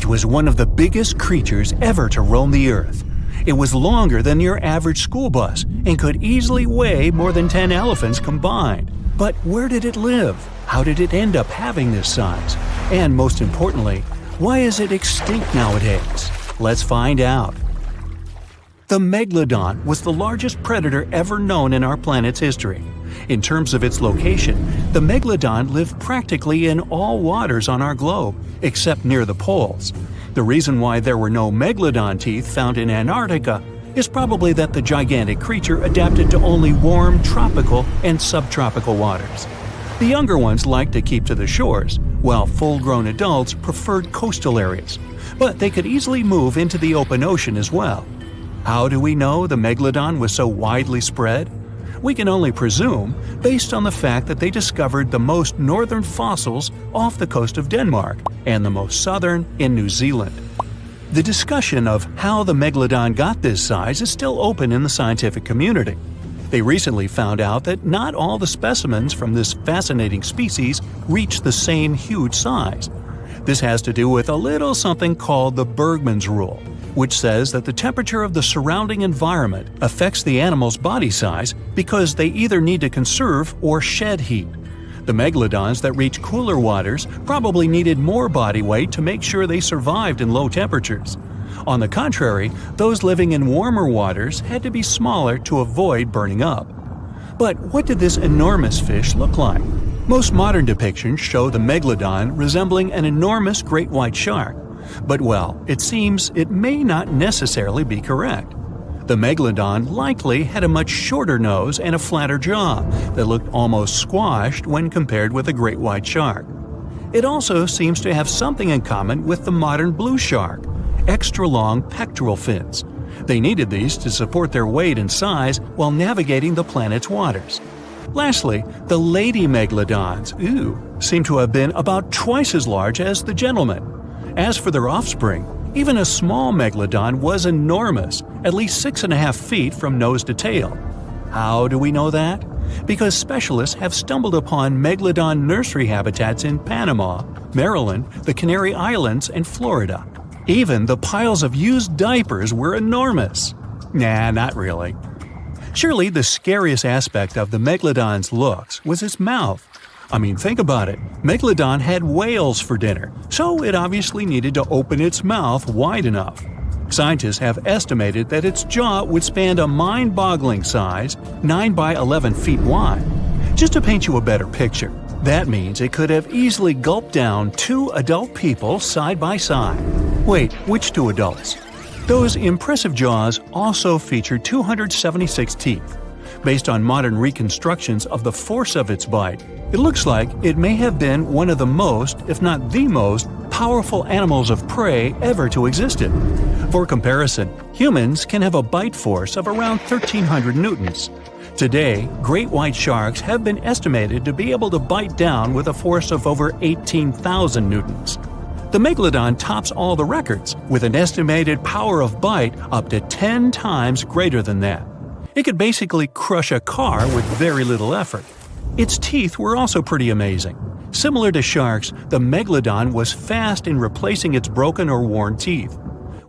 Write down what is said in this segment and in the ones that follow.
was one of the biggest creatures ever to roam the Earth. It was longer than your average school bus and could easily weigh more than 10 elephants combined. But where did it live? How did it end up having this size? And most importantly, why is it extinct nowadays? Let's find out. The Megalodon was the largest predator ever known in our planet's history. In terms of its location, the Megalodon lived practically in all waters on our globe, except near the poles. The reason why there were no Megalodon teeth found in Antarctica is probably that the gigantic creature adapted to only warm tropical and subtropical waters. The younger ones liked to keep to the shores, while full-grown adults preferred coastal areas, but they could easily move into the open ocean as well. How do we know the Megalodon was so widely spread? We can only presume, based on the fact that they discovered the most northern fossils off the coast of Denmark and the most southern in New Zealand. The discussion of how the Megalodon got this size is still open in the scientific community. They recently found out that not all the specimens from this fascinating species reach the same huge size. This has to do with a little something called the Bergmann's Rule, which says that the temperature of the surrounding environment affects the animal's body size because they either need to conserve or shed heat. The megalodons that reach cooler waters probably needed more body weight to make sure they survived in low temperatures. On the contrary, those living in warmer waters had to be smaller to avoid burning up. But what did this enormous fish look like? Most modern depictions show the megalodon resembling an enormous great white shark. But well, it seems it may not necessarily be correct. The Megalodon likely had a much shorter nose and a flatter jaw that looked almost squashed when compared with a great white shark. It also seems to have something in common with the modern blue shark: extra-long pectoral fins. They needed these to support their weight and size while navigating the planet's waters. Lastly, the lady megalodons, seem to have been about twice as large as the gentlemen. As for their offspring, even a small megalodon was enormous, at least 6.5 feet from nose to tail. How do we know that? Because specialists have stumbled upon megalodon nursery habitats in Panama, Maryland, the Canary Islands, and Florida. Even the piles of used diapers were enormous. Nah, not really. Surely the scariest aspect of the megalodon's looks was its mouth. I mean, think about it. Megalodon had whales for dinner, so it obviously needed to open its mouth wide enough. Scientists have estimated that its jaw would span a mind-boggling size, 9 by 11 feet wide. Just to paint you a better picture, that means it could have easily gulped down 2 adult people side by side. Wait, which 2 adults? Those impressive jaws also feature 276 teeth. Based on modern reconstructions of the force of its bite, it looks like it may have been one of the most, if not the most, powerful animals of prey ever to exist. For comparison, humans can have a bite force of around 1,300 newtons. Today, great white sharks have been estimated to be able to bite down with a force of over 18,000 newtons. The Megalodon tops all the records, with an estimated power of bite up to 10 times greater than that. It could basically crush a car with very little effort. Its teeth were also pretty amazing. Similar to sharks, the Megalodon was fast in replacing its broken or worn teeth.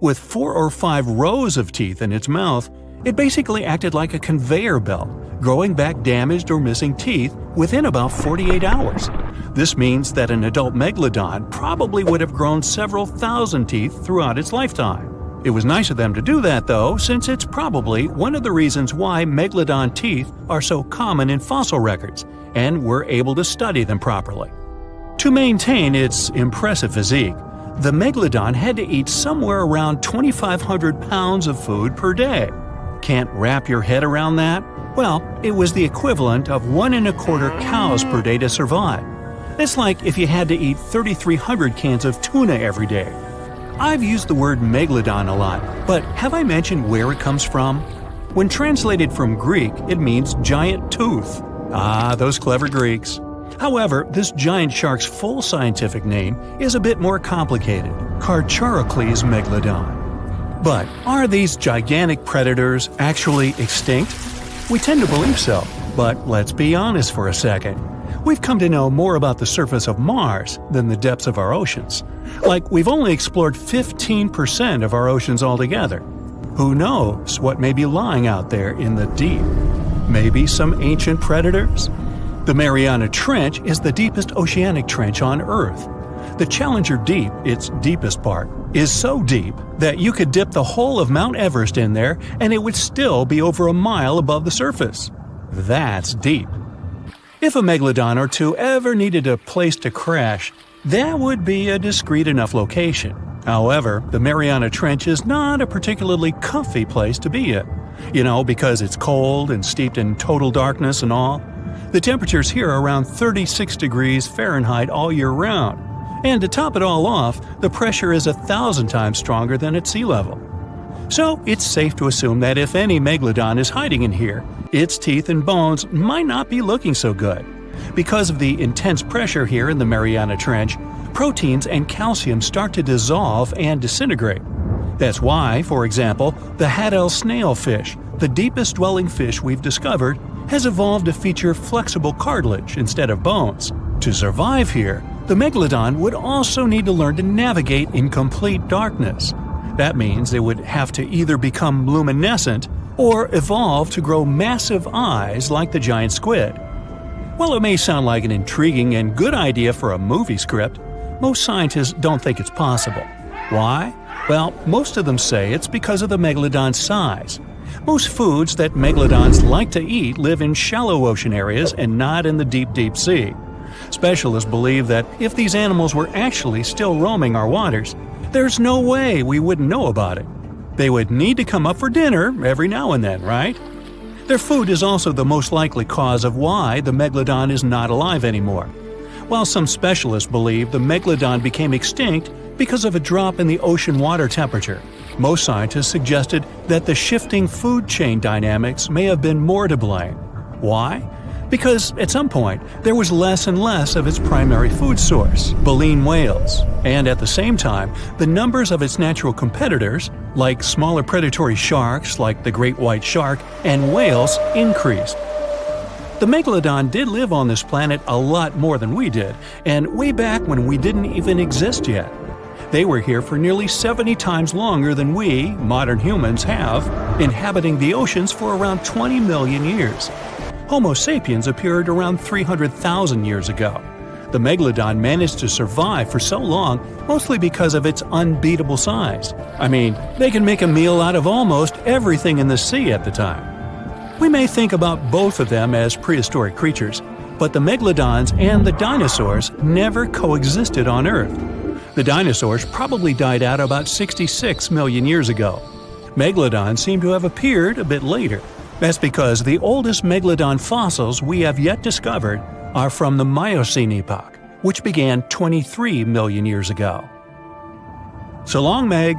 With 4 or 5 rows of teeth in its mouth, it basically acted like a conveyor belt, growing back damaged or missing teeth within about 48 hours. This means that an adult Megalodon probably would have grown several thousand teeth throughout its lifetime. It was nice of them to do that, though, since it's probably one of the reasons why Megalodon teeth are so common in fossil records, and we're able to study them properly. To maintain its impressive physique, the Megalodon had to eat somewhere around 2,500 pounds of food per day. Can't wrap your head around that? Well, it was the equivalent of 1.25 cows per day to survive. That's like if you had to eat 3,300 cans of tuna every day. I've used the word Megalodon a lot, but have I mentioned where it comes from? When translated from Greek, it means giant tooth. Ah, those clever Greeks. However, this giant shark's full scientific name is a bit more complicated: Carcharocles megalodon. But are these gigantic predators actually extinct? We tend to believe so, but let's be honest for a second. we've come to know more about the surface of Mars than the depths of our oceans. Like, we've only explored 15% of our oceans altogether. Who knows what may be lying out there in the deep? Maybe some ancient predators? The Mariana Trench is the deepest oceanic trench on Earth. The Challenger Deep, its deepest part, is so deep that you could dip the whole of Mount Everest in there and it would still be over a mile above the surface. That's deep. If a megalodon or two ever needed a place to crash, that would be a discreet enough location. However, the Mariana Trench is not a particularly comfy place to be in. Because it's cold and steeped in total darkness and all. The temperatures here are around 36 degrees Fahrenheit all year round. And to top it all off, the pressure is 1,000 times stronger than at sea level. So it's safe to assume that if any megalodon is hiding in here, its teeth and bones might not be looking so good. Because of the intense pressure here in the Mariana Trench, proteins and calcium start to dissolve and disintegrate. That's why, for example, the Haddell snailfish, the deepest dwelling fish we've discovered, has evolved to feature flexible cartilage instead of bones. To survive here, the megalodon would also need to learn to navigate in complete darkness. That means it would have to either become luminescent or evolve to grow massive eyes like the giant squid. While it may sound like an intriguing and good idea for a movie script, most scientists don't think it's possible. Why? Well, most of them say it's because of the megalodon's size. Most foods that megalodons like to eat live in shallow ocean areas and not in the deep, deep sea. Specialists believe that if these animals were actually still roaming our waters, there's no way we wouldn't know about it. They would need to come up for dinner every now and then, right? Their food is also the most likely cause of why the megalodon is not alive anymore. While some specialists believe the megalodon became extinct because of a drop in the ocean water temperature, most scientists suggested that the shifting food chain dynamics may have been more to blame. Why? Because at some point, there was less and less of its primary food source, baleen whales, and at the same time, the numbers of its natural competitors, like smaller predatory sharks like the great white shark and whales, increased. The megalodon did live on this planet a lot more than we did, and way back when we didn't even exist yet. They were here for nearly 70 times longer than we, modern humans, have, inhabiting the oceans for around 20 million years. Homo sapiens appeared around 300,000 years ago. The megalodon managed to survive for so long mostly because of its unbeatable size. I mean, they can make a meal out of almost everything in the sea at the time. We may think about both of them as prehistoric creatures, but the megalodons and the dinosaurs never coexisted on Earth. The dinosaurs probably died out about 66 million years ago. Megalodons seem to have appeared a bit later. That's because the oldest megalodon fossils we have yet discovered are from the Miocene epoch, which began 23 million years ago. So long, Meg.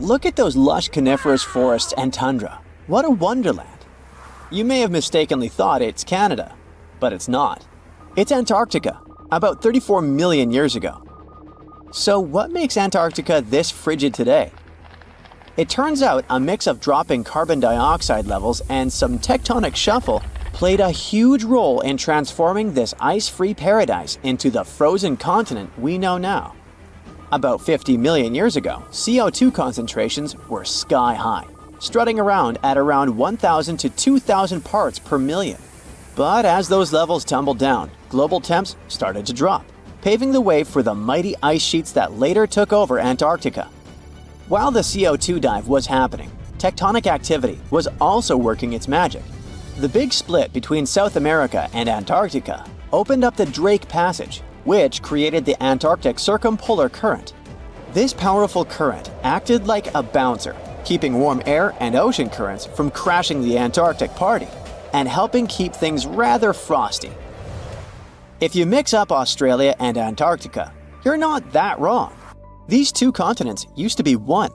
Look at those lush coniferous forests and tundra. What a wonderland. You may have mistakenly thought it's Canada, but it's not. It's Antarctica, about 34 million years ago. So what makes Antarctica this frigid today? It turns out a mix of dropping carbon dioxide levels and some tectonic shuffle played a huge role in transforming this ice-free paradise into the frozen continent we know now. About 50 million years ago, CO2 concentrations were sky high, strutting around at around 1,000 to 2,000 parts per million. But as those levels tumbled down, global temps started to drop, paving the way for the mighty ice sheets that later took over Antarctica. While the CO2 dive was happening, tectonic activity was also working its magic. The big split between South America and Antarctica opened up the Drake Passage, which created the Antarctic Circumpolar Current. This powerful current acted like a bouncer, keeping warm air and ocean currents from crashing the Antarctic party, and helping keep things rather frosty. If you mix up Australia and Antarctica, you're not that wrong. These two continents used to be one.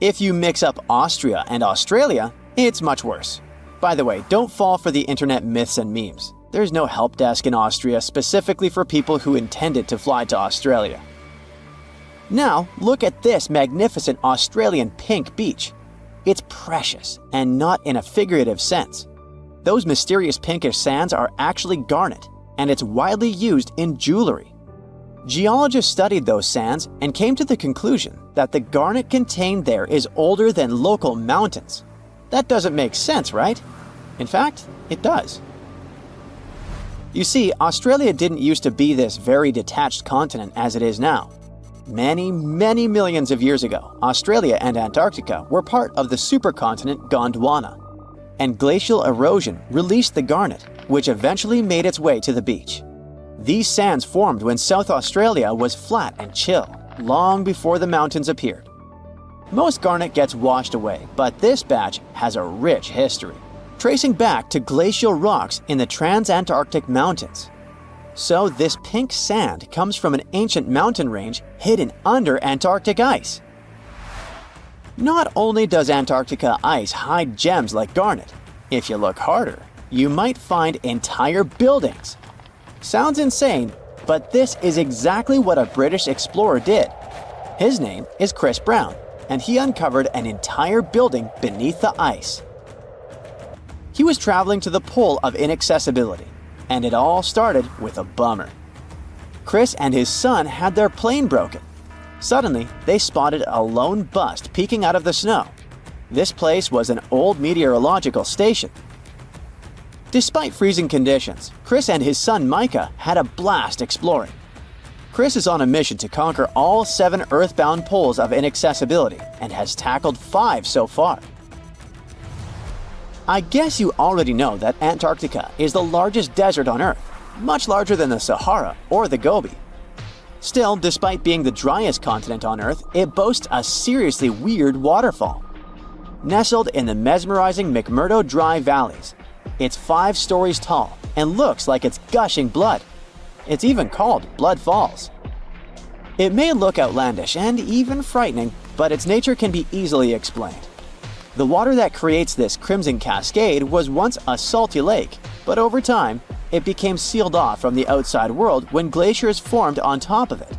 If you mix up Austria and Australia, it's much worse. By the way, don't fall for the internet myths and memes. There's no help desk in Austria specifically for people who intended to fly to Australia. Now, look at this magnificent Australian pink beach. It's precious, and not in a figurative sense. Those mysterious pinkish sands are actually garnet, and it's widely used in jewelry. Geologists studied those sands and came to the conclusion that the garnet contained there is older than local mountains. That doesn't make sense, right? In fact, it does. You see, Australia didn't used to be this very detached continent as it is now. Many millions of years ago, Australia and Antarctica were part of the supercontinent Gondwana, and glacial erosion released the garnet, which eventually made its way to the beach. These sands formed when South Australia was flat and chill, long before the mountains appeared. Most garnet gets washed away, but this batch has a rich history, tracing back to glacial rocks in the Transantarctic Mountains. So this pink sand comes from an ancient mountain range hidden under Antarctic ice. Not only does Antarctica ice hide gems like garnet, if you look harder, you might find entire buildings. Sounds insane, but this is exactly what a British explorer did. His name is Chris Brown, and he uncovered an entire building beneath the ice. He was traveling to the pole of inaccessibility, and it all started with a bummer. Chris and his son had their plane broken. Suddenly, they spotted a lone bust peeking out of the snow. This place was an old meteorological station. Despite freezing conditions, Chris and his son Micah had a blast exploring. Chris is on a mission to conquer all 7 earthbound poles of inaccessibility and has tackled 5 so far. I guess you already know that Antarctica is the largest desert on Earth, much larger than the Sahara or the Gobi. Still, despite being the driest continent on Earth, it boasts a seriously weird waterfall. Nestled in the mesmerizing McMurdo Dry Valleys, it's 5 stories tall and looks like it's gushing blood. It's even called Blood Falls. It may look outlandish and even frightening, but its nature can be easily explained. The water that creates this crimson cascade was once a salty lake, but over time, it became sealed off from the outside world when glaciers formed on top of it.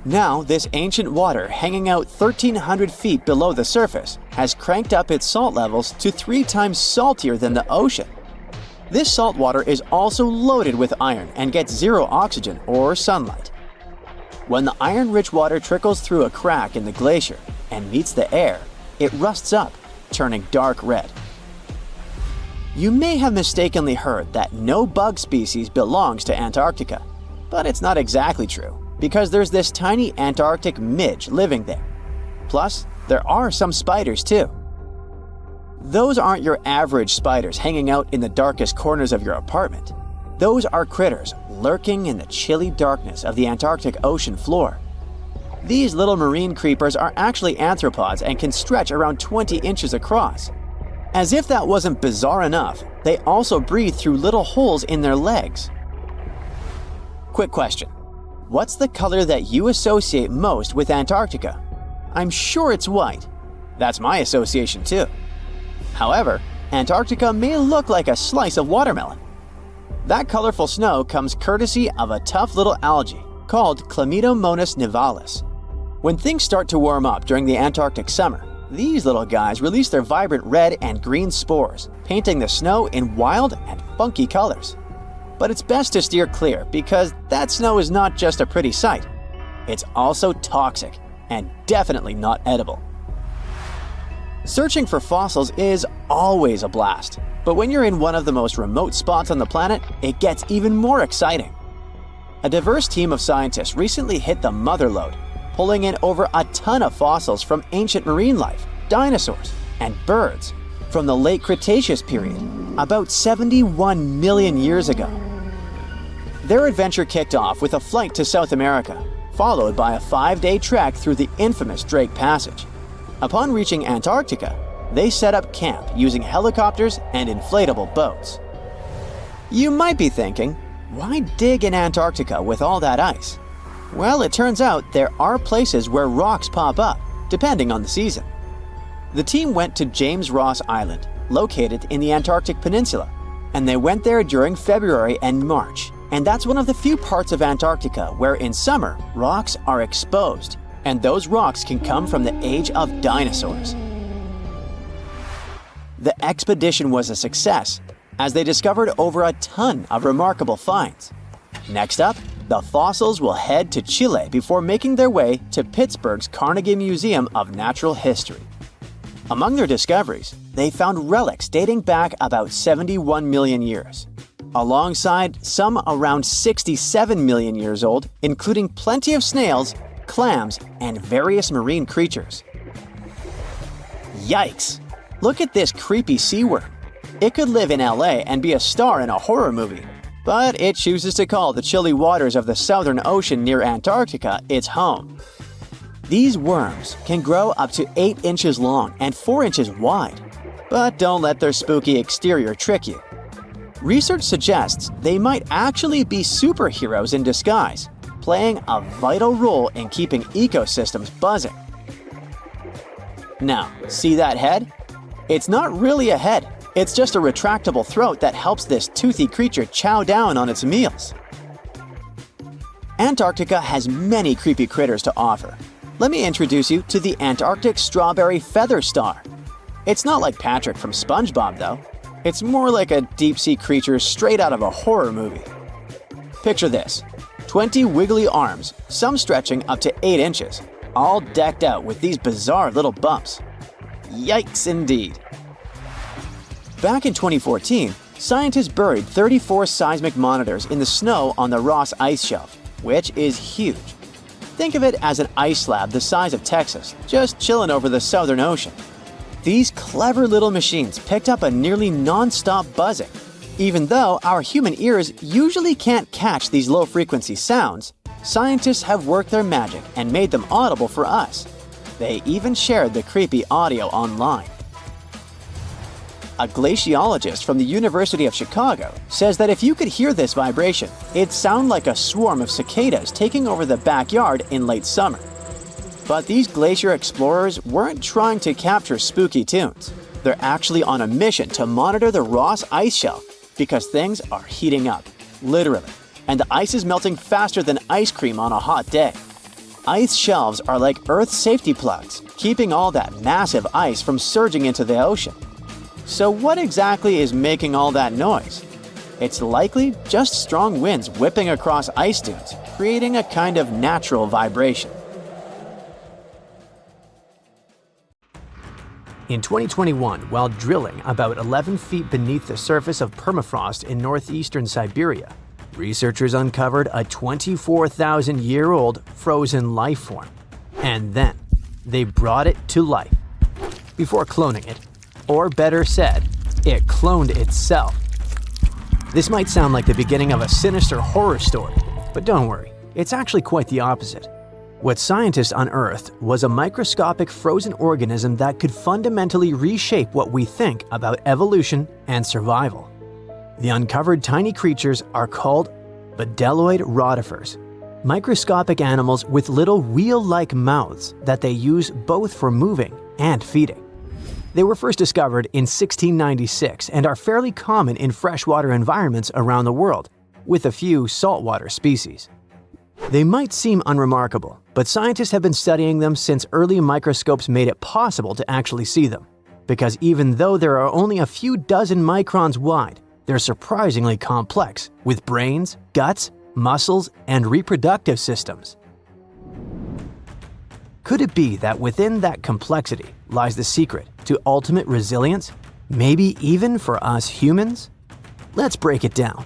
Now, this ancient water hanging out 1,300 feet below the surface has cranked up its salt levels to 3 times saltier than the ocean. This salt water is also loaded with iron and gets 0 oxygen or sunlight. When the iron-rich water trickles through a crack in the glacier and meets the air, it rusts up, turning dark red. You may have mistakenly heard that no bug species belongs to Antarctica, but it's not exactly true, because there's this tiny Antarctic midge living there. Plus, there are some spiders too. Those aren't your average spiders hanging out in the darkest corners of your apartment. Those are critters lurking in the chilly darkness of the Antarctic ocean floor. These little marine creepers are actually arthropods and can stretch around 20 inches across. As if that wasn't bizarre enough, they also breathe through little holes in their legs. Quick question. What's the color that you associate most with Antarctica? I'm sure it's white. That's my association too. However, Antarctica may look like a slice of watermelon. That colorful snow comes courtesy of a tough little algae called Chlamydomonas nivalis. When things start to warm up during the Antarctic summer, these little guys release their vibrant red and green spores, painting the snow in wild and funky colors. But it's best to steer clear because that snow is not just a pretty sight. It's also toxic and definitely not edible. Searching for fossils is always a blast, but when you're in one of the most remote spots on the planet, it gets even more exciting. A diverse team of scientists recently hit the mother lode, pulling in over a ton of fossils from ancient marine life, dinosaurs, and birds from the late Cretaceous period, about 71 million years ago. Their adventure kicked off with a flight to South America, followed by a 5-day trek through the infamous Drake Passage. Upon reaching Antarctica, they set up camp using helicopters and inflatable boats. You might be thinking, why dig in Antarctica with all that ice? Well, it turns out there are places where rocks pop up, depending on the season. The team went to James Ross Island, located in the Antarctic Peninsula, and they went there during February and March. And that's one of the few parts of Antarctica where in summer, rocks are exposed, and those rocks can come from the age of dinosaurs. The expedition was a success, as they discovered over a ton of remarkable finds. Next up, the fossils will head to Chile before making their way to Pittsburgh's Carnegie Museum of Natural History. Among their discoveries, they found relics dating back about 71 million years, alongside some around 67 million years old, including plenty of snails, clams, and various marine creatures. Yikes! Look at this creepy sea worm. It could live in LA and be a star in a horror movie, but it chooses to call the chilly waters of the Southern Ocean near Antarctica its home. These worms can grow up to 8 inches long and 4 inches wide, but don't let their spooky exterior trick you. Research suggests they might actually be superheroes in disguise, playing a vital role in keeping ecosystems buzzing. Now, see that head? It's not really a head, it's just a retractable throat that helps this toothy creature chow down on its meals. Antarctica has many creepy critters to offer. Let me introduce you to the Antarctic strawberry feather star. It's not like Patrick from SpongeBob though. It's more like a deep-sea creature straight out of a horror movie. Picture this: 20 wiggly arms, some stretching up to 8 inches, all decked out with these bizarre little bumps. Yikes indeed. Back in 2014, scientists buried 34 seismic monitors in the snow on the Ross Ice Shelf, which is huge. Think of it as an ice slab the size of Texas, just chilling over the Southern Ocean. These clever little machines picked up a nearly non-stop buzzing. Even though our human ears usually can't catch these low-frequency sounds, scientists have worked their magic and made them audible for us. They even shared the creepy audio online. A glaciologist from the University of Chicago says that if you could hear this vibration, it'd sound like a swarm of cicadas taking over the backyard in late summer. But these glacier explorers weren't trying to capture spooky tunes. They're actually on a mission to monitor the Ross Ice Shelf because things are heating up, literally, and the ice is melting faster than ice cream on a hot day. Ice shelves are like Earth's safety plugs, keeping all that massive ice from surging into the ocean. So what exactly is making all that noise? It's likely just strong winds whipping across ice dunes, creating a kind of natural vibration. In 2021, while drilling about 11 feet beneath the surface of permafrost in northeastern Siberia, researchers uncovered a 24,000-year-old frozen life form. And then, they brought it to life. Before cloning it, or better said, it cloned itself. This might sound like the beginning of a sinister horror story, but don't worry, it's actually quite the opposite. What scientists unearthed was a microscopic frozen organism that could fundamentally reshape what we think about evolution and survival. The uncovered tiny creatures are called bedelloid rotifers, microscopic animals with little wheel-like mouths that they use both for moving and feeding. They were first discovered in 1696 and are fairly common in freshwater environments around the world, with a few saltwater species. They might seem unremarkable, but scientists have been studying them since early microscopes made it possible to actually see them. Because even though there are only a few dozen microns wide, they're surprisingly complex, with brains, guts, muscles, and reproductive systems. Could it be that within that complexity lies the secret to ultimate resilience, maybe even for us humans? Let's break it down.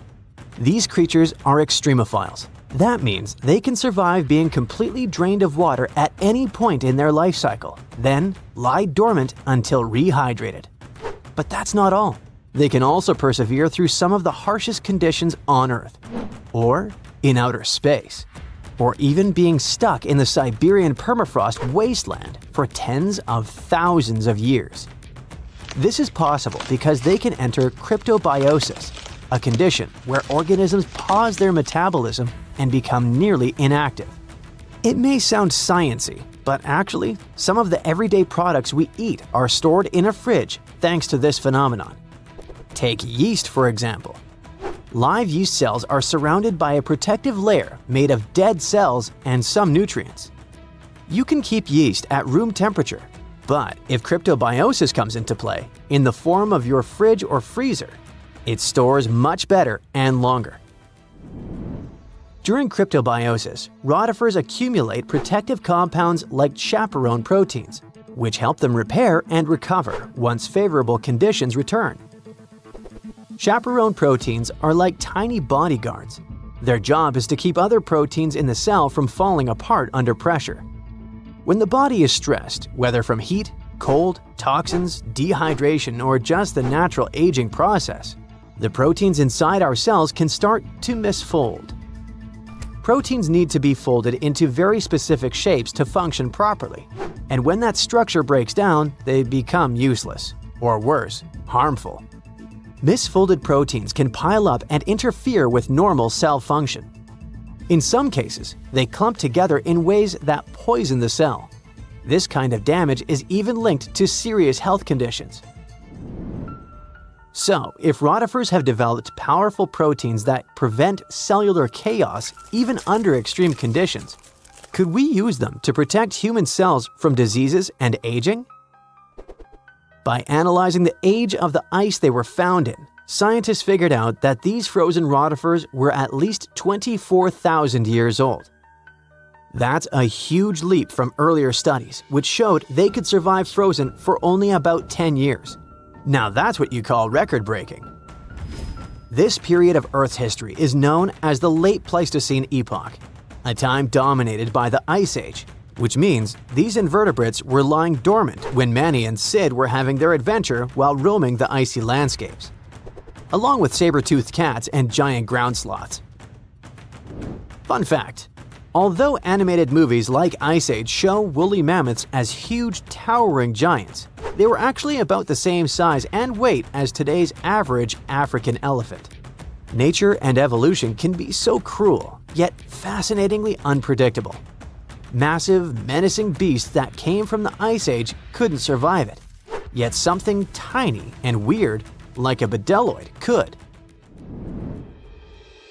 These creatures are extremophiles. That means they can survive being completely drained of water at any point in their life cycle, then lie dormant until rehydrated. But that's not all. They can also persevere through some of the harshest conditions on Earth, or in outer space, or even being stuck in the Siberian permafrost wasteland for tens of thousands of years. This is possible because they can enter cryptobiosis, a condition where organisms pause their metabolism and become nearly inactive. It may sound sciencey, but actually, some of the everyday products we eat are stored in a fridge thanks to this phenomenon. Take yeast, for example. Live yeast cells are surrounded by a protective layer made of dead cells and some nutrients. You can keep yeast at room temperature, but if cryptobiosis comes into play, in the form of your fridge or freezer, It stores much better and longer. During cryptobiosis, rotifers accumulate protective compounds like chaperone proteins, which help them repair and recover once favorable conditions return. Chaperone proteins are like tiny bodyguards. Their job is to keep other proteins in the cell from falling apart under pressure. When the body is stressed, whether from heat, cold, toxins, dehydration, or just the natural aging process, the proteins inside our cells can start to misfold. Proteins need to be folded into very specific shapes to function properly, and when that structure breaks down, they become useless, or worse, harmful. Misfolded proteins can pile up and interfere with normal cell function. In some cases, they clump together in ways that poison the cell. This kind of damage is even linked to serious health conditions. So, if rotifers have developed powerful proteins that prevent cellular chaos even under extreme conditions, could we use them to protect human cells from diseases and aging? By analyzing the age of the ice they were found in, scientists figured out that these frozen rotifers were at least 24,000 years old. That's a huge leap from earlier studies, which showed they could survive frozen for only about 10 years. Now that's what you call record-breaking. This period of Earth's history is known as the Late Pleistocene Epoch, a time dominated by the Ice Age, which means these invertebrates were lying dormant when Manny and Sid were having their adventure while roaming the icy landscapes, along with saber-toothed cats and giant ground sloths. Fun fact: although animated movies like Ice Age show woolly mammoths as huge, towering giants, they were actually about the same size and weight as today's average African elephant. Nature and evolution can be so cruel, yet fascinatingly unpredictable. Massive, menacing beasts that came from the Ice Age couldn't survive it, yet something tiny and weird, like a bdelloid, could.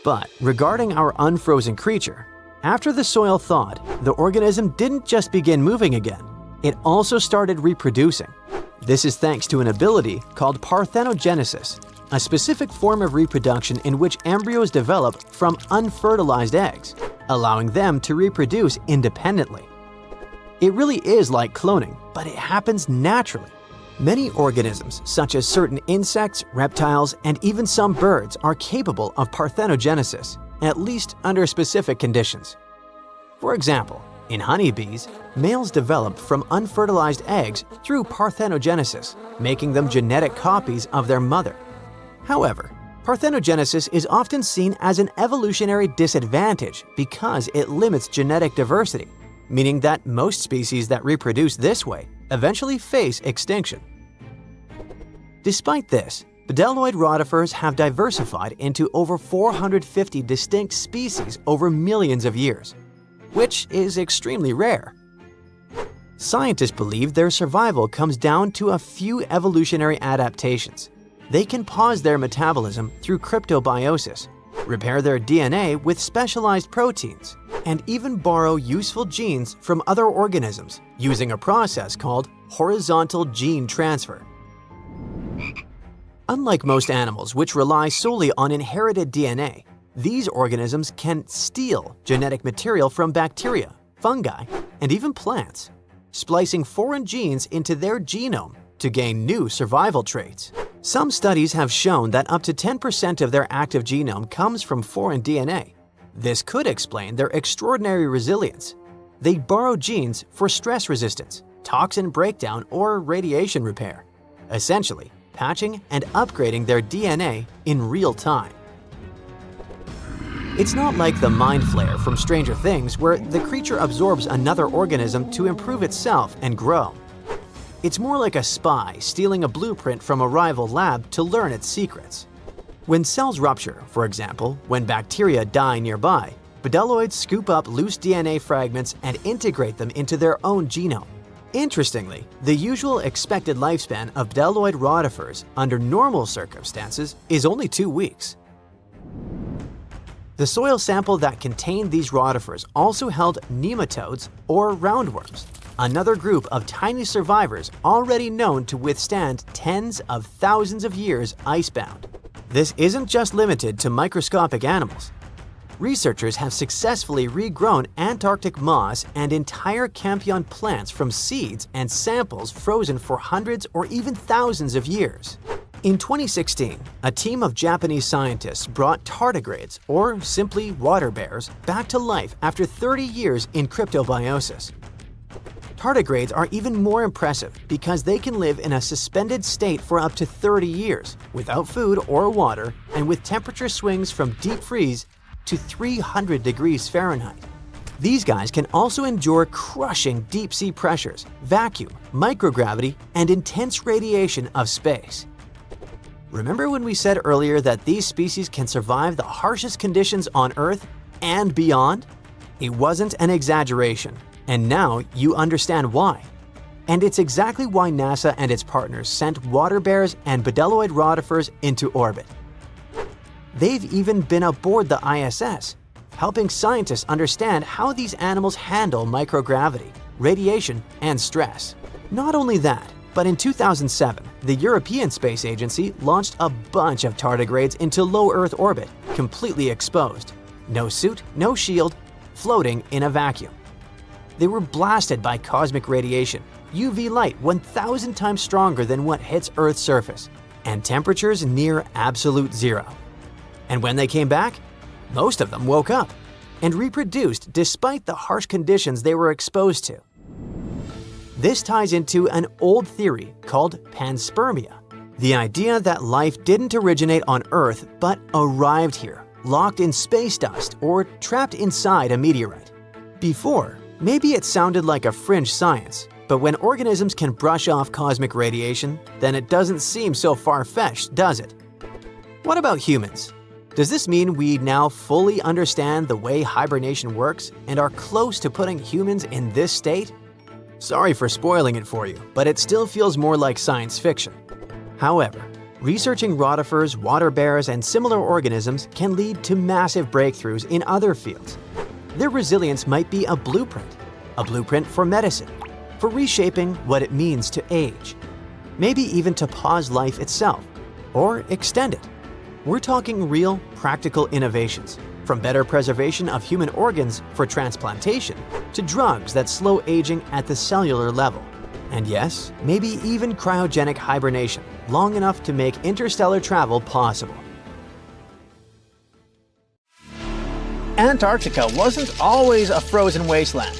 But regarding our unfrozen creature, after the soil thawed, the organism didn't just begin moving again, it also started reproducing. This is thanks to an ability called parthenogenesis, a specific form of reproduction in which embryos develop from unfertilized eggs, allowing them to reproduce independently. It really is like cloning, but it happens naturally. Many organisms, such as certain insects, reptiles, and even some birds, are capable of parthenogenesis, at least under specific conditions. For example, in honeybees, males develop from unfertilized eggs through parthenogenesis, making them genetic copies of their mother. However, parthenogenesis is often seen as an evolutionary disadvantage because it limits genetic diversity, meaning that most species that reproduce this way eventually face extinction. Despite this, bdelloid rotifers have diversified into over 450 distinct species over millions of years, which is extremely rare. Scientists believe their survival comes down to a few evolutionary adaptations. They can pause their metabolism through cryptobiosis, repair their DNA with specialized proteins, and even borrow useful genes from other organisms using a process called horizontal gene transfer. Unlike most animals, which rely solely on inherited DNA, these organisms can steal genetic material from bacteria, fungi, and even plants, splicing foreign genes into their genome to gain new survival traits. Some studies have shown that up to 10% of their active genome comes from foreign DNA. This could explain their extraordinary resilience. They borrow genes for stress resistance, toxin breakdown, or radiation repair, essentially patching and upgrading their DNA in real time. It's not like the Mind Flayer from Stranger Things, where the creature absorbs another organism to improve itself and grow. It's more like a spy stealing a blueprint from a rival lab to learn its secrets. When cells rupture, for example, when bacteria die nearby, bdelloids scoop up loose DNA fragments and integrate them into their own genome. Interestingly, the usual expected lifespan of bdelloid rotifers under normal circumstances is only 2 weeks. The soil sample that contained these rotifers also held nematodes, or roundworms, another group of tiny survivors already known to withstand tens of thousands of years icebound. This isn't just limited to microscopic animals. Researchers have successfully regrown Antarctic moss and entire campion plants from seeds and samples frozen for hundreds or even thousands of years. In 2016, a team of Japanese scientists brought tardigrades, or simply water bears, back to life after 30 years in cryptobiosis. Tardigrades are even more impressive because they can live in a suspended state for up to 30 years, without food or water, and with temperature swings from deep freeze to 300 degrees Fahrenheit. These guys can also endure crushing deep-sea pressures, vacuum, microgravity, and intense radiation of space. Remember when we said earlier that these species can survive the harshest conditions on Earth and beyond? It wasn't an exaggeration, and now you understand why. And it's exactly why NASA and its partners sent water bears and bedeloid rotifers into orbit. They've even been aboard the ISS, helping scientists understand how these animals handle microgravity, radiation, and stress. Not only that, but in 2007, the European Space Agency launched a bunch of tardigrades into low Earth orbit, completely exposed. No suit, no shield, floating in a vacuum. They were blasted by cosmic radiation, UV light 1,000 times stronger than what hits Earth's surface, and temperatures near absolute zero. And when they came back, most of them woke up and reproduced despite the harsh conditions they were exposed to. This ties into an old theory called panspermia, the idea that life didn't originate on Earth but arrived here, locked in space dust or trapped inside a meteorite. Before, maybe it sounded like a fringe science, but when organisms can brush off cosmic radiation, then it doesn't seem so far-fetched, does it? What about humans? Does this mean we now fully understand the way hibernation works and are close to putting humans in this state? Sorry for spoiling it for you, but it still feels more like science fiction. However, researching rotifers, water bears, and similar organisms can lead to massive breakthroughs in other fields. Their resilience might be a blueprint for medicine, for reshaping what it means to age, maybe even to pause life itself, or extend it. We're talking real, practical innovations, from better preservation of human organs for transplantation to drugs that slow aging at the cellular level. And yes, maybe even cryogenic hibernation, long enough to make interstellar travel possible. Antarctica wasn't always a frozen wasteland.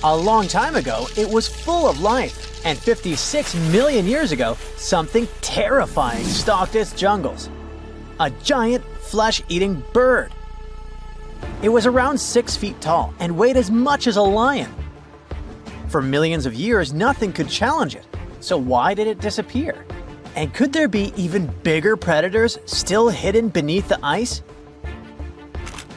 A long time ago, it was full of life, and 56 million years ago, something terrifying stalked its jungles. A giant, flesh-eating bird. It was around 6 feet tall and weighed as much as a lion. For millions of years, nothing could challenge it, so why did it disappear? And could there be even bigger predators still hidden beneath the ice?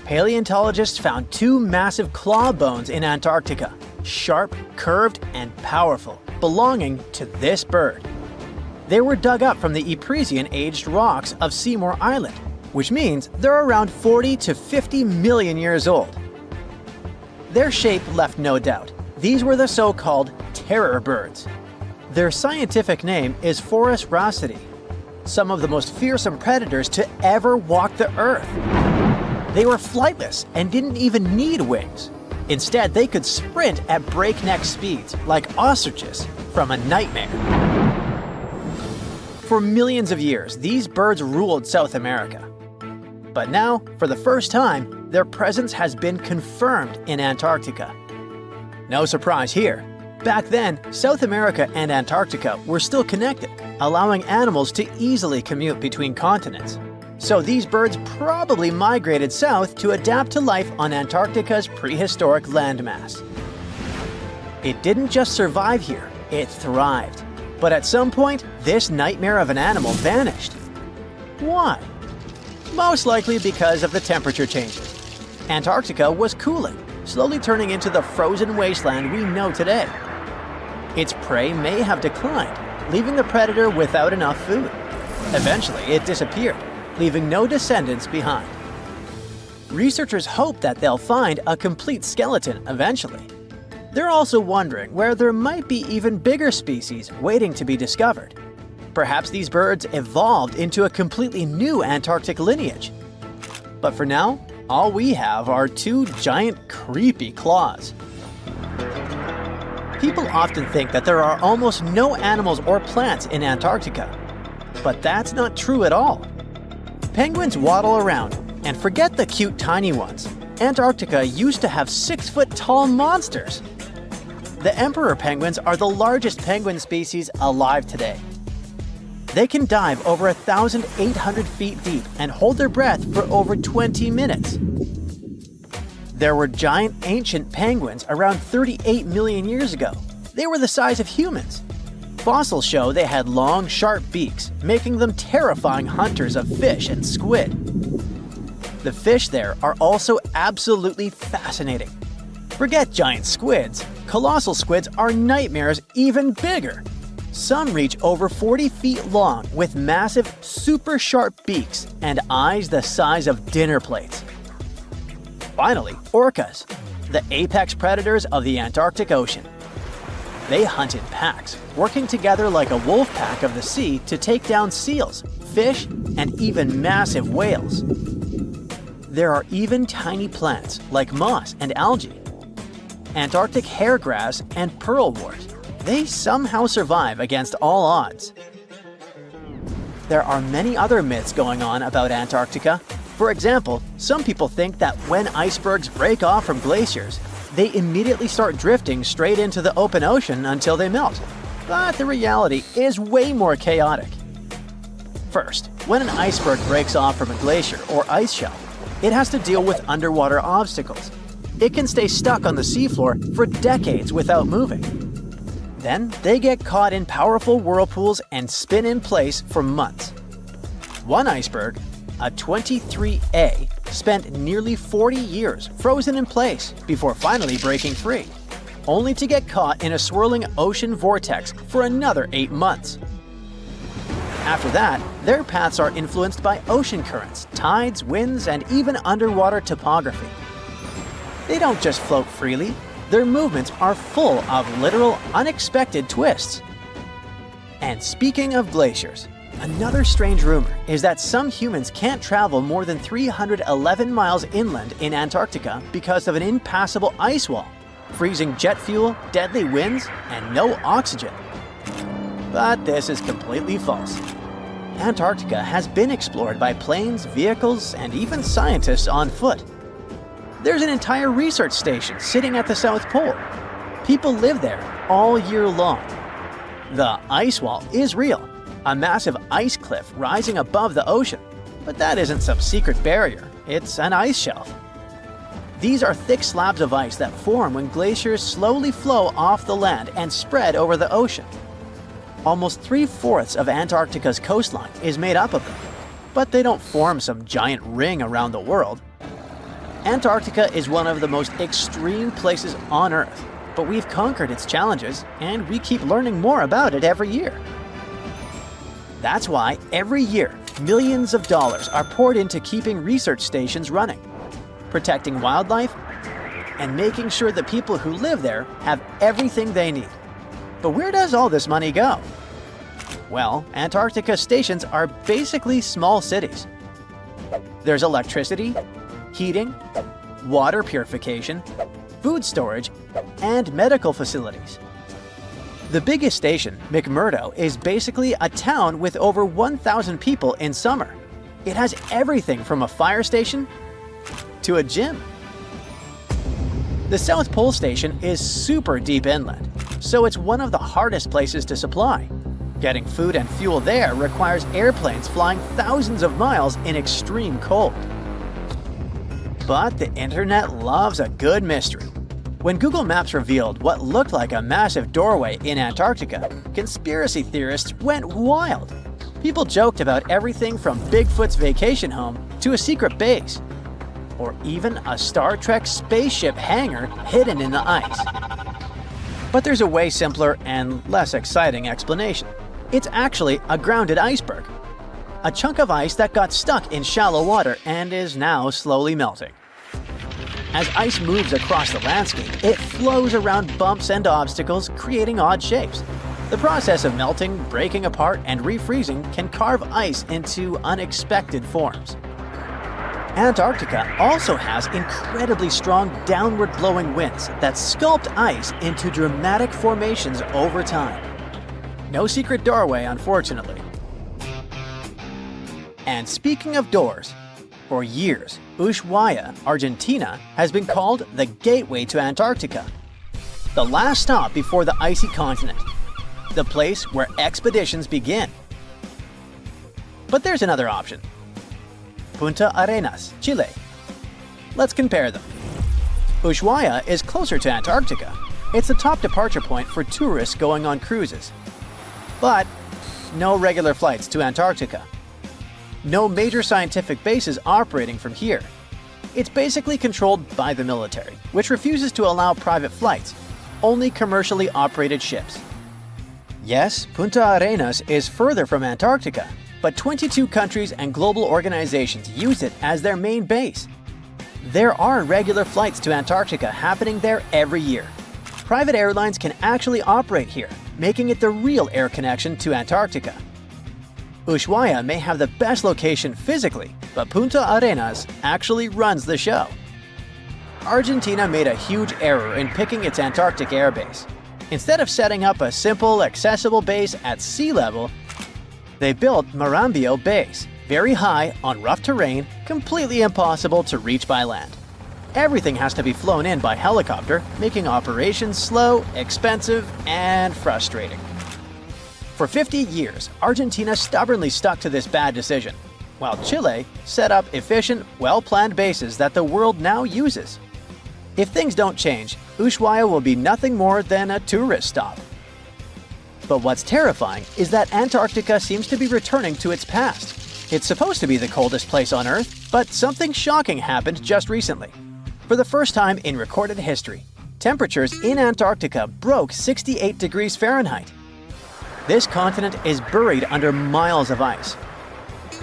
Paleontologists found 2 massive claw bones in Antarctica, sharp, curved, and powerful, belonging to this bird. They were dug up from the Epresian-aged rocks of Seymour Island, which means they're around 40 to 50 million years old. Their shape left no doubt. These were the so-called terror birds. Their scientific name is Forus raceti, some of the most fearsome predators to ever walk the Earth. They were flightless and didn't even need wings. Instead, they could sprint at breakneck speeds, like ostriches from a nightmare. For millions of years, these birds ruled South America. But now, for the first time, their presence has been confirmed in Antarctica. No surprise here. Back then, South America and Antarctica were still connected, allowing animals to easily commute between continents. So these birds probably migrated south to adapt to life on Antarctica's prehistoric landmass. It didn't just survive here, it thrived. But at some point, this nightmare of an animal vanished. Why? Most likely because of the temperature changes. Antarctica was cooling, slowly turning into the frozen wasteland we know today. Its prey may have declined, leaving the predator without enough food. Eventually, it disappeared, leaving no descendants behind. Researchers hope that they'll find a complete skeleton eventually. They're also wondering where there might be even bigger species waiting to be discovered. Perhaps these birds evolved into a completely new Antarctic lineage. But for now, all we have are two giant, creepy claws. People often think that there are almost no animals or plants in Antarctica. But that's not true at all. Penguins waddle around, and forget the cute tiny ones. Antarctica used to have 6-foot-tall monsters. The emperor penguins are the largest penguin species alive today. They can dive over 1,800 feet deep and hold their breath for over 20 minutes. There were giant ancient penguins around 38 million years ago. They were the size of humans. Fossils show they had long, sharp beaks, making them terrifying hunters of fish and squid. The fish there are also absolutely fascinating. Forget giant squids. Colossal squids are nightmares even bigger. Some reach over 40 feet long with massive, super sharp beaks and eyes the size of dinner plates. Finally, orcas, the apex predators of the Antarctic Ocean. They hunt in packs, working together like a wolf pack of the sea to take down seals, fish, and even massive whales. There are even tiny plants like moss and algae, Antarctic hairgrass and pearlwort. They somehow survive against all odds. There are many other myths going on about Antarctica. For example, some people think that when icebergs break off from glaciers, they immediately start drifting straight into the open ocean until they melt. But the reality is way more chaotic. First, when an iceberg breaks off from a glacier or ice shelf, it has to deal with underwater obstacles. It can stay stuck on the seafloor for decades without moving. Then they get caught in powerful whirlpools and spin in place for months. One iceberg, a 23A, spent nearly 40 years frozen in place before finally breaking free, only to get caught in a swirling ocean vortex for another 8 months. After that, their paths are influenced by ocean currents, tides, winds, and even underwater topography. They don't just float freely. Their movements are full of literal, unexpected twists. And speaking of glaciers, another strange rumor is that some humans can't travel more than 311 miles inland in Antarctica because of an impassable ice wall, freezing jet fuel, deadly winds, and no oxygen. But this is completely false. Antarctica has been explored by planes, vehicles, and even scientists on foot. There's an entire research station sitting at the South Pole. People live there all year long. The ice wall is real, a massive ice cliff rising above the ocean. But that isn't some secret barrier, it's an ice shelf. These are thick slabs of ice that form when glaciers slowly flow off the land and spread over the ocean. Almost 3/4 of Antarctica's coastline is made up of them, but they don't form some giant ring around the world. Antarctica is one of the most extreme places on Earth, but we've conquered its challenges, and we keep learning more about it every year. That's why every year, millions of dollars are poured into keeping research stations running, protecting wildlife, and making sure the people who live there have everything they need. But where does all this money go? Well, Antarctica stations are basically small cities. There's electricity, heating, water purification, food storage, and medical facilities. The biggest station, McMurdo, is basically a town with over 1,000 people in summer. It has everything from a fire station to a gym. The South Pole Station is super deep inland, so it's one of the hardest places to supply. Getting food and fuel there requires airplanes flying thousands of miles in extreme cold. But the internet loves a good mystery. When Google Maps revealed what looked like a massive doorway in Antarctica, conspiracy theorists went wild. People joked about everything from Bigfoot's vacation home to a secret base, or even a Star Trek spaceship hangar hidden in the ice. But there's a way simpler and less exciting explanation. It's actually a grounded iceberg, a chunk of ice that got stuck in shallow water and is now slowly melting. As ice moves across the landscape, it flows around bumps and obstacles, creating odd shapes. The process of melting, breaking apart, and refreezing can carve ice into unexpected forms. Antarctica also has incredibly strong downward-blowing winds that sculpt ice into dramatic formations over time. No secret doorway, unfortunately. And speaking of doors, for years, Ushuaia, Argentina, has been called the gateway to Antarctica, the last stop before the icy continent, the place where expeditions begin. But there's another option. Punta Arenas, Chile. Let's compare them. Ushuaia is closer to Antarctica. It's the top departure point for tourists going on cruises. But no regular flights to Antarctica. No major scientific bases operating from here. It's basically controlled by the military, which refuses to allow private flights, only commercially operated ships. Yes, Punta Arenas is further from Antarctica, but 22 countries and global organizations use it as their main base. There are regular flights to Antarctica happening there every year. Private airlines can actually operate here, making it the real air connection to Antarctica. Ushuaia may have the best location physically, but Punta Arenas actually runs the show. Argentina made a huge error in picking its Antarctic airbase. Instead of setting up a simple, accessible base at sea level, they built Marambio Base, very high on rough terrain, completely impossible to reach by land. Everything has to be flown in by helicopter, making operations slow, expensive, and frustrating. For 50 years, Argentina stubbornly stuck to this bad decision, while Chile set up efficient, well-planned bases that the world now uses. If things don't change, Ushuaia will be nothing more than a tourist stop. But what's terrifying is that Antarctica seems to be returning to its past. It's supposed to be the coldest place on Earth, but something shocking happened just recently. For the first time in recorded history, temperatures in Antarctica broke 68 degrees Fahrenheit. This continent is buried under miles of ice.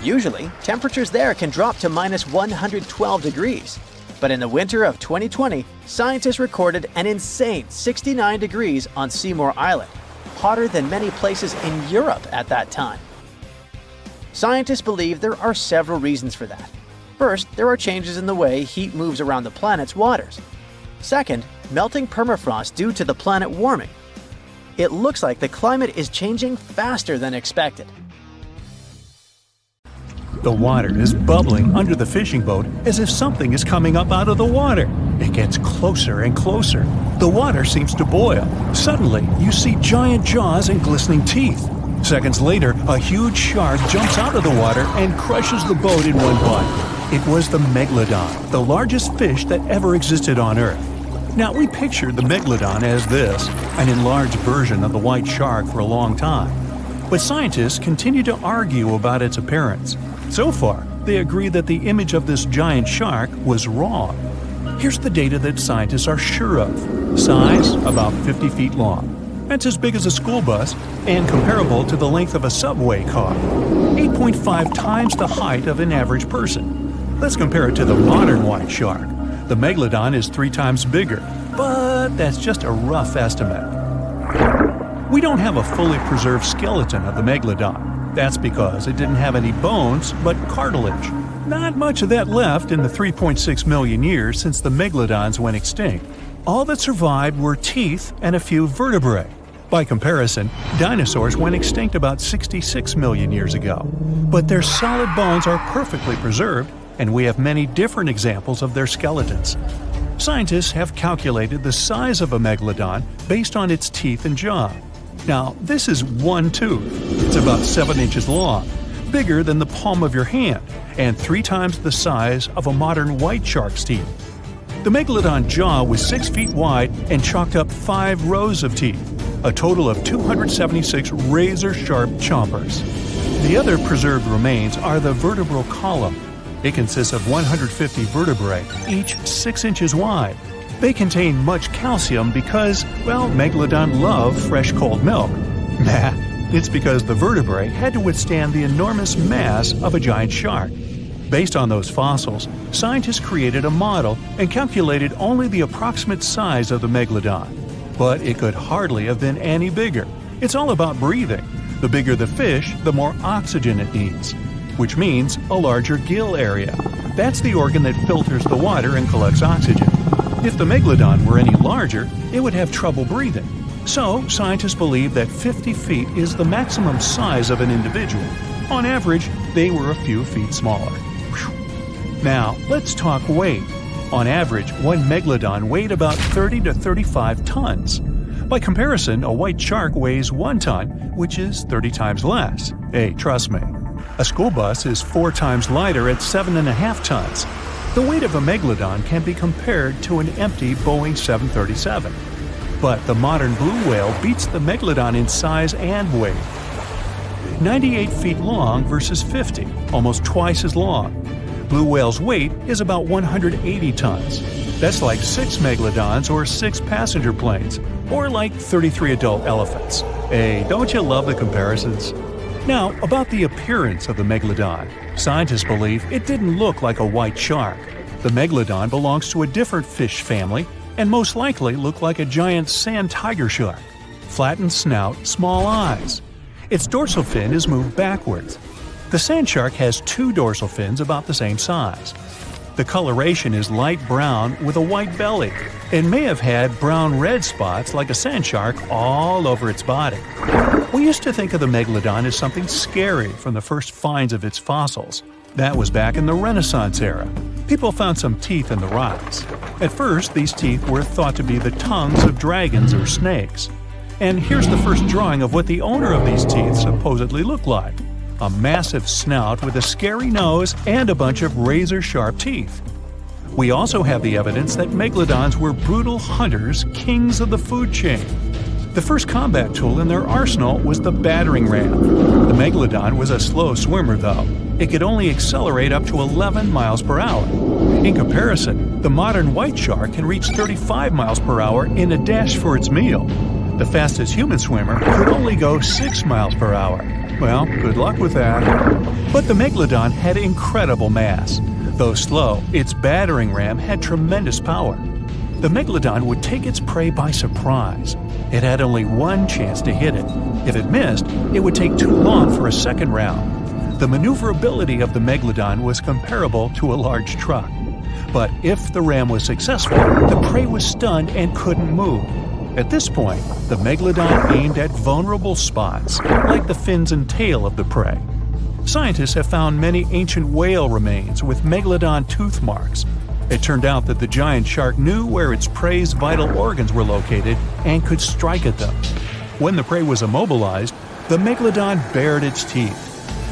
Usually, temperatures there can drop to minus 112 degrees. But in the winter of 2020, scientists recorded an insane 69 degrees on Seymour Island, hotter than many places in Europe at that time. Scientists believe there are several reasons for that. First, there are changes in the way heat moves around the planet's waters. Second, melting permafrost due to the planet warming. It looks like the climate is changing faster than expected. The water is bubbling under the fishing boat as if something is coming up out of the water. It gets closer and closer. The water seems to boil. Suddenly, you see giant jaws and glistening teeth. Seconds later, a huge shark jumps out of the water and crushes the boat in one bite. It was the Megalodon, the largest fish that ever existed on Earth. Now, we pictured the Megalodon as this, an enlarged version of the white shark for a long time. But scientists continue to argue about its appearance. So far, they agree that the image of this giant shark was wrong. Here's the data that scientists are sure of. Size, about 50 feet long. That's as big as a school bus and comparable to the length of a subway car. 8.5 times the height of an average person. Let's compare it to the modern white shark. The Megalodon is 3 times bigger, but that's just a rough estimate. We don't have a fully preserved skeleton of the Megalodon. That's because it didn't have any bones, but cartilage. Not much of that left in the 3.6 million years since the Megalodons went extinct. All that survived were teeth and a few vertebrae. By comparison, dinosaurs went extinct about 66 million years ago. But their solid bones are perfectly preserved, and we have many different examples of their skeletons. Scientists have calculated the size of a Megalodon based on its teeth and jaw. Now, this is one tooth. It's about 7 inches long, bigger than the palm of your hand, and 3 times the size of a modern white shark's teeth. The Megalodon jaw was 6 feet wide and chalked up 5 rows of teeth, a total of 276 razor-sharp chompers. The other preserved remains are the vertebral column. It consists of 150 vertebrae, each 6 inches wide. They contain much calcium because, well, Megalodon love fresh cold milk. Nah, it's because the vertebrae had to withstand the enormous mass of a giant shark. Based on those fossils, scientists created a model and calculated only the approximate size of the Megalodon. But it could hardly have been any bigger. It's all about breathing. The bigger the fish, the more oxygen it needs, which means a larger gill area. That's the organ that filters the water and collects oxygen. If the Megalodon were any larger, it would have trouble breathing. So, scientists believe that 50 feet is the maximum size of an individual. On average, they were a few feet smaller. Whew. Now, let's talk weight. On average, one Megalodon weighed about 30 to 35 tons. By comparison, a white shark weighs 1 ton, which is 30 times less. Hey, trust me. A school bus is 4 times lighter at 7.5 tons. The weight of a Megalodon can be compared to an empty Boeing 737. But the modern blue whale beats the Megalodon in size and weight. 98 feet long versus 50, almost twice as long. Blue whale's weight is about 180 tons. That's like 6 Megalodons or 6 passenger planes, or like 33 adult elephants. Hey, don't you love the comparisons? Now, about the appearance of the Megalodon. Scientists believe it didn't look like a white shark. The Megalodon belongs to a different fish family and most likely looked like a giant sand tiger shark. Flattened snout, small eyes. Its dorsal fin is moved backwards. The sand shark has 2 dorsal fins about the same size. The coloration is light brown with a white belly. It may have had brown-red spots like a sand shark all over its body. We used to think of the Megalodon as something scary from the first finds of its fossils. That was back in the Renaissance era. People found some teeth in the rocks. At first, these teeth were thought to be the tongues of dragons or snakes. And here's the first drawing of what the owner of these teeth supposedly looked like. A massive snout with a scary nose and a bunch of razor-sharp teeth. We also have the evidence that Megalodons were brutal hunters, kings of the food chain. The first combat tool in their arsenal was the battering ram. The Megalodon was a slow swimmer, though. It could only accelerate up to 11 miles per hour. In comparison, the modern white shark can reach 35 miles per hour in a dash for its meal. The fastest human swimmer could only go 6 miles per hour. Well, good luck with that. But the Megalodon had incredible mass. Though slow, its battering ram had tremendous power. The Megalodon would take its prey by surprise. It had only one chance to hit it. If it missed, it would take too long for a second round. The maneuverability of the Megalodon was comparable to a large truck. But if the ram was successful, the prey was stunned and couldn't move. At this point, the Megalodon aimed at vulnerable spots, like the fins and tail of the prey. Scientists have found many ancient whale remains with Megalodon tooth marks. It turned out that the giant shark knew where its prey's vital organs were located and could strike at them. When the prey was immobilized, the Megalodon bared its teeth.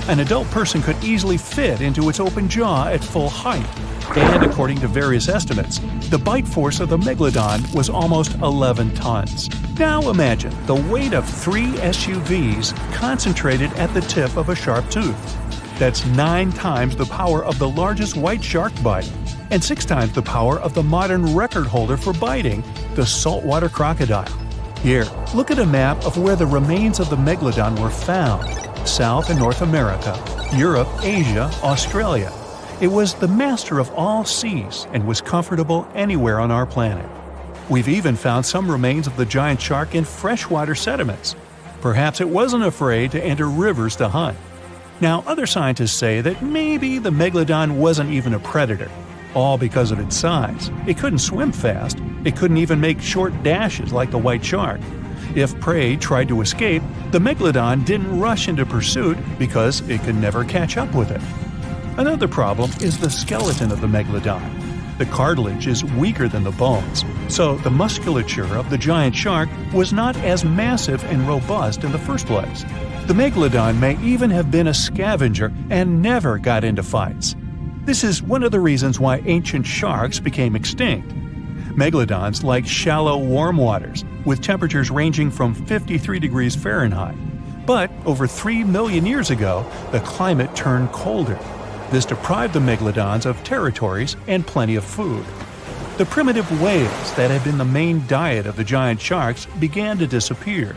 An adult person could easily fit into its open jaw at full height. And according to various estimates, the bite force of the Megalodon was almost 11 tons. Now imagine the weight of 3 SUVs concentrated at the tip of a sharp tooth. That's 9 times the power of the largest white shark bite, and 6 times the power of the modern record holder for biting, the saltwater crocodile. Here, look at a map of where the remains of the Megalodon were found. South and North America, Europe, Asia, Australia. It was the master of all seas and was comfortable anywhere on our planet. We've even found some remains of the giant shark in freshwater sediments. Perhaps it wasn't afraid to enter rivers to hunt. Now, other scientists say that maybe the Megalodon wasn't even a predator, all because of its size. It couldn't swim fast. It couldn't even make short dashes like the white shark. If prey tried to escape, the Megalodon didn't rush into pursuit because it could never catch up with it. Another problem is the skeleton of the Megalodon. The cartilage is weaker than the bones, so the musculature of the giant shark was not as massive and robust in the first place. The Megalodon may even have been a scavenger and never got into fights. This is one of the reasons why ancient sharks became extinct. Megalodons like shallow, warm waters, with temperatures ranging from 53 degrees Fahrenheit. But over 3 million years ago, the climate turned colder. This deprived the Megalodons of territories and plenty of food. The primitive whales that had been the main diet of the giant sharks began to disappear.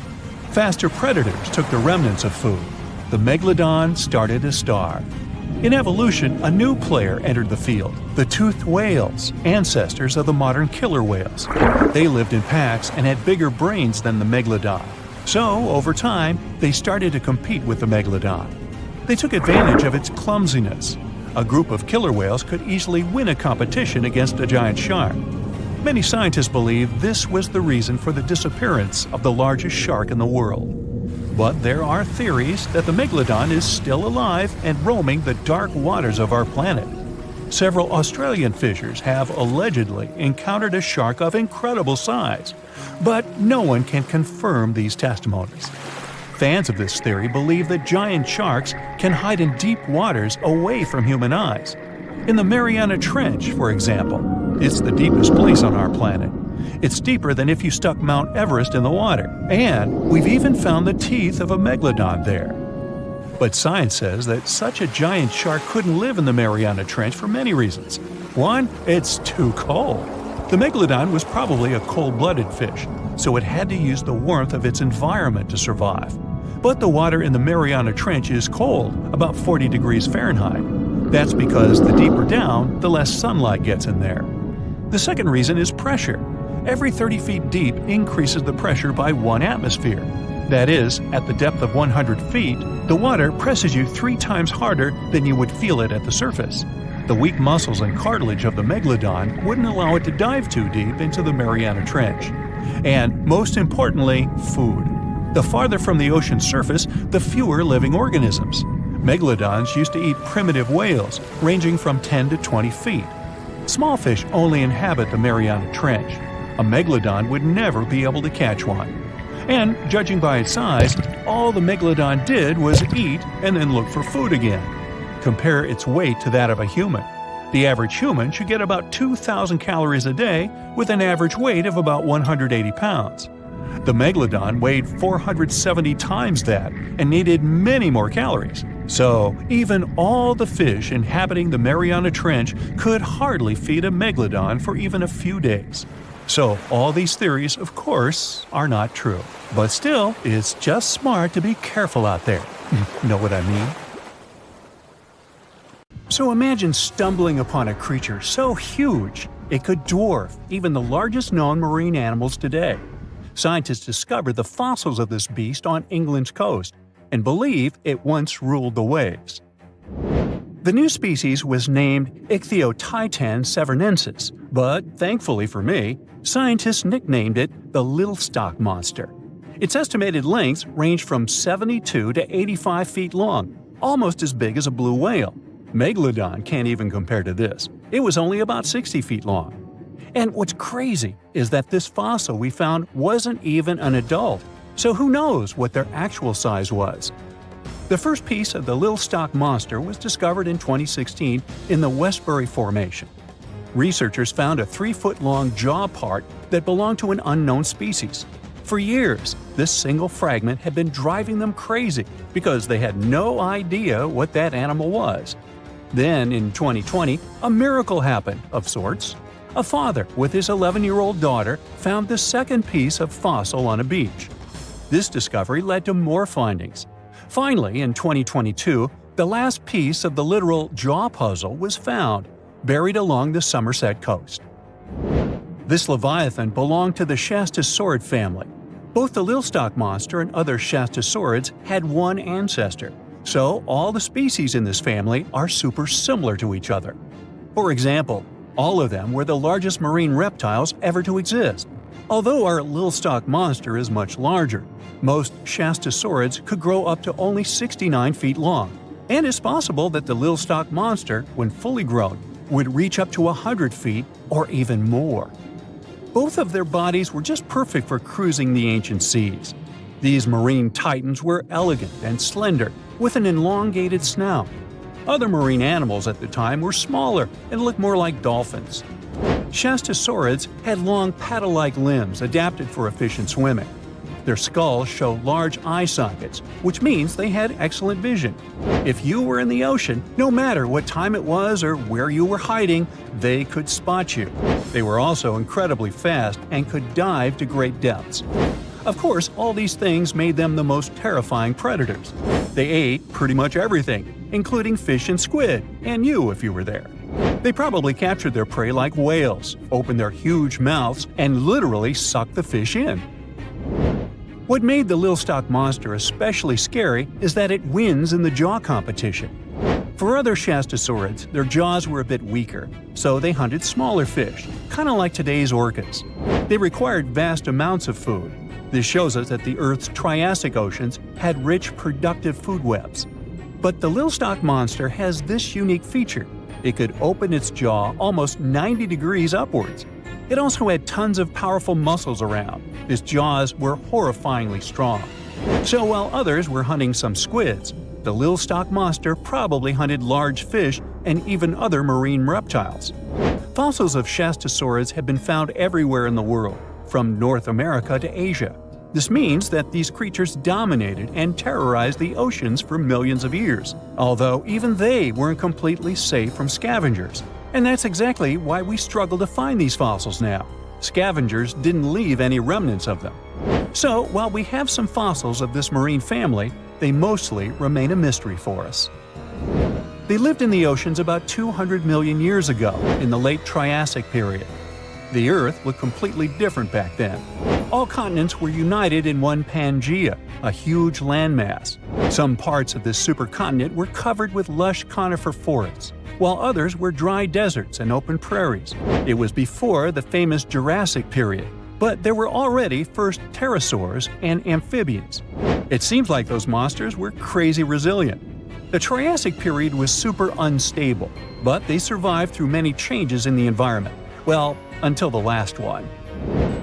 Faster predators took the remnants of food. The Megalodon started to starve. In evolution, a new player entered the field, the toothed whales, ancestors of the modern killer whales. They lived in packs and had bigger brains than the Megalodon. So, over time, they started to compete with the Megalodon. They took advantage of its clumsiness. A group of killer whales could easily win a competition against a giant shark. Many scientists believe this was the reason for the disappearance of the largest shark in the world. But there are theories that the Megalodon is still alive and roaming the dark waters of our planet. Several Australian fishers have allegedly encountered a shark of incredible size, but no one can confirm these testimonies. Fans of this theory believe that giant sharks can hide in deep waters away from human eyes. In the Mariana Trench, for example, it's the deepest place on our planet. It's deeper than if you stuck Mount Everest in the water, and we've even found the teeth of a megalodon there. But science says that such a giant shark couldn't live in the Mariana Trench for many reasons. One, it's too cold. The megalodon was probably a cold-blooded fish, so it had to use the warmth of its environment to survive. But the water in the Mariana Trench is cold, about 40 degrees Fahrenheit. That's because the deeper down, the less sunlight gets in there. The second reason is pressure. Every 30 feet deep increases the pressure by 1 atmosphere. That is, at the depth of 100 feet, the water presses you 3 times harder than you would feel it at the surface. The weak muscles and cartilage of the megalodon wouldn't allow it to dive too deep into the Mariana Trench. And most importantly, food. The farther from the ocean's surface, the fewer living organisms. Megalodons used to eat primitive whales, ranging from 10 to 20 feet. Small fish only inhabit the Mariana Trench. A megalodon would never be able to catch one. And, judging by its size, all the megalodon did was eat and then look for food again. Compare its weight to that of a human. The average human should get about 2,000 calories a day with an average weight of about 180 pounds. The megalodon weighed 470 times that and needed many more calories. So, even all the fish inhabiting the Mariana Trench could hardly feed a megalodon for even a few days. So, all these theories, of course, are not true. But still, it's just smart to be careful out there. Know what I mean? So imagine stumbling upon a creature so huge it could dwarf even the largest known marine animals today. Scientists discovered the fossils of this beast on England's coast and believe it once ruled the waves. The new species was named Ichthyotitan severnensis, but thankfully for me, scientists nicknamed it the Little Stock Monster. Its estimated lengths range from 72 to 85 feet long, almost as big as a blue whale. Megalodon can't even compare to this. It was only about 60 feet long. And what's crazy is that this fossil we found wasn't even an adult, so who knows what their actual size was. The first piece of the Little Stock Monster was discovered in 2016 in the Westbury Formation. Researchers found a 3-foot-long jaw part that belonged to an unknown species. For years, this single fragment had been driving them crazy because they had no idea what that animal was. Then, in 2020, a miracle happened, of sorts. A father with his 11-year-old daughter found the second piece of fossil on a beach. This discovery led to more findings. Finally, in 2022, the last piece of the literal jaw puzzle was found, buried along the Somerset coast. This leviathan belonged to the Shastasaurid family. Both the Little Stock Monster and other Shastasaurids had one ancestor, so all the species in this family are super similar to each other. For example, all of them were the largest marine reptiles ever to exist. Although our Little Stock Monster is much larger, most Shastasaurids could grow up to only 69 feet long, and it's possible that the Little Stock Monster, when fully grown, would reach up to 100 feet or even more. Both of their bodies were just perfect for cruising the ancient seas. These marine titans were elegant and slender, with an elongated snout. Other marine animals at the time were smaller and looked more like dolphins. Shastasaurids had long paddle-like limbs adapted for efficient swimming. Their skulls show large eye sockets, which means they had excellent vision. If you were in the ocean, no matter what time it was or where you were hiding, they could spot you. They were also incredibly fast and could dive to great depths. Of course, all these things made them the most terrifying predators. They ate pretty much everything, including fish and squid, and you if you were there. They probably captured their prey like whales, opened their huge mouths, and literally sucked the fish in. What made the Lilstock monster especially scary is that it wins in the jaw competition. For other shastosaurids, their jaws were a bit weaker, so they hunted smaller fish, kind of like today's orcas. They required vast amounts of food. This shows us that the Earth's Triassic oceans had rich, productive food webs. But the Lilstock monster has this unique feature. It could open its jaw almost 90 degrees upwards. It also had tons of powerful muscles around. Its jaws were horrifyingly strong. So while others were hunting some squids, the Lilstock monster probably hunted large fish and even other marine reptiles. Fossils of shastosaurids have been found everywhere in the world, from North America to Asia. This means that these creatures dominated and terrorized the oceans for millions of years, although even they weren't completely safe from scavengers. And that's exactly why we struggle to find these fossils now. Scavengers didn't leave any remnants of them. So, while we have some fossils of this marine family, they mostly remain a mystery for us. They lived in the oceans about 200 million years ago, in the late Triassic period. The Earth looked completely different back then. All continents were united in one Pangaea, a huge landmass. Some parts of this supercontinent were covered with lush conifer forests, while others were dry deserts and open prairies. It was before the famous Jurassic period, but there were already first pterosaurs and amphibians. It seems like those monsters were crazy resilient. The Triassic period was super unstable, but they survived through many changes in the environment. Well, until the last one.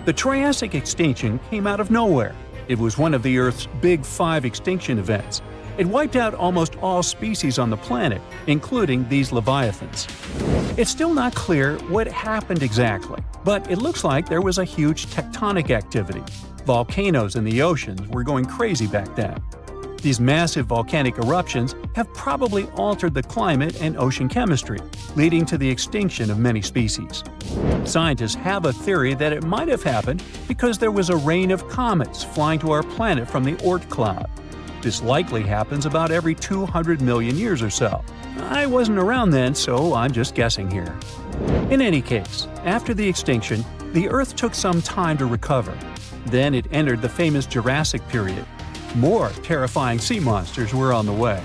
The Triassic extinction came out of nowhere. It was one of the Earth's big 5 extinction events. It wiped out almost all species on the planet, including these leviathans. It's still not clear what happened exactly, but it looks like there was a huge tectonic activity. Volcanoes in the oceans were going crazy back then. These massive volcanic eruptions have probably altered the climate and ocean chemistry, leading to the extinction of many species. Scientists have a theory that it might have happened because there was a rain of comets flying to our planet from the Oort cloud. This likely happens about every 200 million years or so. I wasn't around then, so I'm just guessing here. In any case, after the extinction, the Earth took some time to recover. Then it entered the famous Jurassic period. More terrifying sea monsters were on the way.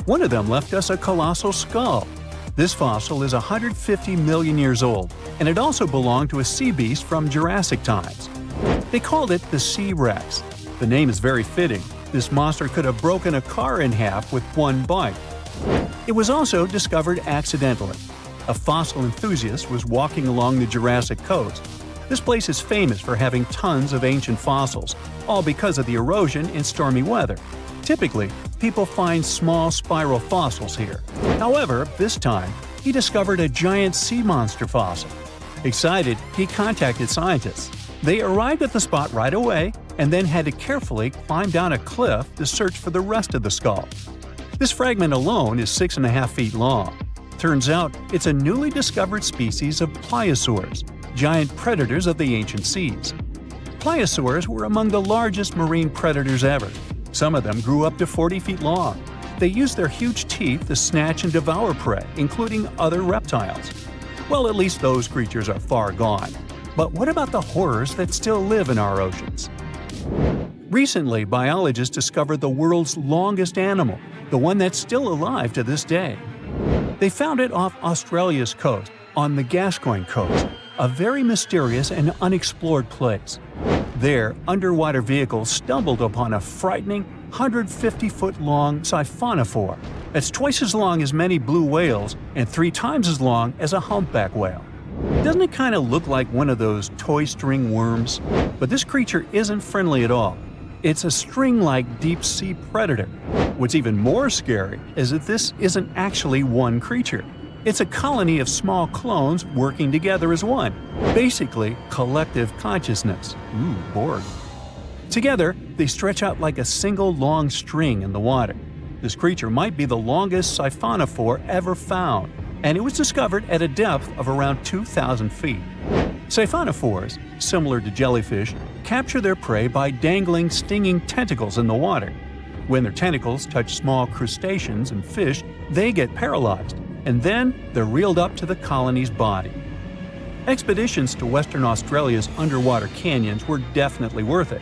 One of them left us a colossal skull. This fossil is 150 million years old, and it also belonged to a sea beast from Jurassic times. They called it the Sea Rex. The name is very fitting. This monster could have broken a car in half with one bite. It was also discovered accidentally. A fossil enthusiast was walking along the Jurassic coast. This place is famous for having tons of ancient fossils, all because of the erosion in stormy weather. Typically, people find small spiral fossils here. However, this time, he discovered a giant sea monster fossil. Excited, he contacted scientists. They arrived at the spot right away and then had to carefully climb down a cliff to search for the rest of the skull. This fragment alone is 6.5 feet long. Turns out, it's a newly discovered species of pliosaurs, giant predators of the ancient seas. Pliosaurs were among the largest marine predators ever. Some of them grew up to 40 feet long. They used their huge teeth to snatch and devour prey, including other reptiles. Well, at least those creatures are far gone. But what about the horrors that still live in our oceans? Recently, biologists discovered the world's longest animal, the one that's still alive to this day. They found it off Australia's coast, on the Gascoyne coast, a very mysterious and unexplored place. There, underwater vehicles stumbled upon a frightening 150-foot-long siphonophore. That's twice as long as many blue whales and 3 times as long as a humpback whale. Doesn't it kind of look like one of those toy string worms? But this creature isn't friendly at all. It's a string-like deep-sea predator. What's even more scary is that this isn't actually one creature. It's a colony of small clones working together as one. Basically, collective consciousness. Ooh, Borg. Together, they stretch out like a single long string in the water. This creature might be the longest siphonophore ever found, and it was discovered at a depth of around 2,000 feet. Siphonophores, similar to jellyfish, capture their prey by dangling stinging tentacles in the water. When their tentacles touch small crustaceans and fish, they get paralyzed, and then they're reeled up to the colony's body. Expeditions to Western Australia's underwater canyons were definitely worth it.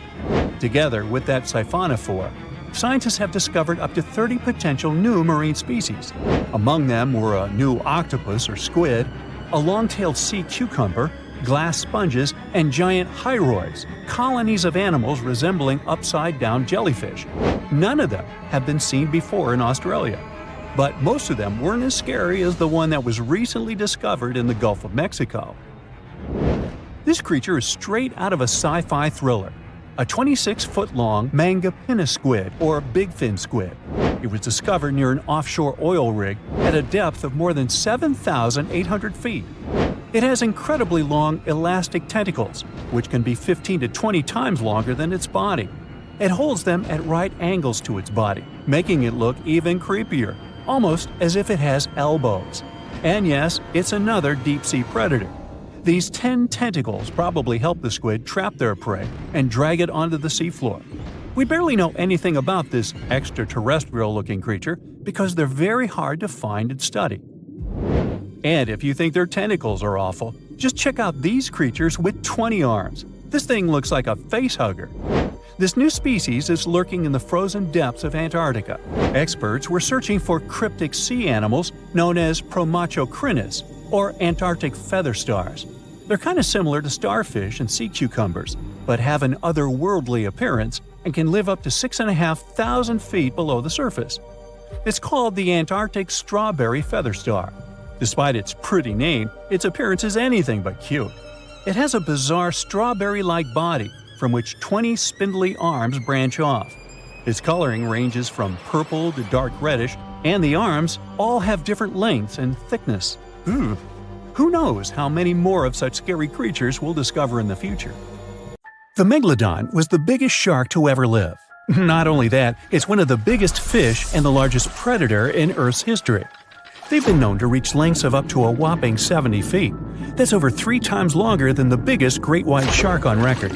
Together with that siphonophore, scientists have discovered up to 30 potential new marine species. Among them were a new octopus or squid, a long-tailed sea cucumber, glass sponges, and giant hyroids, colonies of animals resembling upside-down jellyfish. None of them have been seen before in Australia, but most of them weren't as scary as the one that was recently discovered in the Gulf of Mexico. This creature is straight out of a sci-fi thriller, a 26-foot-long mangapinna squid or bigfin squid. It was discovered near an offshore oil rig at a depth of more than 7,800 feet. It has incredibly long elastic tentacles, which can be 15 to 20 times longer than its body. It holds them at right angles to its body, making it look even creepier, almost as if it has elbows. And yes, it's another deep-sea predator. These 10 tentacles probably help the squid trap their prey and drag it onto the seafloor. We barely know anything about this extraterrestrial-looking creature because they're very hard to find and study. And if you think their tentacles are awful, just check out these creatures with 20 arms. This thing looks like a facehugger. This new species is lurking in the frozen depths of Antarctica. Experts were searching for cryptic sea animals known as Promachocrinus, or Antarctic feather stars. They're kind of similar to starfish and sea cucumbers, but have an otherworldly appearance and can live up to 6,500 feet below the surface. It's called the Antarctic strawberry feather star. Despite its pretty name, its appearance is anything but cute. It has a bizarre strawberry-like body from which 20 spindly arms branch off. Its coloring ranges from purple to dark reddish, and the arms all have different lengths and thickness. Who knows how many more of such scary creatures we'll discover in the future. The Megalodon was the biggest shark to ever live. Not only that, it's one of the biggest fish and the largest predator in Earth's history. They've been known to reach lengths of up to a whopping 70 feet. That's over 3 times longer than the biggest great white shark on record.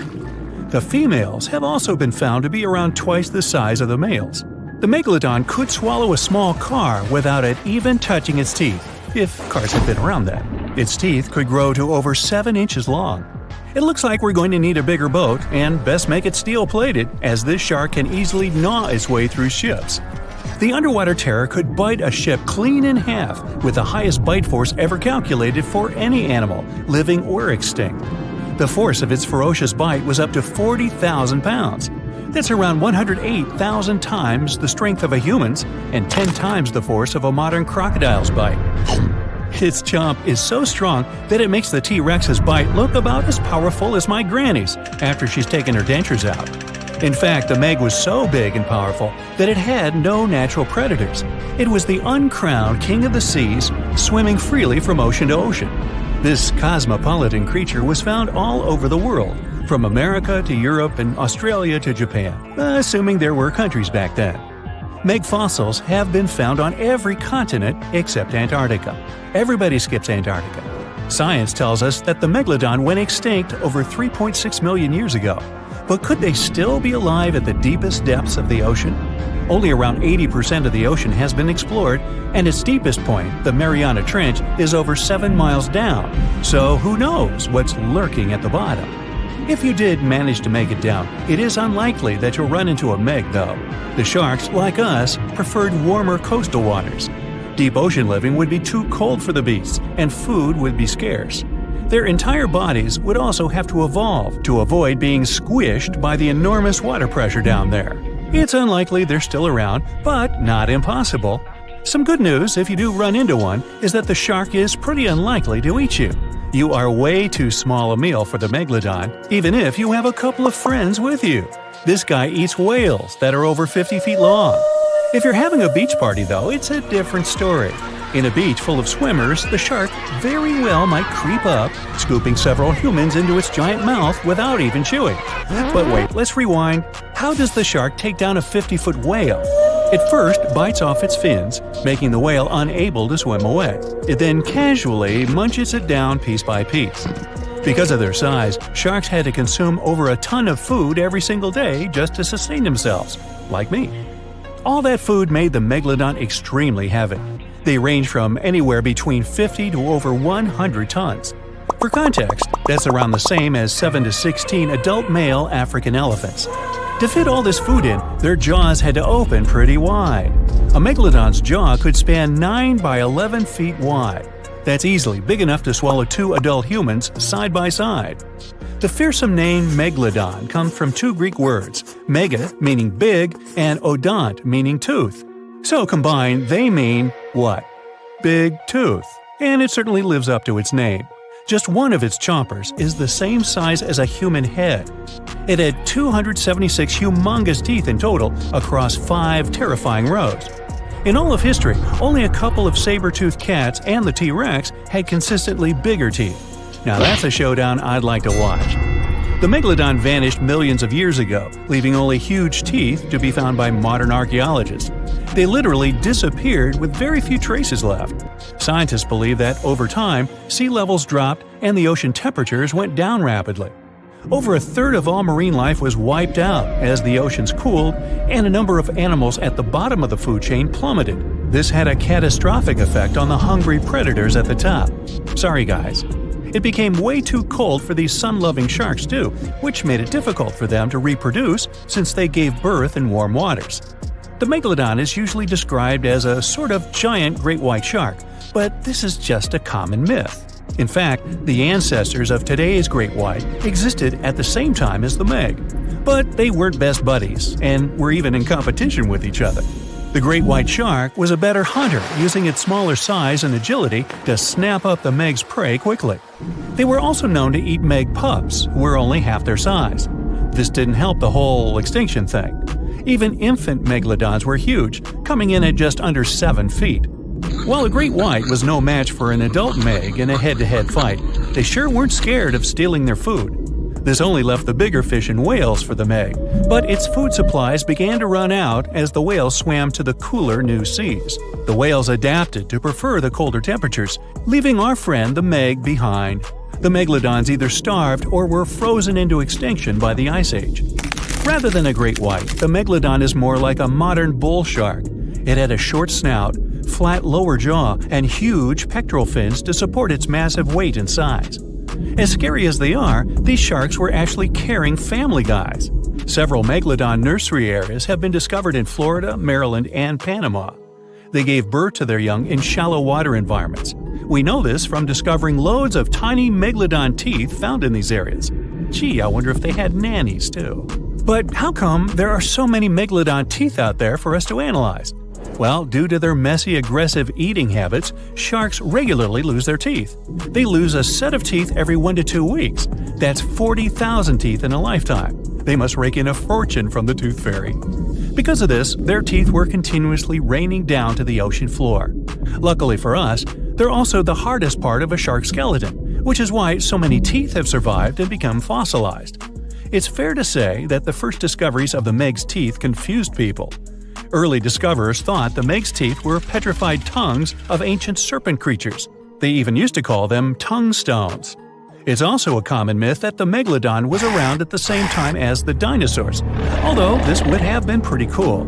The females have also been found to be around twice the size of the males. The Megalodon could swallow a small car without it even touching its teeth, if cars had been around then. Its teeth could grow to over 7 inches long. It looks like we're going to need a bigger boat, and best make it steel-plated, as this shark can easily gnaw its way through ships. The underwater terror could bite a ship clean in half, with the highest bite force ever calculated for any animal, living or extinct. The force of its ferocious bite was up to 40,000 pounds. That's around 108,000 times the strength of a human's and 10 times the force of a modern crocodile's bite. Its chomp is so strong that it makes the T-Rex's bite look about as powerful as my granny's after she's taken her dentures out. In fact, the Meg was so big and powerful that it had no natural predators. It was the uncrowned king of the seas, swimming freely from ocean to ocean. This cosmopolitan creature was found all over the world, from America to Europe and Australia to Japan, assuming there were countries back then. Meg fossils have been found on every continent except Antarctica. Everybody skips Antarctica. Science tells us that the Megalodon went extinct over 3.6 million years ago. But could they still be alive at the deepest depths of the ocean? Only around 80% of the ocean has been explored, and its deepest point, the Mariana Trench, is over 7 miles down. So who knows what's lurking at the bottom? If you did manage to make it down, it is unlikely that you'll run into a Meg, though. The sharks, like us, preferred warmer coastal waters. Deep ocean living would be too cold for the beasts, and food would be scarce. Their entire bodies would also have to evolve to avoid being squished by the enormous water pressure down there. It's unlikely they're still around, but not impossible. Some good news, if you do run into one, is that the shark is pretty unlikely to eat you. You are way too small a meal for the Megalodon, even if you have a couple of friends with you. This guy eats whales that are over 50 feet long. If you're having a beach party, though, it's a different story. In a beach full of swimmers, the shark very well might creep up, scooping several humans into its giant mouth without even chewing. But wait, let's rewind. How does the shark take down a 50-foot whale? It first bites off its fins, making the whale unable to swim away. It then casually munches it down piece by piece. Because of their size, sharks had to consume over a ton of food every single day just to sustain themselves, like me. All that food made the Megalodon extremely heavy. They range from anywhere between 50 to over 100 tons. For context, that's around the same as 7 to 16 adult male African elephants. To fit all this food in, their jaws had to open pretty wide. A megalodon's jaw could span 9 by 11 feet wide. That's easily big enough to swallow 2 adult humans side by side. The fearsome name Megalodon comes from 2 Greek words, mega meaning big and odont meaning tooth. So combined, they mean what? Big tooth. And it certainly lives up to its name. Just one of its chompers is the same size as a human head. It had 276 humongous teeth in total across 5 terrifying rows. In all of history, only a couple of saber-toothed cats and the T-Rex had consistently bigger teeth. Now that's a showdown I'd like to watch. The Megalodon vanished millions of years ago, leaving only huge teeth to be found by modern archaeologists. They literally disappeared with very few traces left. Scientists believe that over time, sea levels dropped and the ocean temperatures went down rapidly. Over a third of all marine life was wiped out as the oceans cooled, and a number of animals at the bottom of the food chain plummeted. This had a catastrophic effect on the hungry predators at the top. Sorry guys. It became way too cold for these sun-loving sharks too, which made it difficult for them to reproduce since they gave birth in warm waters. The Megalodon is usually described as a sort of giant great white shark, but this is just a common myth. In fact, the ancestors of today's great white existed at the same time as the Meg. But they weren't best buddies, and were even in competition with each other. The great white shark was a better hunter, using its smaller size and agility to snap up the Meg's prey quickly. They were also known to eat Meg pups, who were only half their size. This didn't help the whole extinction thing. Even infant megalodons were huge, coming in at just under 7 feet. While a great white was no match for an adult Meg in a head-to-head fight, they sure weren't scared of stealing their food. This only left the bigger fish and whales for the Meg, but its food supplies began to run out as the whales swam to the cooler new seas. The whales adapted to prefer the colder temperatures, leaving our friend the Meg behind. The megalodons either starved or were frozen into extinction by the Ice Age. Rather than a great white, the Megalodon is more like a modern bull shark. It had a short snout, flat lower jaw, and huge pectoral fins to support its massive weight and size. As scary as they are, these sharks were actually caring family guys. Several Megalodon nursery areas have been discovered in Florida, Maryland, and Panama. They gave birth to their young in shallow water environments. We know this from discovering loads of tiny Megalodon teeth found in these areas. Gee, I wonder if they had nannies too. But how come there are so many Megalodon teeth out there for us to analyze? Well, due to their messy, aggressive eating habits, sharks regularly lose their teeth. They lose a set of teeth every 1 to 2 weeks. That's 40,000 teeth in a lifetime. They must rake in a fortune from the tooth fairy. Because of this, their teeth were continuously raining down to the ocean floor. Luckily for us, they're also the hardest part of a shark's skeleton, which is why so many teeth have survived and become fossilized. It's fair to say that the first discoveries of the Meg's teeth confused people. Early discoverers thought the Meg's teeth were petrified tongues of ancient serpent creatures. They even used to call them tongue stones. It's also a common myth that the Megalodon was around at the same time as the dinosaurs, although this would have been pretty cool.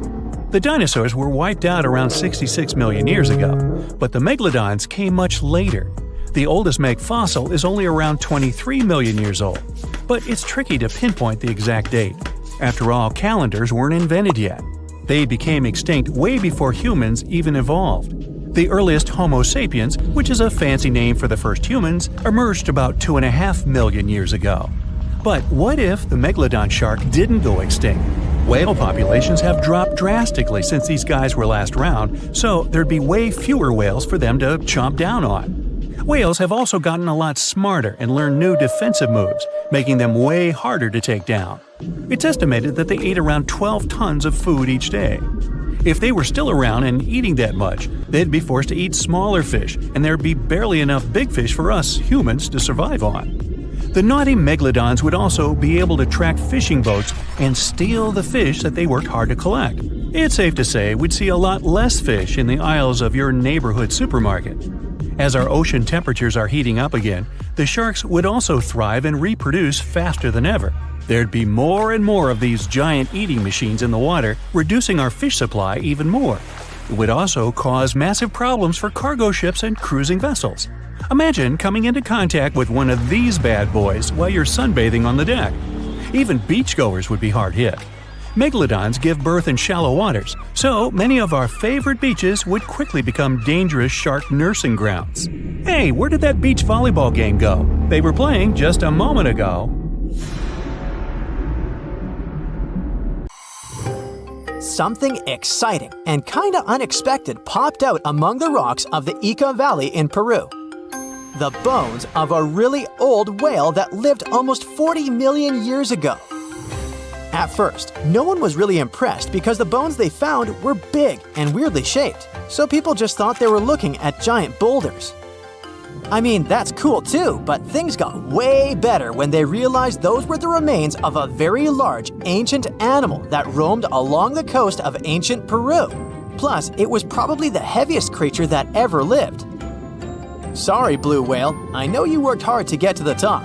The dinosaurs were wiped out around 66 million years ago, but the Megalodons came much later. The oldest Meg fossil is only around 23 million years old, but it's tricky to pinpoint the exact date. After all, calendars weren't invented yet. They became extinct way before humans even evolved. The earliest Homo sapiens, which is a fancy name for the first humans, emerged about 2.5 million years ago. But what if the Megalodon shark didn't go extinct? Whale populations have dropped drastically since these guys were last around, so there'd be way fewer whales for them to chomp down on. Whales have also gotten a lot smarter and learned new defensive moves, making them way harder to take down. It's estimated that they ate around 12 tons of food each day. If they were still around and eating that much, they'd be forced to eat smaller fish, and there'd be barely enough big fish for us humans to survive on. The naughty Megalodons would also be able to track fishing boats and steal the fish that they worked hard to collect. It's safe to say we'd see a lot less fish in the aisles of your neighborhood supermarket. As our ocean temperatures are heating up again, the sharks would also thrive and reproduce faster than ever. There'd be more and more of these giant eating machines in the water, reducing our fish supply even more. It would also cause massive problems for cargo ships and cruising vessels. Imagine coming into contact with one of these bad boys while you're sunbathing on the deck. Even beachgoers would be hard hit. Megalodons give birth in shallow waters, so many of our favorite beaches would quickly become dangerous shark nursing grounds. Hey, where did that beach volleyball game go? They were playing just a moment ago. Something exciting and kinda unexpected popped out among the rocks of the Ica Valley in Peru. The bones of a really old whale that lived almost 40 million years ago. At first, no one was really impressed because the bones they found were big and weirdly shaped, so people just thought they were looking at giant boulders. I mean, that's cool too, but things got way better when they realized those were the remains of a very large ancient animal that roamed along the coast of ancient Peru. Plus, it was probably the heaviest creature that ever lived. Sorry, blue whale, I know you worked hard to get to the top.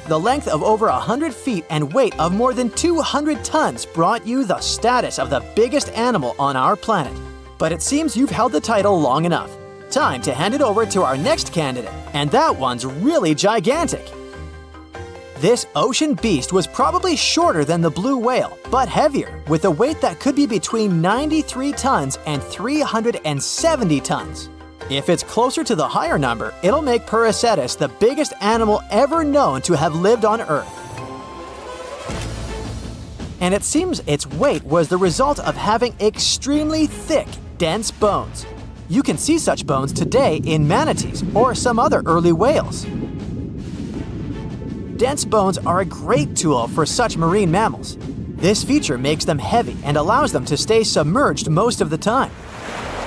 The length of over 100 feet and weight of more than 200 tons brought you the status of the biggest animal on our planet. But it seems you've held the title long enough. Time to hand it over to our next candidate, and that one's really gigantic. This ocean beast was probably shorter than the blue whale, but heavier, with a weight that could be between 93 tons and 370 tons. If it's closer to the higher number, it'll make Paracetus the biggest animal ever known to have lived on Earth. And it seems its weight was the result of having extremely thick, dense bones. You can see such bones today in manatees or some other early whales. Dense bones are a great tool for such marine mammals. This feature makes them heavy and allows them to stay submerged most of the time.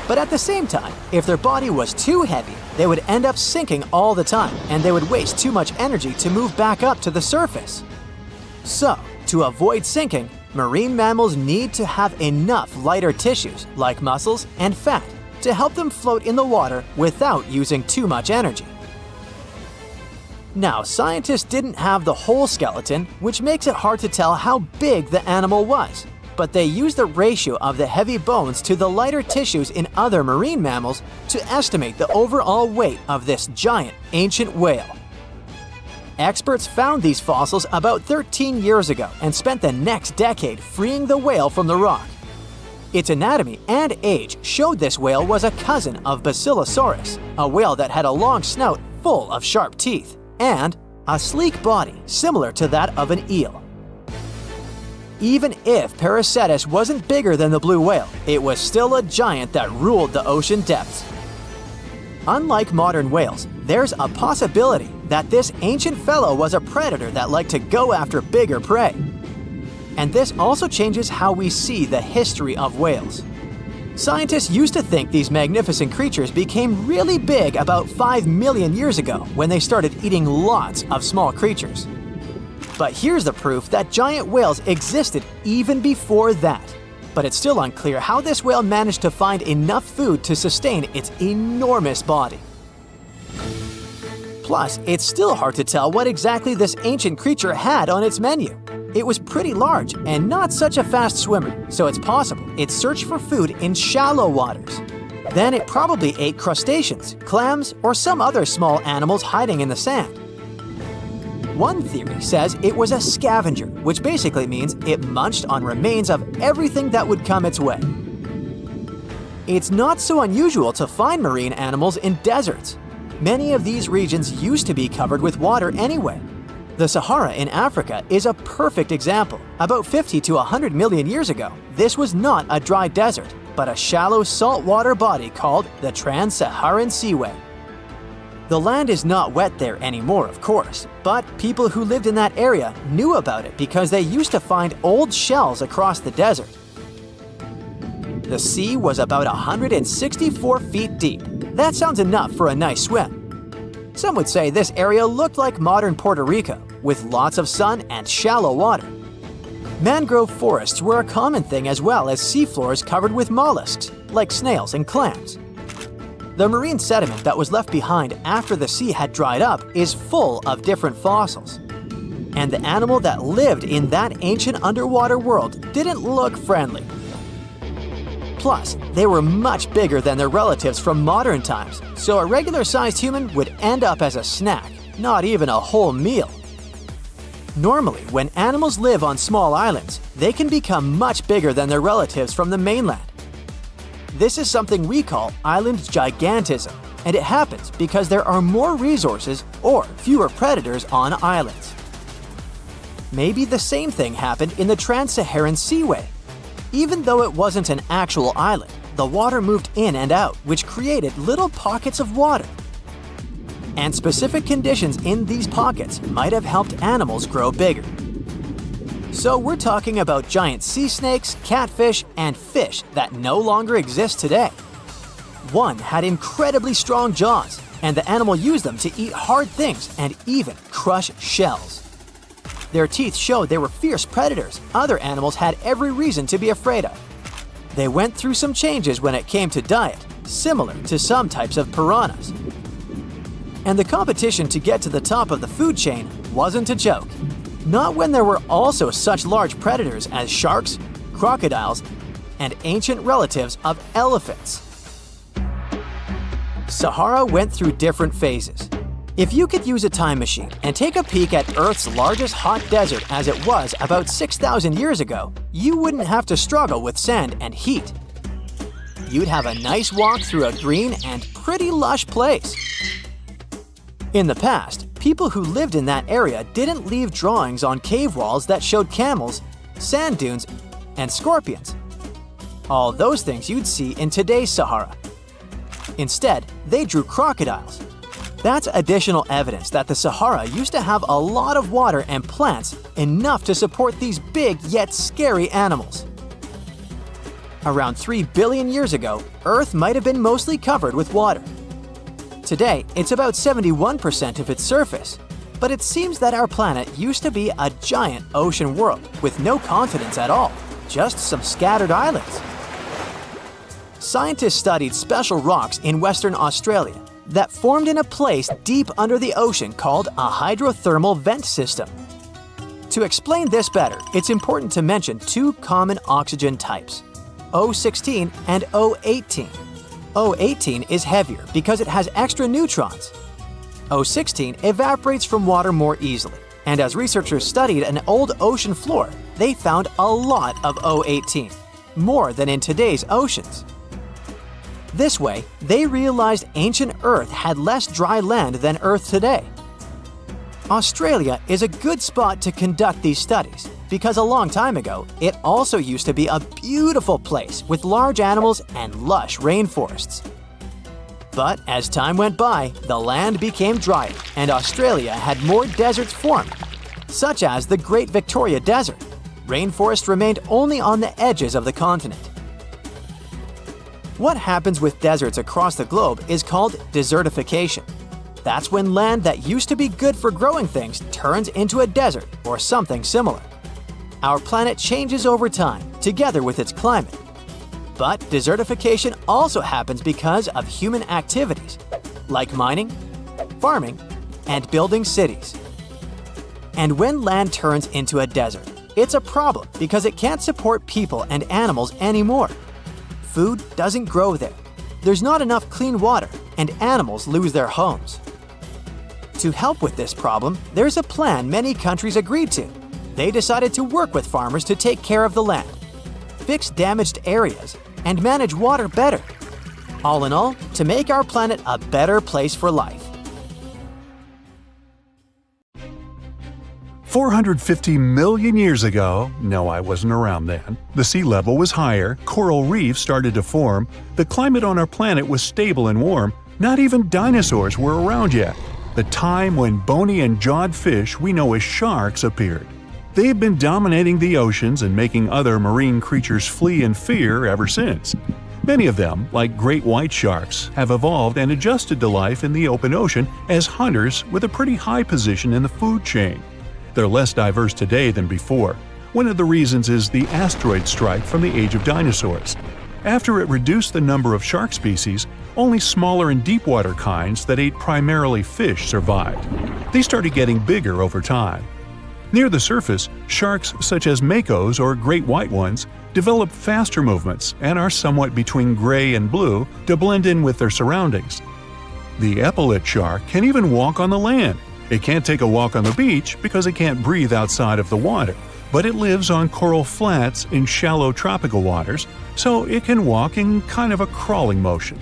But at the same time, if their body was too heavy, they would end up sinking all the time, and they would waste too much energy to move back up to the surface. So, to avoid sinking, marine mammals need to have enough lighter tissues, like muscles and fat, to help them float in the water without using too much energy. Now, scientists didn't have the whole skeleton, which makes it hard to tell how big the animal was. But they used the ratio of the heavy bones to the lighter tissues in other marine mammals to estimate the overall weight of this giant ancient whale. Experts found these fossils about 13 years ago and spent the next decade freeing the whale from the rock. Its anatomy and age showed this whale was a cousin of Basilosaurus, a whale that had a long snout full of sharp teeth, and a sleek body similar to that of an eel. Even if Paracetus wasn't bigger than the blue whale, it was still a giant that ruled the ocean depths. Unlike modern whales, there's a possibility that this ancient fellow was a predator that liked to go after bigger prey. And this also changes how we see the history of whales. Scientists used to think these magnificent creatures became really big about 5 million years ago when they started eating lots of small creatures. But here's the proof that giant whales existed even before that. But it's still unclear how this whale managed to find enough food to sustain its enormous body. Plus, it's still hard to tell what exactly this ancient creature had on its menu. It was pretty large and not such a fast swimmer, so it's possible it searched for food in shallow waters. Then it probably ate crustaceans, clams, or some other small animals hiding in the sand. One theory says it was a scavenger, which basically means it munched on remains of everything that would come its way. It's not so unusual to find marine animals in deserts. Many of these regions used to be covered with water anyway. The Sahara in Africa is a perfect example. About 50 to 100 million years ago, this was not a dry desert, but a shallow saltwater body called the Trans-Saharan Seaway. The land is not wet there anymore, of course, but people who lived in that area knew about it because they used to find old shells across the desert. The sea was about 164 feet deep. That sounds enough for a nice swim. Some would say this area looked like modern Puerto Rico, with lots of sun and shallow water. Mangrove forests were a common thing as well as seafloors covered with mollusks, like snails and clams. The marine sediment that was left behind after the sea had dried up is full of different fossils. And the animal that lived in that ancient underwater world didn't look friendly. Plus, they were much bigger than their relatives from modern times, so a regular-sized human would end up as a snack, not even a whole meal. Normally, when animals live on small islands, they can become much bigger than their relatives from the mainland. This is something we call island gigantism, and it happens because there are more resources or fewer predators on islands. Maybe the same thing happened in the Trans-Saharan Seaway. Even though it wasn't an actual island, the water moved in and out, which created little pockets of water. And specific conditions in these pockets might have helped animals grow bigger. So we're talking about giant sea snakes, catfish, and fish that no longer exist today. One had incredibly strong jaws, and the animal used them to eat hard things and even crush shells. Their teeth showed they were fierce predators other animals had every reason to be afraid of. They went through some changes when it came to diet, similar to some types of piranhas. And the competition to get to the top of the food chain wasn't a joke. Not when there were also such large predators as sharks, crocodiles, and ancient relatives of elephants. Sahara went through different phases. If you could use a time machine and take a peek at Earth's largest hot desert as it was about 6,000 years ago, you wouldn't have to struggle with sand and heat. You'd have a nice walk through a green and pretty lush place. In the past, people who lived in that area didn't leave drawings on cave walls that showed camels, sand dunes, and scorpions. All those things you'd see in today's Sahara. Instead, they drew crocodiles. That's additional evidence that the Sahara used to have a lot of water and plants enough to support these big yet scary animals. Around 3 billion years ago, Earth might have been mostly covered with water. Today, it's about 71% of its surface, but it seems that our planet used to be a giant ocean world with no continents at all, just some scattered islands. Scientists studied special rocks in Western Australia that formed in a place deep under the ocean called a hydrothermal vent system. To explain this better, it's important to mention two common oxygen types, O16 and O18. O18 is heavier because it has extra neutrons. O16 evaporates from water more easily, and as researchers studied an old ocean floor, they found a lot of O18, more than in today's oceans. This way, they realized ancient Earth had less dry land than Earth today. Australia is a good spot to conduct these studies because a long time ago, it also used to be a beautiful place with large animals and lush rainforests. But as time went by, the land became drier and Australia had more deserts formed, such as the Great Victoria Desert. Rainforest remained only on the edges of the continent. What happens with deserts across the globe is called desertification. That's when land that used to be good for growing things turns into a desert or something similar. Our planet changes over time, together with its climate. But desertification also happens because of human activities, like mining, farming, and building cities. And when land turns into a desert, it's a problem because it can't support people and animals anymore. Food doesn't grow there. There's not enough clean water, and animals lose their homes. To help with this problem, there's a plan many countries agreed to. They decided to work with farmers to take care of the land, fix damaged areas, and manage water better. All in all, to make our planet a better place for life. 450 million years ago, no, I wasn't around then, the sea level was higher, coral reefs started to form, the climate on our planet was stable and warm, not even dinosaurs were around yet. The time when bony and jawed fish we know as sharks appeared. They've been dominating the oceans and making other marine creatures flee in fear ever since. Many of them, like great white sharks, have evolved and adjusted to life in the open ocean as hunters with a pretty high position in the food chain. They're less diverse today than before. One of the reasons is the asteroid strike from the age of dinosaurs. After it reduced the number of shark species, only smaller and deep-water kinds that ate primarily fish survived. They started getting bigger over time. Near the surface, sharks such as makos or great white ones develop faster movements and are somewhat between gray and blue to blend in with their surroundings. The epaulet shark can even walk on the land. It can't take a walk on the beach because it can't breathe outside of the water, but it lives on coral flats in shallow tropical waters, so it can walk in kind of a crawling motion.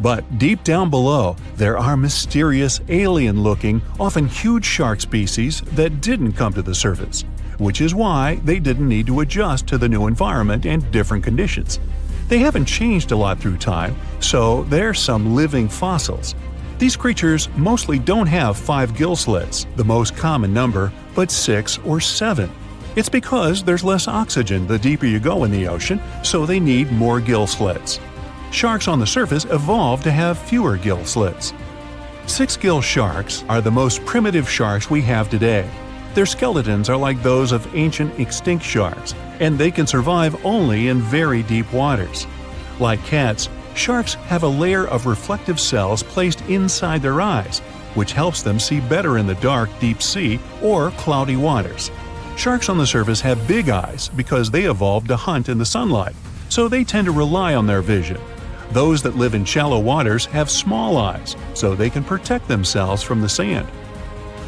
But deep down below, there are mysterious, alien-looking, often huge shark species that didn't come to the surface, which is why they didn't need to adjust to the new environment and different conditions. They haven't changed a lot through time, so they're some living fossils. These creatures mostly don't have 5 gill slits, the most common number, but 6 or 7. It's because there's less oxygen the deeper you go in the ocean, so they need more gill slits. Sharks on the surface evolved to have fewer gill slits. 6-gill sharks are the most primitive sharks we have today. Their skeletons are like those of ancient extinct sharks, and they can survive only in very deep waters. Like cats, sharks have a layer of reflective cells placed inside their eyes, which helps them see better in the dark, deep sea or cloudy waters. Sharks on the surface have big eyes because they evolved to hunt in the sunlight, so they tend to rely on their vision. Those that live in shallow waters have small eyes, so they can protect themselves from the sand.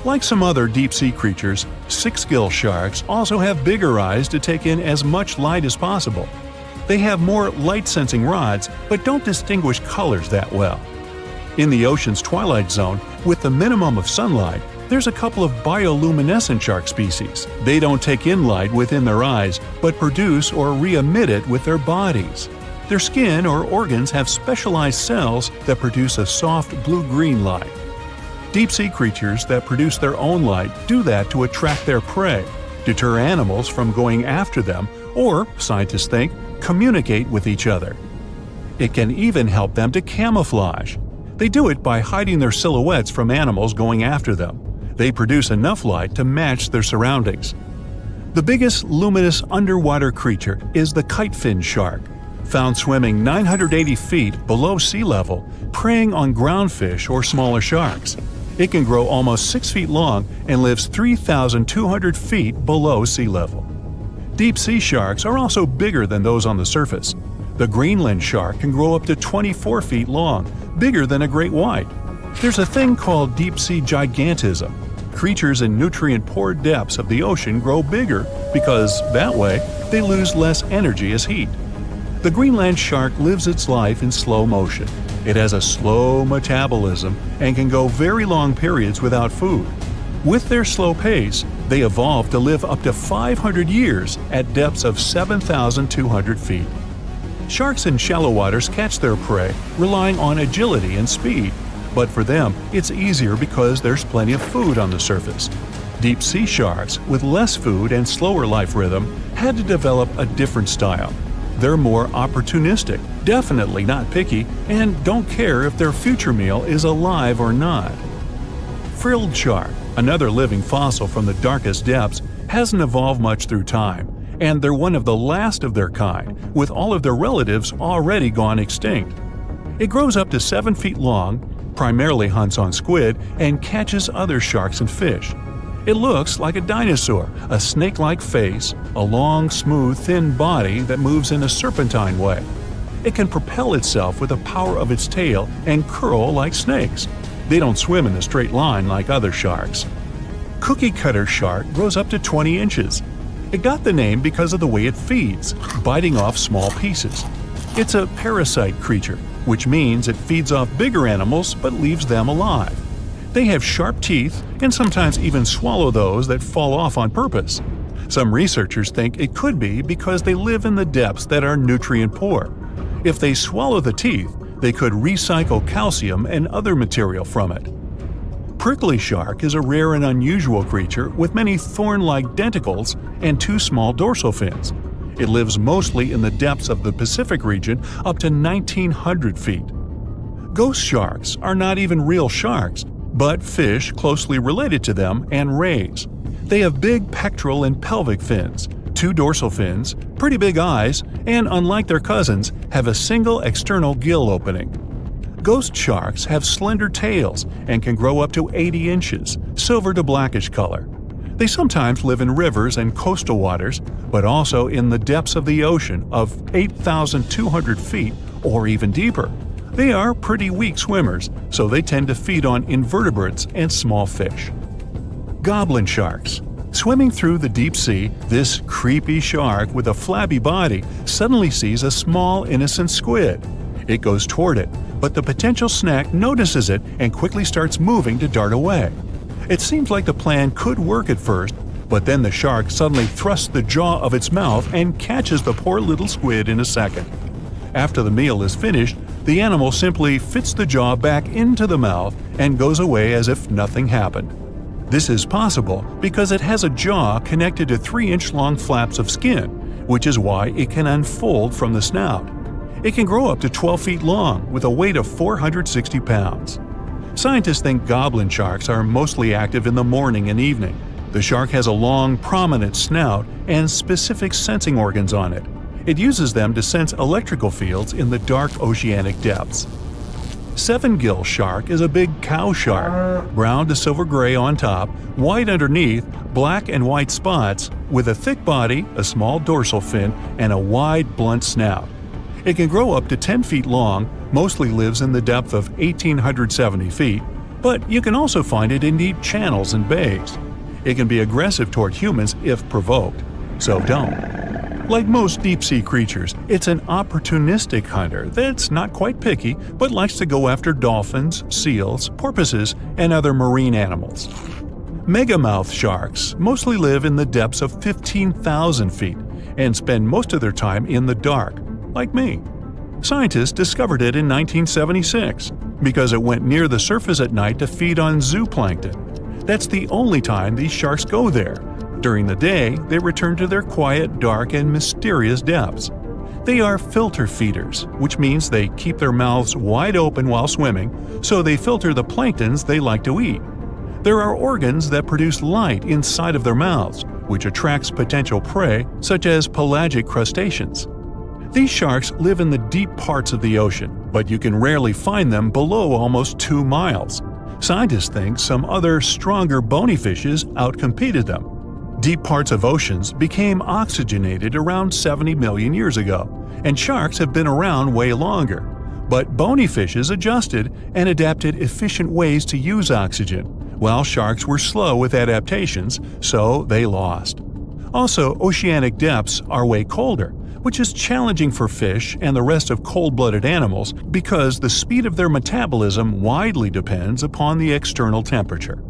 Like some other deep-sea creatures, 6-gill sharks also have bigger eyes to take in as much light as possible. They have more light-sensing rods, but don't distinguish colors that well. In the ocean's twilight zone, with the minimum of sunlight, there's a couple of bioluminescent shark species. They don't take in light within their eyes, but produce or re-emit it with their bodies. Their skin or organs have specialized cells that produce a soft blue-green light. Deep-sea creatures that produce their own light do that to attract their prey, deter animals from going after them, or, scientists think, communicate with each other. It can even help them to camouflage. They do it by hiding their silhouettes from animals going after them. They produce enough light to match their surroundings. The biggest luminous underwater creature is the kitefin shark, found swimming 980 feet below sea level, preying on groundfish or smaller sharks. It can grow almost 6 feet long and lives 3,200 feet below sea level. Deep-sea sharks are also bigger than those on the surface. The Greenland shark can grow up to 24 feet long, bigger than a great white. There's a thing called deep-sea gigantism. Creatures in nutrient-poor depths of the ocean grow bigger because, that way, they lose less energy as heat. The Greenland shark lives its life in slow motion. It has a slow metabolism and can go very long periods without food. With their slow pace, they evolved to live up to 500 years at depths of 7,200 feet. Sharks in shallow waters catch their prey relying on agility and speed, but for them it's easier because there's plenty of food on the surface. Deep-sea sharks, with less food and slower life rhythm, had to develop a different style. They're more opportunistic, definitely not picky, and don't care if their future meal is alive or not. Frilled shark, another living fossil from the darkest depths, hasn't evolved much through time, and they're one of the last of their kind, with all of their relatives already gone extinct. It grows up to 7 feet long, primarily hunts on squid, and catches other sharks and fish. It looks like a dinosaur, a snake-like face, a long, smooth, thin body that moves in a serpentine way. It can propel itself with the power of its tail and curl like snakes. They don't swim in a straight line like other sharks. Cookie cutter shark grows up to 20 inches. It got the name because of the way it feeds, biting off small pieces. It's a parasite creature, which means it feeds off bigger animals but leaves them alive. They have sharp teeth and sometimes even swallow those that fall off on purpose. Some researchers think it could be because they live in the depths that are nutrient poor. If they swallow the teeth, they could recycle calcium and other material from it. Prickly shark is a rare and unusual creature with many thorn-like denticles and 2 small dorsal fins. It lives mostly in the depths of the Pacific region up to 1,900 feet. Ghost sharks are not even real sharks, but fish closely related to them and rays. They have big pectoral and pelvic fins, 2 dorsal fins, pretty big eyes, and unlike their cousins, have a single external gill opening. Ghost sharks have slender tails and can grow up to 80 inches, silver to blackish color. They sometimes live in rivers and coastal waters, but also in the depths of the ocean of 8,200 feet or even deeper. They are pretty weak swimmers, so they tend to feed on invertebrates and small fish. Goblin sharks. Swimming through the deep sea, this creepy shark with a flabby body suddenly sees a small, innocent squid. It goes toward it, but the potential snack notices it and quickly starts moving to dart away. It seems like the plan could work at first, but then the shark suddenly thrusts the jaw of its mouth and catches the poor little squid in a second. After the meal is finished, the animal simply fits the jaw back into the mouth and goes away as if nothing happened. This is possible because it has a jaw connected to 3-inch-long flaps of skin, which is why it can unfold from the snout. It can grow up to 12 feet long with a weight of 460 pounds. Scientists think goblin sharks are mostly active in the morning and evening. The shark has a long, prominent snout and specific sensing organs on it. It uses them to sense electrical fields in the dark oceanic depths. Seven-gill shark is a big cow shark, brown to silver-gray on top, white underneath, black and white spots, with a thick body, a small dorsal fin, and a wide, blunt snout. It can grow up to 10 feet long, mostly lives in the depth of 1,870 feet, but you can also find it in deep channels and bays. It can be aggressive toward humans if provoked, so don't. Like most deep-sea creatures, it's an opportunistic hunter that's not quite picky but likes to go after dolphins, seals, porpoises, and other marine animals. Megamouth sharks mostly live in the depths of 15,000 feet and spend most of their time in the dark, like me. Scientists discovered it in 1976 because it went near the surface at night to feed on zooplankton. That's the only time these sharks go there. During the day, they return to their quiet, dark, and mysterious depths. They are filter feeders, which means they keep their mouths wide open while swimming, so they filter the planktons they like to eat. There are organs that produce light inside of their mouths, which attracts potential prey, such as pelagic crustaceans. These sharks live in the deep parts of the ocean, but you can rarely find them below almost 2 miles. Scientists think some other, stronger bony fishes outcompeted them. Deep parts of oceans became oxygenated around 70 million years ago, and sharks have been around way longer. But bony fishes adjusted and adapted efficient ways to use oxygen, while sharks were slow with adaptations, so they lost. Also, oceanic depths are way colder, which is challenging for fish and the rest of cold-blooded animals because the speed of their metabolism widely depends upon the external temperature.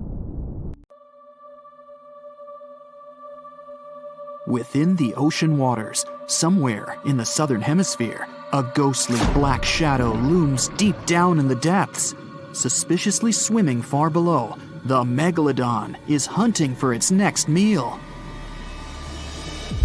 Within the ocean waters, somewhere in the southern hemisphere, a ghostly black shadow looms deep down in the depths. Suspiciously swimming far below, the Megalodon is hunting for its next meal.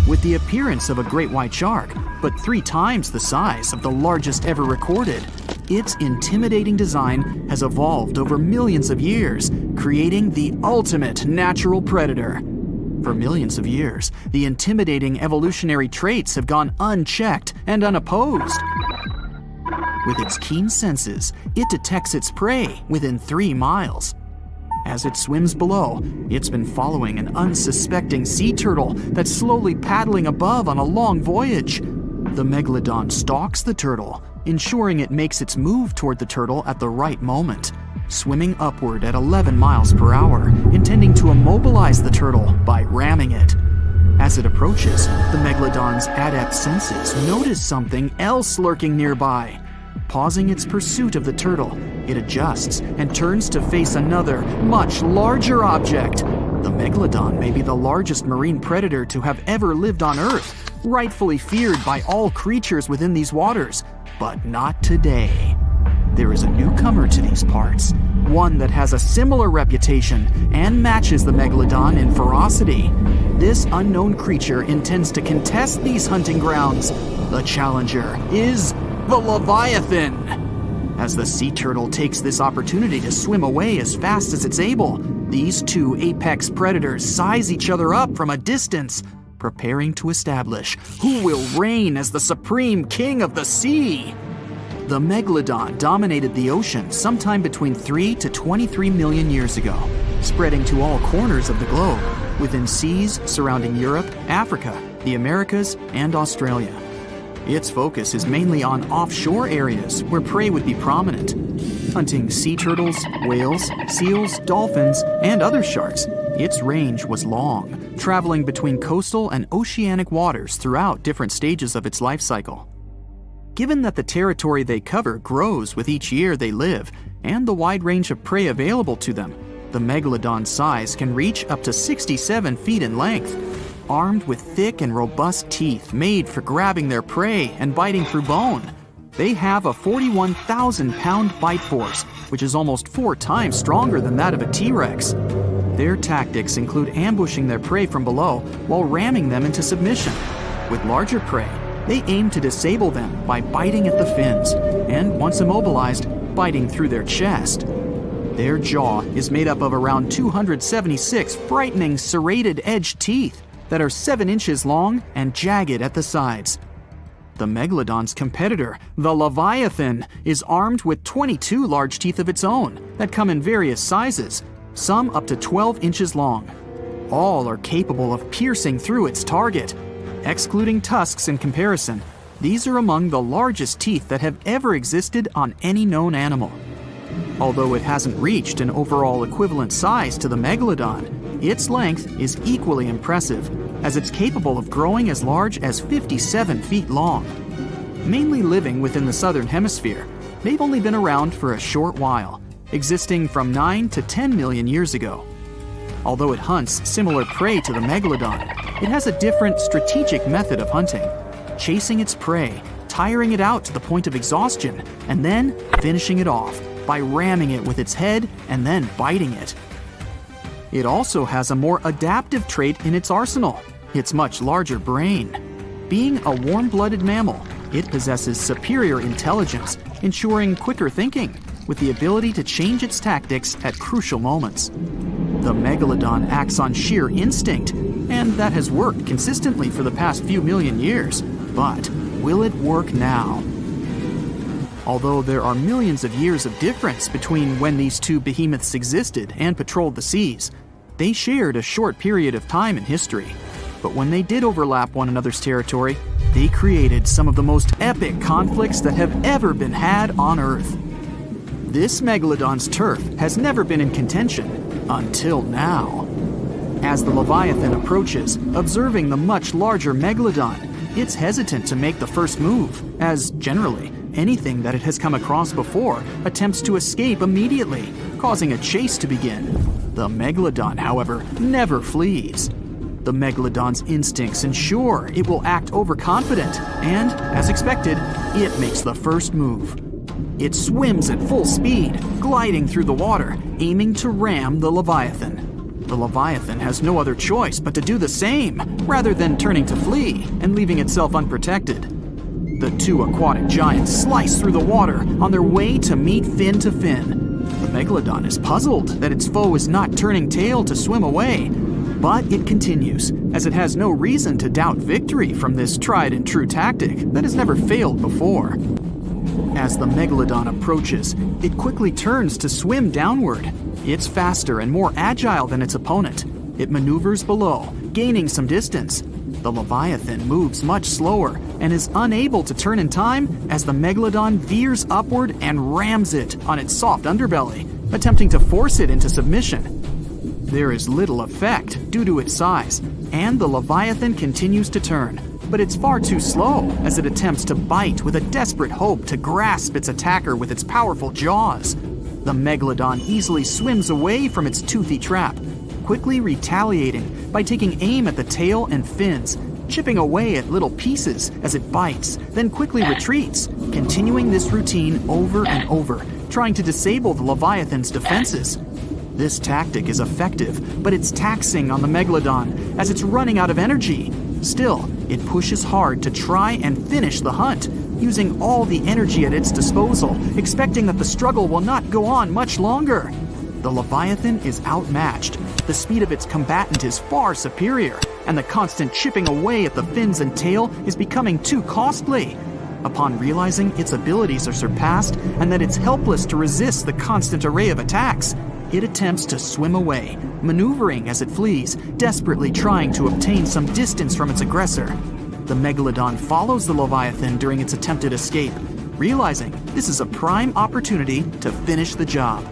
With the appearance of a great white shark, but 3 times the size of the largest ever recorded, its intimidating design has evolved over millions of years, creating the ultimate natural predator. For millions of years, the intimidating evolutionary traits have gone unchecked and unopposed. With its keen senses, it detects its prey within 3 miles. As it swims below, it's been following an unsuspecting sea turtle that's slowly paddling above on a long voyage. The Megalodon stalks the turtle, ensuring it makes its move toward the turtle at the right moment, swimming upward at 11 miles per hour, intending to immobilize the turtle by ramming it. As it approaches, the Megalodon's adept senses notice something else lurking nearby. Pausing its pursuit of the turtle, it adjusts and turns to face another, much larger object. The Megalodon may be the largest marine predator to have ever lived on Earth, rightfully feared by all creatures within these waters, but not today. There is a newcomer to these parts, one that has a similar reputation and matches the Megalodon in ferocity. This unknown creature intends to contest these hunting grounds. The challenger is the Leviathan. As the sea turtle takes this opportunity to swim away as fast as it's able, these 2 apex predators size each other up from a distance, preparing to establish who will reign as the supreme king of the sea. The Megalodon dominated the ocean sometime between 3 to 23 million years ago, spreading to all corners of the globe. within seas surrounding Europe, Africa, the Americas, and Australia. Its focus is mainly on offshore areas where prey would be prominent. Hunting sea turtles, whales, seals, dolphins, and other sharks, its range was long, traveling between coastal and oceanic waters throughout different stages of its life cycle. Given that the territory they cover grows with each year they live, and the wide range of prey available to them, the Megalodon's size can reach up to 67 feet in length. Armed with thick and robust teeth made for grabbing their prey and biting through bone, they have a 41,000-pound bite force, which is almost 4 times stronger than that of a T-Rex. Their tactics include ambushing their prey from below while ramming them into submission. With larger prey, they aim to disable them by biting at the fins, and once immobilized, biting through their chest. Their jaw is made up of around 276 frightening serrated edged teeth that are 7 inches long and jagged at the sides. The Megalodon's competitor, the Leviathan, is armed with 22 large teeth of its own that come in various sizes, some up to 12 inches long. All are capable of piercing through its target. Excluding tusks in comparison, these are among the largest teeth that have ever existed on any known animal. Although it hasn't reached an overall equivalent size to the Megalodon, its length is equally impressive, as it's capable of growing as large as 57 feet long. Mainly living within the southern hemisphere, they've only been around for a short while, existing from 9 to 10 million years ago. Although it hunts similar prey to the Megalodon, it has a different strategic method of hunting, chasing its prey, tiring it out to the point of exhaustion, and then finishing it off by ramming it with its head and then biting it. It also has a more adaptive trait in its arsenal, its much larger brain. Being a warm-blooded mammal, it possesses superior intelligence, ensuring quicker thinking, with the ability to change its tactics at crucial moments. The Megalodon acts on sheer instinct, and that has worked consistently for the past few million years. But will it work now? Although there are millions of years of difference between when these two behemoths existed and patrolled the seas, they shared a short period of time in history. But when they did overlap one another's territory, they created some of the most epic conflicts that have ever been had on Earth. This Megalodon's turf has never been in contention until now. As the Leviathan approaches, observing the much larger Megalodon, it's hesitant to make the first move, as generally, anything that it has come across before attempts to escape immediately, causing a chase to begin. The Megalodon, however, never flees. The Megalodon's instincts ensure it will act overconfident, and, as expected, it makes the first move. It swims at full speed, gliding through the water, aiming to ram the Leviathan. The Leviathan has no other choice but to do the same, rather than turning to flee and leaving itself unprotected. The two aquatic giants slice through the water on their way to meet fin to fin. The Megalodon is puzzled that its foe is not turning tail to swim away, but it continues, as it has no reason to doubt victory from this tried and true tactic that has never failed before. As the Megalodon approaches, it quickly turns to swim downward. It's faster and more agile than its opponent. It maneuvers below, gaining some distance. The Leviathan moves much slower and is unable to turn in time as the Megalodon veers upward and rams it on its soft underbelly, attempting to force it into submission. There is little effect due to its size, and the Leviathan continues to turn, but it's far too slow as it attempts to bite with a desperate hope to grasp its attacker with its powerful jaws. The Megalodon easily swims away from its toothy trap, quickly retaliating by taking aim at the tail and fins, chipping away at little pieces as it bites, then quickly retreats, continuing this routine over and over, trying to disable the Leviathan's defenses. This tactic is effective, but it's taxing on the Megalodon as it's running out of energy. Still, it pushes hard to try and finish the hunt, using all the energy at its disposal, expecting that the struggle will not go on much longer. The Leviathan is outmatched. The speed of its combatant is far superior, and the constant chipping away at the fins and tail is becoming too costly. Upon realizing its abilities are surpassed and that it's helpless to resist the constant array of attacks, it attempts to swim away, maneuvering as it flees, desperately trying to obtain some distance from its aggressor. The Megalodon follows the Leviathan during its attempted escape, realizing this is a prime opportunity to finish the job.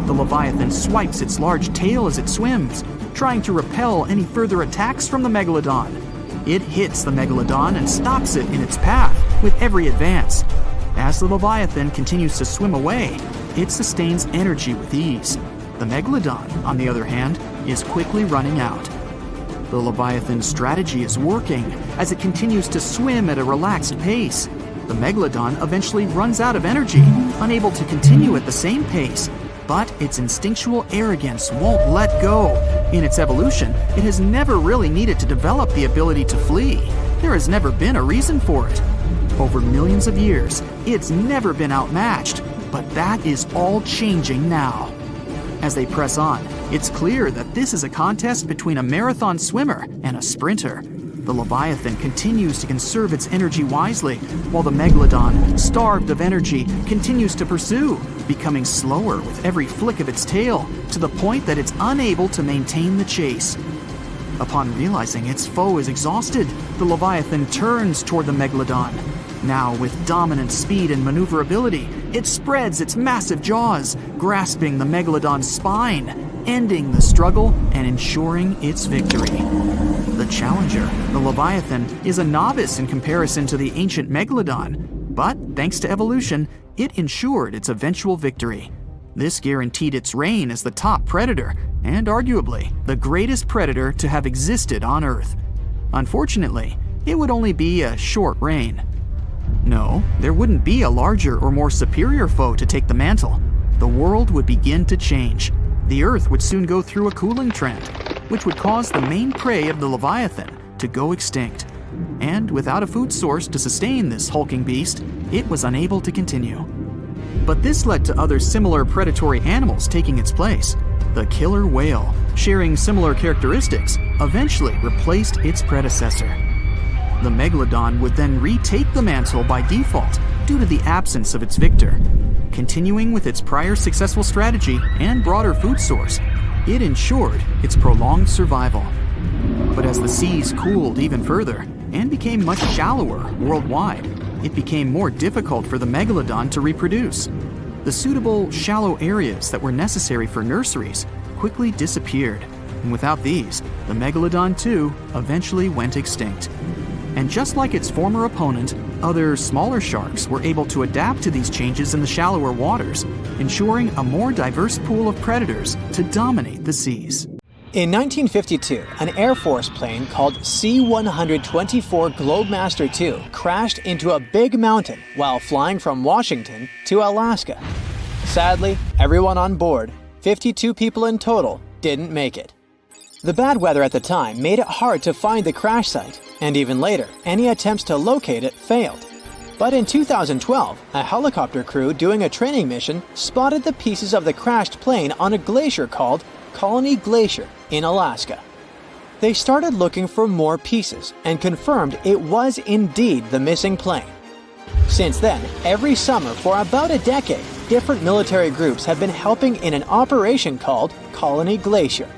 The Leviathan swipes its large tail as it swims, trying to repel any further attacks from the Megalodon. It hits the Megalodon and stops it in its path with every advance. As the Leviathan continues to swim away, it sustains energy with ease. The Megalodon, on the other hand, is quickly running out. The Leviathan's strategy is working as it continues to swim at a relaxed pace. The Megalodon eventually runs out of energy, unable to continue at the same pace. But its instinctual arrogance won't let go. In its evolution, it has never really needed to develop the ability to flee. There has never been a reason for it. Over millions of years, it's never been outmatched, but that is all changing now. As they press on, it's clear that this is a contest between a marathon swimmer and a sprinter. The Leviathan continues to conserve its energy wisely, while the Megalodon, starved of energy, continues to pursue, becoming slower with every flick of its tail, to the point that it's unable to maintain the chase. Upon realizing its foe is exhausted, the Leviathan turns toward the Megalodon. Now, with dominant speed and maneuverability, it spreads its massive jaws, grasping the Megalodon's spine, ending the struggle and ensuring its victory. The challenger, the Leviathan, is a novice in comparison to the ancient Megalodon, but thanks to evolution, it ensured its eventual victory. This guaranteed its reign as the top predator, and arguably the greatest predator to have existed on Earth. Unfortunately, it would only be a short reign. No, there wouldn't be a larger or more superior foe to take the mantle. The world would begin to change. The Earth would soon go through a cooling trend, which would cause the main prey of the Leviathan to go extinct. And without a food source to sustain this hulking beast, it was unable to continue. But this led to other similar predatory animals taking its place. The killer whale, sharing similar characteristics, eventually replaced its predecessor. The Megalodon would then retake the mantle by default due to the absence of its victor. Continuing with its prior successful strategy and broader food source, it ensured its prolonged survival. But as the seas cooled even further and became much shallower worldwide, it became more difficult for the Megalodon to reproduce. The suitable shallow areas that were necessary for nurseries quickly disappeared, and without these, the Megalodon too eventually went extinct. And just like its former opponent, other smaller sharks were able to adapt to these changes in the shallower waters, ensuring a more diverse pool of predators to dominate the seas. In 1952, an Air Force plane called C-124 Globemaster II crashed into a big mountain while flying from Washington to Alaska. Sadly, everyone on board, 52 people in total, didn't make it. The bad weather at the time made it hard to find the crash site, and even later, any attempts to locate it failed. But in 2012, a helicopter crew doing a training mission spotted the pieces of the crashed plane on a glacier called Colony Glacier in Alaska. They started looking for more pieces and confirmed it was indeed the missing plane. Since then, every summer for about a decade, different military groups have been helping in an operation called Colony Glacier.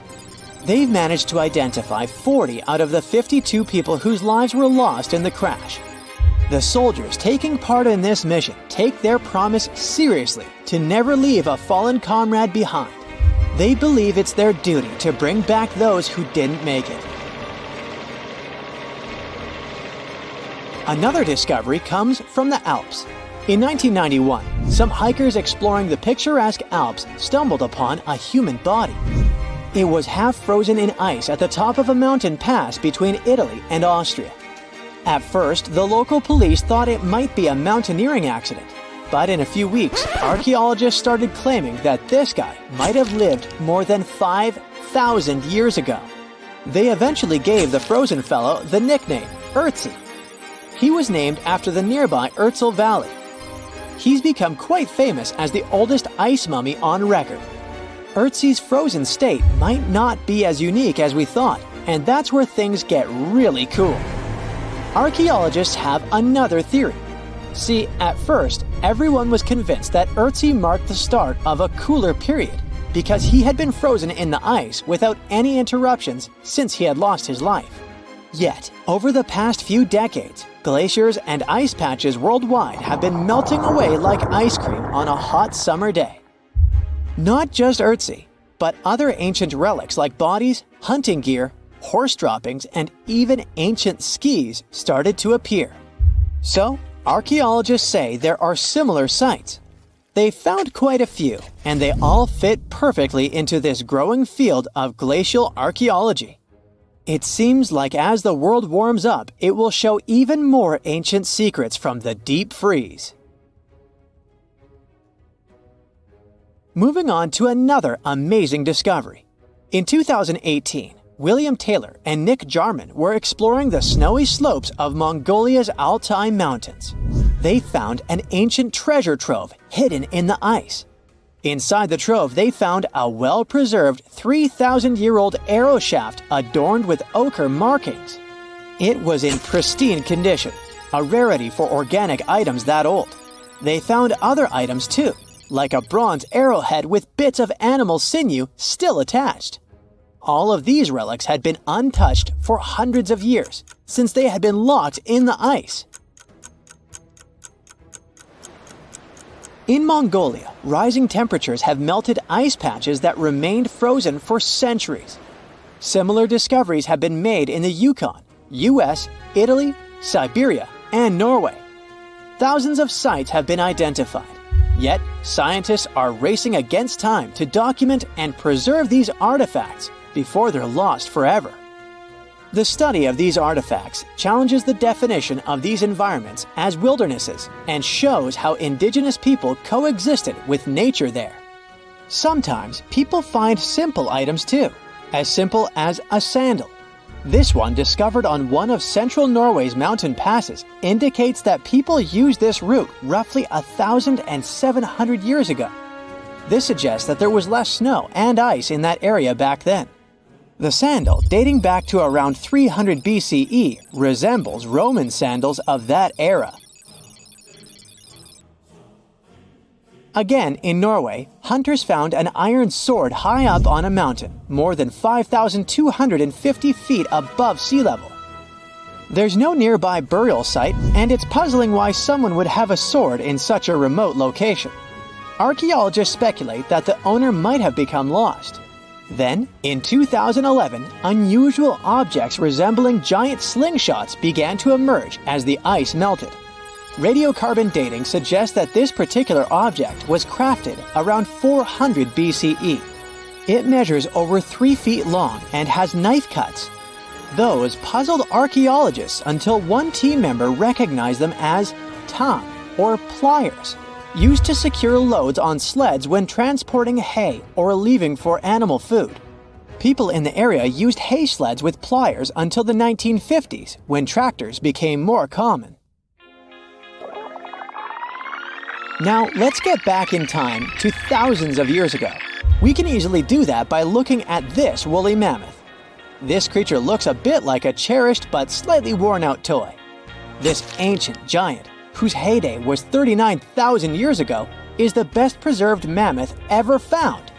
They've managed to identify 40 out of the 52 people whose lives were lost in the crash. The soldiers taking part in this mission take their promise seriously to never leave a fallen comrade behind. They believe it's their duty to bring back those who didn't make it. Another discovery comes from the Alps. In 1991, some hikers exploring the picturesque Alps stumbled upon a human body. It was half frozen in ice at the top of a mountain pass between Italy and Austria. At first, the local police thought it might be a mountaineering accident, but in a few weeks, archaeologists started claiming that this guy might have lived more than 5,000 years ago. They eventually gave the frozen fellow the nickname Ötzi. He was named after the nearby Ötztal Valley. He's become quite famous as the oldest ice mummy on record. Ötzi's frozen state might not be as unique as we thought, and that's where things get really cool. Archaeologists have another theory. See, at first, everyone was convinced that Ötzi marked the start of a cooler period because he had been frozen in the ice without any interruptions since he had lost his life. Yet, over the past few decades, glaciers and ice patches worldwide have been melting away like ice cream on a hot summer day. Not just Ötzi, but other ancient relics like bodies, hunting gear, horse droppings, and even ancient skis started to appear. So, archaeologists say there are similar sites. They found quite a few, and they all fit perfectly into this growing field of glacial archaeology. It seems like as the world warms up, it will show even more ancient secrets from the deep freeze. Moving on to another amazing discovery. In 2018, William Taylor and Nick Jarman were exploring the snowy slopes of Mongolia's Altai Mountains. They found an ancient treasure trove hidden in the ice. Inside the trove, they found a well-preserved 3,000-year-old arrow shaft adorned with ochre markings. It was in pristine condition, a rarity for organic items that old. They found other items too, like a bronze arrowhead with bits of animal sinew still attached. All of these relics had been untouched for hundreds of years, since they had been locked in the ice. In Mongolia, rising temperatures have melted ice patches that remained frozen for centuries. Similar discoveries have been made in the Yukon, US, Italy, Siberia, and Norway. Thousands of sites have been identified. Yet, scientists are racing against time to document and preserve these artifacts before they're lost forever. The study of these artifacts challenges the definition of these environments as wildernesses and shows how indigenous people coexisted with nature there. Sometimes people find simple items too, as simple as a sandal. This one, discovered on one of central Norway's mountain passes, indicates that people used this route roughly 1,700 years ago. This suggests that there was less snow and ice in that area back then. The sandal, dating back to around 300 BCE, resembles Roman sandals of that era. Again, in Norway, hunters found an iron sword high up on a mountain, more than 5,250 feet above sea level. There's no nearby burial site, and it's puzzling why someone would have a sword in such a remote location. Archaeologists speculate that the owner might have become lost. Then, in 2011, unusual objects resembling giant slingshots began to emerge as the ice melted. Radiocarbon dating suggests that this particular object was crafted around 400 BCE. It measures over 3 feet long and has knife cuts. Those puzzled archaeologists until one team member recognized them as tang, or pliers, used to secure loads on sleds when transporting hay or leaving for animal food. People in the area used hay sleds with pliers until the 1950s, when tractors became more common. Now, let's get back in time to thousands of years ago. We can easily do that by looking at this woolly mammoth. This creature looks a bit like a cherished but slightly worn-out toy. This ancient giant, whose heyday was 39,000 years ago, is the best preserved mammoth ever found.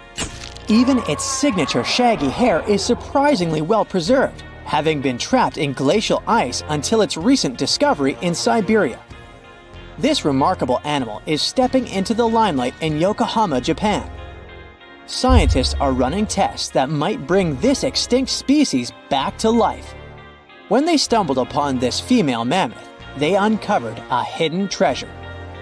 Even its signature shaggy hair is surprisingly well preserved, having been trapped in glacial ice until its recent discovery in Siberia. This remarkable animal is stepping into the limelight in Yokohama, Japan. Scientists are running tests that might bring this extinct species back to life. When they stumbled upon this female mammoth, they uncovered a hidden treasure,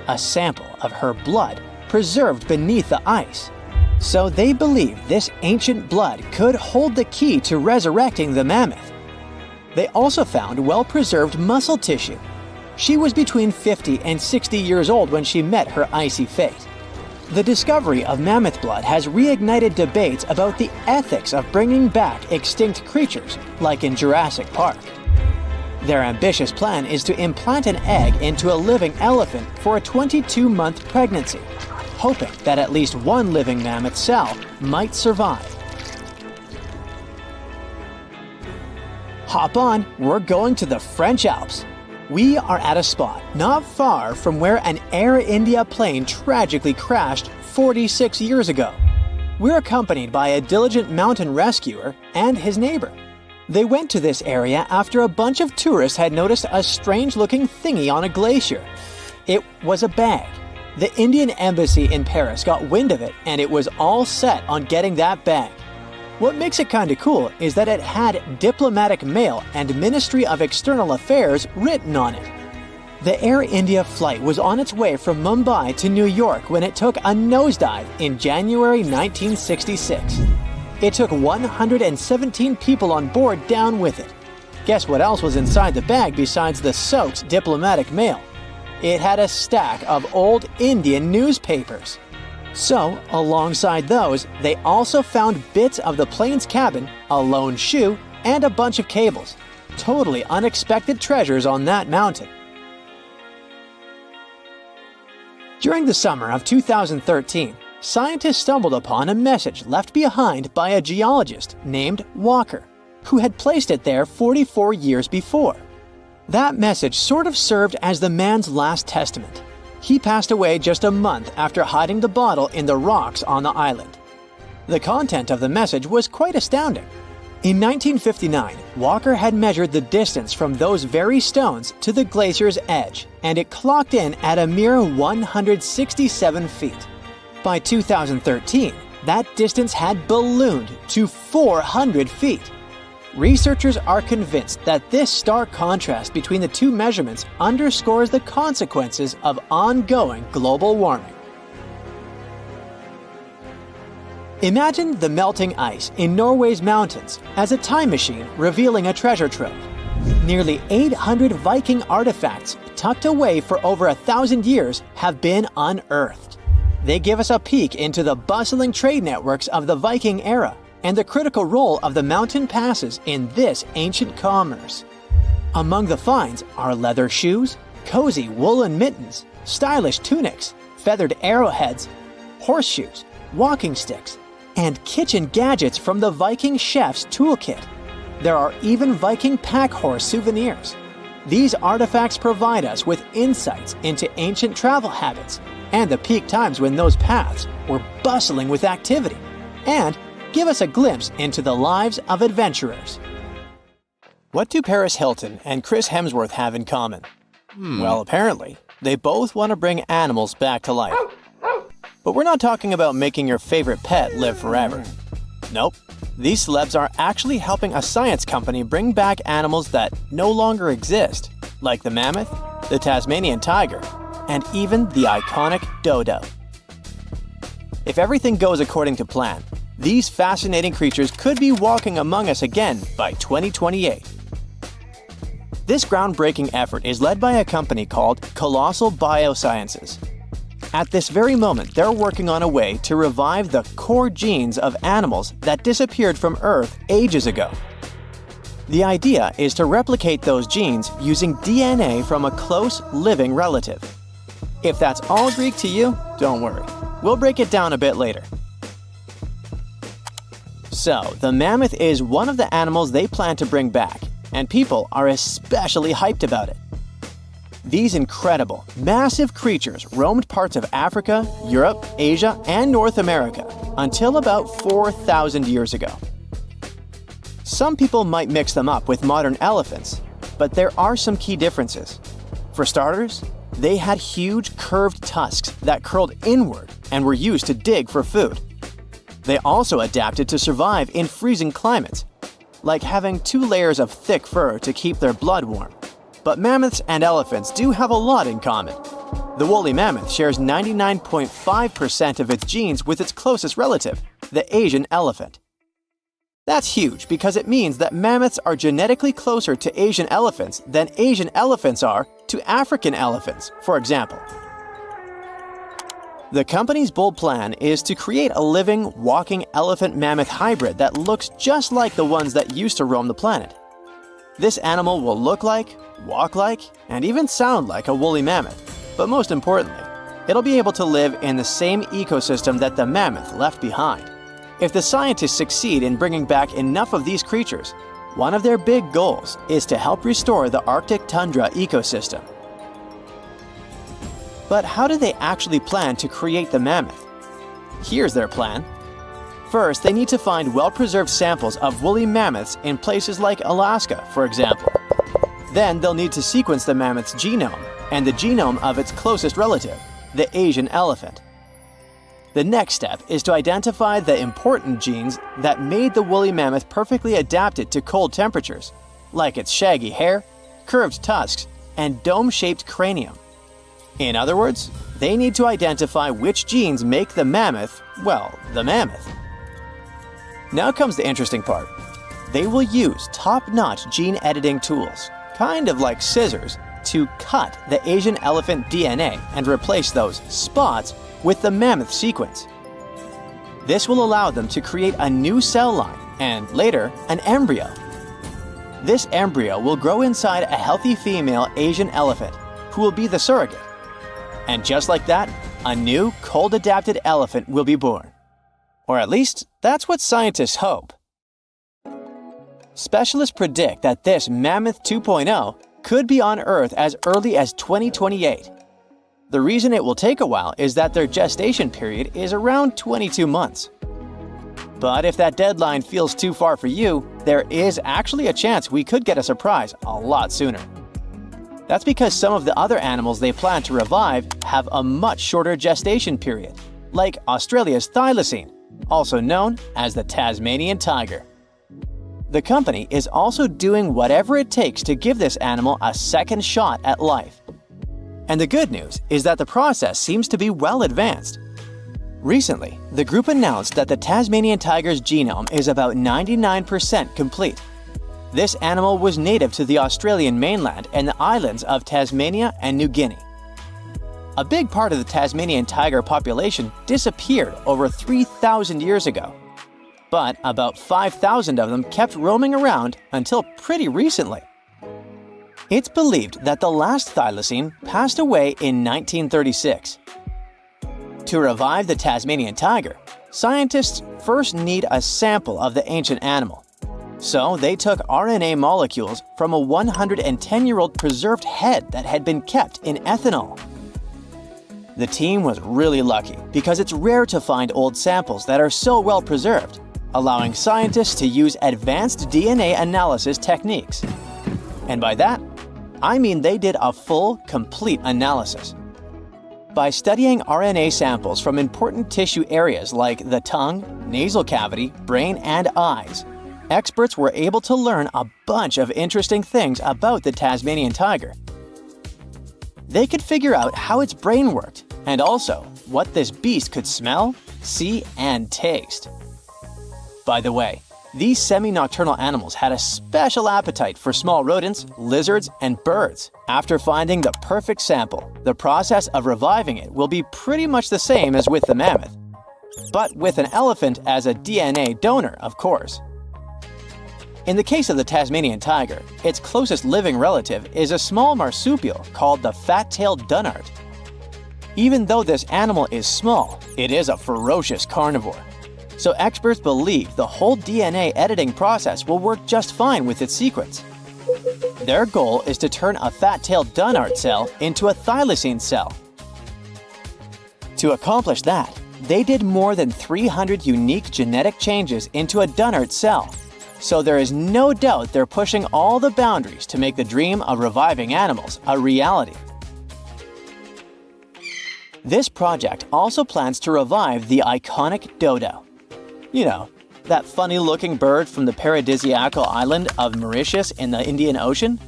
a sample of her blood preserved beneath the ice. So they believe this ancient blood could hold the key to resurrecting the mammoth. They also found well-preserved muscle tissue. She was between 50 and 60 years old when she met her icy fate. The discovery of mammoth blood has reignited debates about the ethics of bringing back extinct creatures, like in Jurassic Park. Their ambitious plan is to implant an egg into a living elephant for a 22-month pregnancy, hoping that at least one living mammoth cell might survive. Hop on, we're going to the French Alps. We are at a spot not far from where an Air India plane tragically crashed 46 years ago. We're accompanied by a diligent mountain rescuer and his neighbor. They went to this area after a bunch of tourists had noticed a strange-looking thingy on a glacier. It was a bag. The Indian embassy in Paris got wind of it, and it was all set on getting that bag. What makes it kinda cool is that it had diplomatic mail and Ministry of External Affairs written on it. The Air India flight was on its way from Mumbai to New York when it took a nosedive in January 1966. It took 117 people on board down with it. Guess what else was inside the bag besides the soaked diplomatic mail? It had a stack of old Indian newspapers. So, alongside those, they also found bits of the plane's cabin, a lone shoe, and a bunch of cables. Totally unexpected treasures on that mountain. During the summer of 2013, scientists stumbled upon a message left behind by a geologist named Walker, who had placed it there 44 years before. That message sort of served as the man's last testament. He passed away just a month after hiding the bottle in the rocks on the island. The content of the message was quite astounding. In 1959, Walker had measured the distance from those very stones to the glacier's edge, and it clocked in at a mere 167 feet. By 2013, that distance had ballooned to 400 feet. Researchers are convinced that this stark contrast between the two measurements underscores the consequences of ongoing global warming. Imagine the melting ice in Norway's mountains as a time machine revealing a treasure trove. Nearly 800 Viking artifacts tucked away for over 1,000 years have been unearthed. They give us a peek into the bustling trade networks of the Viking era and the critical role of the mountain passes in this ancient commerce. Among the finds are leather shoes, cozy woolen mittens, stylish tunics, feathered arrowheads, horseshoes, walking sticks, and kitchen gadgets from the Viking chef's toolkit. There are even Viking pack horse souvenirs. These artifacts provide us with insights into ancient travel habits and the peak times when those paths were bustling with activity, and give us a glimpse into the lives of adventurers. What do Paris Hilton and Chris Hemsworth have in common? Well, apparently, they both want to bring animals back to life. But we're not talking about making your favorite pet live forever. Nope. These celebs are actually helping a science company bring back animals that no longer exist, like the mammoth, the Tasmanian tiger, and even the iconic dodo. If everything goes according to plan, these fascinating creatures could be walking among us again by 2028. This groundbreaking effort is led by a company called Colossal Biosciences. At this very moment, they're working on a way to revive the core genes of animals that disappeared from Earth ages ago. The idea is to replicate those genes using DNA from a close, living relative. If that's all Greek to you, don't worry. We'll break it down a bit later. So, the mammoth is one of the animals they plan to bring back, and people are especially hyped about it. These incredible, massive creatures roamed parts of Africa, Europe, Asia, and North America until about 4,000 years ago. Some people might mix them up with modern elephants, but there are some key differences. For starters, they had huge curved tusks that curled inward and were used to dig for food. They also adapted to survive in freezing climates, like having 2 layers of thick fur to keep their blood warm. But mammoths and elephants do have a lot in common. The woolly mammoth shares 99.5% of its genes with its closest relative, the Asian elephant. That's huge because it means that mammoths are genetically closer to Asian elephants than Asian elephants are to African elephants, for example. The company's bold plan is to create a living, walking elephant-mammoth hybrid that looks just like the ones that used to roam the planet. This animal will look like, walk like, and even sound like a woolly mammoth, but most importantly, it'll be able to live in the same ecosystem that the mammoth left behind. If the scientists succeed in bringing back enough of these creatures, One of their big goals is to help restore the Arctic tundra ecosystem. But how do they actually plan to create the mammoth? Here's their plan. First, they need to find well-preserved samples of woolly mammoths in places like Alaska, for example. Then they'll need to sequence the mammoth's genome and the genome of its closest relative, the Asian elephant. The next step is to identify the important genes that made the woolly mammoth perfectly adapted to cold temperatures, like its shaggy hair, curved tusks, and dome-shaped cranium. In other words, they need to identify which genes make the mammoth, well, the mammoth. Now comes the interesting part. They will use top-notch gene editing tools, kind of like scissors, to cut the Asian elephant DNA and replace those spots with the mammoth sequence. This will allow them to create a new cell line and, later, an embryo. This embryo will grow inside a healthy female Asian elephant, who will be the surrogate. And just like that, a new, cold-adapted elephant will be born. Or at least, that's what scientists hope. Specialists predict that this Mammoth 2.0 could be on Earth as early as 2028. The reason it will take a while is that their gestation period is around 22 months. But if that deadline feels too far for you, there is actually a chance we could get a surprise a lot sooner. That's because some of the other animals they plan to revive have a much shorter gestation period, like Australia's thylacine, also known as the Tasmanian tiger. The company is also doing whatever it takes to give this animal a second shot at life. And the good news is that the process seems to be well advanced. Recently, the group announced that the Tasmanian tiger's genome is about 99% complete. This animal was native to the Australian mainland and the islands of Tasmania and New Guinea. A big part of the Tasmanian tiger population disappeared over 3,000 years ago. But about 5,000 of them kept roaming around until pretty recently. It's believed that the last thylacine passed away in 1936. To revive the Tasmanian tiger, scientists first need a sample of the ancient animal. So they took RNA molecules from a 110-year-old preserved head that had been kept in ethanol. The team was really lucky because it's rare to find old samples that are so well preserved, allowing scientists to use advanced DNA analysis techniques. And by that, I mean they did a full, complete analysis. By studying RNA samples from important tissue areas like the tongue, nasal cavity, brain, and eyes, experts were able to learn a bunch of interesting things about the Tasmanian tiger. They could figure out how its brain worked, and also what this beast could smell, see, and taste. By the way, these semi-nocturnal animals had a special appetite for small rodents, lizards, and birds. After finding the perfect sample, the process of reviving it will be pretty much the same as with the mammoth, but with an elephant as a DNA donor, of course. In the case of the Tasmanian tiger, its closest living relative is a small marsupial called the fat-tailed dunnart. Even though this animal is small, it is a ferocious carnivore. So experts believe the whole DNA editing process will work just fine with its sequence. Their goal is to turn a fat-tailed dunnart cell into a thylacine cell. To accomplish that, they did more than 300 unique genetic changes into a dunnart cell. So there is no doubt they're pushing all the boundaries to make the dream of reviving animals a reality. This project also plans to revive the iconic dodo. You know, that funny-looking bird from the paradisiacal island of Mauritius in the Indian Ocean?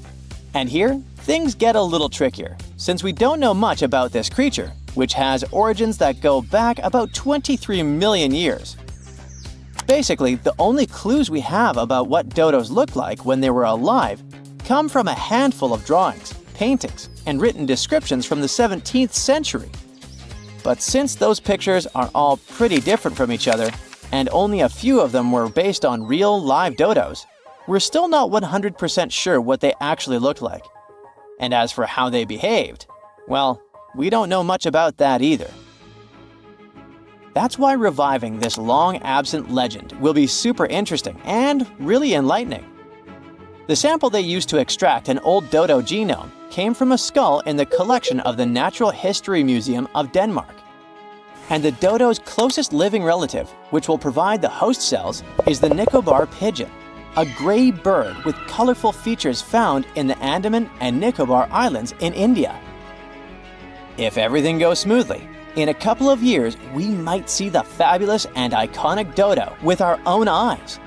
And here, things get a little trickier, since we don't know much about this creature, which has origins that go back about 23 million years. Basically, the only clues we have about what dodos looked like when they were alive come from a handful of drawings, paintings, and written descriptions from the 17th century. But since those pictures are all pretty different from each other, and only a few of them were based on real, live dodos, we're still not 100% sure what they actually looked like. And as for how they behaved, well, we don't know much about that either. That's why reviving this long-absent legend will be super interesting and really enlightening. The sample they used to extract an old dodo genome came from a skull in the collection of the Natural History Museum of Denmark. And the dodo's closest living relative, which will provide the host cells, is the Nicobar pigeon, a gray bird with colorful features found in the Andaman and Nicobar Islands in India. If everything goes smoothly, in a couple of years, we might see the fabulous and iconic dodo with our own eyes.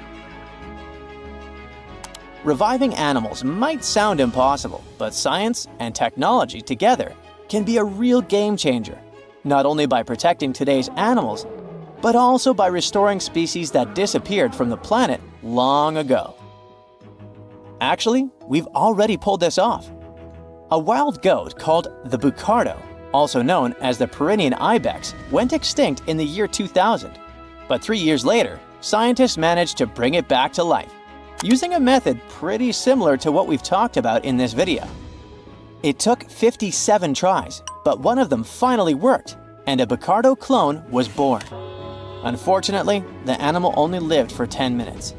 Reviving animals might sound impossible, but science and technology together can be a real game changer, not only by protecting today's animals, but also by restoring species that disappeared from the planet long ago. Actually, we've already pulled this off. A wild goat called the bucardo, also known as the Pyrenean ibex, went extinct in the year 2000. But 3 years later, scientists managed to bring it back to life, using a method pretty similar to what we've talked about in this video. It took 57 tries, but one of them finally worked, and a bucardo clone was born. Unfortunately, the animal only lived for 10 minutes.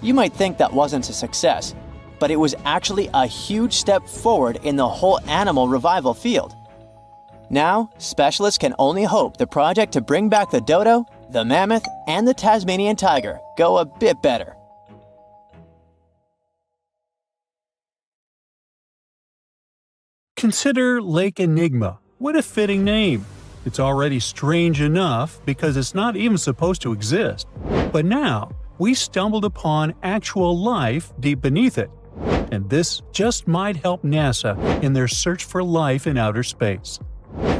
You might think that wasn't a success, but it was actually a huge step forward in the whole animal revival field. Now, specialists can only hope the project to bring back the dodo, the mammoth, and the Tasmanian tiger go a bit better. Consider Lake Enigma. What a fitting name. It's already strange enough because it's not even supposed to exist. But now, we stumbled upon actual life deep beneath it. And this just might help NASA in their search for life in outer space.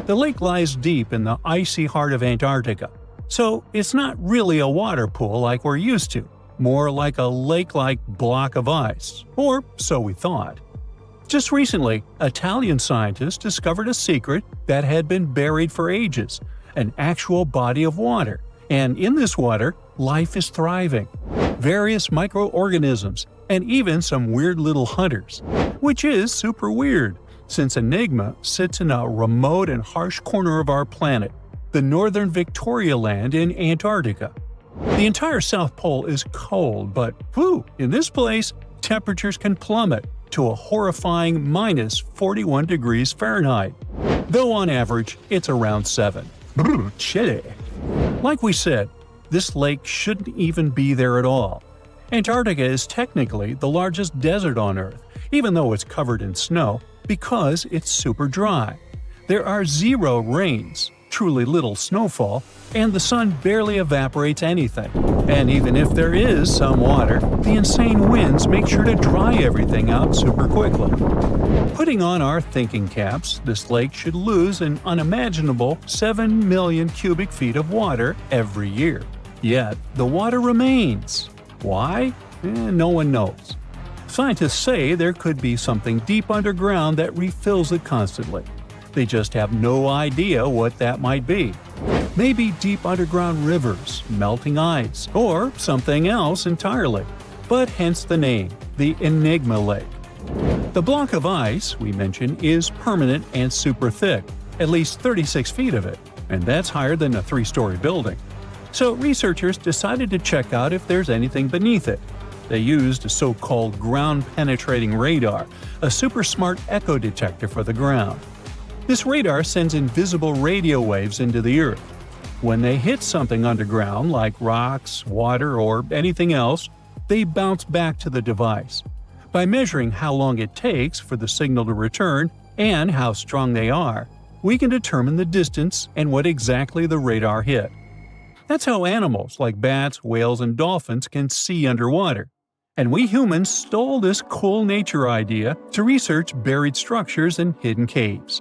The lake lies deep in the icy heart of Antarctica, so it's not really a water pool like we're used to, more like a lake-like block of ice, or so we thought. Just recently, Italian scientists discovered a secret that had been buried for ages, an actual body of water, and in this water, life is thriving. Various microorganisms, and even some weird little hunters, which is super weird, since Enigma sits in a remote and harsh corner of our planet, the northern Victoria Land in Antarctica. The entire South Pole is cold, but in this place, temperatures can plummet to a horrifying minus 41 degrees Fahrenheit, though on average it's around 7. Chilly. Like we said, this lake shouldn't even be there at all. Antarctica is technically the largest desert on Earth, even though it's covered in snow, because it's super dry. There are 0 rains, truly little snowfall, and the sun barely evaporates anything. And even if there is some water, the insane winds make sure to dry everything out super quickly. Putting on our thinking caps, this lake should lose an unimaginable 7 million cubic feet of water every year. Yet, the water remains. Why? No one knows. Scientists say there could be something deep underground that refills it constantly. They just have no idea what that might be. Maybe deep underground rivers, melting ice, or something else entirely. But hence the name, the Enigma Lake. The block of ice we mentioned is permanent and super thick, at least 36 feet of it, and that's higher than a 3-story building. So researchers decided to check out if there's anything beneath it. They used a so-called ground-penetrating radar, a super smart echo detector for the ground. This radar sends invisible radio waves into the Earth. When they hit something underground, like rocks, water, or anything else, they bounce back to the device. By measuring how long it takes for the signal to return and how strong they are, we can determine the distance and what exactly the radar hit. That's how animals like bats, whales, and dolphins can see underwater. And we humans stole this cool nature idea to research buried structures and hidden caves.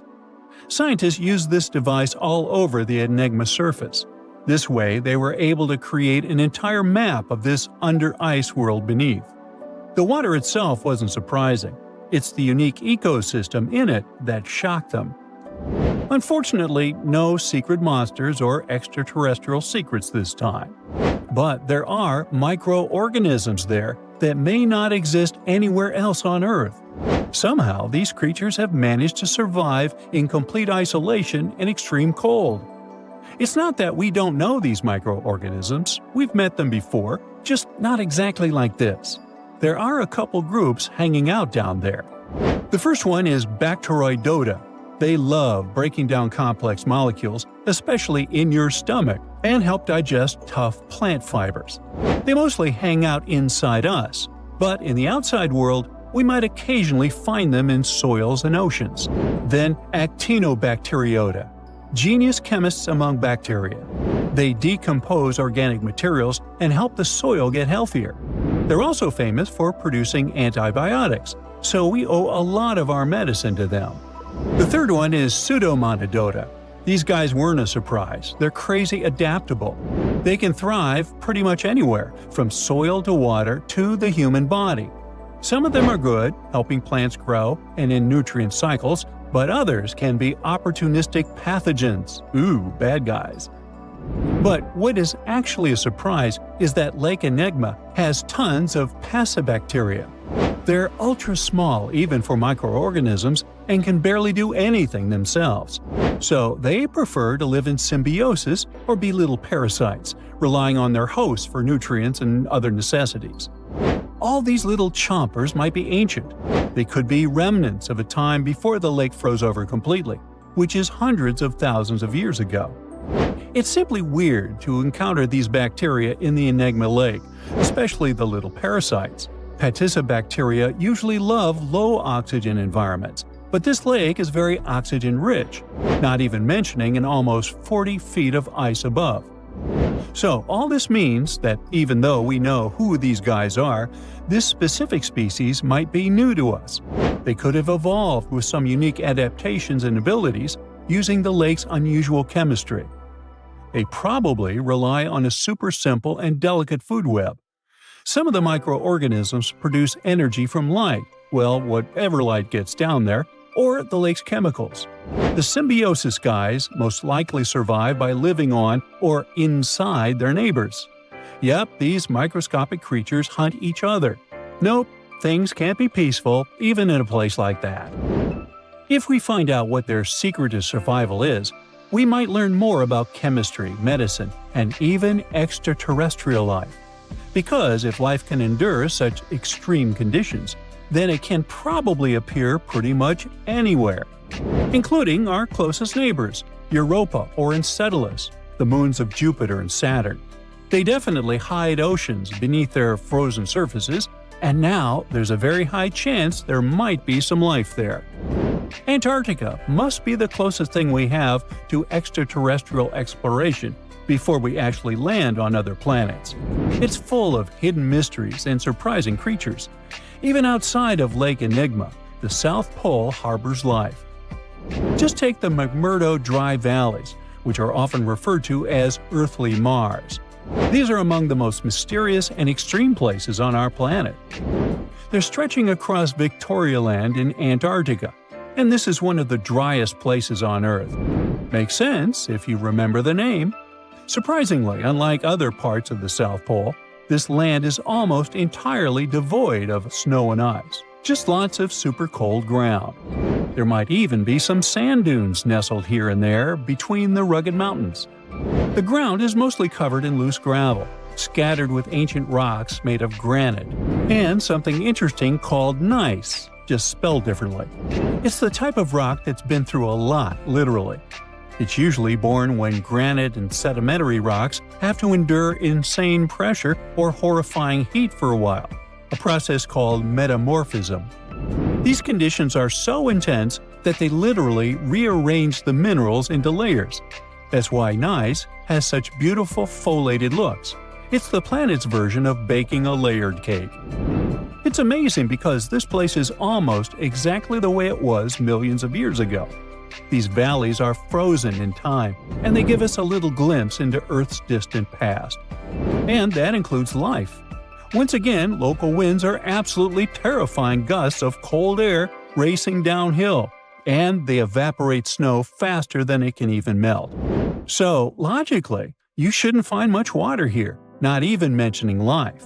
Scientists used this device all over the Enigma surface. This way, they were able to create an entire map of this under-ice world beneath. The water itself wasn't surprising. It's the unique ecosystem in it that shocked them. Unfortunately, no secret monsters or extraterrestrial secrets this time. But there are microorganisms there that may not exist anywhere else on Earth. Somehow, these creatures have managed to survive in complete isolation and extreme cold. It's not that we don't know these microorganisms, we've met them before, just not exactly like this. There are a couple groups hanging out down there. The first one is Bacteroidota. They love breaking down complex molecules, especially in your stomach, and help digest tough plant fibers. They mostly hang out inside us, but in the outside world, we might occasionally find them in soils and oceans. Then Actinobacteriota, genius chemists among bacteria. They decompose organic materials and help the soil get healthier. They're also famous for producing antibiotics, so we owe a lot of our medicine to them. The third one is Pseudomonadota. These guys weren't a surprise. They're crazy adaptable. They can thrive pretty much anywhere, from soil to water to the human body. Some of them are good, helping plants grow and in nutrient cycles, but others can be opportunistic pathogens. Ooh, bad guys. But what is actually a surprise is that Lake Enigma has tons of passibacteria. They're ultra small even for microorganisms and can barely do anything themselves. So they prefer to live in symbiosis or be little parasites, relying on their hosts for nutrients and other necessities. All these little chompers might be ancient. They could be remnants of a time before the lake froze over completely, which is hundreds of thousands of years ago. It's simply weird to encounter these bacteria in the Enigma Lake, especially the little parasites. Paticibacteria usually love low-oxygen environments, but this lake is very oxygen-rich, not even mentioning an almost 40 feet of ice above. So all this means that even though we know who these guys are, this specific species might be new to us. They could have evolved with some unique adaptations and abilities using the lake's unusual chemistry. They probably rely on a super simple and delicate food web. Some of the microorganisms produce energy from light, well, whatever light gets down there, or the lake's chemicals. The symbiosis guys most likely survive by living on or inside their neighbors. Yep, these microscopic creatures hunt each other. Nope, things can't be peaceful even in a place like that. If we find out what their secret to survival is, we might learn more about chemistry, medicine, and even extraterrestrial life. Because if life can endure such extreme conditions, then it can probably appear pretty much anywhere, including our closest neighbors, Europa or Enceladus, the moons of Jupiter and Saturn. They definitely hide oceans beneath their frozen surfaces, and now there's a very high chance there might be some life there. Antarctica must be the closest thing we have to extraterrestrial exploration before we actually land on other planets. It's full of hidden mysteries and surprising creatures. Even outside of Lake Enigma, the South Pole harbors life. Just take the McMurdo Dry Valleys, which are often referred to as Earthly Mars. These are among the most mysterious and extreme places on our planet. They're stretching across Victoria Land in Antarctica, and this is one of the driest places on Earth. Makes sense if you remember the name. Surprisingly, unlike other parts of the South Pole, this land is almost entirely devoid of snow and ice, just lots of super cold ground. There might even be some sand dunes nestled here and there between the rugged mountains. The ground is mostly covered in loose gravel, scattered with ancient rocks made of granite, and something interesting called gneiss, just spelled differently. It's the type of rock that's been through a lot, literally. It's usually born when granite and sedimentary rocks have to endure insane pressure or horrifying heat for a while, a process called metamorphism. These conditions are so intense that they literally rearrange the minerals into layers. That's why gneiss has such beautiful foliated looks. It's the planet's version of baking a layered cake. It's amazing because this place is almost exactly the way it was millions of years ago. These valleys are frozen in time, and they give us a little glimpse into Earth's distant past. And that includes life. Once again, local winds are absolutely terrifying gusts of cold air racing downhill, and they evaporate snow faster than it can even melt. So, logically, you shouldn't find much water here, not even mentioning life.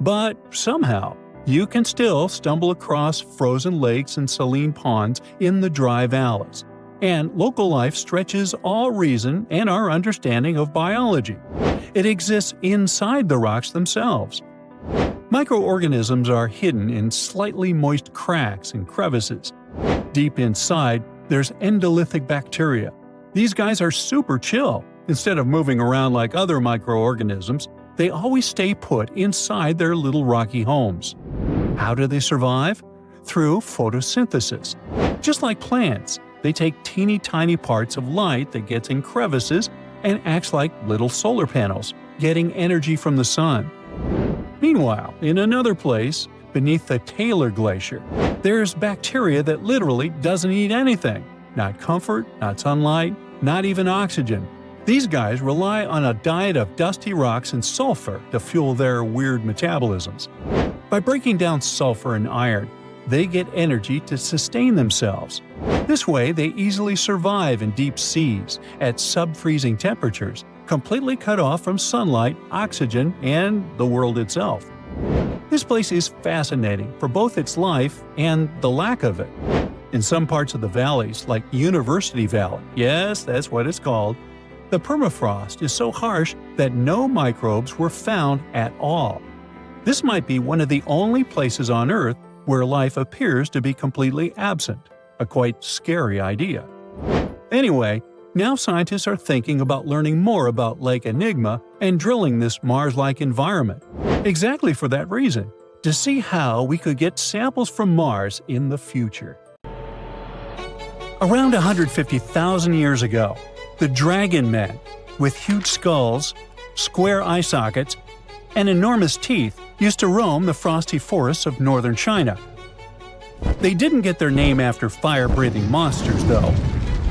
But somehow, you can still stumble across frozen lakes and saline ponds in the dry valleys. And local life stretches all reason and our understanding of biology. It exists inside the rocks themselves. Microorganisms are hidden in slightly moist cracks and crevices. Deep inside, there's endolithic bacteria. These guys are super chill. Instead of moving around like other microorganisms, they always stay put inside their little rocky homes. How do they survive? Through photosynthesis. Just like plants, they take teeny tiny parts of light that gets in crevices and acts like little solar panels, getting energy from the sun. Meanwhile, in another place, beneath the Taylor Glacier, there's bacteria that literally doesn't eat anything. Not comfort, not sunlight, not even oxygen. These guys rely on a diet of dusty rocks and sulfur to fuel their weird metabolisms. By breaking down sulfur and iron, they get energy to sustain themselves. This way, they easily survive in deep seas, at sub-freezing temperatures, completely cut off from sunlight, oxygen, and the world itself. This place is fascinating for both its life and the lack of it. In some parts of the valleys, like University Valley, yes, that's what it's called, the permafrost is so harsh that no microbes were found at all. This might be one of the only places on Earth where life appears to be completely absent, a quite scary idea. Anyway, now scientists are thinking about learning more about Lake Enigma and drilling this Mars-like environment, exactly for that reason, to see how we could get samples from Mars in the future. Around 150,000 years ago, the dragon men, with huge skulls, square eye sockets, and enormous teeth, used to roam the frosty forests of northern China. They didn't get their name after fire-breathing monsters, though,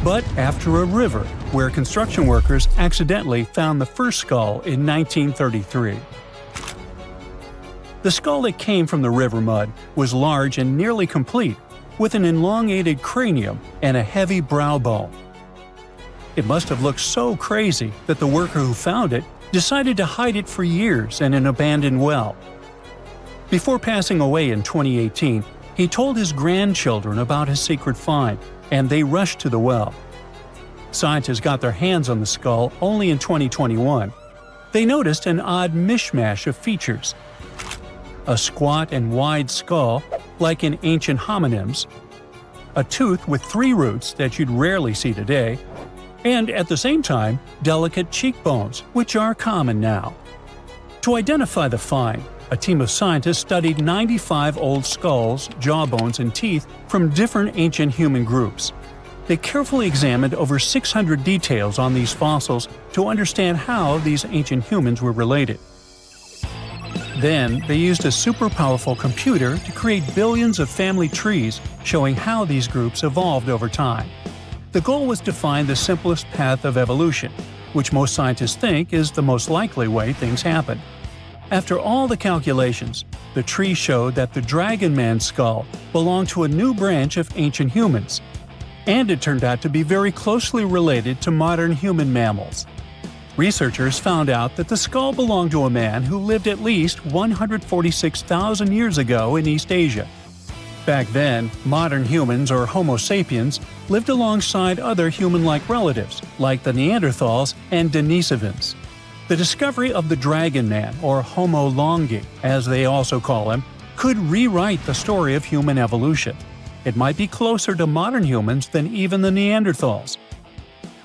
but after a river where construction workers accidentally found the first skull in 1933. The skull that came from the river mud was large and nearly complete, with an elongated cranium and a heavy brow bone. It must have looked so crazy that the worker who found it decided to hide it for years in an abandoned well. Before passing away in 2018, he told his grandchildren about his secret find, and they rushed to the well. Scientists got their hands on the skull only in 2021. They noticed an odd mishmash of features. A squat and wide skull, like in ancient hominins, a tooth with 3 roots that you'd rarely see today, and at the same time, delicate cheekbones, which are common now. To identify the find, a team of scientists studied 95 old skulls, jawbones, and teeth from different ancient human groups. They carefully examined over 600 details on these fossils to understand how these ancient humans were related. Then, they used a super powerful computer to create billions of family trees showing how these groups evolved over time. The goal was to find the simplest path of evolution, which most scientists think is the most likely way things happened. After all the calculations, the tree showed that the Dragon Man skull belonged to a new branch of ancient humans, and it turned out to be very closely related to modern human mammals. Researchers found out that the skull belonged to a man who lived at least 146,000 years ago in East Asia. Back then, modern humans, or Homo sapiens, lived alongside other human-like relatives, like the Neanderthals and Denisovans. The discovery of the Dragon Man, or Homo longi, as they also call him, could rewrite the story of human evolution. It might be closer to modern humans than even the Neanderthals.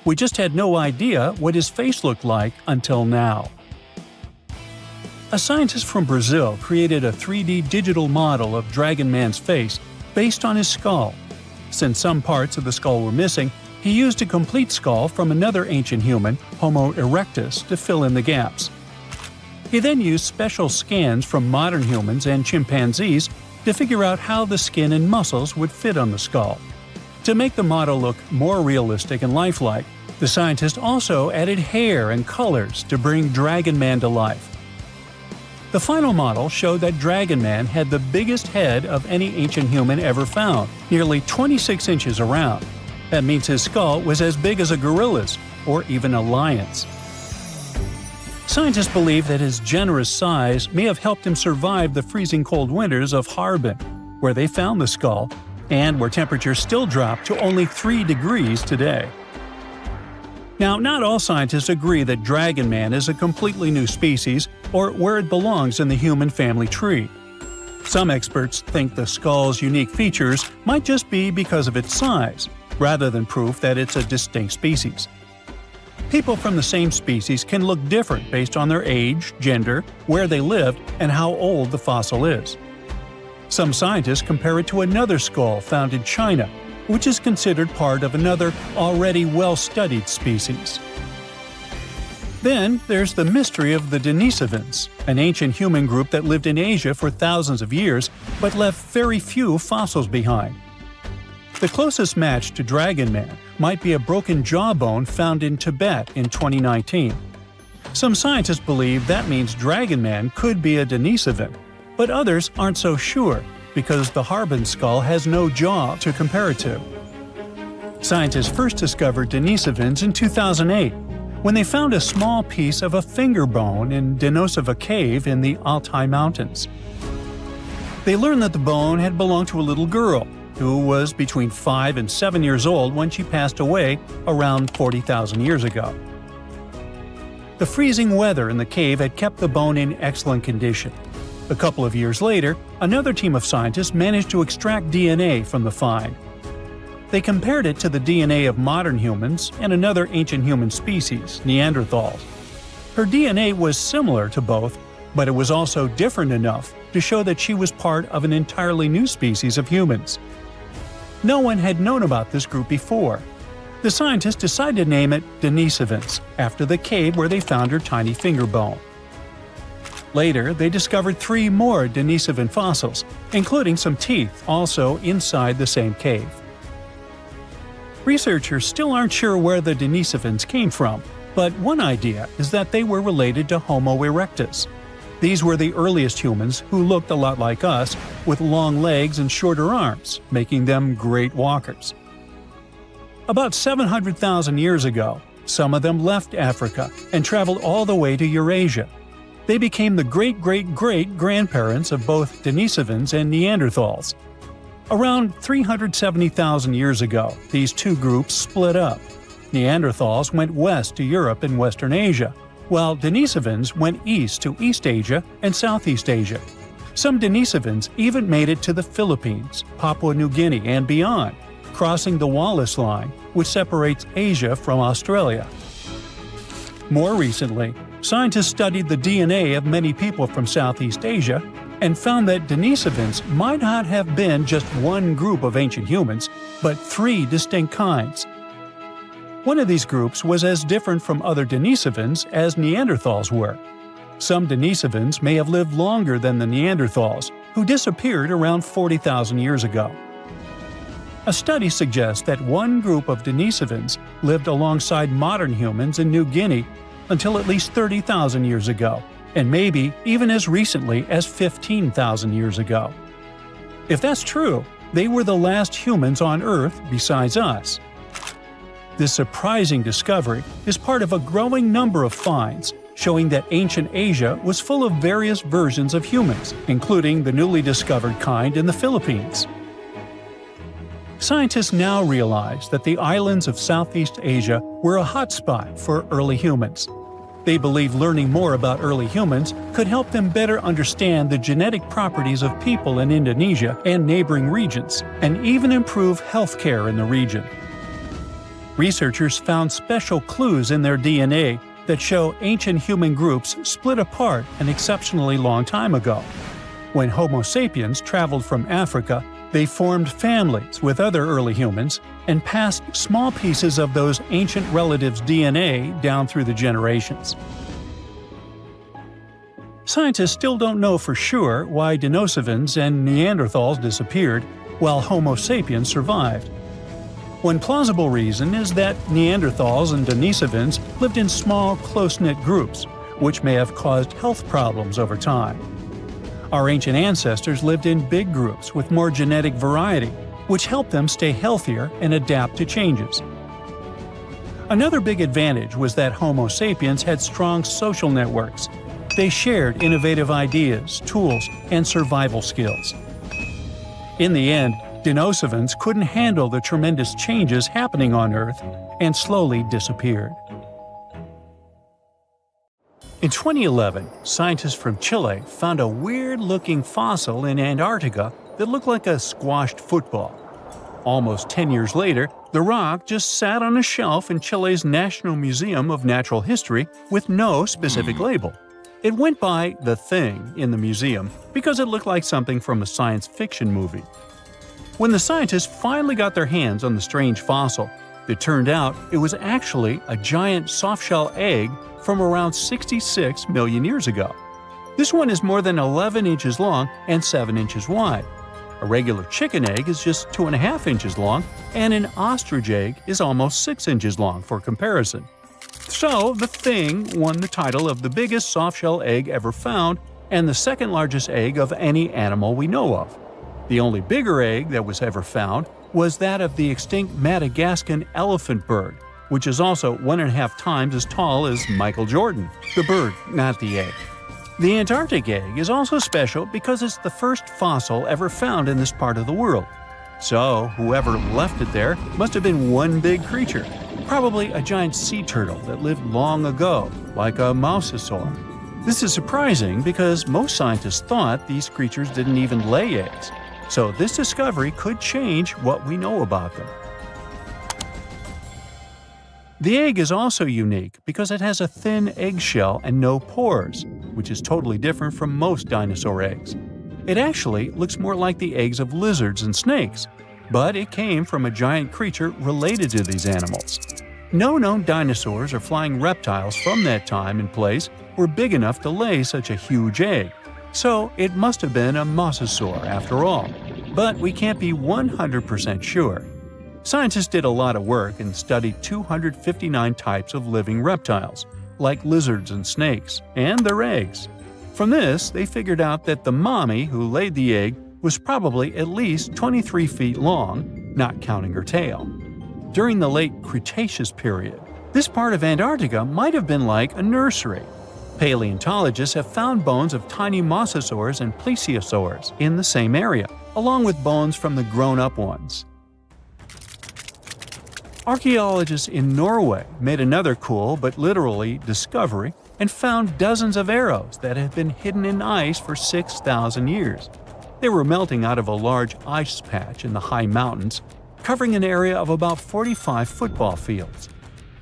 We just had no idea what his face looked like until now. A scientist from Brazil created a 3D digital model of Dragon Man's face based on his skull. Since some parts of the skull were missing, he used a complete skull from another ancient human, Homo erectus, to fill in the gaps. He then used special scans from modern humans and chimpanzees to figure out how the skin and muscles would fit on the skull. To make the model look more realistic and lifelike, the scientist also added hair and colors to bring Dragon Man to life. The final model showed that Dragon Man had the biggest head of any ancient human ever found, nearly 26 inches around. That means his skull was as big as a gorilla's, or even a lion's. Scientists believe that his generous size may have helped him survive the freezing cold winters of Harbin, where they found the skull, and where temperatures still drop to only 3 degrees today. Now, not all scientists agree that dragon man is a completely new species or where it belongs in the human family tree. Some experts think the skull's unique features might just be because of its size, rather than proof that it's a distinct species. People from the same species can look different based on their age, gender, where they lived, and how old the fossil is. Some scientists compare it to another skull found in China, which is considered part of another already well-studied species. Then there's the mystery of the Denisovans, an ancient human group that lived in Asia for thousands of years but left very few fossils behind. The closest match to Dragon Man might be a broken jawbone found in Tibet in 2019. Some scientists believe that means Dragon Man could be a Denisovan, but others aren't so sure because the Harbin skull has no jaw to compare it to. Scientists first discovered Denisovans in 2008 when they found a small piece of a finger bone in Denisova Cave in the Altai Mountains. They learned that the bone had belonged to a little girl who was between 5 and 7 years old when she passed away around 40,000 years ago. The freezing weather in the cave had kept the bone in excellent condition. A couple of years later, another team of scientists managed to extract DNA from the find. They compared it to the DNA of modern humans and another ancient human species, Neanderthals. Her DNA was similar to both, but it was also different enough to show that she was part of an entirely new species of humans. No one had known about this group before. The scientists decided to name it Denisovans, after the cave where they found her tiny finger bone. Later, they discovered 3 more Denisovan fossils, including some teeth also inside the same cave. Researchers still aren't sure where the Denisovans came from, but one idea is that they were related to Homo erectus. These were the earliest humans who looked a lot like us, with long legs and shorter arms, making them great walkers. About 700,000 years ago, some of them left Africa and traveled all the way to Eurasia. They became the great-great-great-grandparents of both Denisovans and Neanderthals. Around 370,000 years ago, these two groups split up. Neanderthals went west to Europe and Western Asia, while Denisovans went east to East Asia and Southeast Asia. Some Denisovans even made it to the Philippines, Papua New Guinea, and beyond, crossing the Wallace Line, which separates Asia from Australia. More recently, scientists studied the DNA of many people from Southeast Asia and found that Denisovans might not have been just one group of ancient humans, but 3 distinct kinds. One of these groups was as different from other Denisovans as Neanderthals were. Some Denisovans may have lived longer than the Neanderthals, who disappeared around 40,000 years ago. A study suggests that one group of Denisovans lived alongside modern humans in New Guinea until at least 30,000 years ago, and maybe even as recently as 15,000 years ago. If that's true, they were the last humans on Earth besides us. This surprising discovery is part of a growing number of finds showing that ancient Asia was full of various versions of humans, including the newly discovered kind in the Philippines. Scientists now realize that the islands of Southeast Asia were a hotspot for early humans. They believe learning more about early humans could help them better understand the genetic properties of people in Indonesia and neighboring regions, and even improve healthcare in the region. Researchers found special clues in their DNA that show ancient human groups split apart an exceptionally long time ago. When Homo sapiens traveled from Africa, they formed families with other early humans and passed small pieces of those ancient relatives' DNA down through the generations. Scientists still don't know for sure why Denisovans and Neanderthals disappeared while Homo sapiens survived. One plausible reason is that Neanderthals and Denisovans lived in small, close-knit groups, which may have caused health problems over time. Our ancient ancestors lived in big groups with more genetic variety, which helped them stay healthier and adapt to changes. Another big advantage was that Homo sapiens had strong social networks. They shared innovative ideas, tools, and survival skills. In the end, Denisovans couldn't handle the tremendous changes happening on Earth and slowly disappeared. In 2011, scientists from Chile found a weird-looking fossil in Antarctica that looked like a squashed football. Almost 10 years later, the rock just sat on a shelf in Chile's National Museum of Natural History with no specific label. It went by The Thing in the museum because it looked like something from a science fiction movie. When the scientists finally got their hands on the strange fossil, it turned out it was actually a giant softshell egg from around 66 million years ago. This one is more than 11 inches long and 7 inches wide. A regular chicken egg is just 2.5 inches long, and an ostrich egg is almost 6 inches long for comparison. So, The Thing won the title of the biggest softshell egg ever found and the second largest egg of any animal we know of. The only bigger egg that was ever found was that of the extinct Madagascan elephant bird, which is also 1.5 times as tall as Michael Jordan. The bird, not the egg. The Antarctic egg is also special because it's the first fossil ever found in this part of the world. So, whoever left it there must have been one big creature, probably a giant sea turtle that lived long ago, like a mosasaur. This is surprising because most scientists thought these creatures didn't even lay eggs, so this discovery could change what we know about them. The egg is also unique because it has a thin eggshell and no pores, which is totally different from most dinosaur eggs. It actually looks more like the eggs of lizards and snakes, but it came from a giant creature related to these animals. No known dinosaurs or flying reptiles from that time and place were big enough to lay such a huge egg, so it must have been a mosasaur after all. But we can't be 100% sure. Scientists did a lot of work and studied 259 types of living reptiles, like lizards and snakes, and their eggs. From this, they figured out that the mommy who laid the egg was probably at least 23 feet long, not counting her tail. During the late Cretaceous period, this part of Antarctica might have been like a nursery. Paleontologists have found bones of tiny mosasaurs and plesiosaurs in the same area, along with bones from the grown-up ones. Archaeologists in Norway made another cool but literally discovery and found dozens of arrows that had been hidden in ice for 6,000 years. They were melting out of a large ice patch in the high mountains, covering an area of about 45 football fields.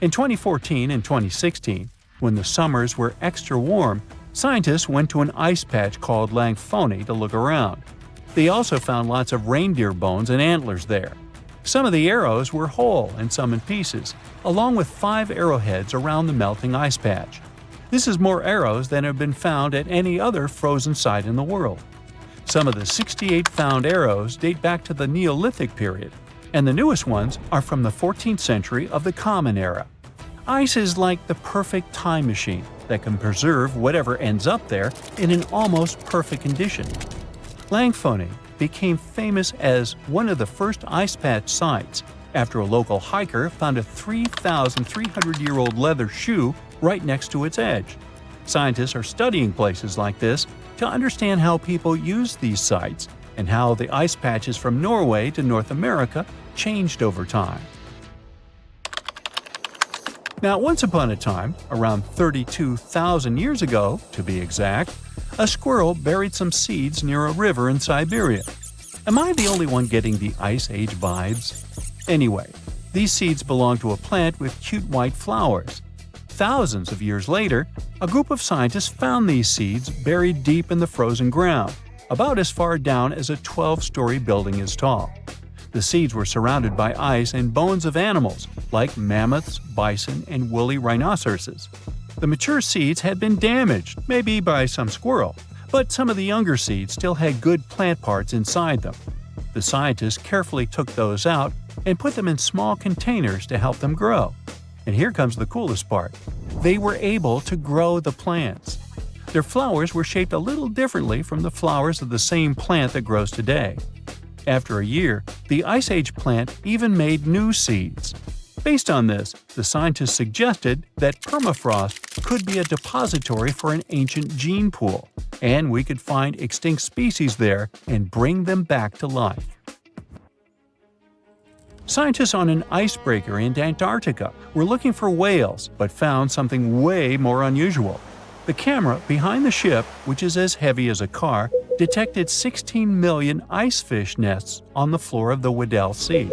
In 2014 and 2016, when the summers were extra warm, scientists went to an ice patch called Langfoni to look around. They also found lots of reindeer bones and antlers there. Some of the arrows were whole and some in pieces, along with 5 arrowheads around the melting ice patch. This is more arrows than have been found at any other frozen site in the world. Some of the 68 found arrows date back to the Neolithic period, and the newest ones are from the 14th century of the Common Era. Ice is like the perfect time machine that can preserve whatever ends up there in an almost perfect condition. Langfoni became famous as one of the first ice patch sites after a local hiker found a 3,300-year-old leather shoe right next to its edge. Scientists are studying places like this to understand how people use these sites and how the ice patches from Norway to North America changed over time. Now, once upon a time, around 32,000 years ago, to be exact, a squirrel buried some seeds near a river in Siberia. Am I the only one getting the Ice Age vibes? Anyway, these seeds belong to a plant with cute white flowers. Thousands of years later, a group of scientists found these seeds buried deep in the frozen ground, about as far down as a 12-story building is tall. The seeds were surrounded by ice and bones of animals, like mammoths, bison, and woolly rhinoceroses. The mature seeds had been damaged, maybe by some squirrel, but some of the younger seeds still had good plant parts inside them. The scientists carefully took those out and put them in small containers to help them grow. And here comes the coolest part. They were able to grow the plants. Their flowers were shaped a little differently from the flowers of the same plant that grows today. After a year, the Ice Age plant even made new seeds. Based on this, the scientists suggested that permafrost could be a depository for an ancient gene pool, and we could find extinct species there and bring them back to life. Scientists on an icebreaker in Antarctica were looking for whales but found something way more unusual. The camera behind the ship, which is as heavy as a car, detected 16 million ice fish nests on the floor of the Weddell Sea.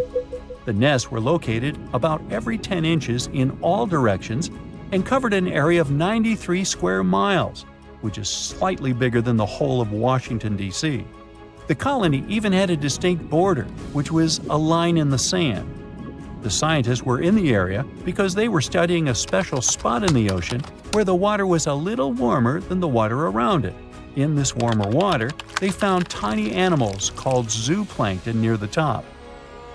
The nests were located about every 10 inches in all directions and covered an area of 93 square miles, which is slightly bigger than the whole of Washington, D.C. The colony even had a distinct border, which was a line in the sand. The scientists were in the area because they were studying a special spot in the ocean where the water was a little warmer than the water around it. In this warmer water, they found tiny animals called zooplankton near the top.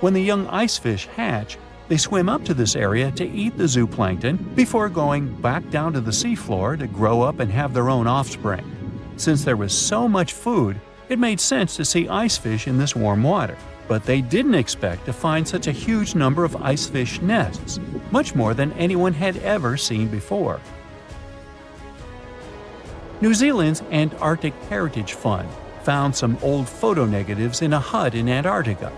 When the young ice fish hatch, they swim up to this area to eat the zooplankton before going back down to the seafloor to grow up and have their own offspring. Since there was so much food, it made sense to see ice fish in this warm water. But they didn't expect to find such a huge number of ice fish nests, much more than anyone had ever seen before. New Zealand's Antarctic Heritage Fund found some old photo negatives in a hut in Antarctica.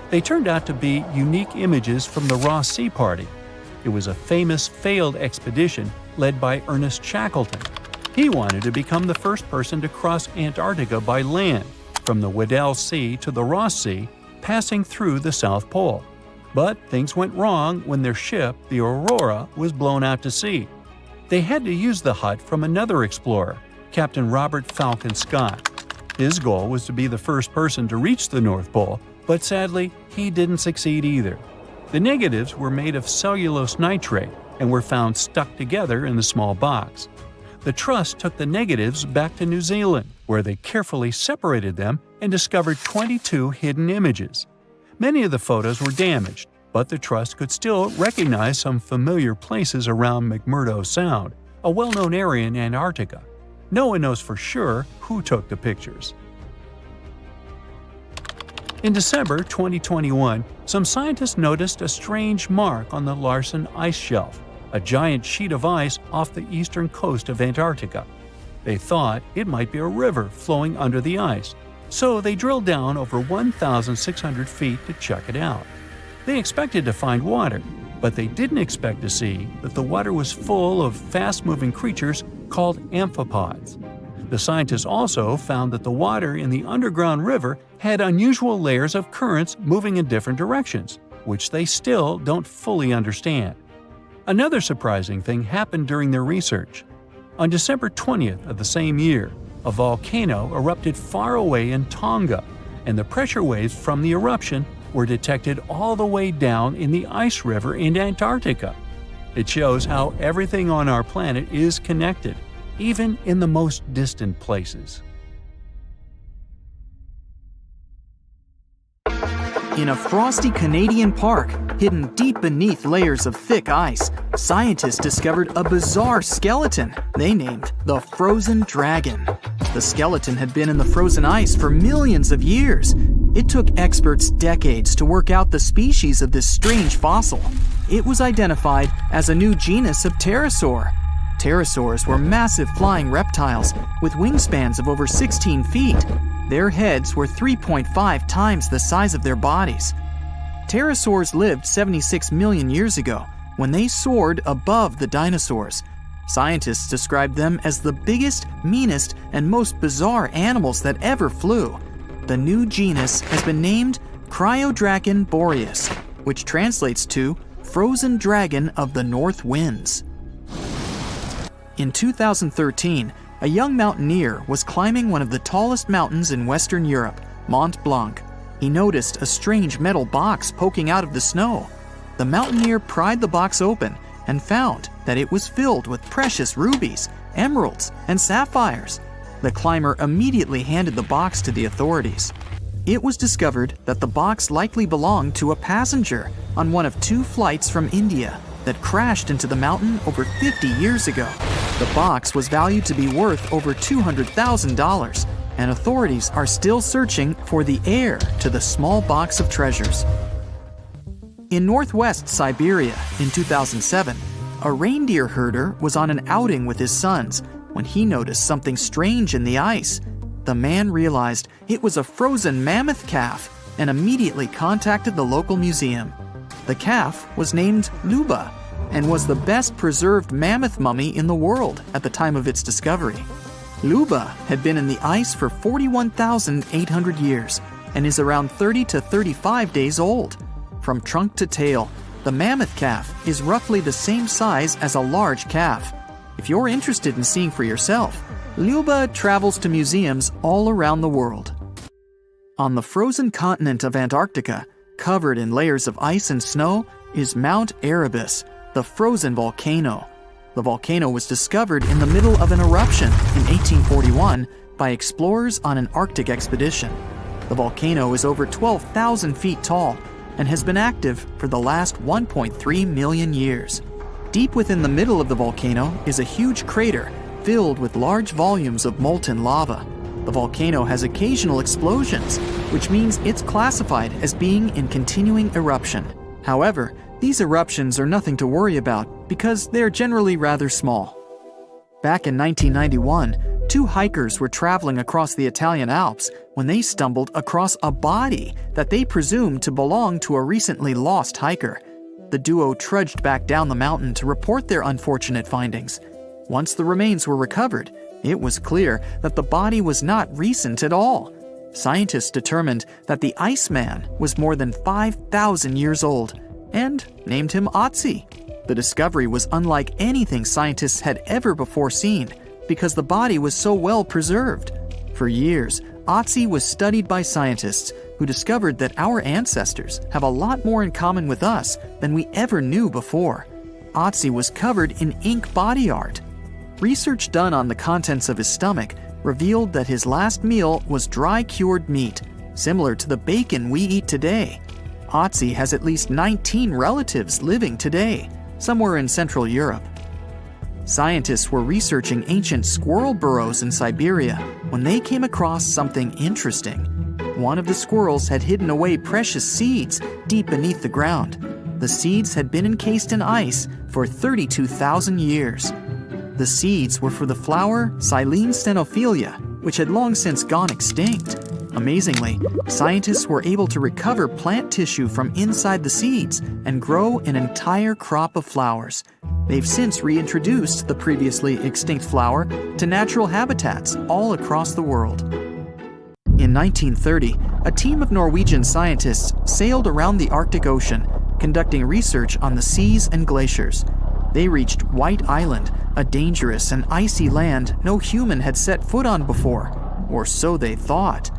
They turned out to be unique images from the Ross Sea Party. It was a famous failed expedition led by Ernest Shackleton. He wanted to become the first person to cross Antarctica by land, from the Weddell Sea to the Ross Sea, passing through the South Pole. But things went wrong when their ship, the Aurora, was blown out to sea. They had to use the hut from another explorer, Captain Robert Falcon Scott. His goal was to be the first person to reach the North Pole, but sadly, he didn't succeed either. The negatives were made of cellulose nitrate and were found stuck together in the small box. The Trust took the negatives back to New Zealand, where they carefully separated them and discovered 22 hidden images. Many of the photos were damaged, but the Trust could still recognize some familiar places around McMurdo Sound, a well-known area in Antarctica. No one knows for sure who took the pictures. In December 2021, some scientists noticed a strange mark on the Larsen Ice Shelf, a giant sheet of ice off the eastern coast of Antarctica. They thought it might be a river flowing under the ice, so they drilled down over 1,600 feet to check it out. They expected to find water, but they didn't expect to see that the water was full of fast-moving creatures called amphipods. The scientists also found that the water in the underground river had unusual layers of currents moving in different directions, which they still don't fully understand. Another surprising thing happened during their research. On December 20th of the same year, a volcano erupted far away in Tonga, and the pressure waves from the eruption were detected all the way down in the ice river in Antarctica. It shows how everything on our planet is connected, even in the most distant places. In a frosty Canadian park, hidden deep beneath layers of thick ice, scientists discovered a bizarre skeleton they named the Frozen Dragon. The skeleton had been in the frozen ice for millions of years. It took experts decades to work out the species of this strange fossil. It was identified as a new genus of pterosaur. Pterosaurs were massive flying reptiles with wingspans of over 16 feet. Their heads were 3.5 times the size of their bodies. Pterosaurs lived 76 million years ago, when they soared above the dinosaurs. Scientists described them as the biggest, meanest, and most bizarre animals that ever flew. The new genus has been named Cryodragon boreas, which translates to Frozen Dragon of the North Winds. In 2013, a young mountaineer was climbing one of the tallest mountains in Western Europe, Mont Blanc. He noticed a strange metal box poking out of the snow. The mountaineer pried the box open and found that it was filled with precious rubies, emeralds, and sapphires. The climber immediately handed the box to the authorities. It was discovered that the box likely belonged to a passenger on one of 2 flights from India that crashed into the mountain over 50 years ago. The box was valued to be worth over $200,000, and authorities are still searching for the heir to the small box of treasures. In northwest Siberia in 2007, a reindeer herder was on an outing with his sons when he noticed something strange in the ice. The man realized it was a frozen mammoth calf and immediately contacted the local museum. The calf was named Luba. and was the best preserved mammoth mummy in the world at the time of its discovery. Luba had been in the ice for 41,800 years and is around 30 to 35 days old. From trunk to tail, the mammoth calf is roughly the same size as a large calf. If you're interested in seeing for yourself, Luba travels to museums all around the world. On the frozen continent of Antarctica, covered in layers of ice and snow, is Mount Erebus, the frozen volcano. The volcano was discovered in the middle of an eruption in 1841 by explorers on an Arctic expedition. The volcano is over 12,000 feet tall and has been active for the last 1.3 million years. Deep within the middle of the volcano is a huge crater filled with large volumes of molten lava. The volcano has occasional explosions, which means it's classified as being in continuing eruption. However, these eruptions are nothing to worry about because they're generally rather small. Back in 1991, two hikers were traveling across the Italian Alps when they stumbled across a body that they presumed to belong to a recently lost hiker. The duo trudged back down the mountain to report their unfortunate findings. Once the remains were recovered, it was clear that the body was not recent at all. Scientists determined that the Iceman was more than 5,000 years old and named him Otzi. The discovery was unlike anything scientists had ever before seen because the body was so well preserved. For years, Otzi was studied by scientists who discovered that our ancestors have a lot more in common with us than we ever knew before. Otzi was covered in ink body art. Research done on the contents of his stomach revealed that his last meal was dry cured meat, similar to the bacon we eat today. Otzi has at least 19 relatives living today, somewhere in Central Europe. Scientists were researching ancient squirrel burrows in Siberia when they came across something interesting. One of the squirrels had hidden away precious seeds deep beneath the ground. The seeds had been encased in ice for 32,000 years. The seeds were for the flower Silene stenophilia, which had long since gone extinct. Amazingly, scientists were able to recover plant tissue from inside the seeds and grow an entire crop of flowers. They've since reintroduced the previously extinct flower to natural habitats all across the world. In 1930, a team of Norwegian scientists sailed around the Arctic Ocean, conducting research on the seas and glaciers. They reached White Island, a dangerous and icy land no human had set foot on before, or so they thought.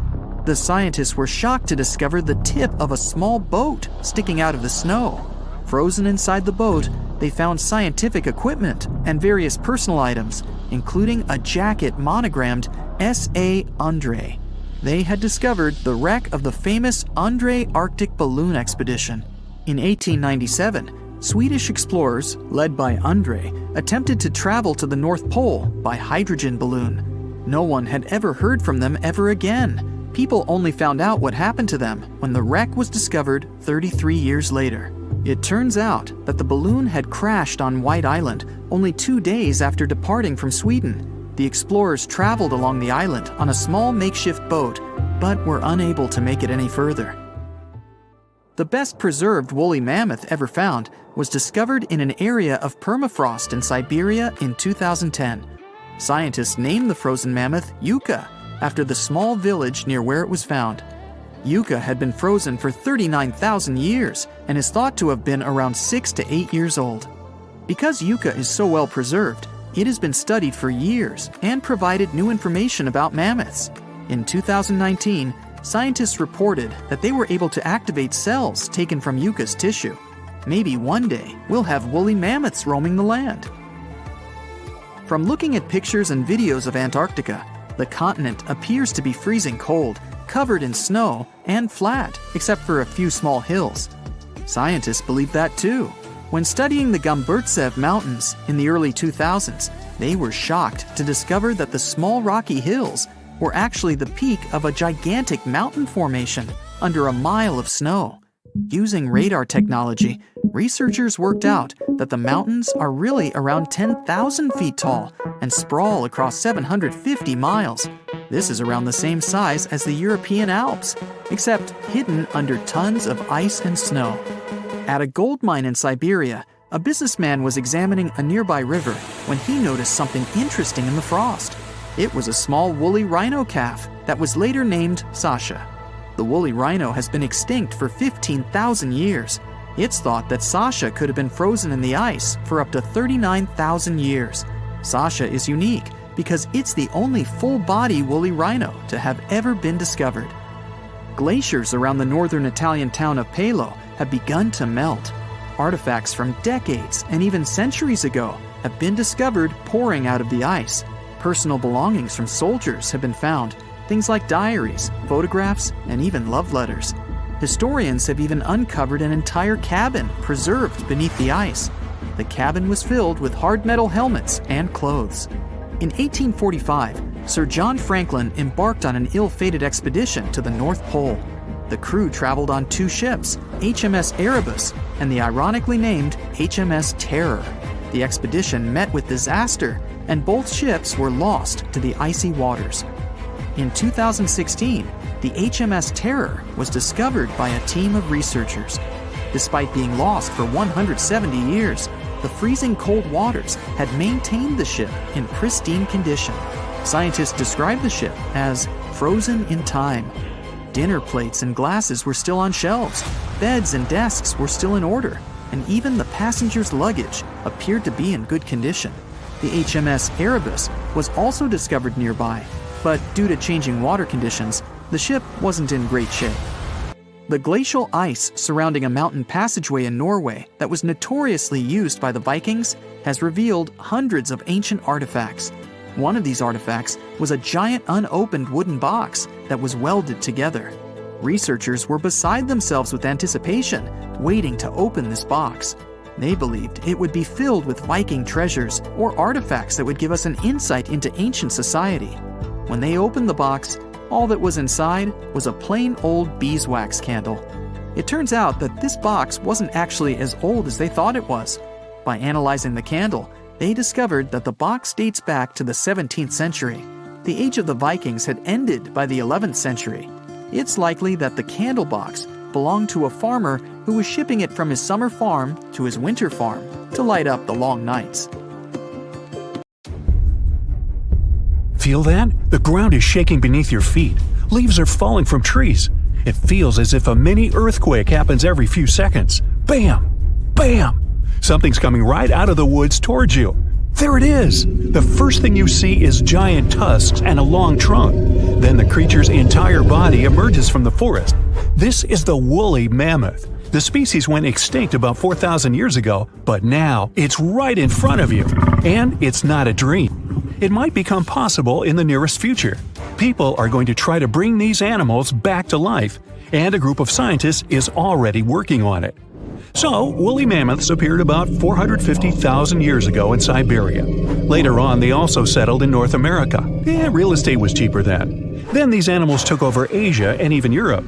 The scientists were shocked to discover the tip of a small boat sticking out of the snow. Frozen inside the boat, they found scientific equipment and various personal items, including a jacket monogrammed S.A. Andre. They had discovered the wreck of the famous Andre Arctic balloon expedition. In 1897, Swedish explorers, led by Andre, attempted to travel to the North Pole by hydrogen balloon. No one had ever heard from them ever again. People only found out what happened to them when the wreck was discovered 33 years later. It turns out that the balloon had crashed on White Island only 2 days after departing from Sweden. The explorers traveled along the island on a small makeshift boat, but were unable to make it any further. The best preserved woolly mammoth ever found was discovered in an area of permafrost in Siberia in 2010. Scientists named the frozen mammoth Yucca after the small village near where it was found. Yucca had been frozen for 39,000 years and is thought to have been around 6 to 8 years old. Because Yucca is so well preserved, it has been studied for years and provided new information about mammoths. In 2019, scientists reported that they were able to activate cells taken from Yucca's tissue. Maybe one day we'll have woolly mammoths roaming the land. From looking at pictures and videos of Antarctica, the continent appears to be freezing cold, covered in snow, and flat, except for a few small hills. Scientists believe that too. When studying the Gomburtsev Mountains in the early 2000s, they were shocked to discover that the small rocky hills were actually the peak of a gigantic mountain formation under a mile of snow. Using radar technology, researchers worked out that the mountains are really around 10,000 feet tall and sprawl across 750 miles. This is around the same size as the European Alps, except hidden under tons of ice and snow. At a gold mine in Siberia, A businessman was examining a nearby river when he noticed something interesting in the frost. It was a small woolly rhino calf that was later named Sasha. The woolly rhino has been extinct for 15,000 years. It's thought that Sasha could have been frozen in the ice for up to 39,000 years. Sasha is unique because it's the only full-body woolly rhino to have ever been discovered. Glaciers around the northern Italian town of Pelo have begun to melt. Artifacts from decades and even centuries ago have been discovered pouring out of the ice. Personal belongings from soldiers have been found, things like diaries, photographs, and even love letters. Historians have even uncovered an entire cabin preserved beneath the ice. The cabin was filled with hard metal helmets and clothes. In 1845, Sir John Franklin embarked on an ill-fated expedition to the North Pole. The crew traveled on two ships, HMS Erebus and the ironically named HMS Terror. The expedition met with disaster, and both ships were lost to the icy waters. In 2016, the HMS Terror was discovered by a team of researchers. Despite being lost for 170 years, the freezing cold waters had maintained the ship in pristine condition. Scientists described the ship as frozen in time. Dinner plates and glasses were still on shelves, beds and desks were still in order, and even the passengers' luggage appeared to be in good condition. The HMS Erebus was also discovered nearby, but due to changing water conditions, the ship wasn't in great shape. The glacial ice surrounding a mountain passageway in Norway that was notoriously used by the Vikings has revealed hundreds of ancient artifacts. One of these artifacts was a giant unopened wooden box that was welded together. Researchers were beside themselves with anticipation, waiting to open this box. They believed it would be filled with Viking treasures or artifacts that would give us an insight into ancient society. When they opened the box, all that was inside was a plain old beeswax candle. It turns out that this box wasn't actually as old as they thought it was. By analyzing the candle, they discovered that the box dates back to the 17th century. The age of the Vikings had ended by the 11th century. It's likely that the candle box belonged to a farmer who was shipping it from his summer farm to his winter farm to light up the long nights. Feel that? The ground is shaking beneath your feet. Leaves are falling from trees. It feels as if a mini earthquake happens every few seconds. Bam! Bam! Something's coming right out of the woods towards you. There it is! The first thing you see is giant tusks and a long trunk. Then the creature's entire body emerges from the forest. This is the woolly mammoth. The species went extinct about 4,000 years ago, but now it's right in front of you. And it's not a dream. It might become possible in the nearest future. People are going to try to bring these animals back to life, and a group of scientists is already working on it. So, woolly mammoths appeared about 450,000 years ago in Siberia. Later on, they also settled in North America. Real estate was cheaper then. Then these animals took over Asia and even Europe.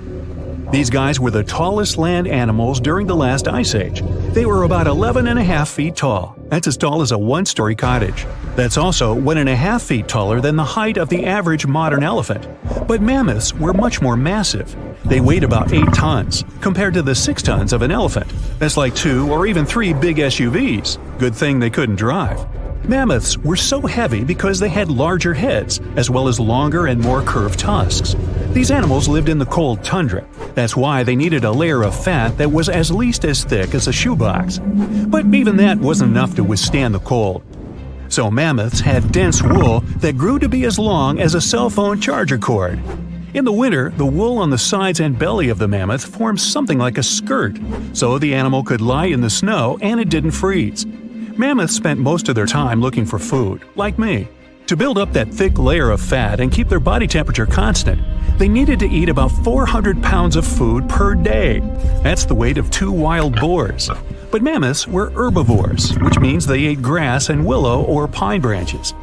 These guys were the tallest land animals during the last ice age. They were about 11.5 feet tall. That's as tall as a one-story cottage. That's also 1.5 feet taller than the height of the average modern elephant. But mammoths were much more massive. They weighed about 8 tons, compared to the 6 tons of an elephant. That's like 2 or even 3 big SUVs. Good thing they couldn't drive. Mammoths were so heavy because they had larger heads, as well as longer and more curved tusks. These animals lived in the cold tundra. That's why they needed a layer of fat that was at least as thick as a shoebox. But even that wasn't enough to withstand the cold. So mammoths had dense wool that grew to be as long as a cell phone charger cord. In the winter, the wool on the sides and belly of the mammoth formed something like a skirt, so the animal could lie in the snow and it didn't freeze. Mammoths spent most of their time looking for food, like me. To build up that thick layer of fat and keep their body temperature constant, they needed to eat about 400 pounds of food per day. That's the weight of 2 wild boars. But mammoths were herbivores, which means they ate grass and willow or pine branches.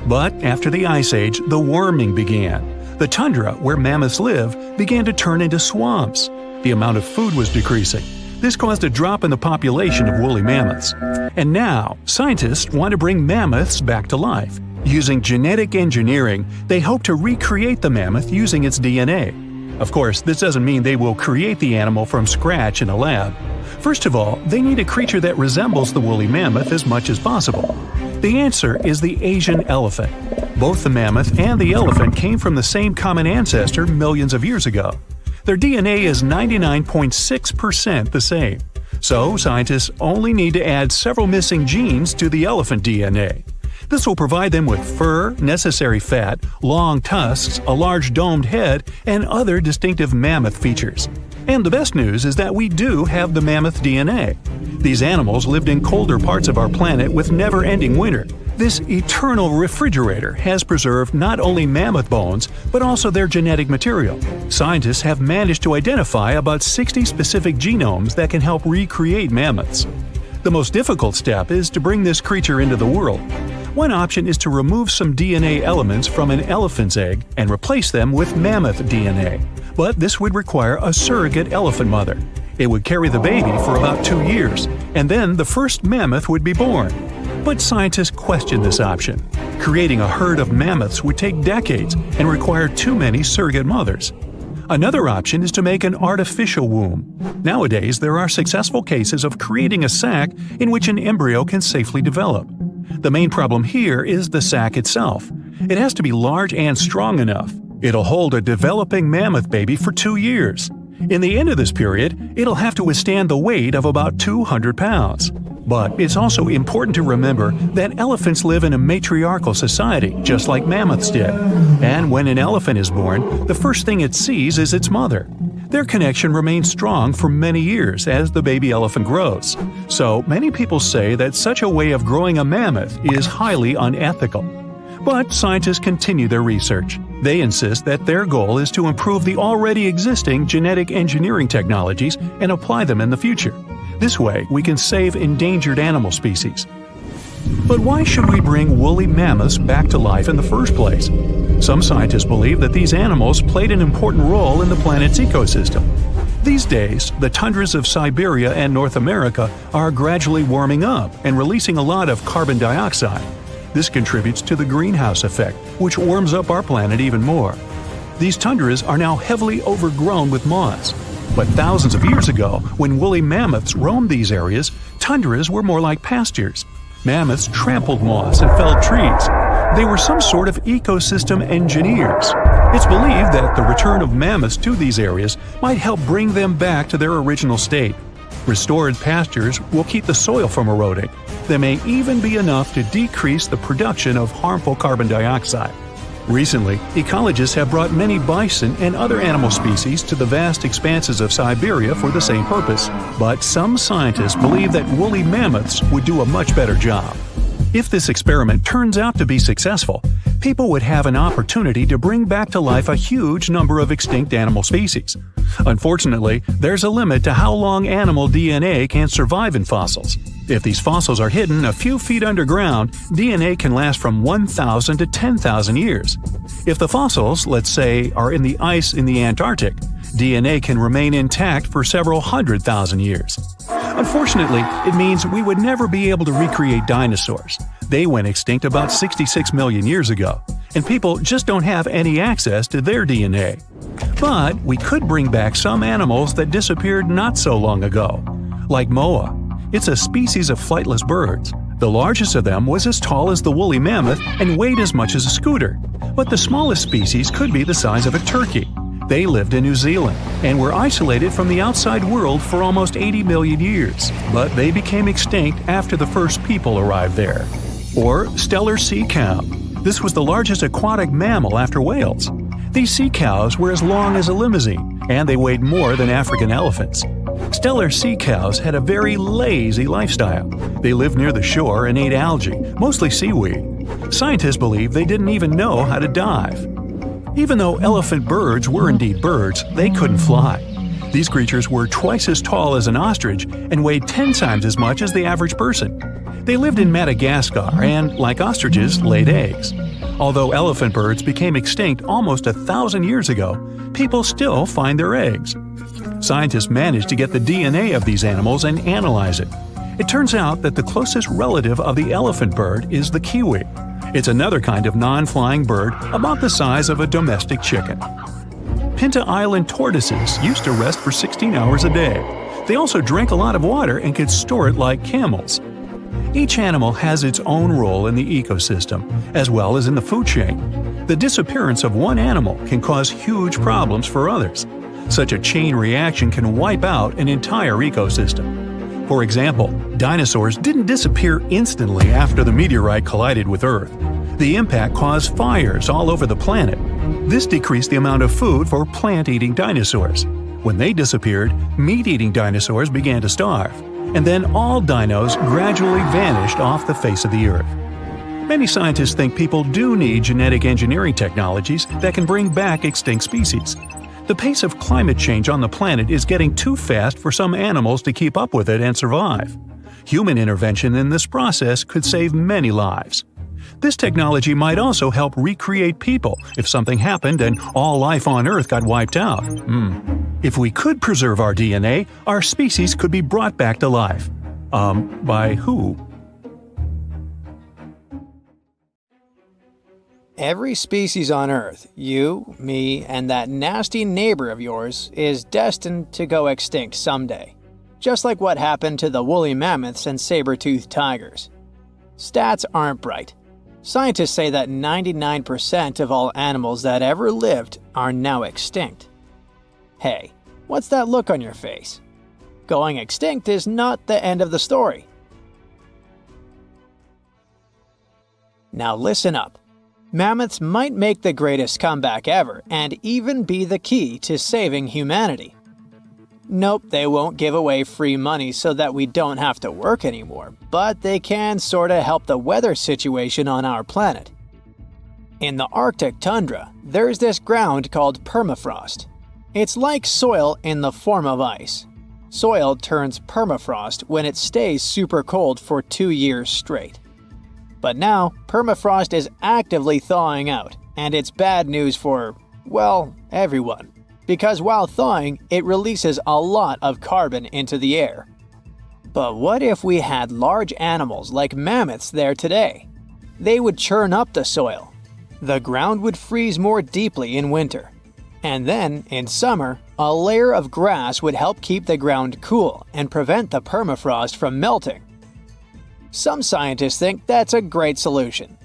But after the Ice Age, the warming began. The tundra, where mammoths live, began to turn into swamps. The amount of food was decreasing. This caused a drop in the population of woolly mammoths. And now, scientists want to bring mammoths back to life. Using genetic engineering, they hope to recreate the mammoth using its DNA. Of course, this doesn't mean they will create the animal from scratch in a lab. First of all, they need a creature that resembles the woolly mammoth as much as possible. The answer is the Asian elephant. Both the mammoth and the elephant came from the same common ancestor millions of years ago. Their DNA is 99.6% the same. So, scientists only need to add several missing genes to the elephant DNA. This will provide them with fur, necessary fat, long tusks, a large domed head, and other distinctive mammoth features. And the best news is that we do have the mammoth DNA. These animals lived in colder parts of our planet with never-ending winter. This eternal refrigerator has preserved not only mammoth bones, but also their genetic material. Scientists have managed to identify about 60 specific genomes that can help recreate mammoths. The most difficult step is to bring this creature into the world. One option is to remove some DNA elements from an elephant's egg and replace them with mammoth DNA. But this would require a surrogate elephant mother. It would carry the baby for about 2 years, and then the first mammoth would be born. But scientists question this option. Creating a herd of mammoths would take decades and require too many surrogate mothers. Another option is to make an artificial womb. Nowadays, there are successful cases of creating a sac in which an embryo can safely develop. The main problem here is the sac itself. It has to be large and strong enough. It'll hold a developing mammoth baby for 2 years. In the end of this period, it'll have to withstand the weight of about 200 pounds. But it's also important to remember that elephants live in a matriarchal society, just like mammoths did. And when an elephant is born, the first thing it sees is its mother. Their connection remains strong for many years as the baby elephant grows. So many people say that such a way of growing a mammoth is highly unethical. But scientists continue their research. They insist that their goal is to improve the already existing genetic engineering technologies and apply them in the future. This way, we can save endangered animal species. But why should we bring woolly mammoths back to life in the first place? Some scientists believe that these animals played an important role in the planet's ecosystem. These days, the tundras of Siberia and North America are gradually warming up and releasing a lot of carbon dioxide. This contributes to the greenhouse effect, which warms up our planet even more. These tundras are now heavily overgrown with moss. But thousands of years ago, when woolly mammoths roamed these areas, tundras were more like pastures. Mammoths trampled moss and felled trees. They were some sort of ecosystem engineers. It's believed that the return of mammoths to these areas might help bring them back to their original state. Restored pastures will keep the soil from eroding. They may even be enough to decrease the production of harmful carbon dioxide. Recently, ecologists have brought many bison and other animal species to the vast expanses of Siberia for the same purpose, but some scientists believe that woolly mammoths would do a much better job. If this experiment turns out to be successful, people would have an opportunity to bring back to life a huge number of extinct animal species. Unfortunately, there's a limit to how long animal DNA can survive in fossils. If these fossils are hidden a few feet underground, DNA can last from 1,000 to 10,000 years. If the fossils, let's say, are in the ice in the Antarctic, DNA can remain intact for several 100,000 years. Unfortunately, it means we would never be able to recreate dinosaurs. They went extinct about 66 million years ago, and people just don't have any access to their DNA. But we could bring back some animals that disappeared not so long ago, like moa. It's a species of flightless birds. The largest of them was as tall as the woolly mammoth and weighed as much as a scooter. But the smallest species could be the size of a turkey. They lived in New Zealand and were isolated from the outside world for almost 80 million years, but they became extinct after the first people arrived there. Or Steller sea cow. This was the largest aquatic mammal after whales. These sea cows were as long as a limousine, and they weighed more than African elephants. Steller sea cows had a very lazy lifestyle. They lived near the shore and ate algae, mostly seaweed. Scientists believe they didn't even know how to dive. Even though elephant birds were indeed birds, they couldn't fly. These creatures were twice as tall as an ostrich and weighed 10 times as much as the average person. They lived in Madagascar and, like ostriches, laid eggs. Although elephant birds became extinct almost 1,000 years ago, people still find their eggs. Scientists managed to get the DNA of these animals and analyze it. It turns out that the closest relative of the elephant bird is the kiwi. It's another kind of non-flying bird about the size of a domestic chicken. Pinta Island tortoises used to rest for 16 hours a day. They also drink a lot of water and could store it like camels. Each animal has its own role in the ecosystem, as well as in the food chain. The disappearance of one animal can cause huge problems for others. Such a chain reaction can wipe out an entire ecosystem. For example, dinosaurs didn't disappear instantly after the meteorite collided with Earth. The impact caused fires all over the planet. This decreased the amount of food for plant-eating dinosaurs. When they disappeared, meat-eating dinosaurs began to starve, and then all dinos gradually vanished off the face of the Earth. Many scientists think people do need genetic engineering technologies that can bring back extinct species. The pace of climate change on the planet is getting too fast for some animals to keep up with it and survive. Human intervention in this process could save many lives. This technology might also help recreate people if something happened and all life on Earth got wiped out. If we could preserve our DNA, our species could be brought back to life. By who? Every species on Earth, you, me, and that nasty neighbor of yours, is destined to go extinct someday. Just like what happened to the woolly mammoths and saber-toothed tigers. Stats aren't bright. Scientists say that 99% of all animals that ever lived are now extinct. Hey, what's that look on your face? Going extinct is not the end of the story. Now listen up. Mammoths might make the greatest comeback ever and even be the key to saving humanity. Nope, they won't give away free money so that we don't have to work anymore, but they can sorta help the weather situation on our planet. In the Arctic tundra, there's this ground called permafrost. It's like soil in the form of ice. Soil turns permafrost when it stays super cold for 2 years straight. But now, permafrost is actively thawing out, and it's bad news for, well, everyone. Because while thawing, it releases a lot of carbon into the air. But what if we had large animals like mammoths there today? They would churn up the soil. The ground would freeze more deeply in winter. And then, in summer, a layer of grass would help keep the ground cool and prevent the permafrost from melting. Some scientists think that's a great solution.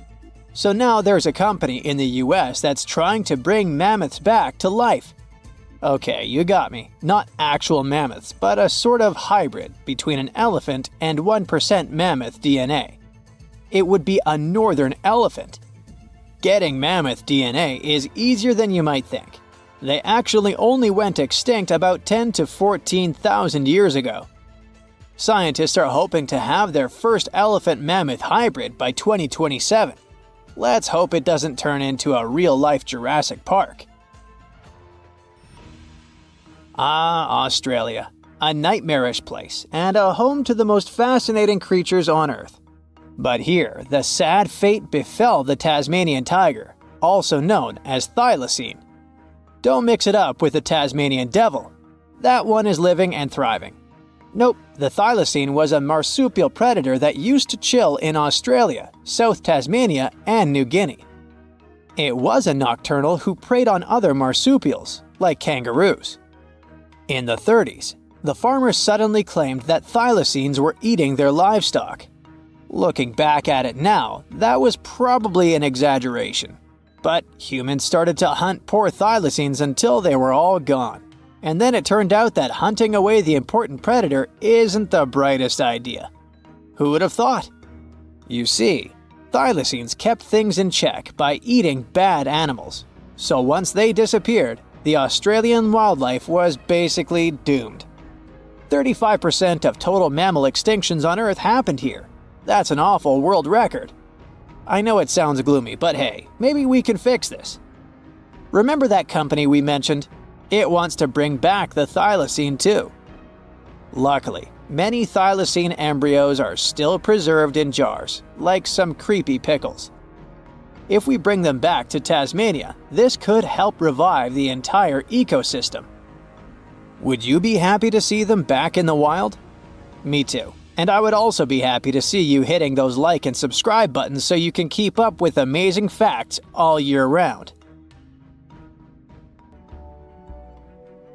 So now there's a company in the US that's trying to bring mammoths back to life. Okay, you got me. Not actual mammoths, but a sort of hybrid between an elephant and 1% mammoth DNA. It would be a northern elephant. Getting mammoth DNA is easier than you might think. They actually only went extinct about 10 to 14,000 years ago. Scientists are hoping to have their first elephant-mammoth hybrid by 2027. Let's hope it doesn't turn into a real-life Jurassic Park. Australia. A nightmarish place, and a home to the most fascinating creatures on Earth. But here, the sad fate befell the Tasmanian tiger, also known as thylacine. Don't mix it up with the Tasmanian devil. That one is living and thriving. Nope, the thylacine was a marsupial predator that used to chill in Australia, South Tasmania, and New Guinea. It was a nocturnal who preyed on other marsupials, like kangaroos. In the 30s, the farmers suddenly claimed that thylacines were eating their livestock. Looking back at it now, that was probably an exaggeration. But humans started to hunt poor thylacines until they were all gone. And then it turned out that hunting away the important predator isn't the brightest idea. Who would have thought? You see, thylacines kept things in check by eating bad animals. So once they disappeared, the Australian wildlife was basically doomed. 35% of total mammal extinctions on Earth happened here. That's an awful world record. I know it sounds gloomy, but hey, maybe we can fix this. Remember that company we mentioned? It wants to bring back the thylacine too. Luckily, many thylacine embryos are still preserved in jars, like some creepy pickles. If we bring them back to Tasmania, this could help revive the entire ecosystem. Would you be happy to see them back in the wild? Me too. And I would also be happy to see you hitting those like and subscribe buttons so you can keep up with amazing facts all year round.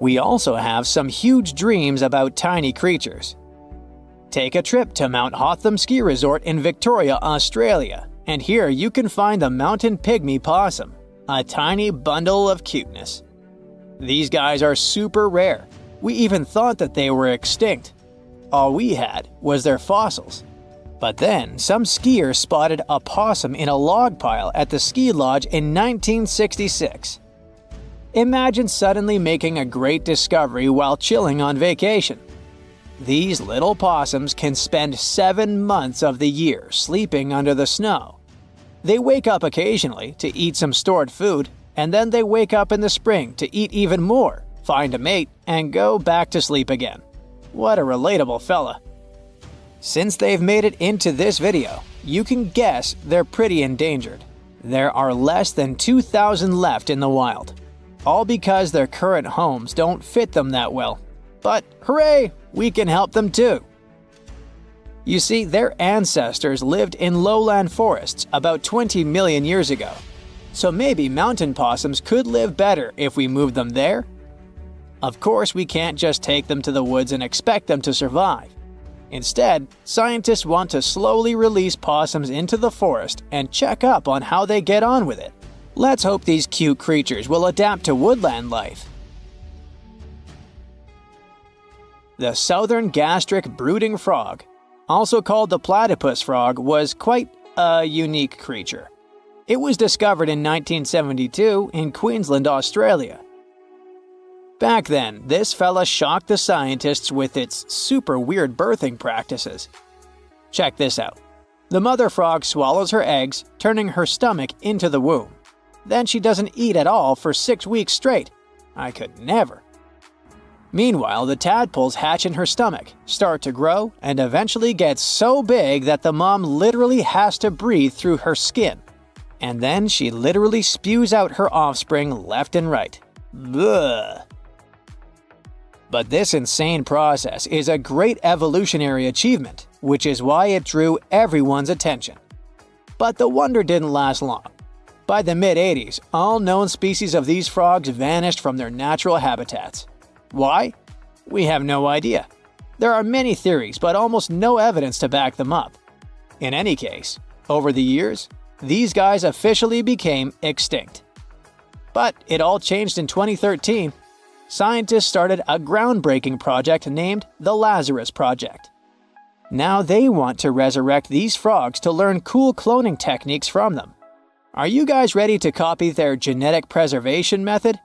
We also have some huge dreams about tiny creatures. Take a trip to Mount Hotham Ski Resort in Victoria, Australia, and here you can find the mountain pygmy possum, a tiny bundle of cuteness. These guys are super rare. We even thought that they were extinct. All we had was their fossils. But then, some skiers spotted a possum in a log pile at the ski lodge in 1966. Imagine suddenly making a great discovery while chilling on vacation. These little possums can spend 7 months of the year sleeping under the snow. They wake up occasionally to eat some stored food, and then they wake up in the spring to eat even more, find a mate, and go back to sleep again. What a relatable fella. Since they've made it into this video, you can guess they're pretty endangered. There are less than 2,000 left in the wild, all because their current homes don't fit them that well. But hooray, we can help them too. You see, their ancestors lived in lowland forests about 20 million years ago. So maybe mountain possums could live better if we moved them there? Of course, we can't just take them to the woods and expect them to survive. Instead, scientists want to slowly release possums into the forest and check up on how they get on with it. Let's hope these cute creatures will adapt to woodland life. The southern gastric brooding frog, also called the platypus frog, was quite a unique creature. It was discovered in 1972 in Queensland, Australia. Back then, this fella shocked the scientists with its super weird birthing practices. Check this out. The mother frog swallows her eggs, turning her stomach into the womb. Then she doesn't eat at all for 6 weeks straight. I could never. Meanwhile, the tadpoles hatch in her stomach, start to grow, and eventually get so big that the mom literally has to breathe through her skin. And then she literally spews out her offspring left and right. Bleh. But this insane process is a great evolutionary achievement, which is why it drew everyone's attention. But the wonder didn't last long. By the mid-80s, all known species of these frogs vanished from their natural habitats. Why? We have no idea. There are many theories, but almost no evidence to back them up. In any case, over the years, these guys officially became extinct. But it all changed in 2013. Scientists started a groundbreaking project named the Lazarus Project. Now they want to resurrect these frogs to learn cool cloning techniques from them. Are you guys ready to copy their genetic preservation method?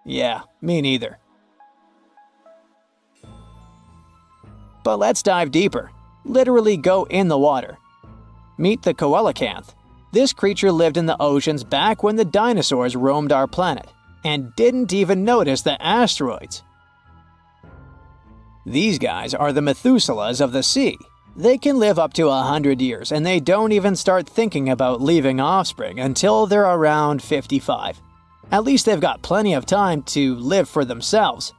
Yeah, me neither. But let's dive deeper. Literally go in the water. Meet the coelacanth. This creature lived in the oceans back when the dinosaurs roamed our planet, and didn't even notice the asteroids. These guys are the Methuselahs of the sea. They can live up to 100 years, and they don't even start thinking about leaving offspring until they're around 55. At least they've got plenty of time to live for themselves.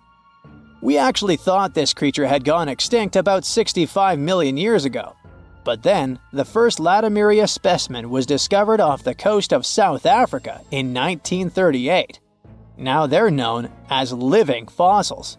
We actually thought this creature had gone extinct about 65 million years ago. But then, the first Latimeria specimen was discovered off the coast of South Africa in 1938. Now they're known as living fossils.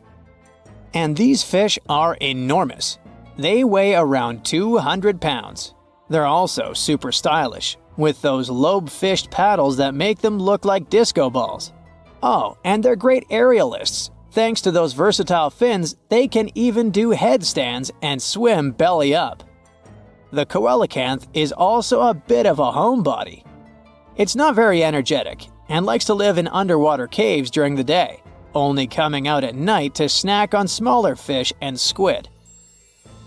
And these fish are enormous. They weigh around 200 pounds. They're also super stylish, with those lobe-fished paddles that make them look like disco balls. Oh, and they're great aerialists. Thanks to those versatile fins, they can even do headstands and swim belly up. The coelacanth is also a bit of a homebody. It's not very energetic and likes to live in underwater caves during the day, only coming out at night to snack on smaller fish and squid.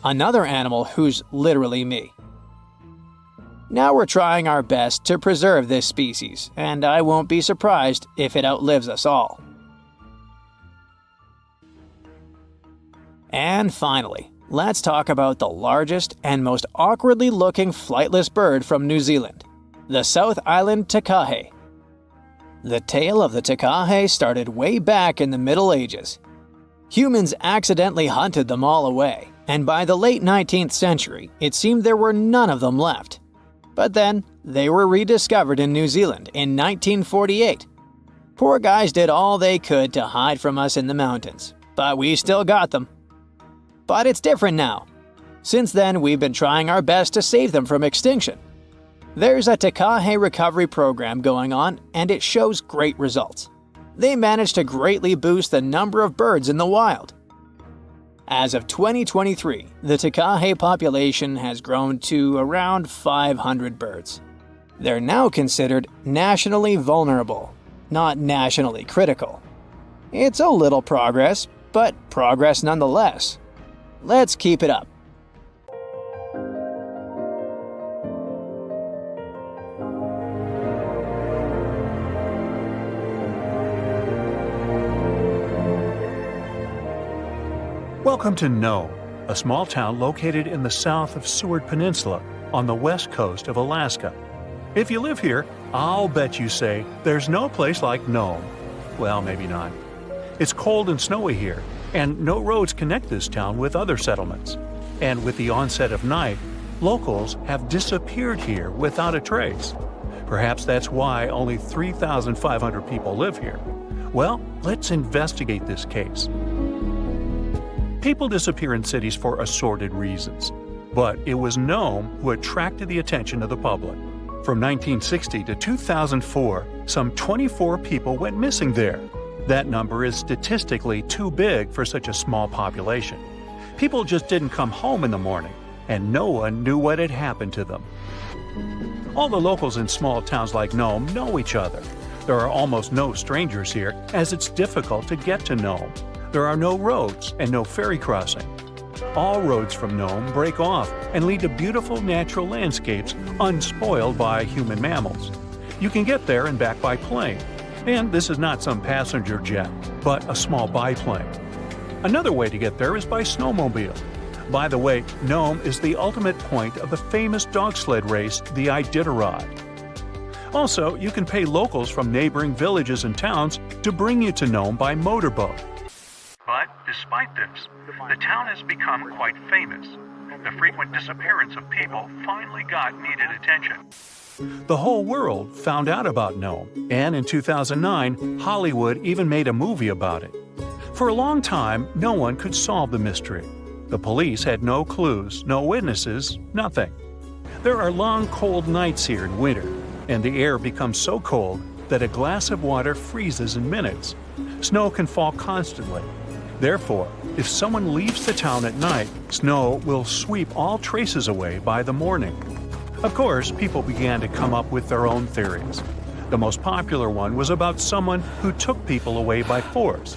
Another animal who's literally me. Now we're trying our best to preserve this species, and I won't be surprised if it outlives us all. And finally, let's talk about the largest and most awkwardly looking flightless bird from New Zealand, the South Island takahe. The tale of the takahe started way back in the Middle Ages. Humans accidentally hunted them all away, and by the late 19th century, it seemed there were none of them left. But then, they were rediscovered in New Zealand in 1948. Poor guys did all they could to hide from us in the mountains, but we still got them. But it's different now. Since then, we've been trying our best to save them from extinction. There's a Takahe recovery program going on, and it shows great results. They managed to greatly boost the number of birds in the wild. As of 2023, the Takahe population has grown to around 500 birds. They're now considered nationally vulnerable, not nationally critical. It's a little progress, but progress nonetheless. Let's keep it up. Welcome to Nome, a small town located in the south of Seward Peninsula on the west coast of Alaska. If you live here, I'll bet you say there's no place like Nome. Well, maybe not. It's cold and snowy here, and no roads connect this town with other settlements. And with the onset of night, locals have disappeared here without a trace. Perhaps that's why only 3,500 people live here. Well, let's investigate this case. People disappear in cities for assorted reasons, but it was Nome who attracted the attention of the public. From 1960 to 2004, some 24 people went missing there. That number is statistically too big for such a small population. People just didn't come home in the morning, and no one knew what had happened to them. All the locals in small towns like Nome know each other. There are almost no strangers here, as it's difficult to get to Nome. There are no roads and no ferry crossing. All roads from Nome break off and lead to beautiful natural landscapes unspoiled by human mammals. You can get there and back by plane. And this is not some passenger jet, but a small biplane. Another way to get there is by snowmobile. By the way, Nome is the ultimate point of the famous dog sled race, the Iditarod. Also, you can pay locals from neighboring villages and towns to bring you to Nome by motorboat. But despite this, the town has become quite famous. The frequent disappearance of people finally got needed attention. The whole world found out about Nome, and in 2009, Hollywood even made a movie about it. For a long time, no one could solve the mystery. The police had no clues, no witnesses, nothing. There are long, cold nights here in winter, and the air becomes so cold that a glass of water freezes in minutes. Snow can fall constantly. Therefore, if someone leaves the town at night, snow will sweep all traces away by the morning. Of course, people began to come up with their own theories. The most popular one was about someone who took people away by force.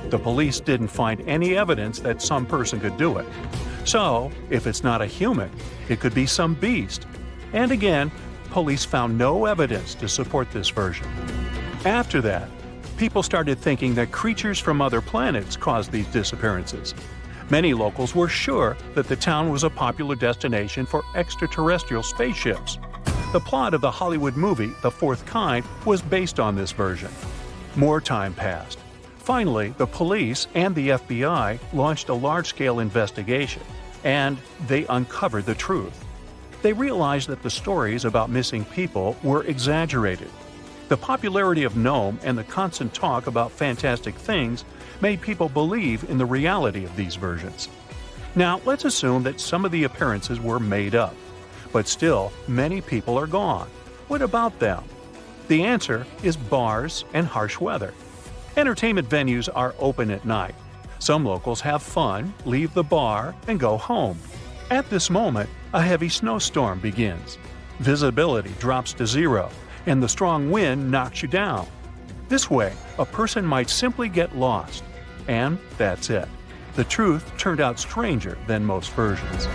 The police didn't find any evidence that some person could do it. So, if it's not a human, it could be some beast. And again, police found no evidence to support this version. After that, people started thinking that creatures from other planets caused these disappearances. Many locals were sure that the town was a popular destination for extraterrestrial spaceships. The plot of the Hollywood movie The Fourth Kind was based on this version. More time passed. Finally, the police and the FBI launched a large-scale investigation, and they uncovered the truth. They realized that the stories about missing people were exaggerated. The popularity of Nome and the constant talk about fantastic things made people believe in the reality of these versions. Now, let's assume that some of the appearances were made up. But still, many people are gone. What about them? The answer is bars and harsh weather. Entertainment venues are open at night. Some locals have fun, leave the bar, and go home. At this moment, a heavy snowstorm begins. Visibility drops to zero, and the strong wind knocks you down. This way, a person might simply get lost. And that's it. The truth turned out stranger than most versions.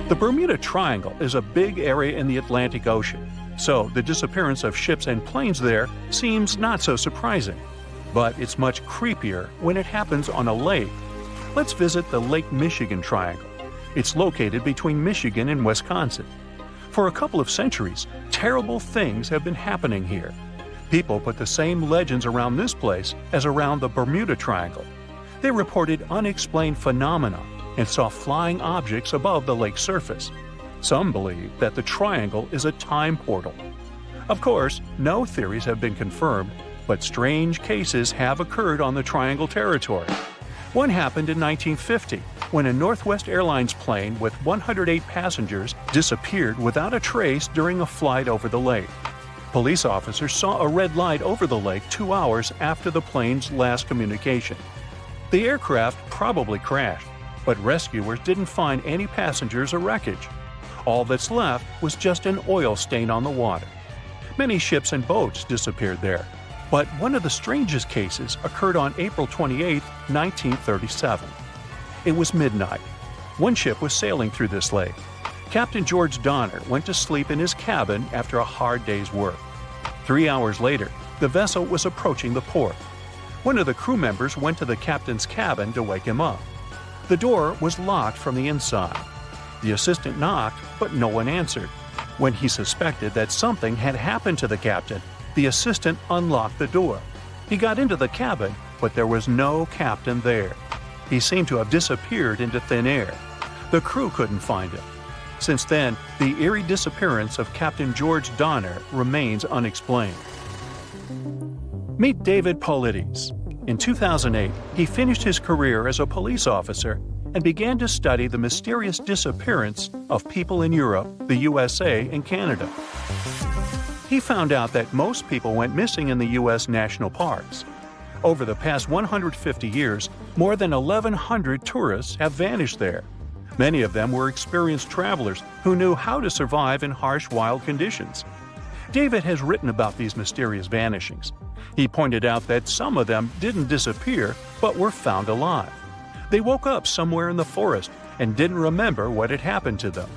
The Bermuda Triangle is a big area in the Atlantic Ocean, so the disappearance of ships and planes there seems not so surprising. But it's much creepier when it happens on a lake. Let's visit the Lake Michigan Triangle. It's located between Michigan and Wisconsin. For a couple of centuries, terrible things have been happening here. People put the same legends around this place as around the Bermuda Triangle. They reported unexplained phenomena, and saw flying objects above the lake's surface. Some believe that the triangle is a time portal. Of course, no theories have been confirmed, but strange cases have occurred on the triangle territory. One happened in 1950 when a Northwest Airlines plane with 108 passengers disappeared without a trace during a flight over the lake. Police officers saw a red light over the lake 2 hours after the plane's last communication. The aircraft probably crashed, but rescuers didn't find any passengers or wreckage. All that's left was just an oil stain on the water. Many ships and boats disappeared there, but one of the strangest cases occurred on April 28, 1937. It was midnight. One ship was sailing through this lake. Captain George Donner went to sleep in his cabin after a hard day's work. 3 hours later, the vessel was approaching the port. One of the crew members went to the captain's cabin to wake him up. The door was locked from the inside. The assistant knocked, but no one answered. When he suspected that something had happened to the captain, the assistant unlocked the door. He got into the cabin, but there was no captain there. He seemed to have disappeared into thin air. The crew couldn't find him. Since then, the eerie disappearance of Captain George Donner remains unexplained. Meet David Paulides. In 2008, he finished his career as a police officer and began to study the mysterious disappearance of people in Europe, the USA, and Canada. He found out that most people went missing in the U.S. national parks. Over the past 150 years, more than 1,100 tourists have vanished there. Many of them were experienced travelers who knew how to survive in harsh wild conditions. David has written about these mysterious vanishings. He pointed out that some of them didn't disappear, but were found alive. They woke up somewhere in the forest and didn't remember what had happened to them.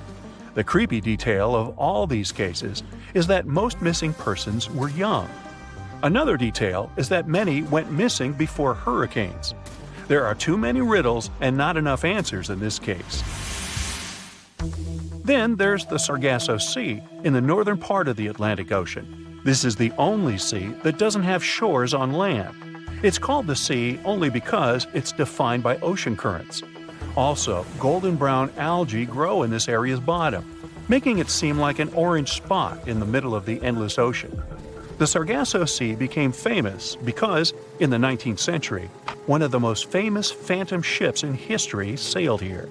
The creepy detail of all these cases is that most missing persons were young. Another detail is that many went missing before hurricanes. There are too many riddles and not enough answers in this case. Then there's the Sargasso Sea in the northern part of the Atlantic Ocean. This is the only sea that doesn't have shores on land. It's called the sea only because it's defined by ocean currents. Also, golden brown algae grow in this area's bottom, making it seem like an orange spot in the middle of the endless ocean. The Sargasso Sea became famous because, in the 19th century, one of the most famous phantom ships in history sailed here.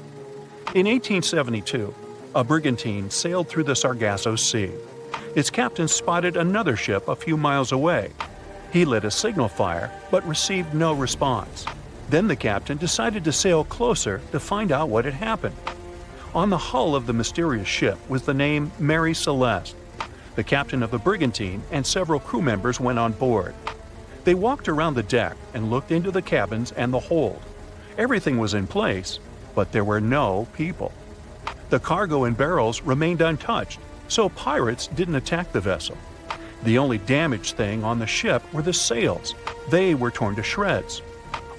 In 1872, a brigantine sailed through the Sargasso Sea. Its captain spotted another ship a few miles away. He lit a signal fire, but received no response. Then the captain decided to sail closer to find out what had happened. On the hull of the mysterious ship was the name Mary Celeste. The captain of the brigantine and several crew members went on board. They walked around the deck and looked into the cabins and the hold. Everything was in place, but there were no people. The cargo and barrels remained untouched, so pirates didn't attack the vessel. The only damaged thing on the ship were the sails. They were torn to shreds.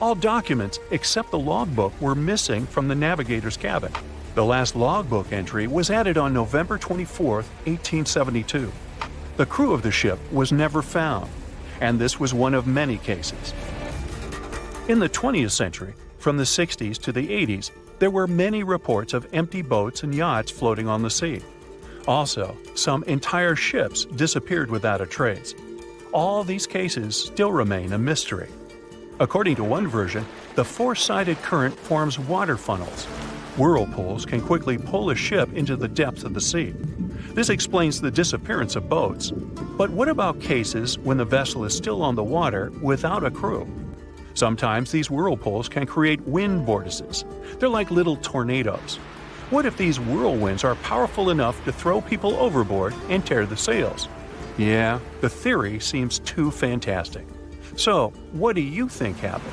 All documents except the logbook were missing from the navigator's cabin. The last logbook entry was added on November 24, 1872. The crew of the ship was never found, and this was one of many cases. In the 20th century, from the 60s to the 80s, there were many reports of empty boats and yachts floating on the sea. Also, some entire ships disappeared without a trace. All these cases still remain a mystery. According to one version, the four-sided current forms water funnels. Whirlpools can quickly pull a ship into the depths of the sea. This explains the disappearance of boats. But what about cases when the vessel is still on the water without a crew? Sometimes these whirlpools can create wind vortices. They're like little tornadoes. What if these whirlwinds are powerful enough to throw people overboard and tear the sails? Yeah, the theory seems too fantastic. So, what do you think happened?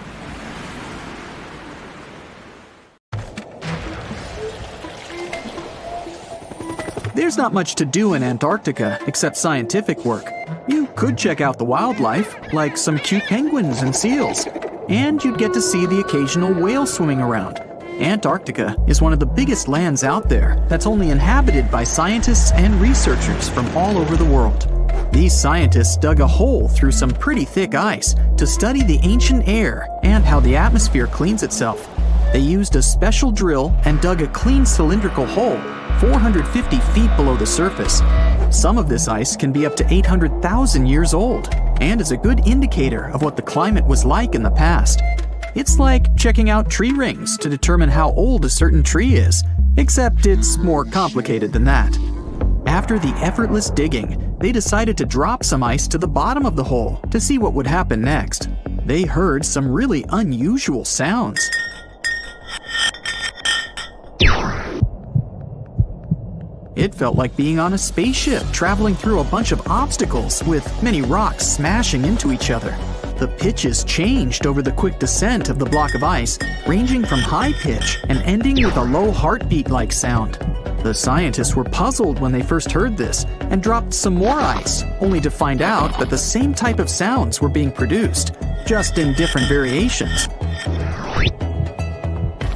There's not much to do in Antarctica except scientific work. You could check out the wildlife, like some cute penguins and seals. And you'd get to see the occasional whale swimming around. Antarctica is one of the biggest lands out there that's only inhabited by scientists and researchers from all over the world. These scientists dug a hole through some pretty thick ice to study the ancient air and how the atmosphere cleans itself. They used a special drill and dug a clean cylindrical hole 450 feet below the surface. Some of this ice can be up to 800,000 years old and is a good indicator of what the climate was like in the past. It's like checking out tree rings to determine how old a certain tree is, except it's more complicated than that. After the effortless digging, they decided to drop some ice to the bottom of the hole to see what would happen next. They heard some really unusual sounds. It felt like being on a spaceship traveling through a bunch of obstacles with many rocks smashing into each other. The pitches changed over the quick descent of the block of ice, ranging from high pitch and ending with a low heartbeat-like sound. The scientists were puzzled when they first heard this and dropped some more ice, only to find out that the same type of sounds were being produced, just in different variations.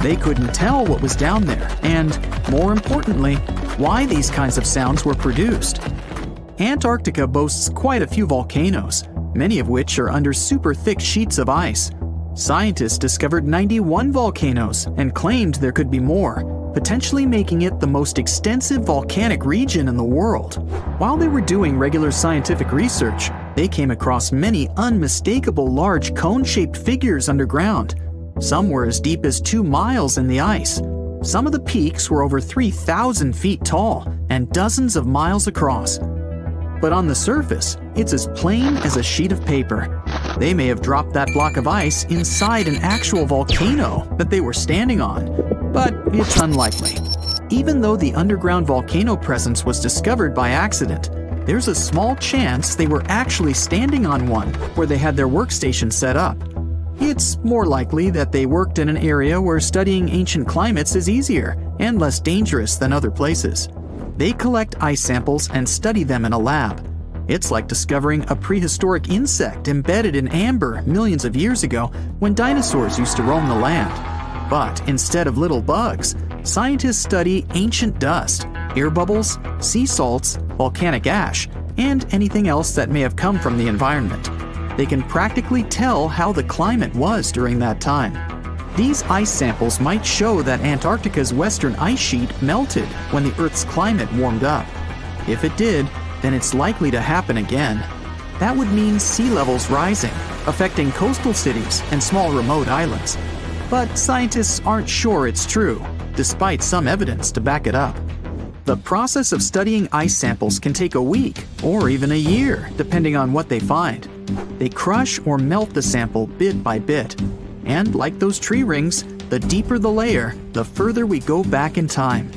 They couldn't tell what was down there and, more importantly, why these kinds of sounds were produced. Antarctica boasts quite a few volcanoes, many of which are under super thick sheets of ice. Scientists discovered 91 volcanoes and claimed there could be more, potentially making it the most extensive volcanic region in the world. While they were doing regular scientific research, they came across many unmistakable large cone-shaped figures underground. Some were as deep as 2 miles in the ice. Some of the peaks were over 3,000 feet tall and dozens of miles across. But on the surface, it's as plain as a sheet of paper. They may have dropped that block of ice inside an actual volcano that they were standing on, but it's unlikely. Even though the underground volcano presence was discovered by accident, there's a small chance they were actually standing on one where they had their workstation set up. It's more likely that they worked in an area where studying ancient climates is easier and less dangerous than other places. They collect ice samples and study them in a lab. It's like discovering a prehistoric insect embedded in amber millions of years ago when dinosaurs used to roam the land. But instead of little bugs, scientists study ancient dust, air bubbles, sea salts, volcanic ash, and anything else that may have come from the environment. They can practically tell how the climate was during that time. These ice samples might show that Antarctica's western ice sheet melted when the Earth's climate warmed up. If it did, then it's likely to happen again. That would mean sea levels rising, affecting coastal cities and small remote islands. But scientists aren't sure it's true, despite some evidence to back it up. The process of studying ice samples can take a week or even a year, depending on what they find. They crush or melt the sample bit by bit. And like those tree rings, the deeper the layer, the further we go back in time.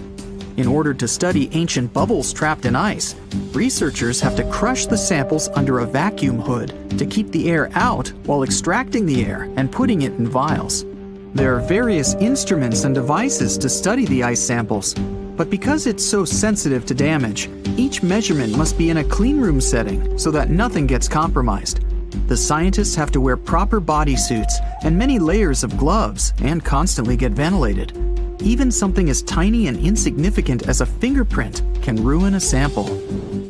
In order to study ancient bubbles trapped in ice, researchers have to crush the samples under a vacuum hood to keep the air out while extracting the air and putting it in vials. There are various instruments and devices to study the ice samples, but because it's so sensitive to damage, each measurement must be in a clean room setting so that nothing gets compromised. The scientists have to wear proper bodysuits and many layers of gloves and constantly get ventilated. Even something as tiny and insignificant as a fingerprint can ruin a sample.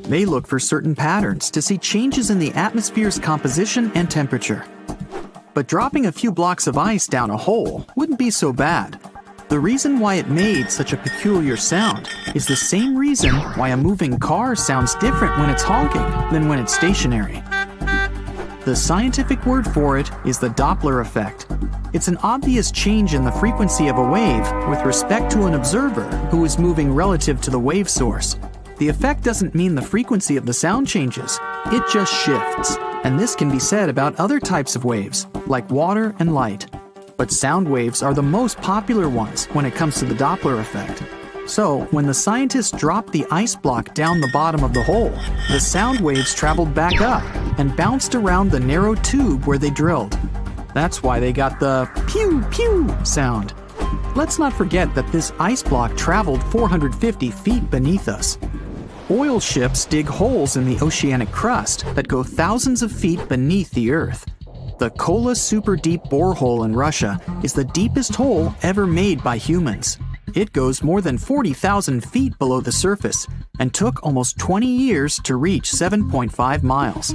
They look for certain patterns to see changes in the atmosphere's composition and temperature. But dropping a few blocks of ice down a hole wouldn't be so bad. The reason why it made such a peculiar sound is the same reason why a moving car sounds different when it's honking than when it's stationary. The scientific word for it is the Doppler effect. It's an obvious change in the frequency of a wave with respect to an observer who is moving relative to the wave source. The effect doesn't mean the frequency of the sound changes, it just shifts. And this can be said about other types of waves, like water and light. But sound waves are the most popular ones when it comes to the Doppler effect. So, when the scientists dropped the ice block down the bottom of the hole, the sound waves traveled back up and bounced around the narrow tube where they drilled. That's why they got the pew pew sound. Let's not forget that this ice block traveled 450 feet beneath us. Oil ships dig holes in the oceanic crust that go thousands of feet beneath the Earth. The Kola Super Deep Borehole in Russia is the deepest hole ever made by humans. It goes more than 40,000 feet below the surface and took almost 20 years to reach 7.5 miles.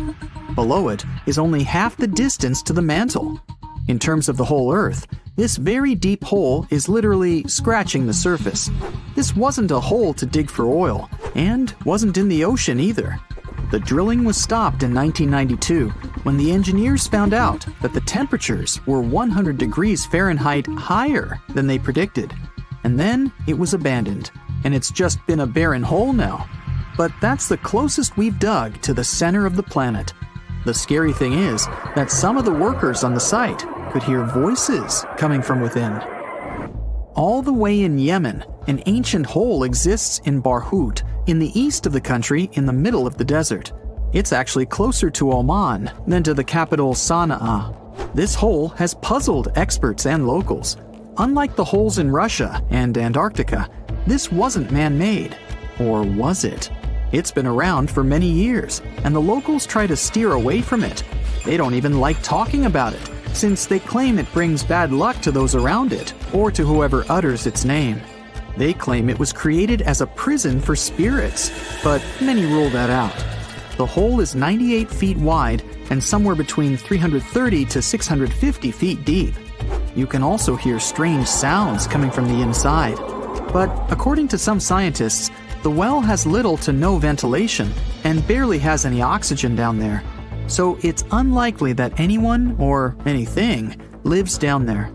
Below it is only half the distance to the mantle. In terms of the whole Earth, This very deep hole is literally scratching the surface. This wasn't a hole to dig for oil, and wasn't in the ocean either. The drilling was stopped in 1992 when the engineers found out that the temperatures were 100 degrees Fahrenheit higher than they predicted. And then it was abandoned, and it's just been a barren hole now. But that's the closest we've dug to the center of the planet. The scary thing is that some of the workers on the site could hear voices coming from within. All the way in Yemen, an ancient hole exists in Barhout, in the east of the country in the middle of the desert. It's actually closer to Oman than to the capital Sana'a. This hole has puzzled experts and locals. Unlike the holes in Russia and Antarctica, this wasn't man-made. Or was it? It's been around for many years, and the locals try to steer away from it. They don't even like talking about it, since they claim it brings bad luck to those around it, or to whoever utters its name. They claim it was created as a prison for spirits, but many rule that out. The hole is 98 feet wide and somewhere between 330 to 650 feet deep. You can also hear strange sounds coming from the inside. But according to some scientists, the well has little to no ventilation and barely has any oxygen down there. So it's unlikely that anyone or anything lives down there.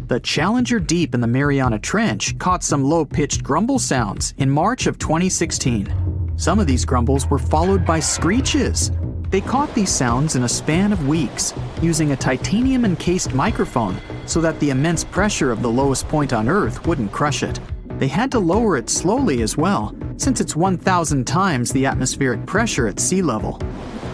The Challenger Deep in the Mariana Trench caught some low-pitched grumble sounds in March of 2016. Some of these grumbles were followed by screeches. They caught these sounds in a span of weeks, using a titanium-encased microphone so that the immense pressure of the lowest point on Earth wouldn't crush it. They had to lower it slowly as well, since it's 1,000 times the atmospheric pressure at sea level.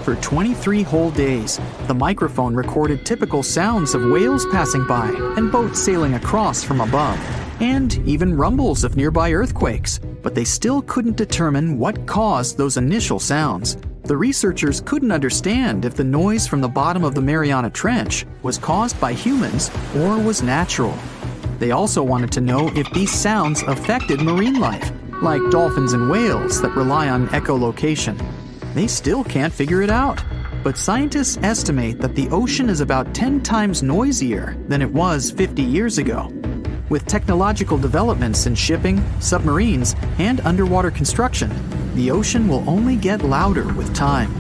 For 23 whole days, the microphone recorded typical sounds of whales passing by and boats sailing across from above, and even rumbles of nearby earthquakes, but they still couldn't determine what caused those initial sounds. The researchers couldn't understand if the noise from the bottom of the Mariana Trench was caused by humans or was natural. They also wanted to know if these sounds affected marine life, like dolphins and whales that rely on echolocation. They still can't figure it out, but scientists estimate that the ocean is about 10 times noisier than it was 50 years ago. With technological developments in shipping, submarines, and underwater construction, the ocean will only get louder with time.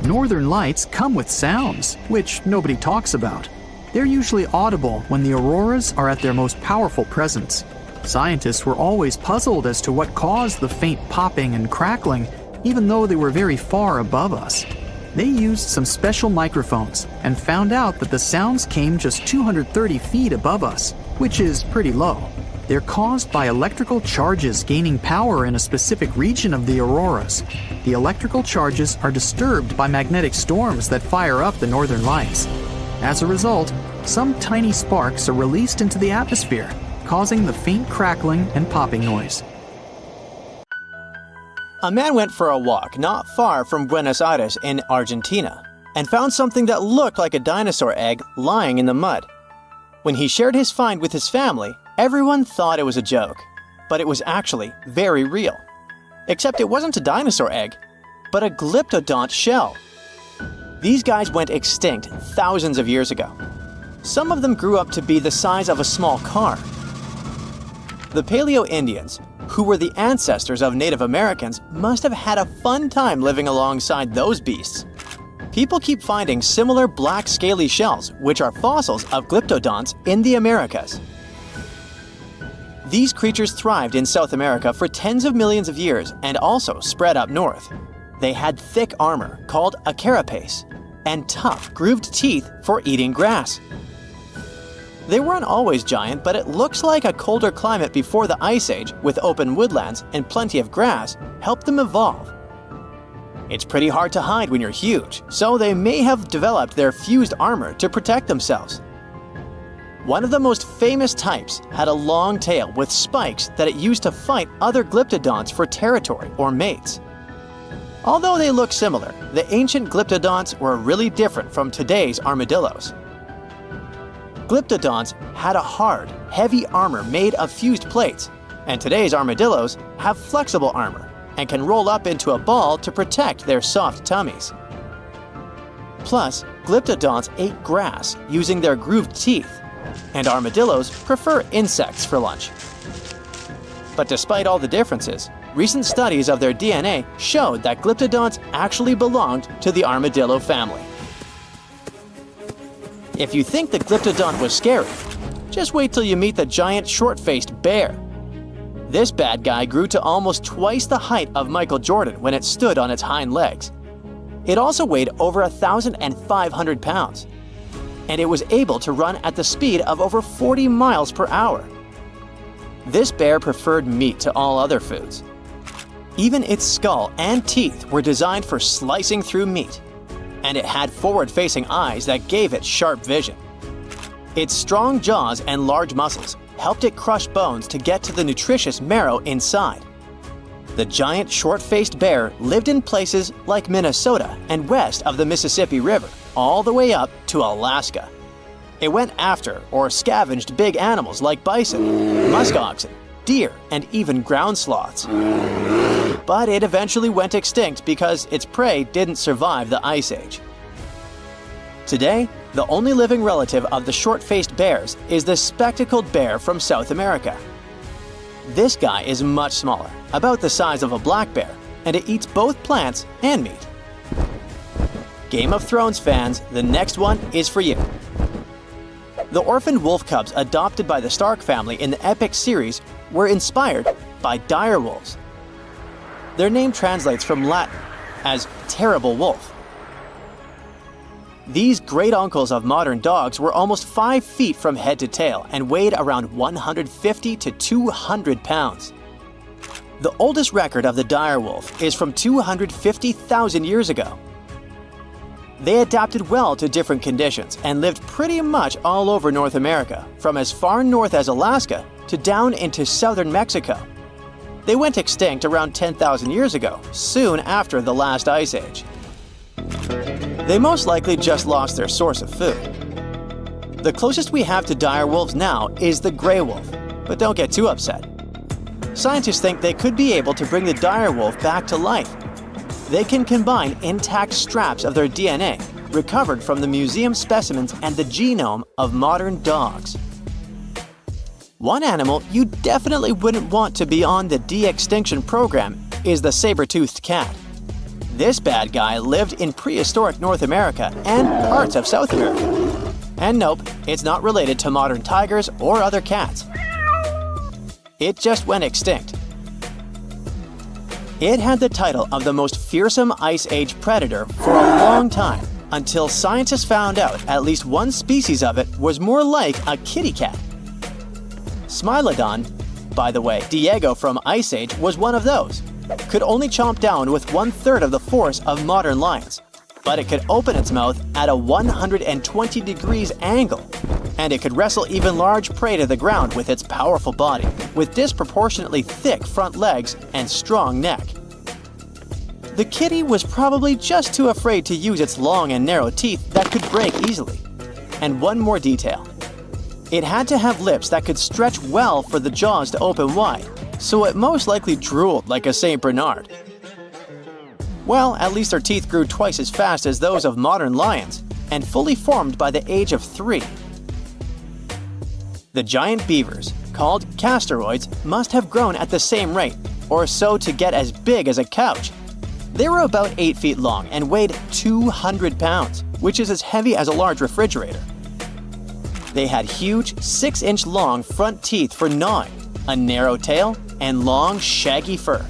Northern lights come with sounds, which nobody talks about. They're usually audible when the auroras are at their most powerful presence. Scientists were always puzzled as to what caused the faint popping and crackling, even though they were very far above us. They used some special microphones and found out that the sounds came just 230 feet above us, which is pretty low. They're caused by electrical charges gaining power in a specific region of the auroras. The electrical charges are disturbed by magnetic storms that fire up the northern lights. As a result, some tiny sparks are released into the atmosphere, causing the faint crackling and popping noise. A man went for a walk not far from Buenos Aires in Argentina and found something that looked like a dinosaur egg lying in the mud. When he shared his find with his family, everyone thought it was a joke, but it was actually very real. Except it wasn't a dinosaur egg, but a glyptodont shell. These guys went extinct thousands of years ago. Some of them grew up to be the size of a small car. The Paleo-Indians, who were the ancestors of Native Americans, must have had a fun time living alongside those beasts. People keep finding similar black scaly shells, which are fossils of glyptodonts in the Americas. These creatures thrived in South America for tens of millions of years and also spread up north. They had thick armor, called a carapace, and tough, grooved teeth for eating grass. They weren't always giant, but it looks like a colder climate before the Ice Age, with open woodlands and plenty of grass, helped them evolve. It's pretty hard to hide when you're huge, so they may have developed their fused armor to protect themselves. One of the most famous types had a long tail with spikes that it used to fight other glyptodonts for territory or mates. Although they look similar, the ancient glyptodonts were really different from today's armadillos. Glyptodonts had a hard, heavy armor made of fused plates, and today's armadillos have flexible armor and can roll up into a ball to protect their soft tummies. Plus, glyptodonts ate grass using their grooved teeth, and armadillos prefer insects for lunch. But despite all the differences, recent studies of their DNA showed that glyptodonts actually belonged to the armadillo family. If you think the glyptodont was scary, just wait till you meet the giant short-faced bear. This bad guy grew to almost twice the height of Michael Jordan when it stood on its hind legs. It also weighed over 1,500 pounds, and it was able to run at the speed of over 40 miles per hour. This bear preferred meat to all other foods. Even its skull and teeth were designed for slicing through meat, and it had forward-facing eyes that gave it sharp vision. Its strong jaws and large muscles helped it crush bones to get to the nutritious marrow inside. The giant short-faced bear lived in places like Minnesota and west of the Mississippi River, all the way up to Alaska. It went after or scavenged big animals like bison, musk oxen, deer, and even ground sloths. But it eventually went extinct because its prey didn't survive the Ice Age. Today, the only living relative of the short-faced bears is the spectacled bear from South America. This guy is much smaller, about the size of a black bear, and it eats both plants and meat. Game of Thrones fans, the next one is for you. The orphaned wolf cubs adopted by the Stark family in the epic series were inspired by dire wolves. Their name translates from Latin as terrible wolf. These great uncles of modern dogs were almost 5 feet from head to tail and weighed around 150 to 200 pounds. The oldest record of the dire wolf is from 250,000 years ago. They adapted well to different conditions and lived pretty much all over North America, from as far north as Alaska to down into southern Mexico. They went extinct around 10,000 years ago, soon after the last ice age. They most likely just lost their source of food. The closest we have to dire wolves now is the gray wolf, but don't get too upset. Scientists think they could be able to bring the dire wolf back to life. They can combine intact straps of their DNA, recovered from the museum specimens and the genome of modern dogs. One animal you definitely wouldn't want to be on the de-extinction program is the saber-toothed cat. This bad guy lived in prehistoric North America and parts of South America. And nope, it's not related to modern tigers or other cats. It just went extinct. It had the title of the most fearsome Ice Age predator for a long time, until scientists found out at least one species of it was more like a kitty cat. Smilodon, by the way, Diego from Ice Age was one of those. Could only chomp down with 1/3 of the force of modern lions, but it could open its mouth at a 120 degrees angle, and it could wrestle even large prey to the ground with its powerful body, with disproportionately thick front legs and strong neck. The kitty was probably just too afraid to use its long and narrow teeth that could break easily. And one more detail. It had to have lips that could stretch well for the jaws to open wide, so it most likely drooled like a St. Bernard. Well, at least their teeth grew twice as fast as those of modern lions, and fully formed by the age of 3. The giant beavers, called castoroids, must have grown at the same rate, or so to get as big as a couch. They were about 8 feet long and weighed 200 pounds, which is as heavy as a large refrigerator. They had huge 6-inch long front teeth for gnawing, a narrow tail, and long, shaggy fur.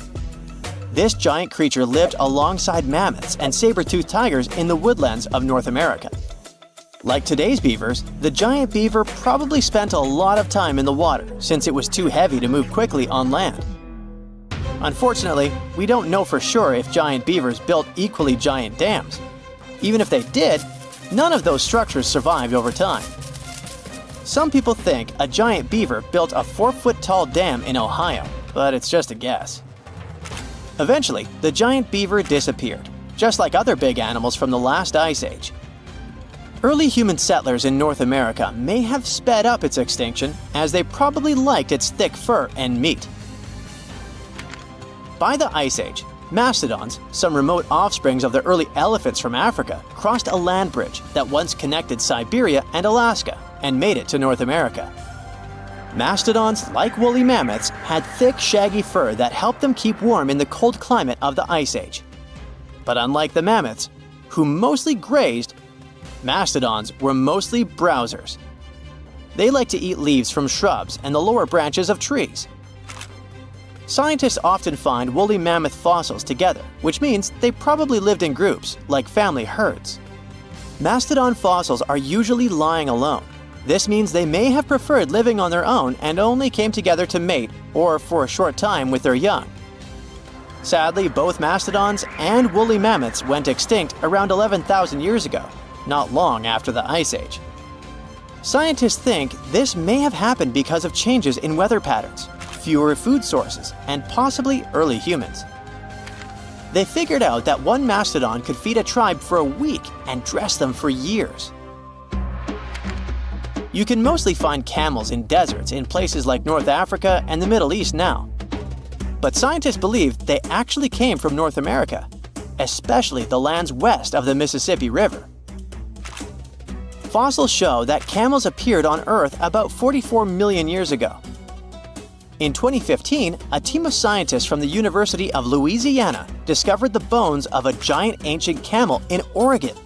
This giant creature lived alongside mammoths and saber-toothed tigers in the woodlands of North America. Like today's beavers, the giant beaver probably spent a lot of time in the water since it was too heavy to move quickly on land. Unfortunately, we don't know for sure if giant beavers built equally giant dams. Even if they did, none of those structures survived over time. Some people think a giant beaver built a 4-foot-tall dam in Ohio, but it's just a guess. Eventually, the giant beaver disappeared, just like other big animals from the last ice age. Early human settlers in North America may have sped up its extinction, as they probably liked its thick fur and meat. By the Ice Age, Mastodons, some remote offsprings of the early elephants from Africa, crossed a land bridge that once connected Siberia and Alaska and made it to North America. Mastodons, like woolly mammoths, had thick, shaggy fur that helped them keep warm in the cold climate of the Ice Age. But unlike the mammoths, who mostly grazed, mastodons were mostly browsers. They like to eat leaves from shrubs and the lower branches of trees. Scientists often find woolly mammoth fossils together, which means they probably lived in groups, like family herds. Mastodon fossils are usually lying alone. This means they may have preferred living on their own and only came together to mate or for a short time with their young. Sadly, both mastodons and woolly mammoths went extinct around 11,000 years ago, not long after the Ice Age. Scientists think this may have happened because of changes in weather patterns, fewer food sources, and possibly early humans. They figured out that one mastodon could feed a tribe for a week and dress them for years. You can mostly find camels in deserts in places like North Africa and the Middle East now. But scientists believe they actually came from North America, especially the lands west of the Mississippi River. Fossils show that camels appeared on Earth about 44 million years ago. In 2015, a team of scientists from the University of Louisiana discovered the bones of a giant ancient camel in Oregon.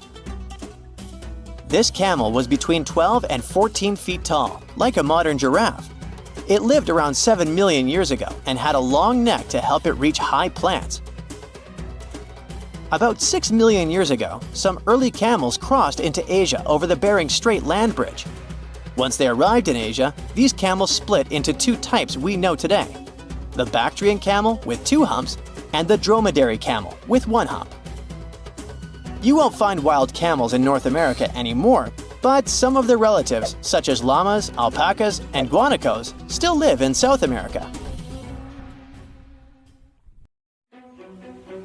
This camel was between 12 and 14 feet tall, like a modern giraffe. It lived around 7 million years ago and had a long neck to help it reach high plants. About 6 million years ago, some early camels crossed into Asia over the Bering Strait land bridge. Once they arrived in Asia, these camels split into two types we know today: the Bactrian camel with 2 humps and the dromedary camel with 1 hump. You won't find wild camels in North America anymore, but some of their relatives, such as llamas, alpacas, and guanacos, still live in South America.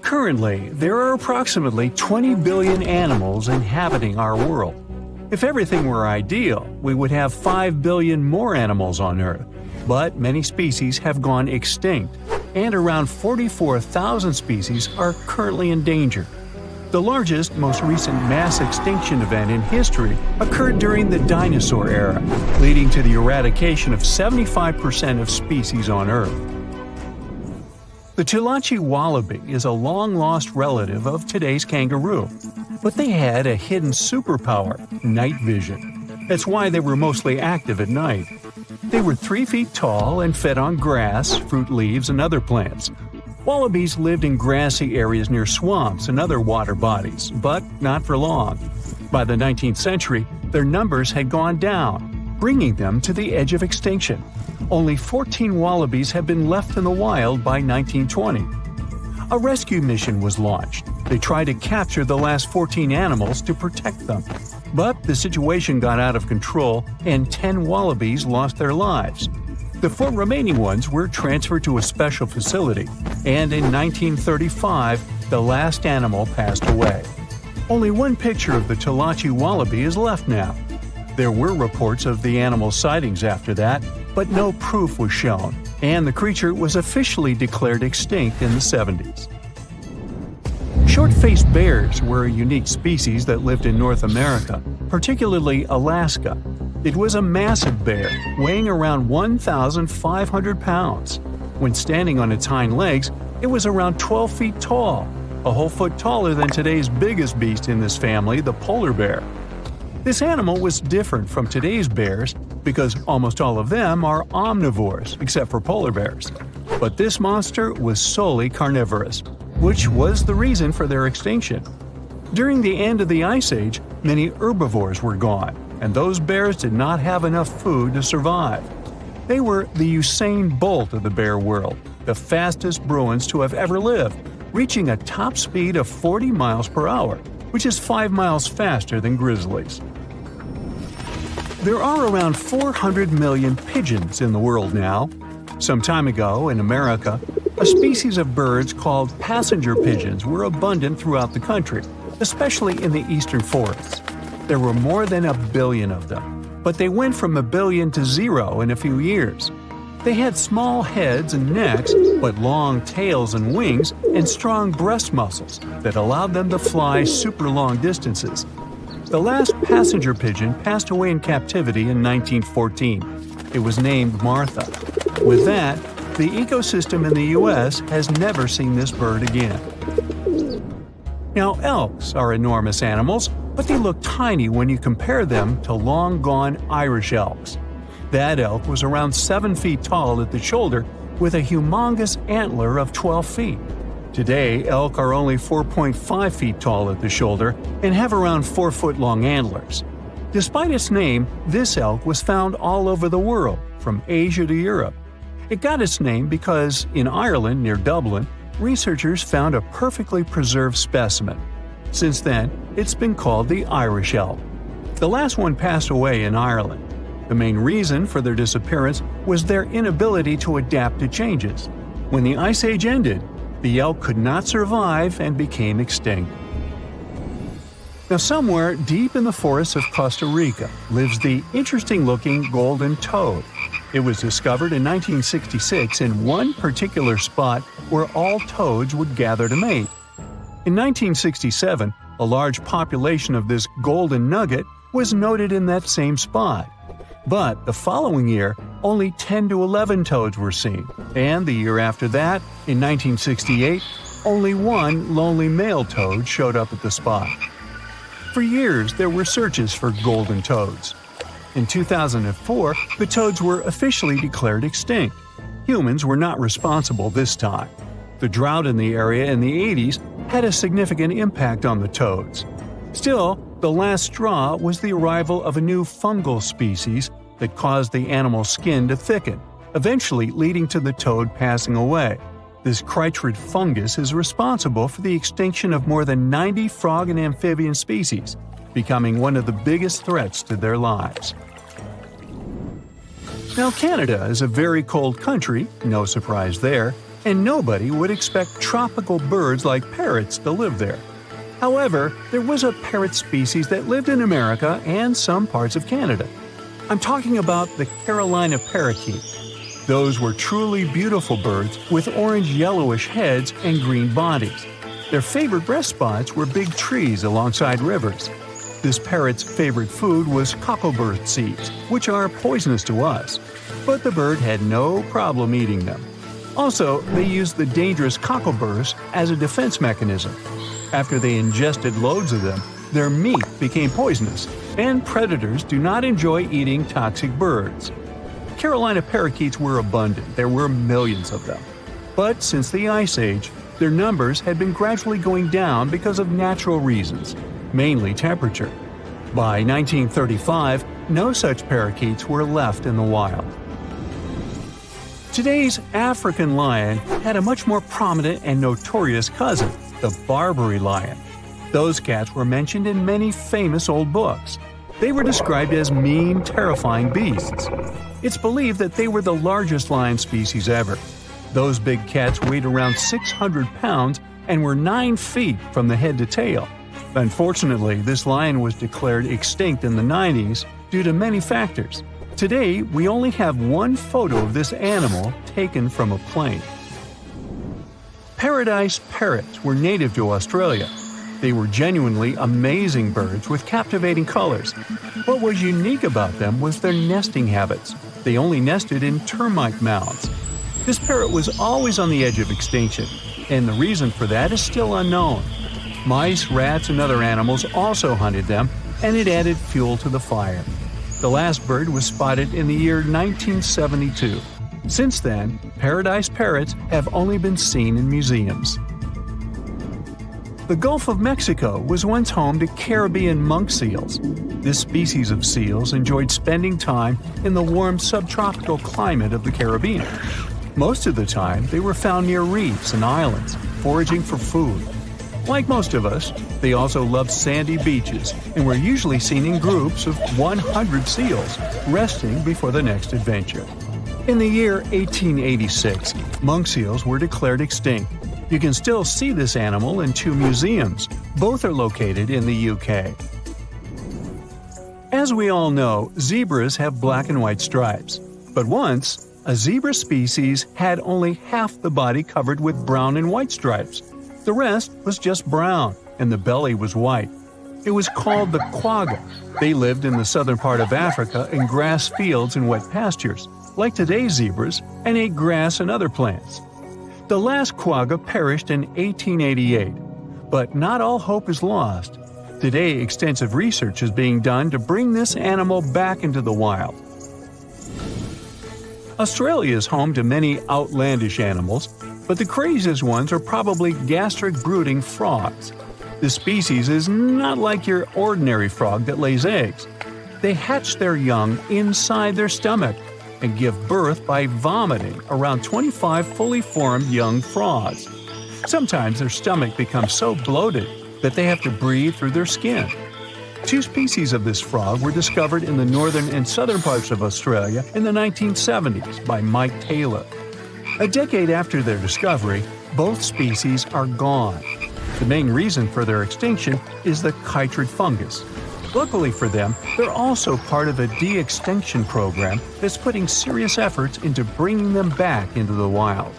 Currently, there are approximately 20 billion animals inhabiting our world. If everything were ideal, we would have 5 billion more animals on Earth. But many species have gone extinct, and around 44,000 species are currently endangered. The largest, most recent mass extinction event in history occurred during the dinosaur era, leading to the eradication of 75% of species on Earth. The Tulachi wallaby is a long-lost relative of today's kangaroo, but they had a hidden superpower, night vision. That's why they were mostly active at night. They were 3 feet tall and fed on grass, fruit leaves, and other plants. Wallabies lived in grassy areas near swamps and other water bodies, but not for long. By the 19th century, their numbers had gone down, bringing them to the edge of extinction. Only 14 wallabies had been left in the wild by 1920. A rescue mission was launched. They tried to capture the last 14 animals to protect them. But the situation got out of control and 10 wallabies lost their lives. The 4 remaining ones were transferred to a special facility, and in 1935, the last animal passed away. Only one picture of the Tulachi wallaby is left now. There were reports of the animal's sightings after that, but no proof was shown, and the creature was officially declared extinct in the 70s. Short-faced bears were a unique species that lived in North America, particularly Alaska. It was a massive bear, weighing around 1,500 pounds. When standing on its hind legs, it was around 12 feet tall, a whole foot taller than today's biggest beast in this family, the polar bear. This animal was different from today's bears because almost all of them are omnivores, except for polar bears. But this monster was solely carnivorous, which was the reason for their extinction. During the end of the Ice Age, many herbivores were gone, and those bears did not have enough food to survive. They were the Usain Bolt of the bear world, the fastest Bruins to have ever lived, reaching a top speed of 40 miles per hour, which is 5 miles faster than grizzlies. There are around 400 million pigeons in the world now. Some time ago, in America, a species of birds called passenger pigeons were abundant throughout the country, especially in the eastern forests. There were more than 1 billion of them, but they went from 1 billion to 0 in a few years. They had small heads and necks, but long tails and wings and strong breast muscles that allowed them to fly super long distances. The last passenger pigeon passed away in captivity in 1914. It was named Martha. With that, the ecosystem in the U.S. has never seen this bird again. Now, elks are enormous animals, but they look tiny when you compare them to long-gone Irish elks. That elk was around 7 feet tall at the shoulder with a humongous antler of 12 feet. Today, elk are only 4.5 feet tall at the shoulder and have around 4-foot-long antlers. Despite its name, this elk was found all over the world, from Asia to Europe. It got its name because, in Ireland near Dublin, researchers found a perfectly preserved specimen. Since then, it's been called the Irish elk. The last one passed away in Ireland. The main reason for their disappearance was their inability to adapt to changes. When the Ice Age ended, the elk could not survive and became extinct. Now, somewhere deep in the forests of Costa Rica lives the interesting-looking golden toad. It was discovered in 1966 in one particular spot where all toads would gather to mate. In 1967, a large population of this golden nugget was noted in that same spot. But the following year, only 10 to 11 toads were seen, and the year after that, in 1968, only one lonely male toad showed up at the spot. For years, there were searches for golden toads. In 2004, the toads were officially declared extinct. Humans were not responsible this time. The drought in the area in the 80s had a significant impact on the toads. Still, the last straw was the arrival of a new fungal species that caused the animal's skin to thicken, eventually leading to the toad passing away. This chytrid fungus is responsible for the extinction of more than 90 frog and amphibian species, becoming one of the biggest threats to their lives. Now, Canada is a very cold country, no surprise there, and nobody would expect tropical birds like parrots to live there. However, there was a parrot species that lived in America and some parts of Canada. I'm talking about the Carolina parakeet. Those were truly beautiful birds with orange-yellowish heads and green bodies. Their favorite rest spots were big trees alongside rivers. This parrot's favorite food was cocklebur seeds, which are poisonous to us, but the bird had no problem eating them. Also, they used the dangerous cockleburs as a defense mechanism. After they ingested loads of them, their meat became poisonous, and predators do not enjoy eating toxic birds. Carolina parakeets were abundant, there were millions of them. But since the Ice Age, their numbers had been gradually going down because of natural reasons, mainly temperature. By 1935, no such parakeets were left in the wild. Today's African lion had a much more prominent and notorious cousin, the Barbary lion. Those cats were mentioned in many famous old books. They were described as mean, terrifying beasts. It's believed that they were the largest lion species ever. Those big cats weighed around 600 pounds and were 9 feet from the head to tail. Unfortunately, this lion was declared extinct in the 90s due to many factors. Today, we only have one photo of this animal taken from a plane. Paradise parrots were native to Australia. They were genuinely amazing birds with captivating colors. What was unique about them was their nesting habits. They only nested in termite mounds. This parrot was always on the edge of extinction, and the reason for that is still unknown. Mice, rats, and other animals also hunted them, and it added fuel to the fire. The last bird was spotted in the year 1972. Since then, paradise parrots have only been seen in museums. The Gulf of Mexico was once home to Caribbean monk seals. This species of seals enjoyed spending time in the warm subtropical climate of the Caribbean. Most of the time, they were found near reefs and islands, foraging for food. Like most of us, they also loved sandy beaches and were usually seen in groups of 100 seals, resting before the next adventure. In the year 1886, monk seals were declared extinct. You can still see this animal in 2 museums. Both are located in the UK. As we all know, zebras have black and white stripes. But once, A zebra species had only half the body covered with brown and white stripes. The rest was just brown, and the belly was white. It was called the quagga. They lived in the southern part of Africa in grass fields and wet pastures, like today's zebras, and ate grass and other plants. The last quagga perished in 1888, but not all hope is lost. Today, extensive research is being done to bring this animal back into the wild. Australia is home to many outlandish animals, but the craziest ones are probably gastric brooding frogs. This species is not like your ordinary frog that lays eggs. They hatch their young inside their stomach and give birth by vomiting around 25 fully formed young frogs. Sometimes their stomach becomes so bloated that they have to breathe through their skin. 2 species of this frog were discovered in the northern and southern parts of Australia in the 1970s by Mike Taylor. A decade after their discovery, both species are gone. The main reason for their extinction is the chytrid fungus. Luckily for them, they're also part of a de-extinction program that's putting serious efforts into bringing them back into the wild.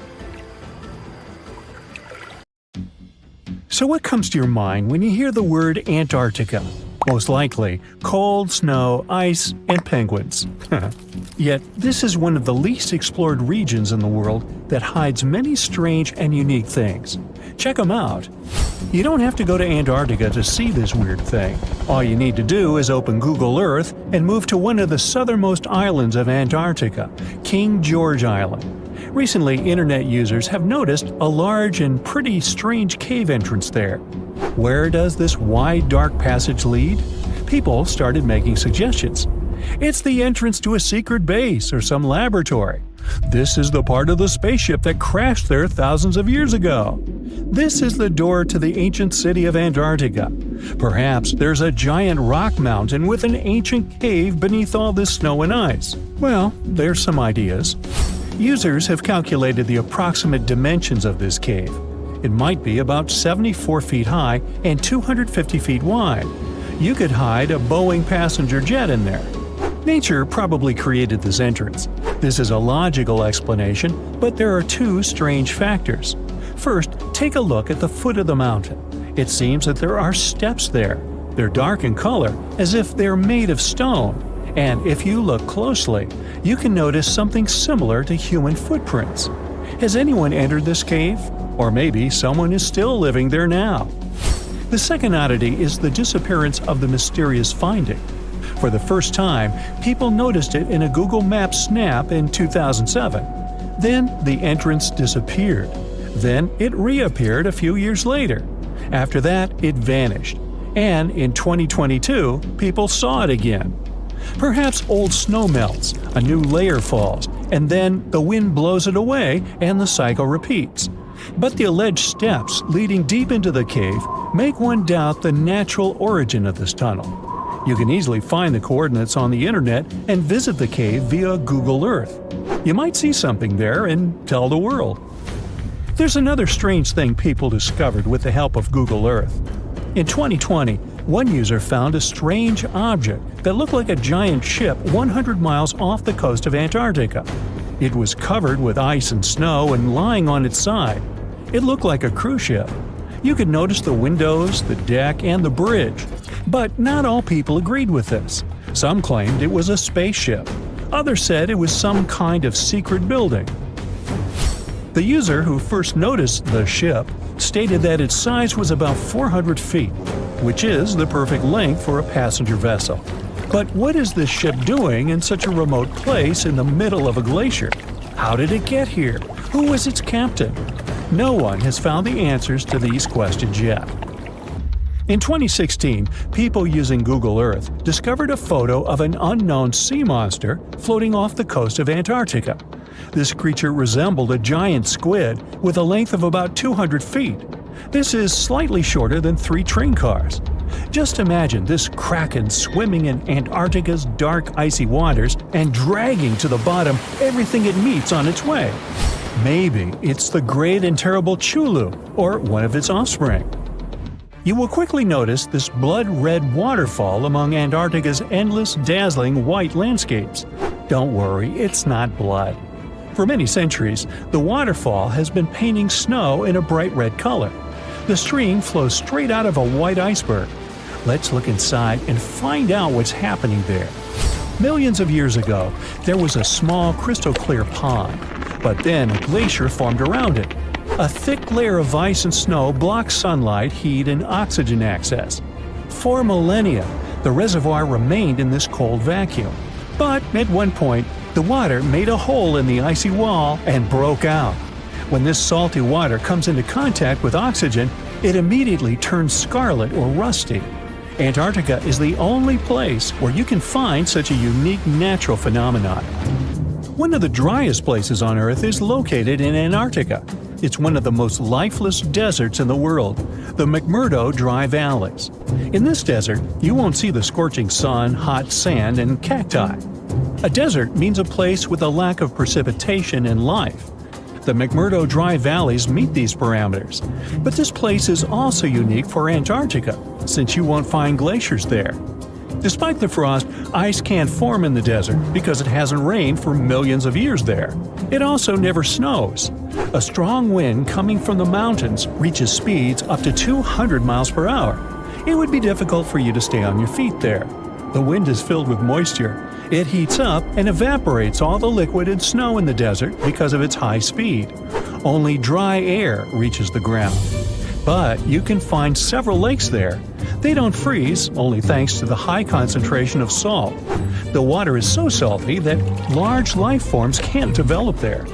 So what comes to your mind when you hear the word Antarctica? Most likely, cold, snow, ice, and penguins. Yet, this is one of the least explored regions in the world that hides many strange and unique things. Check them out. You don't have to go to Antarctica to see this weird thing. All you need to do is open Google Earth and move to one of the southernmost islands of Antarctica, King George Island. Recently, internet users have noticed a large and pretty strange cave entrance there. Where does this wide, dark passage lead? People started making suggestions. It's the entrance to a secret base or some laboratory. This is the part of the spaceship that crashed there thousands of years ago. This is the door to the ancient city of Antarctica. Perhaps there's a giant rock mountain with an ancient cave beneath all this snow and ice. Well, there's some ideas. Users have calculated the approximate dimensions of this cave. It might be about 74 feet high and 250 feet wide. You could hide a Boeing passenger jet in there. Nature probably created this entrance. This is a logical explanation, but there are 2 strange factors. First, take a look at the foot of the mountain. It seems that there are steps there. They're dark in color, as if they're made of stone. And if you look closely, you can notice something similar to human footprints. Has anyone entered this cave? Or maybe someone is still living there now. The second oddity is the disappearance of the mysterious finding. For the first time, people noticed it in a Google Maps snap in 2007. Then the entrance disappeared. Then it reappeared a few years later. After that, it vanished. And in 2022, people saw it again. Perhaps old snow melts, a new layer falls, and then the wind blows it away and the cycle repeats. But the alleged steps leading deep into the cave make one doubt the natural origin of this tunnel. You can easily find the coordinates on the internet and visit the cave via Google Earth. You might see something there and tell the world. There's another strange thing people discovered with the help of Google Earth. In 2020, one user found a strange object that looked like a giant ship 100 miles off the coast of Antarctica. It was covered with ice and snow and lying on its side. It looked like a cruise ship. You could notice the windows, the deck, and the bridge. But not all people agreed with this. Some claimed it was a spaceship. Others said it was some kind of secret building. The user who first noticed the ship stated that its size was about 400 feet, which is the perfect length for a passenger vessel. But what is this ship doing in such a remote place in the middle of a glacier? How did it get here? Who was its captain? No one has found the answers to these questions yet. In 2016, people using Google Earth discovered a photo of an unknown sea monster floating off the coast of Antarctica. This creature resembled a giant squid with a length of about 200 feet. This is slightly shorter than 3 train cars. Just imagine this kraken swimming in Antarctica's dark, icy waters and dragging to the bottom everything it meets on its way. Maybe it's the great and terrible Chulu, or one of its offspring. You will quickly notice this blood-red waterfall among Antarctica's endless, dazzling white landscapes. Don't worry, it's not blood. For many centuries, the waterfall has been painting snow in a bright red color. The stream flows straight out of a white iceberg. Let's look inside and find out what's happening there. Millions of years ago, there was a small crystal-clear pond, but then a glacier formed around it. A thick layer of ice and snow blocks sunlight, heat, and oxygen access. For millennia, the reservoir remained in this cold vacuum. But at one point, the water made a hole in the icy wall and broke out. When this salty water comes into contact with oxygen, it immediately turns scarlet or rusty. Antarctica is the only place where you can find such a unique natural phenomenon. One of the driest places on Earth is located in Antarctica. It's one of the most lifeless deserts in the world, the McMurdo Dry Valleys. In this desert, you won't see the scorching sun, hot sand, and cacti. A desert means a place with a lack of precipitation and life. The McMurdo Dry Valleys meet these parameters. But this place is also unique for Antarctica, since you won't find glaciers there. Despite the frost, ice can't form in the desert because it hasn't rained for millions of years there. It also never snows. A strong wind coming from the mountains reaches speeds up to 200 miles per hour. It would be difficult for you to stay on your feet there. The wind is filled with moisture. It heats up and evaporates all the liquid and snow in the desert because of its high speed. Only dry air reaches the ground. But you can find several lakes there. They don't freeze, only thanks to the high concentration of salt. The water is so salty that large life forms can't develop there.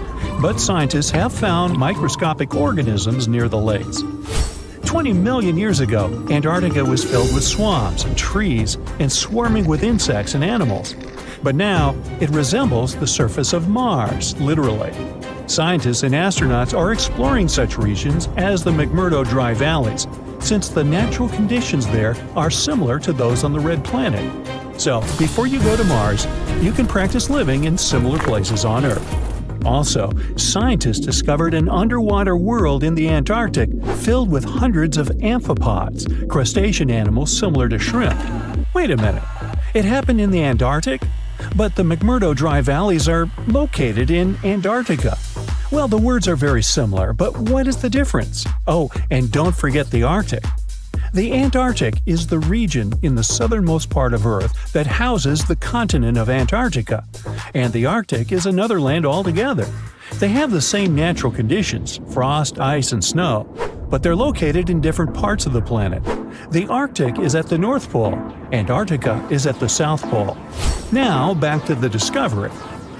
But scientists have found microscopic organisms near the lakes. 20 million years ago, Antarctica was filled with swamps, trees, and swarming with insects and animals. But now, it resembles the surface of Mars, literally. Scientists and astronauts are exploring such regions as the McMurdo Dry Valleys, since the natural conditions there are similar to those on the Red Planet. So, before you go to Mars, you can practice living in similar places on Earth. Also, scientists discovered an underwater world in the Antarctic filled with hundreds of amphipods, crustacean animals similar to shrimp. Wait a minute, it happened in the Antarctic? But the McMurdo Dry Valleys are located in Antarctica. Well, the words are very similar, but what is the difference? Oh, and don't forget the Arctic. The Antarctic is the region in the southernmost part of Earth that houses the continent of Antarctica, and the Arctic is another land altogether. They have the same natural conditions, frost, ice, and snow, but they're located in different parts of the planet. The Arctic is at the North Pole, Antarctica is at the South Pole. Now, back to the discovery.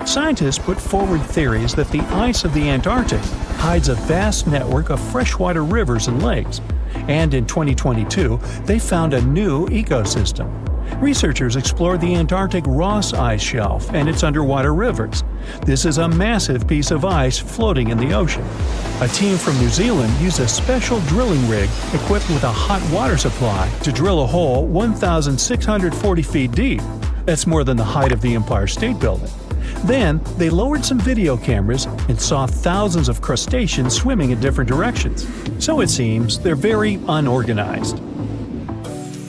Scientists put forward theories that the ice of the Antarctic hides a vast network of freshwater rivers and lakes. And in 2022, they found a new ecosystem. Researchers explored the Antarctic Ross Ice Shelf and its underwater rivers. This is a massive piece of ice floating in the ocean. A team from New Zealand used a special drilling rig equipped with a hot water supply to drill a hole 1,640 feet deep. That's more than the height of the Empire State Building. Then, they lowered some video cameras and saw thousands of crustaceans swimming in different directions. So it seems they're very unorganized.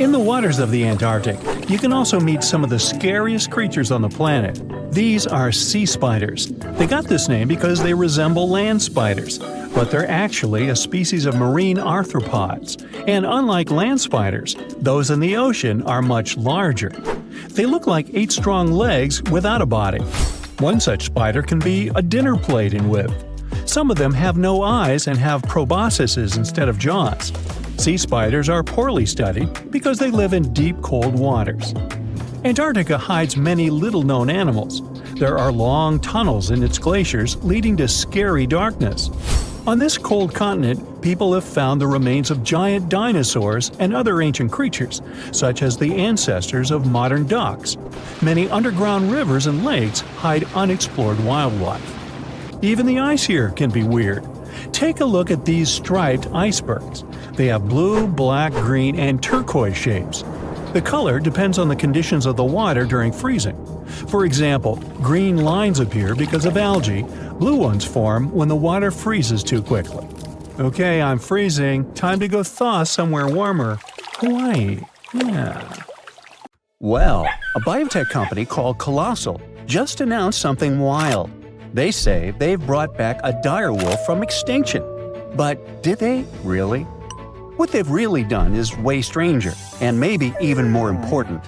In the waters of the Antarctic, you can also meet some of the scariest creatures on the planet. These are sea spiders. They got this name because they resemble land spiders, but they're actually a species of marine arthropods. And unlike land spiders, those in the ocean are much larger. They look like 8 strong legs without a body. One such spider can be a dinner plate in width. Some of them have no eyes and have proboscises instead of jaws. Sea spiders are poorly studied because they live in deep, cold waters. Antarctica hides many little-known animals. There are long tunnels in its glaciers leading to scary darkness. On this cold continent, people have found the remains of giant dinosaurs and other ancient creatures, such as the ancestors of modern ducks. Many underground rivers and lakes hide unexplored wildlife. Even the ice here can be weird. Take a look at these striped icebergs. They have blue, black, green, and turquoise shapes. The color depends on the conditions of the water during freezing. For example, green lines appear because of algae, blue ones form when the water freezes too quickly. Okay, I'm freezing. Time to go thaw somewhere warmer. Hawaii. Yeah. Well, a biotech company called Colossal just announced something wild. They say they've brought back a direwolf from extinction. But did they really? What they've really done is way stranger, and maybe even more important.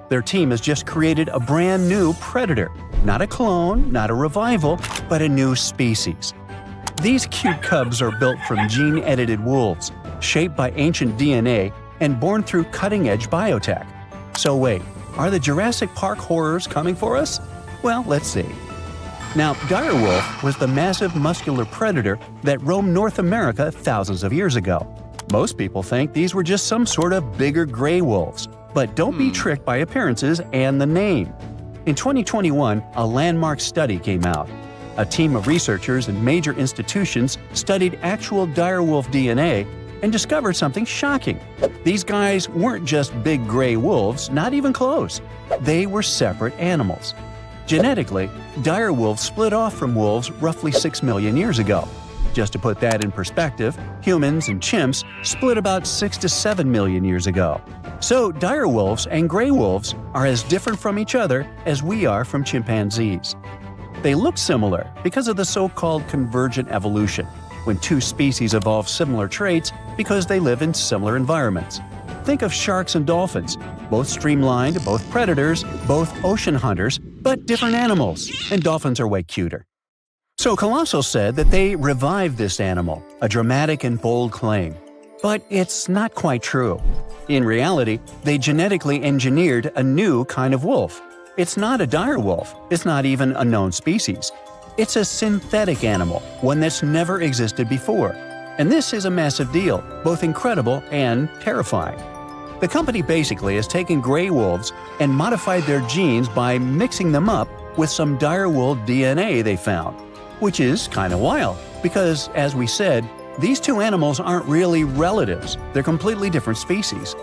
Their team has just created a brand new predator. Not a clone, not a revival, but a new species. These cute cubs are built from gene-edited wolves, shaped by ancient DNA and born through cutting-edge biotech. So wait, are the Jurassic Park horrors coming for us? Well, let's see. Now, direwolf was the massive muscular predator that roamed North America thousands of years ago. Most people think these were just some sort of bigger gray wolves, but don't be tricked by appearances and the name. In 2021, a landmark study came out. A team of researchers in major institutions studied actual direwolf DNA and discovered something shocking. These guys weren't just big gray wolves, not even close. They were separate animals. Genetically, direwolves split off from wolves roughly 6 million years ago. Just to put that in perspective, humans and chimps split about 6 to 7 million years ago. So direwolves and gray wolves are as different from each other as we are from chimpanzees. They look similar because of the so-called convergent evolution, when two species evolve similar traits because they live in similar environments. Think of sharks and dolphins, both streamlined, both predators, both ocean hunters, but different animals, and dolphins are way cuter. So Colossal said that they revived this animal, a dramatic and bold claim. But it's not quite true. In reality, they genetically engineered a new kind of wolf. It's not a direwolf, it's not even a known species. It's a synthetic animal, one that's never existed before. And this is a massive deal, both incredible and terrifying. The company basically has taken gray wolves and modified their genes by mixing them up with some direwolf DNA they found. Which is kind of wild, because, as we said, these two animals aren't really relatives, they're completely different species.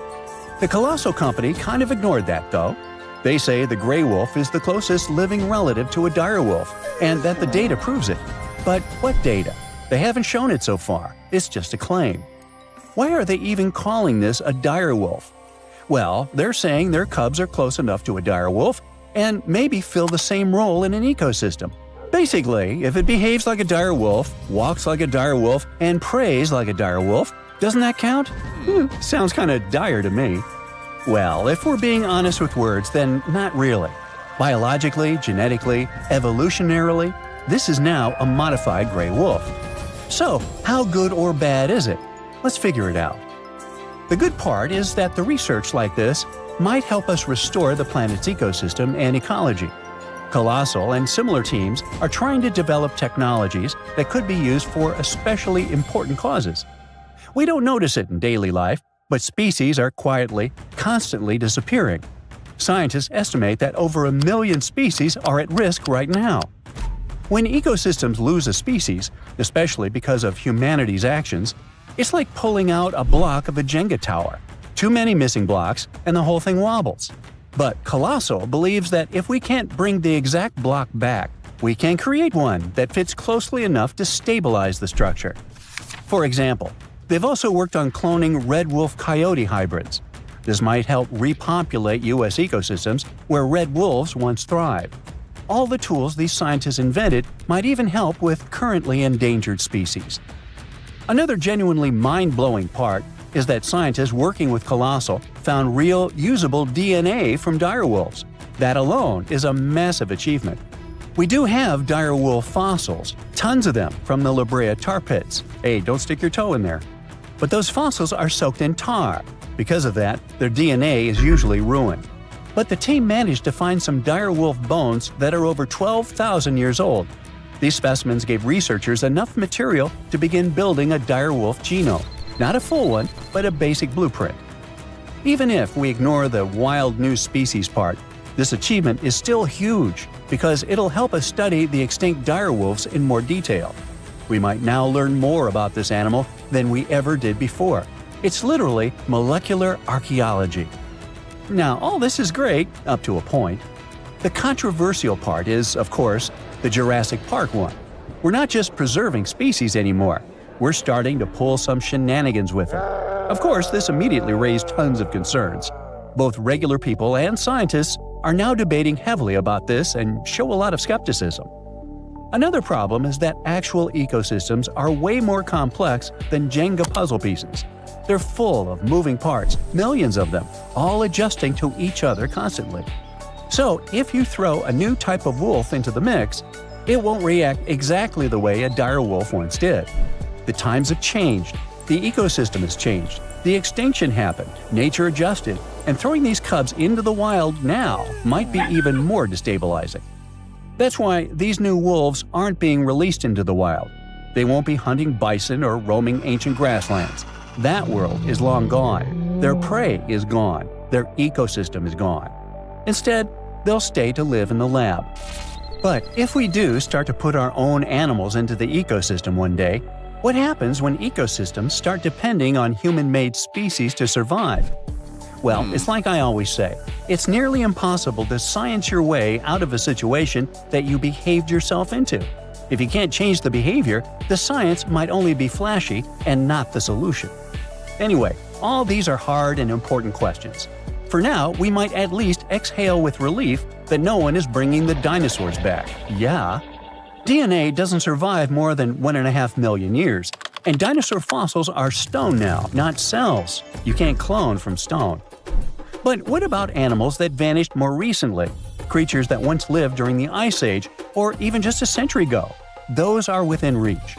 The Colossal company kind of ignored that, though. They say the gray wolf is the closest living relative to a direwolf, and that the data proves it. But what data? They haven't shown it so far, it's just a claim. Why are they even calling this a direwolf? Well, they're saying their cubs are close enough to a direwolf and maybe fill the same role in an ecosystem. Basically, if it behaves like a direwolf, walks like a direwolf, and preys like a direwolf, doesn't that count? Sounds kinda dire to me. Well, if we're being honest with words, then not really. Biologically, genetically, evolutionarily, this is now a modified gray wolf. So, how good or bad is it? Let's figure it out. The good part is that the research like this might help us restore the planet's ecosystem and ecology. Colossal and similar teams are trying to develop technologies that could be used for especially important causes. We don't notice it in daily life, but species are quietly, constantly disappearing. Scientists estimate that over 1 million species are at risk right now. When ecosystems lose a species, especially because of humanity's actions, it's like pulling out a block of a Jenga tower. Too many missing blocks, and the whole thing wobbles. But Colossal believes that if we can't bring the exact block back, we can create one that fits closely enough to stabilize the structure. For example, they've also worked on cloning red wolf-coyote hybrids. This might help repopulate U.S. ecosystems where red wolves once thrived. All the tools these scientists invented might even help with currently endangered species. Another genuinely mind-blowing part is that scientists working with Colossal found real, usable DNA from direwolves. That alone is a massive achievement. We do have direwolf fossils, tons of them from the La Brea tar pits. Hey, don't stick your toe in there. But those fossils are soaked in tar. Because of that, their DNA is usually ruined. But the team managed to find some direwolf bones that are over 12,000 years old. These specimens gave researchers enough material to begin building a direwolf genome. Not a full one, but a basic blueprint. Even if we ignore the wild new species part, this achievement is still huge because it'll help us study the extinct direwolves in more detail. We might now learn more about this animal than we ever did before. It's literally molecular archaeology. Now, all this is great, up to a point. The controversial part is, of course, the Jurassic Park one. We're not just preserving species anymore. We're starting to pull some shenanigans with them. Of course, this immediately raised tons of concerns. Both regular people and scientists are now debating heavily about this and show a lot of skepticism. Another problem is that actual ecosystems are way more complex than Jenga puzzle pieces. They're full of moving parts, millions of them, all adjusting to each other constantly. So, if you throw a new type of wolf into the mix, it won't react exactly the way a dire wolf once did. The times have changed, the ecosystem has changed, the extinction happened, nature adjusted, and throwing these cubs into the wild now might be even more destabilizing. That's why these new wolves aren't being released into the wild. They won't be hunting bison or roaming ancient grasslands. That world is long gone. Their prey is gone. Their ecosystem is gone. Instead, they'll stay to live in the lab. But if we do start to put our own animals into the ecosystem one day, what happens when ecosystems start depending on human-made species to survive? Well, it's like I always say, it's nearly impossible to science your way out of a situation that you behaved yourself into. If you can't change the behavior, the science might only be flashy and not the solution. Anyway, all these are hard and important questions. For now, we might at least exhale with relief that no one is bringing the dinosaurs back. Yeah. DNA doesn't survive more than 1.5 million years, and dinosaur fossils are stone now, not cells. You can't clone from stone. But what about animals that vanished more recently? Creatures that once lived during the Ice Age, or even just a century ago? Those are within reach.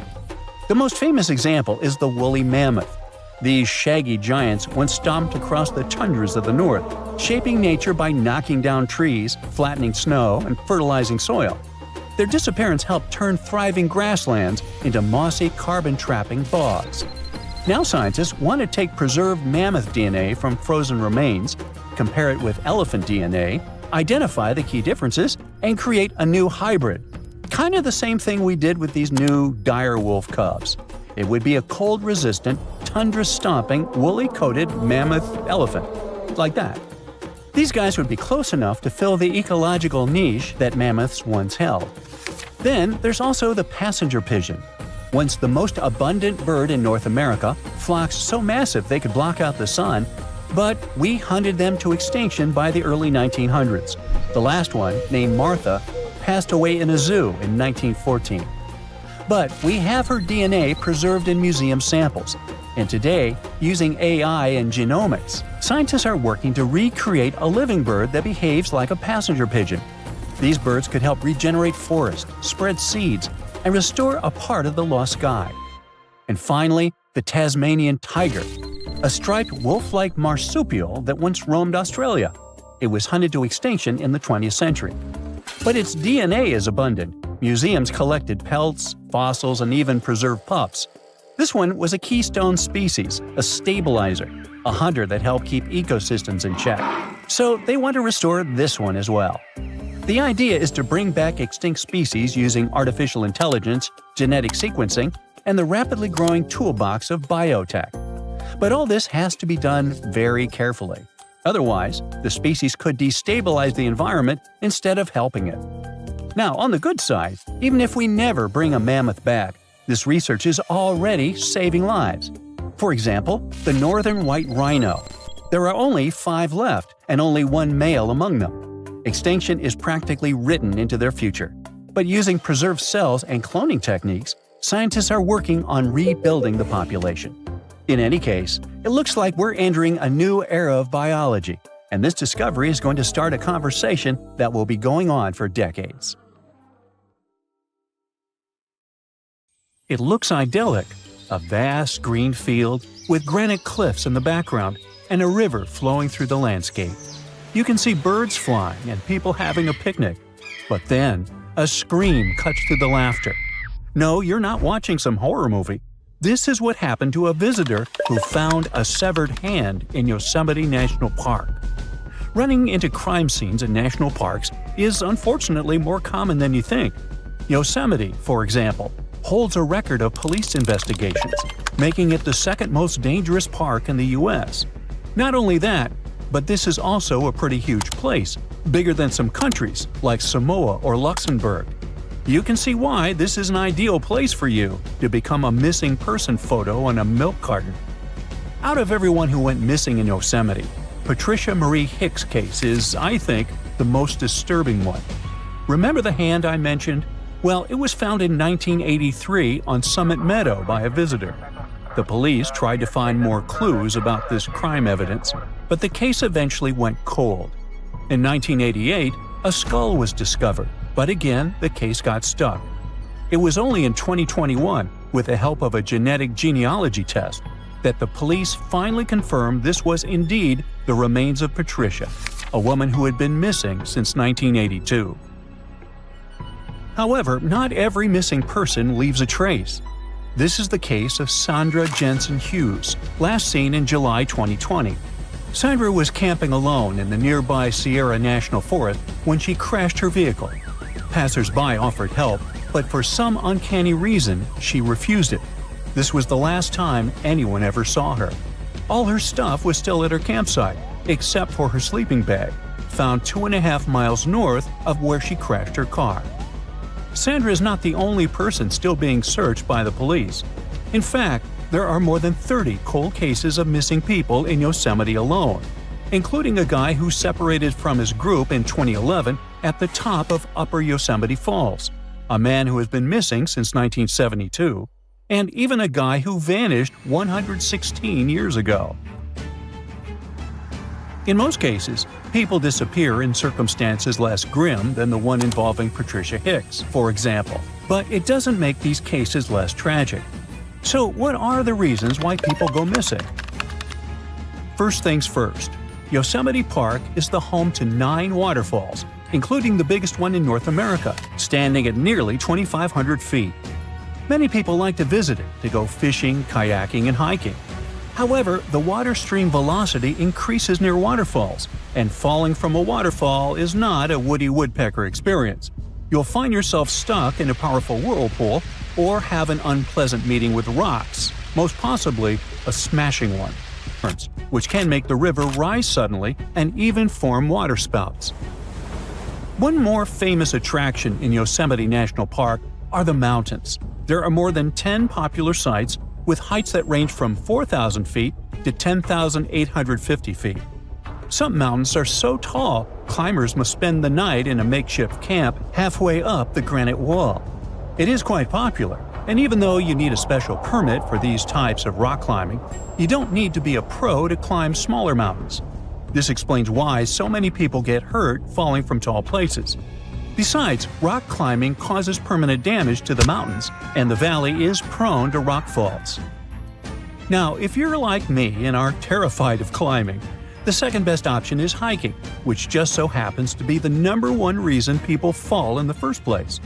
The most famous example is the woolly mammoth. These shaggy giants once stomped across the tundras of the north, shaping nature by knocking down trees, flattening snow, and fertilizing soil. Their disappearance helped turn thriving grasslands into mossy, carbon-trapping bogs. Now scientists want to take preserved mammoth DNA from frozen remains, compare it with elephant DNA, identify the key differences, and create a new hybrid. Kind of the same thing we did with these new dire wolf cubs. It would be a cold-resistant, tundra-stomping, woolly-coated mammoth elephant. Like that. These guys would be close enough to fill the ecological niche that mammoths once held. Then there's also the passenger pigeon. Once the most abundant bird in North America, flocks so massive they could block out the sun, but we hunted them to extinction by the early 1900s. The last one, named Martha, passed away in a zoo in 1914. But we have her DNA preserved in museum samples. And today, using AI and genomics, scientists are working to recreate a living bird that behaves like a passenger pigeon. These birds could help regenerate forests, spread seeds, and restore a part of the lost sky. And finally, the Tasmanian tiger, a striped wolf-like marsupial that once roamed Australia. It was hunted to extinction in the 20th century. But its DNA is abundant. Museums collected pelts, fossils, and even preserved pups. This one was a keystone species, a stabilizer, a hunter that helped keep ecosystems in check. So they want to restore this one as well. The idea is to bring back extinct species using artificial intelligence, genetic sequencing, and the rapidly growing toolbox of biotech. But all this has to be done very carefully. Otherwise, the species could destabilize the environment instead of helping it. Now, on the good side, even if we never bring a mammoth back, this research is already saving lives. For example, the northern white rhino. There are only 5 left, and only 1 male among them. Extinction is practically written into their future. But using preserved cells and cloning techniques, scientists are working on rebuilding the population. In any case, it looks like we're entering a new era of biology, and this discovery is going to start a conversation that will be going on for decades. It looks idyllic, a vast green field with granite cliffs in the background and a river flowing through the landscape. You can see birds flying and people having a picnic. But then, a scream cuts through the laughter. No, you're not watching some horror movie. This is what happened to a visitor who found a severed hand in Yosemite National Park. Running into crime scenes in national parks is unfortunately more common than you think. Yosemite, for example, holds a record of police investigations, making it the second most dangerous park in the U.S. Not only that, but this is also a pretty huge place, bigger than some countries like Samoa or Luxembourg. You can see why this is an ideal place for you to become a missing person photo on a milk carton. Out of everyone who went missing in Yosemite, Patricia Marie Hicks' case is, I think, the most disturbing one. Remember the hand I mentioned? Well, it was found in 1983 on Summit Meadow by a visitor. The police tried to find more clues about this crime evidence, but the case eventually went cold. In 1988, a skull was discovered, but again, the case got stuck. It was only in 2021, with the help of a genetic genealogy test, that the police finally confirmed this was indeed the remains of Patricia, a woman who had been missing since 1982. However, not every missing person leaves a trace. This is the case of Sandra Jensen Hughes, last seen in July 2020. Sandra was camping alone in the nearby Sierra National Forest when she crashed her vehicle. Passers-by offered help, but for some uncanny reason, she refused it. This was the last time anyone ever saw her. All her stuff was still at her campsite, except for her sleeping bag, found 2.5 miles north of where she crashed her car. Sandra is not the only person still being searched by the police. In fact, there are more than 30 cold cases of missing people in Yosemite alone, including a guy who separated from his group in 2011 at the top of Upper Yosemite Falls, a man who has been missing since 1972, and even a guy who vanished 116 years ago. In most cases, people disappear in circumstances less grim than the one involving Patricia Hicks, for example, but it doesn't make these cases less tragic. So what are the reasons why people go missing? First things first, Yosemite Park is the home to 9 waterfalls, including the biggest one in North America, standing at nearly 2,500 feet. Many people like to visit it to go fishing, kayaking, and hiking. However, the water stream velocity increases near waterfalls, and falling from a waterfall is not a Woody Woodpecker experience. You'll find yourself stuck in a powerful whirlpool or have an unpleasant meeting with rocks, most possibly a smashing one, which can make the river rise suddenly and even form waterspouts. One more famous attraction in Yosemite National Park are the mountains. There are more than 10 popular sites with heights that range from 4,000 feet to 10,850 feet. Some mountains are so tall, climbers must spend the night in a makeshift camp halfway up the granite wall. It is quite popular, and even though you need a special permit for these types of rock climbing, you don't need to be a pro to climb smaller mountains. This explains why so many people get hurt falling from tall places. Besides, rock climbing causes permanent damage to the mountains, and the valley is prone to rock falls. Now, if you're like me and are terrified of climbing, the second best option is hiking, which just so happens to be the #1 reason people fall in the first place.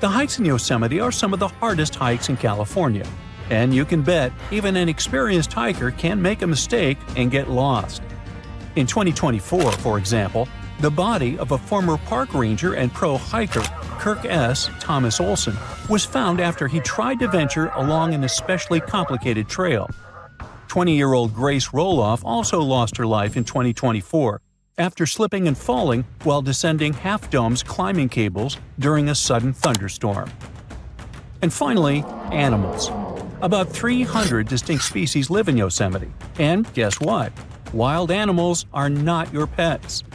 The hikes in Yosemite are some of the hardest hikes in California, and you can bet even an experienced hiker can make a mistake and get lost. In 2024, for example, the body of a former park ranger and pro hiker, Kirk S. Thomas Olson, was found after he tried to venture along an especially complicated trail. 20-year-old Grace Roloff also lost her life in 2024 after slipping and falling while descending Half Dome's climbing cables during a sudden thunderstorm. And finally, animals. About 300 distinct species live in Yosemite, and guess what? Wild animals are not your pets.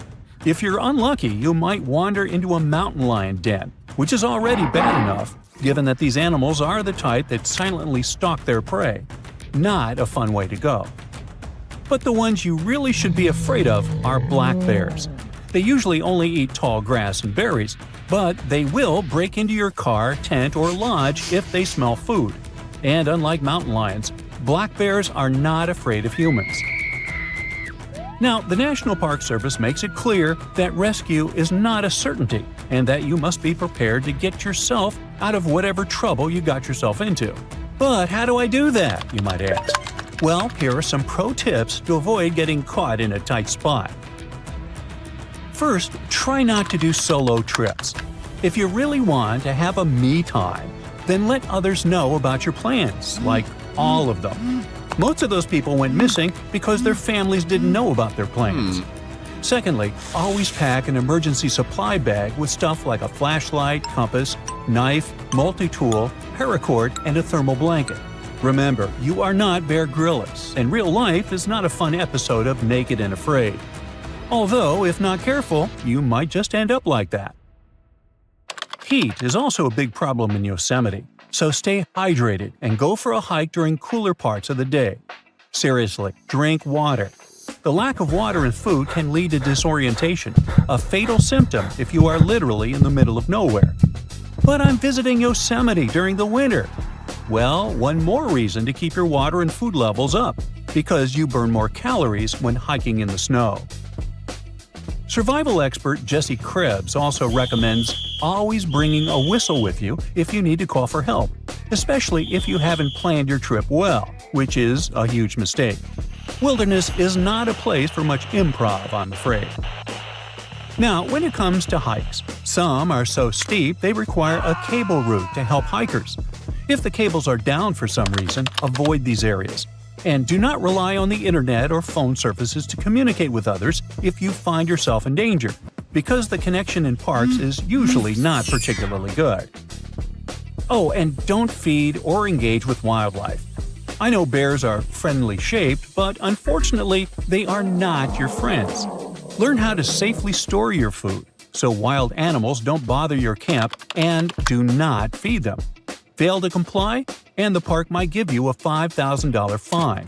If you're unlucky, you might wander into a mountain lion den, which is already bad enough, given that these animals are the type that silently stalk their prey. Not a fun way to go. But the ones you really should be afraid of are black bears. They usually only eat tall grass and berries, but they will break into your car, tent, or lodge if they smell food. And unlike mountain lions, black bears are not afraid of humans. Now, the National Park Service makes it clear that rescue is not a certainty and that you must be prepared to get yourself out of whatever trouble you got yourself into. But how do I do that, you might ask? Well, here are some pro tips to avoid getting caught in a tight spot. First, try not to do solo trips. If you really want to have a me time, then let others know about your plans, like all of them. Most of those people went missing because their families didn't know about their plans. Secondly, always pack an emergency supply bag with stuff like a flashlight, compass, knife, multi-tool, paracord, and a thermal blanket. Remember, you are not Bear Grylls, and real life is not a fun episode of Naked and Afraid. Although, if not careful, you might just end up like that. Heat is also a big problem in Yosemite, so stay hydrated and go for a hike during cooler parts of the day. Seriously, drink water. The lack of water and food can lead to disorientation, a fatal symptom if you are literally in the middle of nowhere. But I'm visiting Yosemite during the winter. Well, one more reason to keep your water and food levels up, because you burn more calories when hiking in the snow. Survival expert Jesse Krebs also recommends always bringing a whistle with you if you need to call for help, especially if you haven't planned your trip well, which is a huge mistake. Wilderness is not a place for much improv, I'm afraid. Now, when it comes to hikes, some are so steep they require a cable route to help hikers. If the cables are down for some reason, avoid these areas. And do not rely on the internet or phone services to communicate with others if you find yourself in danger, because the connection in parks is usually not particularly good. Oh, and don't feed or engage with wildlife. I know bears are friendly shaped, but unfortunately, they are not your friends. Learn how to safely store your food so wild animals don't bother your camp, and do not feed them. Fail to comply, and the park might give you a $5,000 fine.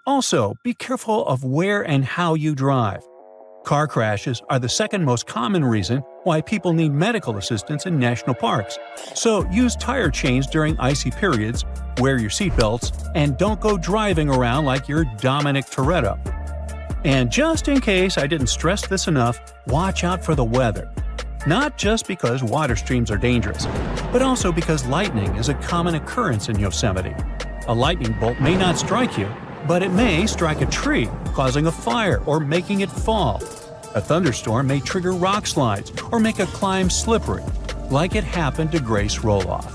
Also, be careful of where and how you drive. Car crashes are the second most common reason why people need medical assistance in national parks. So use tire chains during icy periods, wear your seatbelts, and don't go driving around like you're Dominic Toretto. And just in case I didn't stress this enough, watch out for the weather. Not just because water streams are dangerous, but also because lightning is a common occurrence in Yosemite. A lightning bolt may not strike you, but it may strike a tree, causing a fire or making it fall. A thunderstorm may trigger rock slides or make a climb slippery, like it happened to Grace Roloff.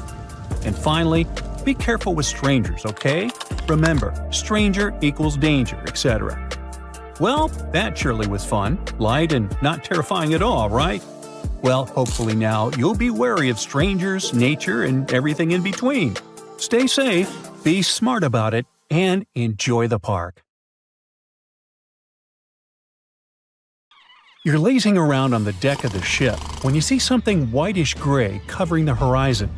And finally, be careful with strangers, okay? Remember, stranger equals danger, etc. Well, that surely was fun, light, and not terrifying at all, right? Well, hopefully now you'll be wary of strangers, nature, and everything in between. Stay safe, be smart about it, and enjoy the park. You're lazing around on the deck of the ship when you see something whitish-gray covering the horizon.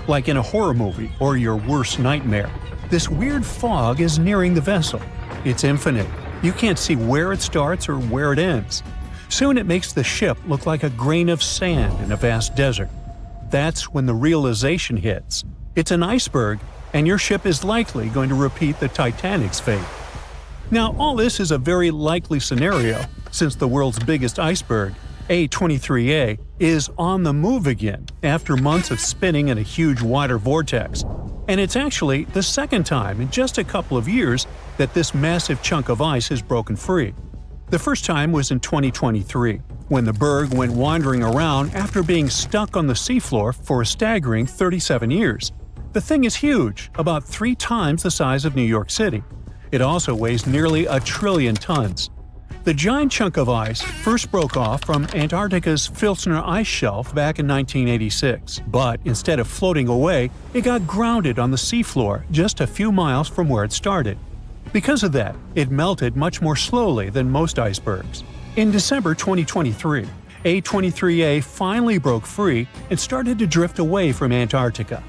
Like in a horror movie or your worst nightmare, this weird fog is nearing the vessel. It's infinite. You can't see where it starts or where it ends. Soon it makes the ship look like a grain of sand in a vast desert. That's when the realization hits. It's an iceberg, and your ship is likely going to repeat the Titanic's fate. Now, all this is a very likely scenario, since the world's biggest iceberg, A23A, is on the move again after months of spinning in a huge water vortex. And it's actually the second time in just a couple of years that this massive chunk of ice has broken free. The first time was in 2023, when the berg went wandering around after being stuck on the seafloor for a staggering 37 years. The thing is huge, about 3 times the size of New York City. It also weighs nearly 1 trillion tons. The giant chunk of ice first broke off from Antarctica's Filsner ice shelf back in 1986, but instead of floating away, it got grounded on the seafloor just a few miles from where it started. Because of that, it melted much more slowly than most icebergs. In December 2023, A23A finally broke free and started to drift away from Antarctica.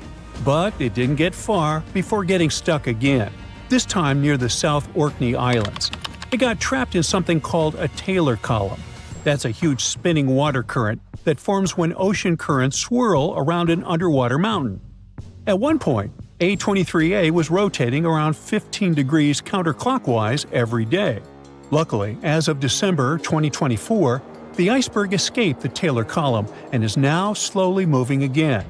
But it didn't get far before getting stuck again, this time near the South Orkney Islands. It got trapped in something called a Taylor column. That's a huge spinning water current that forms when ocean currents swirl around an underwater mountain. At one point, A23A was rotating around 15 degrees counterclockwise every day. Luckily, as of December 2024, the iceberg escaped the Taylor column and is now slowly moving again.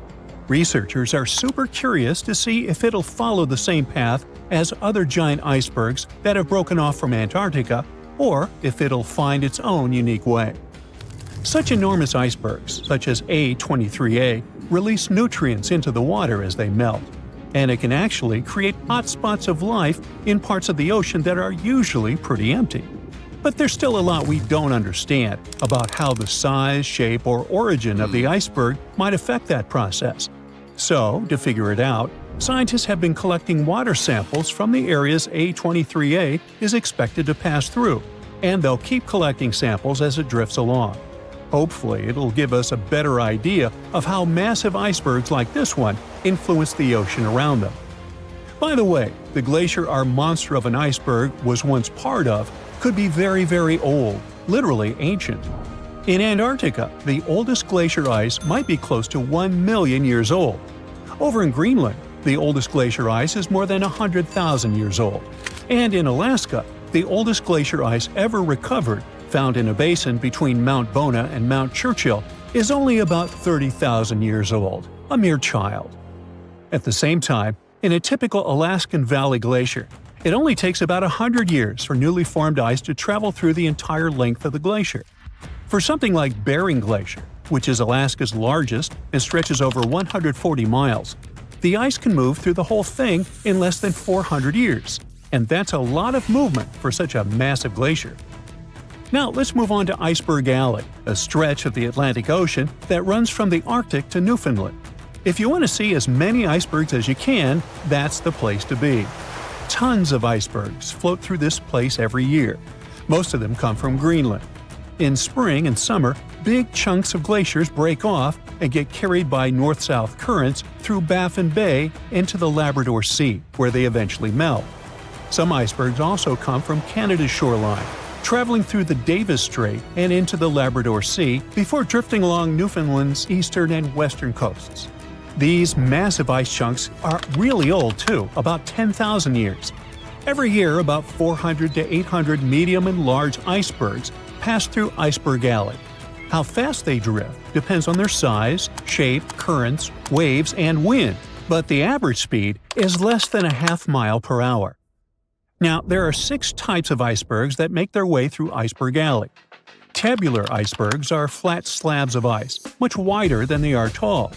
Researchers are super curious to see if it'll follow the same path as other giant icebergs that have broken off from Antarctica, or if it'll find its own unique way. Such enormous icebergs, such as A23A, release nutrients into the water as they melt, and it can actually create hotspots of life in parts of the ocean that are usually pretty empty. But there's still a lot we don't understand about how the size, shape, or origin of the iceberg might affect that process. So, to figure it out, scientists have been collecting water samples from the areas A23A is expected to pass through, and they'll keep collecting samples as it drifts along. Hopefully, it'll give us a better idea of how massive icebergs like this one influence the ocean around them. By the way, the glacier our monster of an iceberg was once part of could be very, very old, literally ancient. In Antarctica, the oldest glacier ice might be close to 1 million years old. Over in Greenland, the oldest glacier ice is more than 100,000 years old. And in Alaska, the oldest glacier ice ever recovered, found in a basin between Mount Bona and Mount Churchill, is only about 30,000 years old, a mere child. At the same time, in a typical Alaskan Valley glacier, it only takes about 100 years for newly formed ice to travel through the entire length of the glacier. For something like Bering Glacier, which is Alaska's largest and stretches over 140 miles, the ice can move through the whole thing in less than 400 years. And that's a lot of movement for such a massive glacier. Now let's move on to Iceberg Alley, a stretch of the Atlantic Ocean that runs from the Arctic to Newfoundland. If you want to see as many icebergs as you can, that's the place to be. Tons of icebergs float through this place every year. Most of them come from Greenland. In spring and summer, big chunks of glaciers break off and get carried by north-south currents through Baffin Bay into the Labrador Sea, where they eventually melt. Some icebergs also come from Canada's shoreline, traveling through the Davis Strait and into the Labrador Sea before drifting along Newfoundland's eastern and western coasts. These massive ice chunks are really old too, about 10,000 years. Every year, about 400 to 800 medium and large icebergs pass through Iceberg Alley. How fast they drift depends on their size, shape, currents, waves, and wind, but the average speed is less than a half mile per hour. Now, there are 6 types of icebergs that make their way through Iceberg Alley. Tabular icebergs are flat slabs of ice, much wider than they are tall.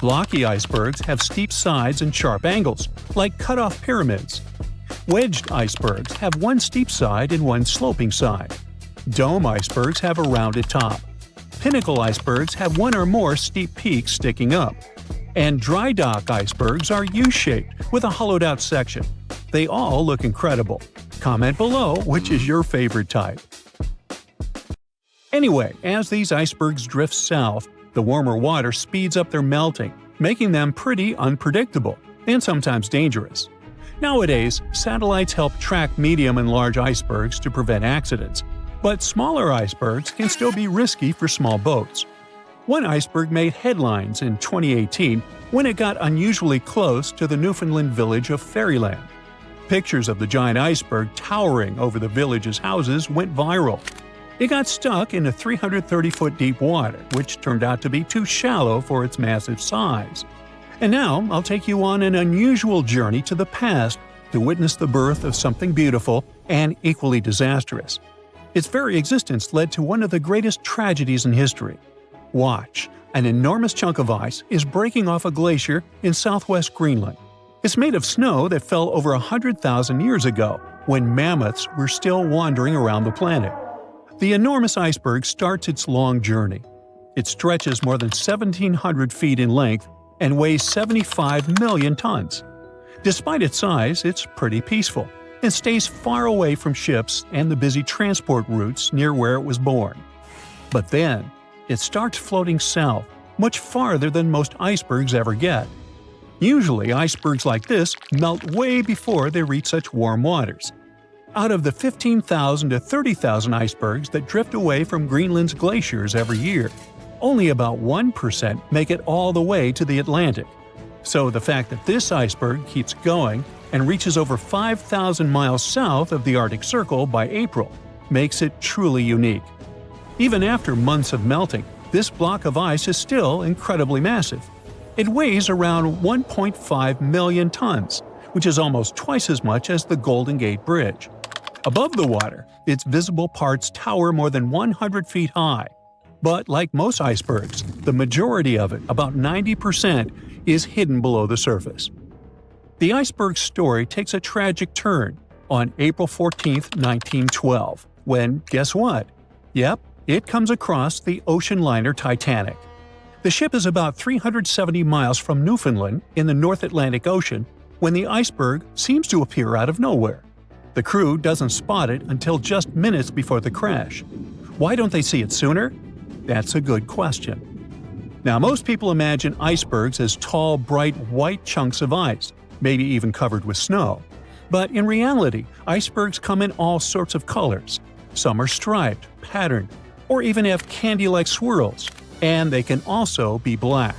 Blocky icebergs have steep sides and sharp angles, like cut-off pyramids. Wedged icebergs have one steep side and one sloping side. Dome icebergs have a rounded top. Pinnacle icebergs have one or more steep peaks sticking up. And dry dock icebergs are U-shaped with a hollowed-out section. They all look incredible. Comment below which is your favorite type. Anyway, as these icebergs drift south, the warmer water speeds up their melting, making them pretty unpredictable and sometimes dangerous. Nowadays, satellites help track medium and large icebergs to prevent accidents, but smaller icebergs can still be risky for small boats. One iceberg made headlines in 2018 when it got unusually close to the Newfoundland village of Fairyland. Pictures of the giant iceberg towering over the village's houses went viral. It got stuck in a 330-foot deep water, which turned out to be too shallow for its massive size. And now I'll take you on an unusual journey to the past to witness the birth of something beautiful and equally disastrous. Its very existence led to one of the greatest tragedies in history. Watch, an enormous chunk of ice is breaking off a glacier in southwest Greenland. It's made of snow that fell over 100,000 years ago, when mammoths were still wandering around the planet. The enormous iceberg starts its long journey. It stretches more than 1,700 feet in length and weighs 75 million tons. Despite its size, it's pretty peaceful and stays far away from ships and the busy transport routes near where it was born. But then, it starts floating south, much farther than most icebergs ever get. Usually, icebergs like this melt way before they reach such warm waters. Out of the 15,000 to 30,000 icebergs that drift away from Greenland's glaciers every year, only about 1% make it all the way to the Atlantic. So the fact that this iceberg keeps going and reaches over 5,000 miles south of the Arctic Circle by April makes it truly unique. Even after months of melting, this block of ice is still incredibly massive. It weighs around 1.5 million tons, which is almost twice as much as the Golden Gate Bridge. Above the water, its visible parts tower more than 100 feet high. But like most icebergs, the majority of it, about 90%, is hidden below the surface. The iceberg's story takes a tragic turn on April 14, 1912, when, guess what? Yep, it comes across the ocean liner Titanic. The ship is about 370 miles from Newfoundland in the North Atlantic Ocean when the iceberg seems to appear out of nowhere. The crew doesn't spot it until just minutes before the crash. Why don't they see it sooner? That's a good question. Now, most people imagine icebergs as tall, bright, white chunks of ice, maybe even covered with snow. But in reality, icebergs come in all sorts of colors. Some are striped, patterned, or even have candy-like swirls, and they can also be black.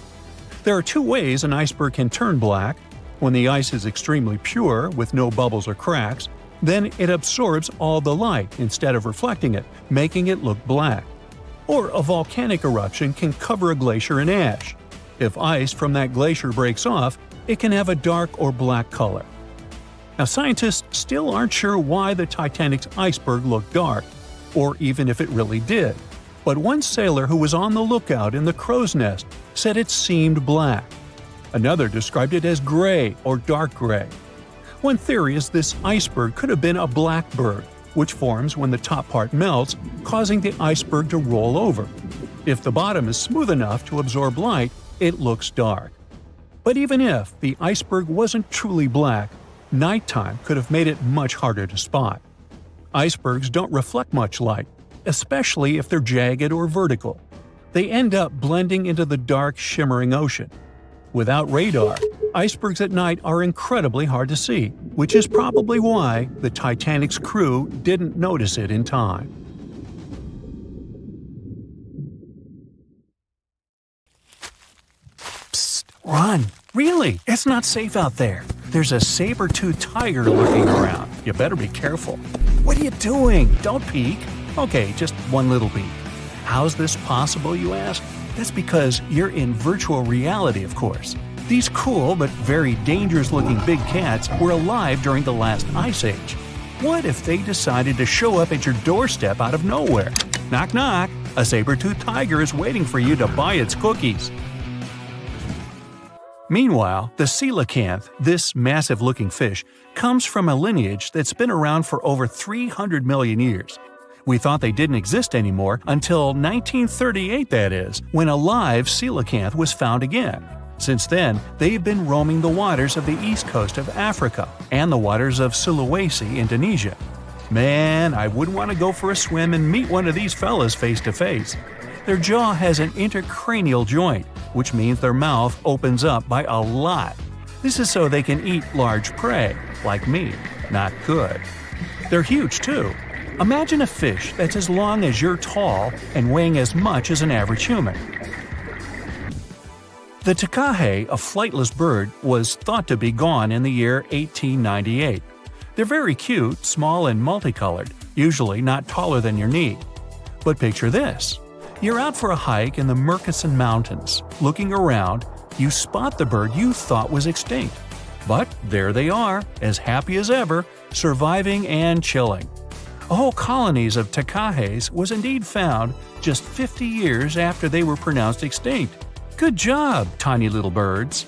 There are two ways an iceberg can turn black. When the ice is extremely pure, with no bubbles or cracks, then it absorbs all the light instead of reflecting it, making it look black. Or a volcanic eruption can cover a glacier in ash. If ice from that glacier breaks off, it can have a dark or black color. Now, scientists still aren't sure why the Titanic's iceberg looked dark, or even if it really did. But one sailor who was on the lookout in the crow's nest said it seemed black. Another described it as gray or dark gray. One theory is this iceberg could have been a blackbird, which forms when the top part melts, causing the iceberg to roll over. If the bottom is smooth enough to absorb light, it looks dark. But even if the iceberg wasn't truly black, nighttime could have made it much harder to spot. Icebergs don't reflect much light, especially if they're jagged or vertical. They end up blending into the dark, shimmering ocean. Without radar, icebergs at night are incredibly hard to see, which is probably why the Titanic's crew didn't notice it in time. Psst, run! Really, it's not safe out there. There's a saber-toothed tiger lurking around. You better be careful. What are you doing? Don't peek. Okay, just one little peek. How's this possible, you ask? That's because you're in virtual reality, of course. These cool but very dangerous-looking big cats were alive during the last ice age. What if they decided to show up at your doorstep out of nowhere? Knock knock, a saber-toothed tiger is waiting for you to buy its cookies. Meanwhile, the coelacanth, this massive-looking fish, comes from a lineage that's been around for over 300 million years. We thought they didn't exist anymore until 1938, that is, when a live coelacanth was found again. Since then, they've been roaming the waters of the east coast of Africa and the waters of Sulawesi, Indonesia. Man, I wouldn't want to go for a swim and meet one of these fellas face to face. Their jaw has an intercranial joint, which means their mouth opens up by a lot. This is so they can eat large prey, like me. Not good. They're huge, too. Imagine a fish that's as long as you're tall and weighing as much as an average human. The takahe, a flightless bird, was thought to be gone in the year 1898. They're very cute, small and multicolored, usually not taller than your knee. But picture this. You're out for a hike in the Murchison Mountains. Looking around, you spot the bird you thought was extinct. But there they are, as happy as ever, surviving and chilling. Whole colonies of takahes was indeed found just 50 years after they were pronounced extinct. Good job, tiny little birds.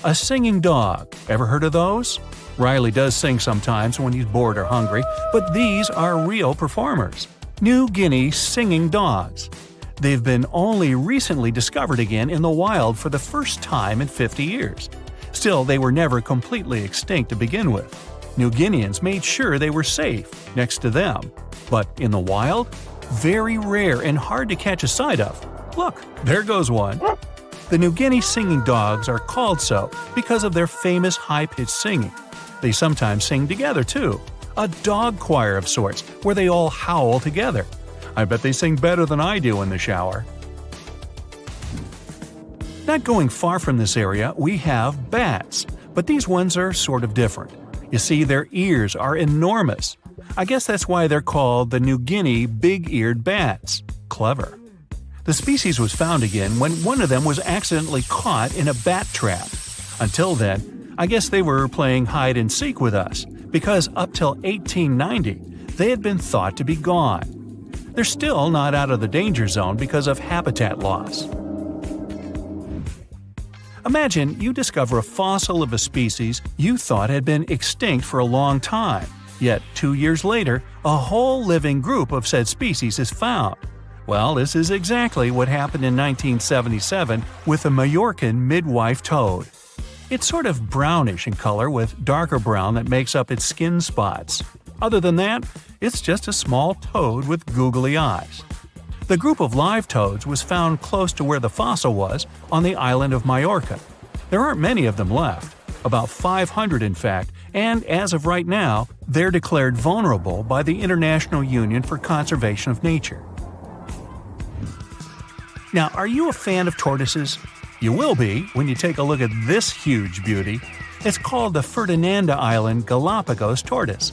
A singing dog. Ever heard of those? Riley does sing sometimes when he's bored or hungry, but these are real performers. New Guinea singing dogs. They've been only recently discovered again in the wild for the first time in 50 years. Still, they were never completely extinct to begin with. New Guineans made sure they were safe next to them. But in the wild? Very rare and hard to catch a sight of. Look, there goes one. The New Guinea singing dogs are called so because of their famous high-pitched singing. They sometimes sing together, too. A dog choir of sorts, where they all howl together. I bet they sing better than I do in the shower. Not going far from this area, we have bats. But these ones are sort of different. You see, their ears are enormous. I guess that's why they're called the New Guinea big-eared bats. Clever. The species was found again when one of them was accidentally caught in a bat trap. Until then, I guess they were playing hide-and-seek with us, because up till 1890, they had been thought to be gone. They're still not out of the danger zone because of habitat loss. Imagine you discover a fossil of a species you thought had been extinct for a long time, yet 2 years later, a whole living group of said species is found. Well, this is exactly what happened in 1977 with the Majorcan midwife toad. It's sort of brownish in color with darker brown that makes up its skin spots. Other than that, it's just a small toad with googly eyes. The group of live toads was found close to where the fossil was, on the island of Majorca. There aren't many of them left, about 500 in fact, and as of right now, they're declared vulnerable by the International Union for Conservation of Nature. Now, are you a fan of tortoises? You will be when you take a look at this huge beauty. It's called the Ferdinanda Island Galapagos tortoise.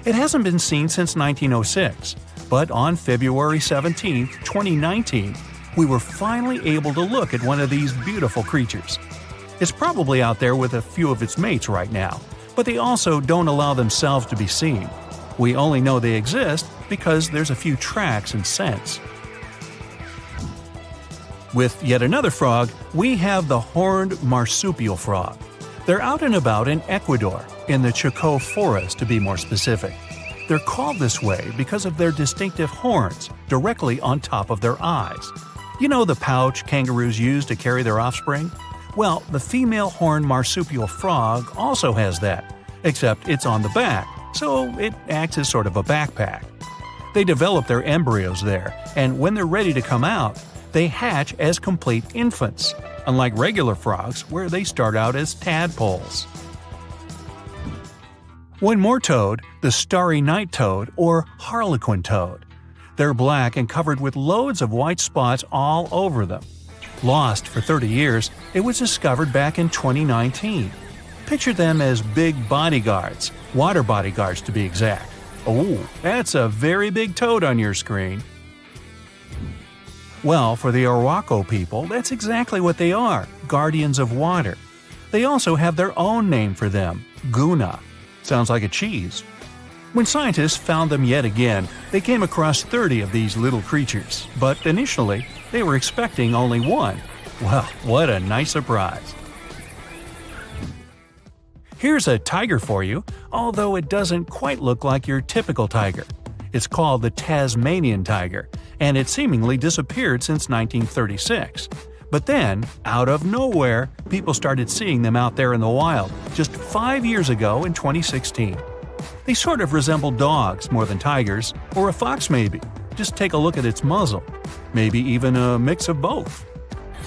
It hasn't been seen since 1906, but on February 17, 2019, we were finally able to look at one of these beautiful creatures. It's probably out there with a few of its mates right now, but they also don't allow themselves to be seen. We only know they exist because there's a few tracks and scents. With yet another frog, we have the horned marsupial frog. They're out and about in Ecuador, in the Chocó Forest to be more specific. They're called this way because of their distinctive horns directly on top of their eyes. You know the pouch kangaroos use to carry their offspring? Well, the female horned marsupial frog also has that, except it's on the back, so it acts as sort of a backpack. They develop their embryos there, and when they're ready to come out, they hatch as complete infants, unlike regular frogs where they start out as tadpoles. One more toad, the starry night toad or harlequin toad. They're black and covered with loads of white spots all over them. Lost for 30 years, it was discovered back in 2019. Picture them as big bodyguards, water bodyguards to be exact. Oh, that's a very big toad on your screen. Well, for the Arhuaco people, that's exactly what they are, guardians of water. They also have their own name for them, Guna. Sounds like a cheese. When scientists found them yet again, they came across 30 of these little creatures, but initially, they were expecting only one. Well, what a nice surprise. Here's a tiger for you, although it doesn't quite look like your typical tiger. It's called the Tasmanian tiger, and it seemingly disappeared since 1936. But then, out of nowhere, people started seeing them out there in the wild just 5 years ago in 2016. They sort of resemble dogs more than tigers, or a fox maybe. Just take a look at its muzzle. Maybe even a mix of both.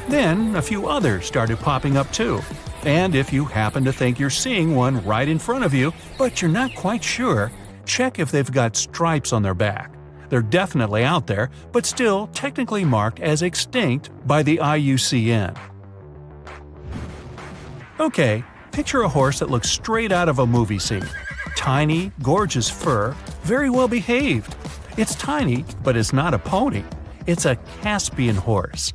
Then, a few others started popping up too. And if you happen to think you're seeing one right in front of you, but you're not quite sure, check if they've got stripes on their back. They're definitely out there, but still technically marked as extinct by the IUCN. Okay, picture a horse that looks straight out of a movie scene. Tiny, gorgeous fur, very well behaved. It's tiny, but it's not a pony. It's a Caspian horse.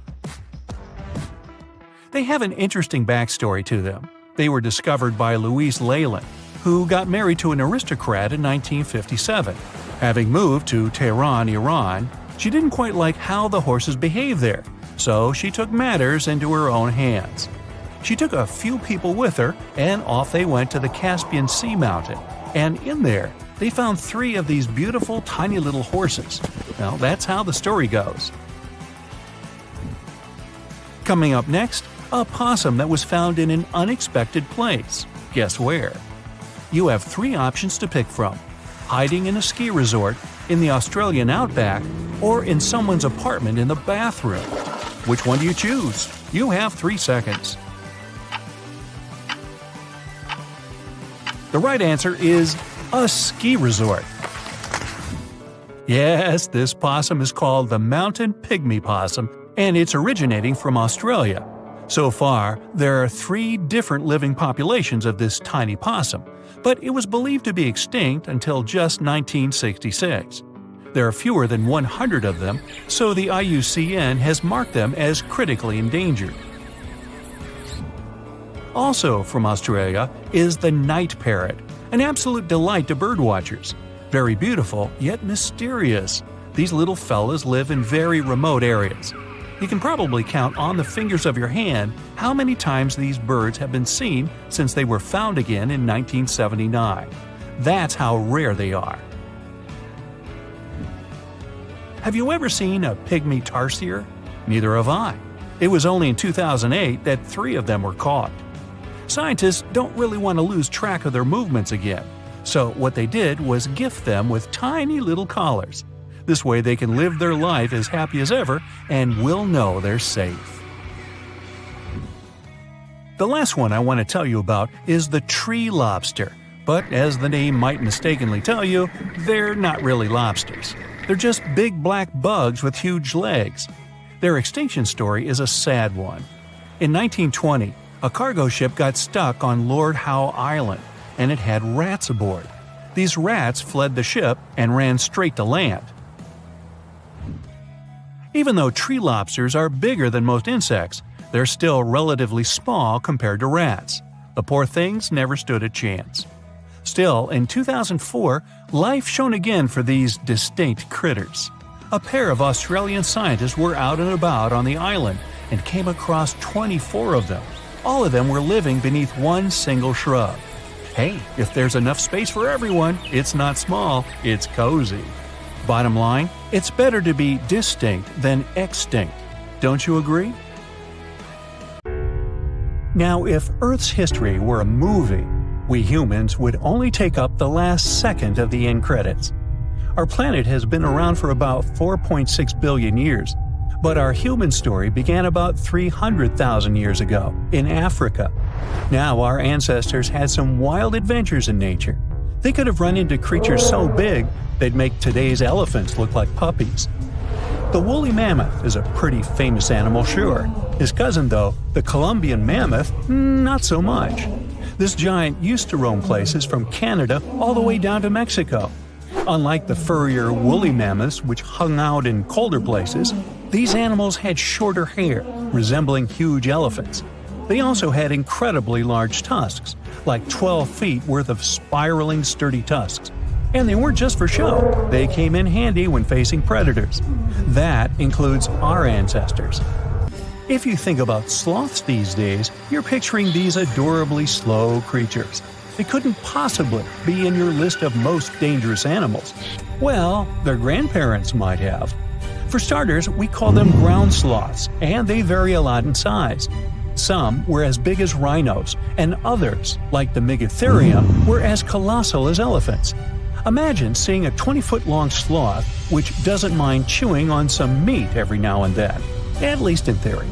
They have an interesting backstory to them. They were discovered by Louise Leyland, who got married to an aristocrat in 1957. Having moved to Tehran, Iran, she didn't quite like how the horses behaved there, so she took matters into her own hands. She took a few people with her, and off they went to the Caspian Sea mountain. And in there, they found 3 of these beautiful tiny little horses. Well, that's how the story goes. Coming up next, a possum that was found in an unexpected place. Guess where? You have 3 options to pick from: hiding in a ski resort, in the Australian outback, or in someone's apartment in the bathroom. Which one do you choose? You have 3 seconds. The right answer is a ski resort. Yes, this possum is called the mountain pygmy possum, and it's originating from Australia. So far, there are 3 different living populations of this tiny possum, but it was believed to be extinct until just 1966. There are fewer than 100 of them, so the IUCN has marked them as critically endangered. Also from Australia is the night parrot, an absolute delight to birdwatchers. Very beautiful, yet mysterious. These little fellas live in very remote areas. You can probably count on the fingers of your hand how many times these birds have been seen since they were found again in 1979. That's how rare they are. Have you ever seen a pygmy tarsier? Neither have I. It was only in 2008 that 3 of them were caught. Scientists don't really want to lose track of their movements again, so what they did was gift them with tiny little collars. This way they can live their life as happy as ever and will know they're safe. The last one I want to tell you about is the tree lobster. But as the name might mistakenly tell you, they're not really lobsters. They're just big black bugs with huge legs. Their extinction story is a sad one. In 1920, a cargo ship got stuck on Lord Howe Island, and it had rats aboard. These rats fled the ship and ran straight to land. Even though tree lobsters are bigger than most insects, they're still relatively small compared to rats. The poor things never stood a chance. Still, in 2004, life shone again for these distinct critters. A pair of Australian scientists were out and about on the island and came across 24 of them. All of them were living beneath one single shrub. Hey, if there's enough space for everyone, it's not small, it's cozy. Bottom line, it's better to be distinct than extinct. Don't you agree? Now, if Earth's history were a movie, we humans would only take up the last second of the end credits. Our planet has been around for about 4.6 billion years, but our human story began about 300,000 years ago in Africa. Now our ancestors had some wild adventures in nature. They could have run into creatures so big they'd make today's elephants look like puppies. The woolly mammoth is a pretty famous animal, sure. His cousin, though, the Columbian mammoth, not so much. This giant used to roam places from Canada all the way down to Mexico. Unlike the furrier woolly mammoths, which hung out in colder places, these animals had shorter hair, resembling huge elephants. They also had incredibly large tusks, like 12 feet worth of spiraling, sturdy tusks. And they weren't just for show, they came in handy when facing predators. That includes our ancestors. If you think about sloths these days, you're picturing these adorably slow creatures. They couldn't possibly be in your list of most dangerous animals. Well, their grandparents might have. For starters, we call them ground sloths, and they vary a lot in size. Some were as big as rhinos, and others, like the Megatherium, were as colossal as elephants. Imagine seeing a 20-foot-long sloth which doesn't mind chewing on some meat every now and then, at least in theory.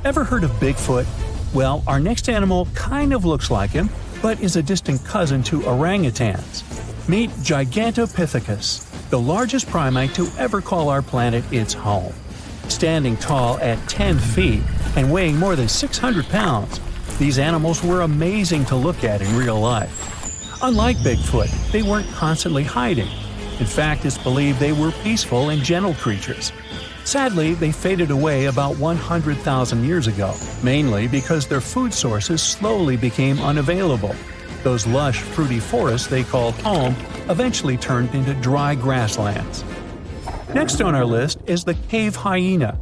Ever heard of Bigfoot? Well, our next animal kind of looks like him, but is a distant cousin to orangutans. Meet Gigantopithecus, the largest primate to ever call our planet its home. Standing tall at 10 feet and weighing more than 600 pounds, these animals were amazing to look at in real life. Unlike Bigfoot, they weren't constantly hiding. In fact, it's believed they were peaceful and gentle creatures. Sadly, they faded away about 100,000 years ago, mainly because their food sources slowly became unavailable. Those lush, fruity forests they called home eventually turned into dry grasslands. Next on our list is the cave hyena.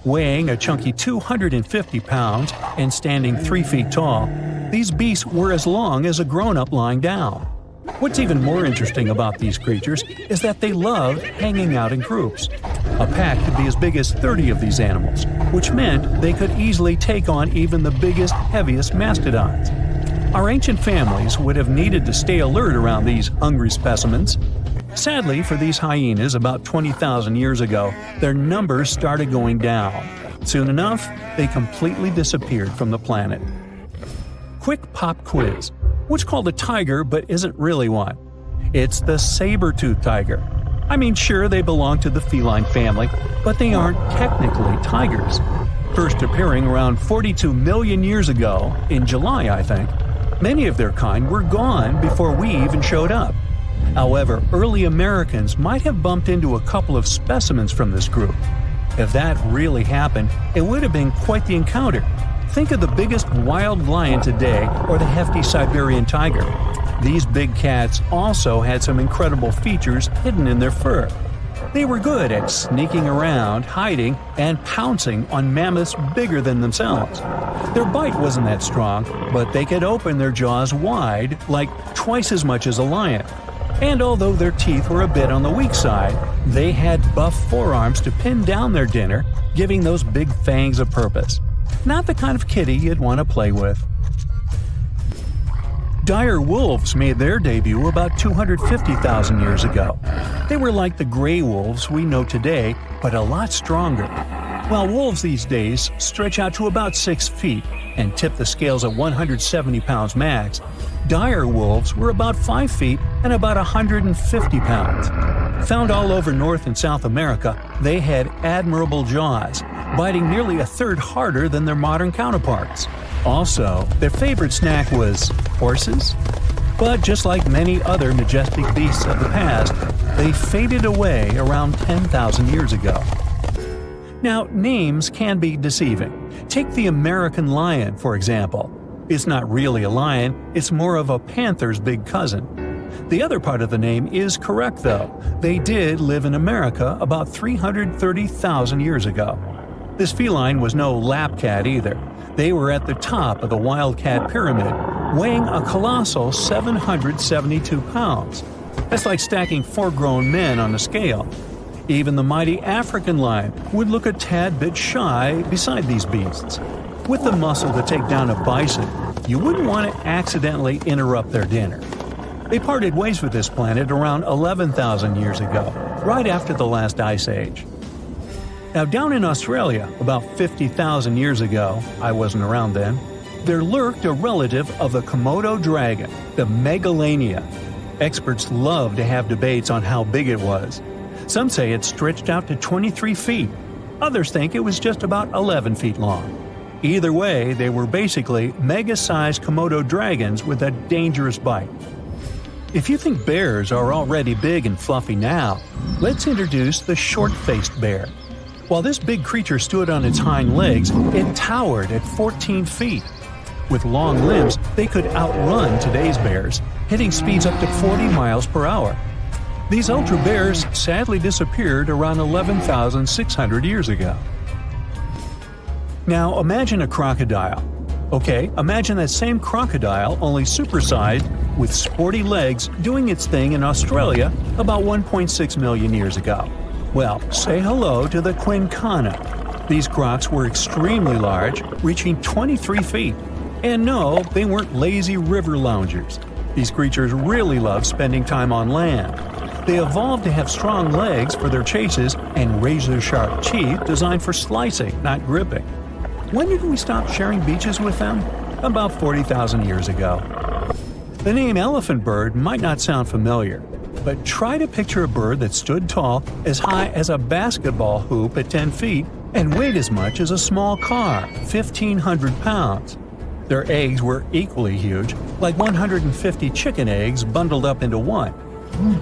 Weighing a chunky 250 pounds and standing 3 feet tall, these beasts were as long as a grown-up lying down. What's even more interesting about these creatures is that they loved hanging out in groups. A pack could be as big as 30 of these animals, which meant they could easily take on even the biggest, heaviest mastodons. Our ancient families would have needed to stay alert around these hungry specimens. Sadly for these hyenas, about 20,000 years ago, their numbers started going down. Soon enough, they completely disappeared from the planet. Quick pop quiz. What's called a tiger but isn't really one? It's the saber-toothed tiger. I mean, sure, they belong to the feline family, but they aren't technically tigers. First appearing around 42 million years ago, in July, I think, many of their kind were gone before we even showed up. However, early Americans might have bumped into a couple of specimens from this group. If that really happened, it would have been quite the encounter. Think of the biggest wild lion today or the hefty Siberian tiger. These big cats also had some incredible features hidden in their fur. They were good at sneaking around, hiding, and pouncing on mammoths bigger than themselves. Their bite wasn't that strong, but they could open their jaws wide, like twice as much as a lion. And although their teeth were a bit on the weak side, they had buff forearms to pin down their dinner, giving those big fangs a purpose. Not the kind of kitty you'd want to play with. Dire wolves made their debut about 250,000 years ago. They were like the gray wolves we know today, but a lot stronger. While wolves these days stretch out to about 6 feet and tip the scales at 170 pounds max, dire wolves were about 5 feet and about 150 pounds. Found all over North and South America, they had admirable jaws, biting nearly a third harder than their modern counterparts. Also, their favorite snack was horses. But just like many other majestic beasts of the past, they faded away around 10,000 years ago. Now, names can be deceiving. Take the American lion, for example. It's not really a lion, it's more of a panther's big cousin. The other part of the name is correct, though. They did live in America about 330,000 years ago. This feline was no lap cat either. They were at the top of the wildcat pyramid, weighing a colossal 772 pounds. That's like stacking 4 grown men on a scale. Even the mighty African lion would look a tad bit shy beside these beasts. With the muscle to take down a bison, you wouldn't want to accidentally interrupt their dinner. They parted ways with this planet around 11,000 years ago, right after the last ice age. Now, down in Australia, about 50,000 years ago, I wasn't around then, there lurked a relative of the Komodo dragon, the Megalania. Experts love to have debates on how big it was. Some say it stretched out to 23 feet. Others think it was just about 11 feet long. Either way, they were basically mega-sized Komodo dragons with a dangerous bite. If you think bears are already big and fluffy now, let's introduce the short-faced bear. While this big creature stood on its hind legs, it towered at 14 feet. With long limbs, they could outrun today's bears, hitting speeds up to 40 miles per hour. These ultra bears sadly disappeared around 11,600 years ago. Now imagine a crocodile. Okay, imagine that same crocodile, only supersized, with sporty legs, doing its thing in Australia about 1.6 million years ago. Well, say hello to the quincana. These crocs were extremely large, reaching 23 feet. And no, they weren't lazy river loungers. These creatures really love spending time on land. They evolved to have strong legs for their chases and razor-sharp teeth designed for slicing, not gripping. When did we stop sharing beaches with them? About 40,000 years ago. The name elephant bird might not sound familiar, but try to picture a bird that stood tall as high as a basketball hoop at 10 feet and weighed as much as a small car, 1,500 pounds. Their eggs were equally huge, like 150 chicken eggs bundled up into one.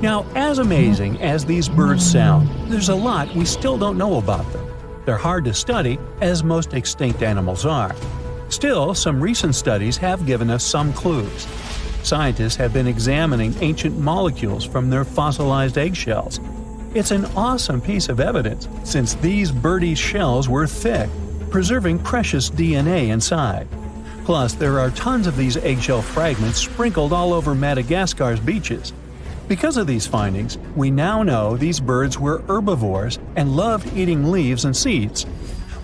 Now, as amazing as these birds sound, there's a lot we still don't know about them. They're hard to study, as most extinct animals are. Still, some recent studies have given us some clues. Scientists have been examining ancient molecules from their fossilized eggshells. It's an awesome piece of evidence, since these birdie shells were thick, preserving precious DNA inside. Plus, there are tons of these eggshell fragments sprinkled all over Madagascar's beaches. Because of these findings, we now know these birds were herbivores and loved eating leaves and seeds.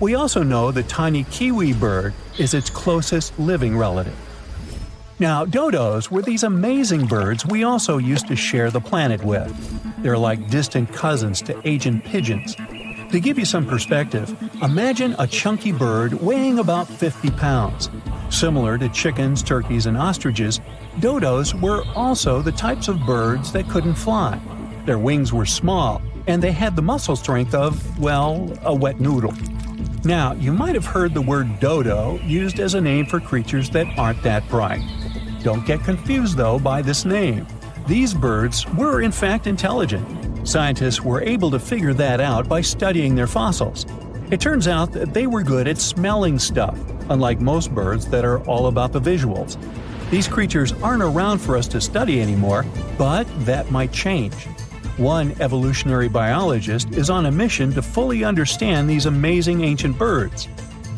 We also know the tiny kiwi bird is its closest living relative. Now, dodos were these amazing birds we also used to share the planet with. They're like distant cousins to Asian pigeons. To give you some perspective, imagine a chunky bird weighing about 50 pounds. Similar to chickens, turkeys, and ostriches, dodos were also the types of birds that couldn't fly. Their wings were small, and they had the muscle strength of, well, a wet noodle. Now, you might have heard the word dodo used as a name for creatures that aren't that bright. Don't get confused, though, by this name. These birds were, in fact, intelligent. Scientists were able to figure that out by studying their fossils. It turns out that they were good at smelling stuff, unlike most birds that are all about the visuals. These creatures aren't around for us to study anymore, but that might change. One evolutionary biologist is on a mission to fully understand these amazing ancient birds.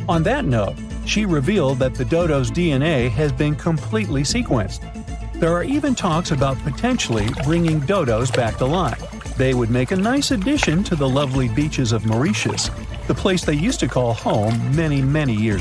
On that note, she revealed that the dodo's DNA has been completely sequenced. There are even talks about potentially bringing dodos back to life. They would make a nice addition to the lovely beaches of Mauritius, the place they used to call home many, many years ago.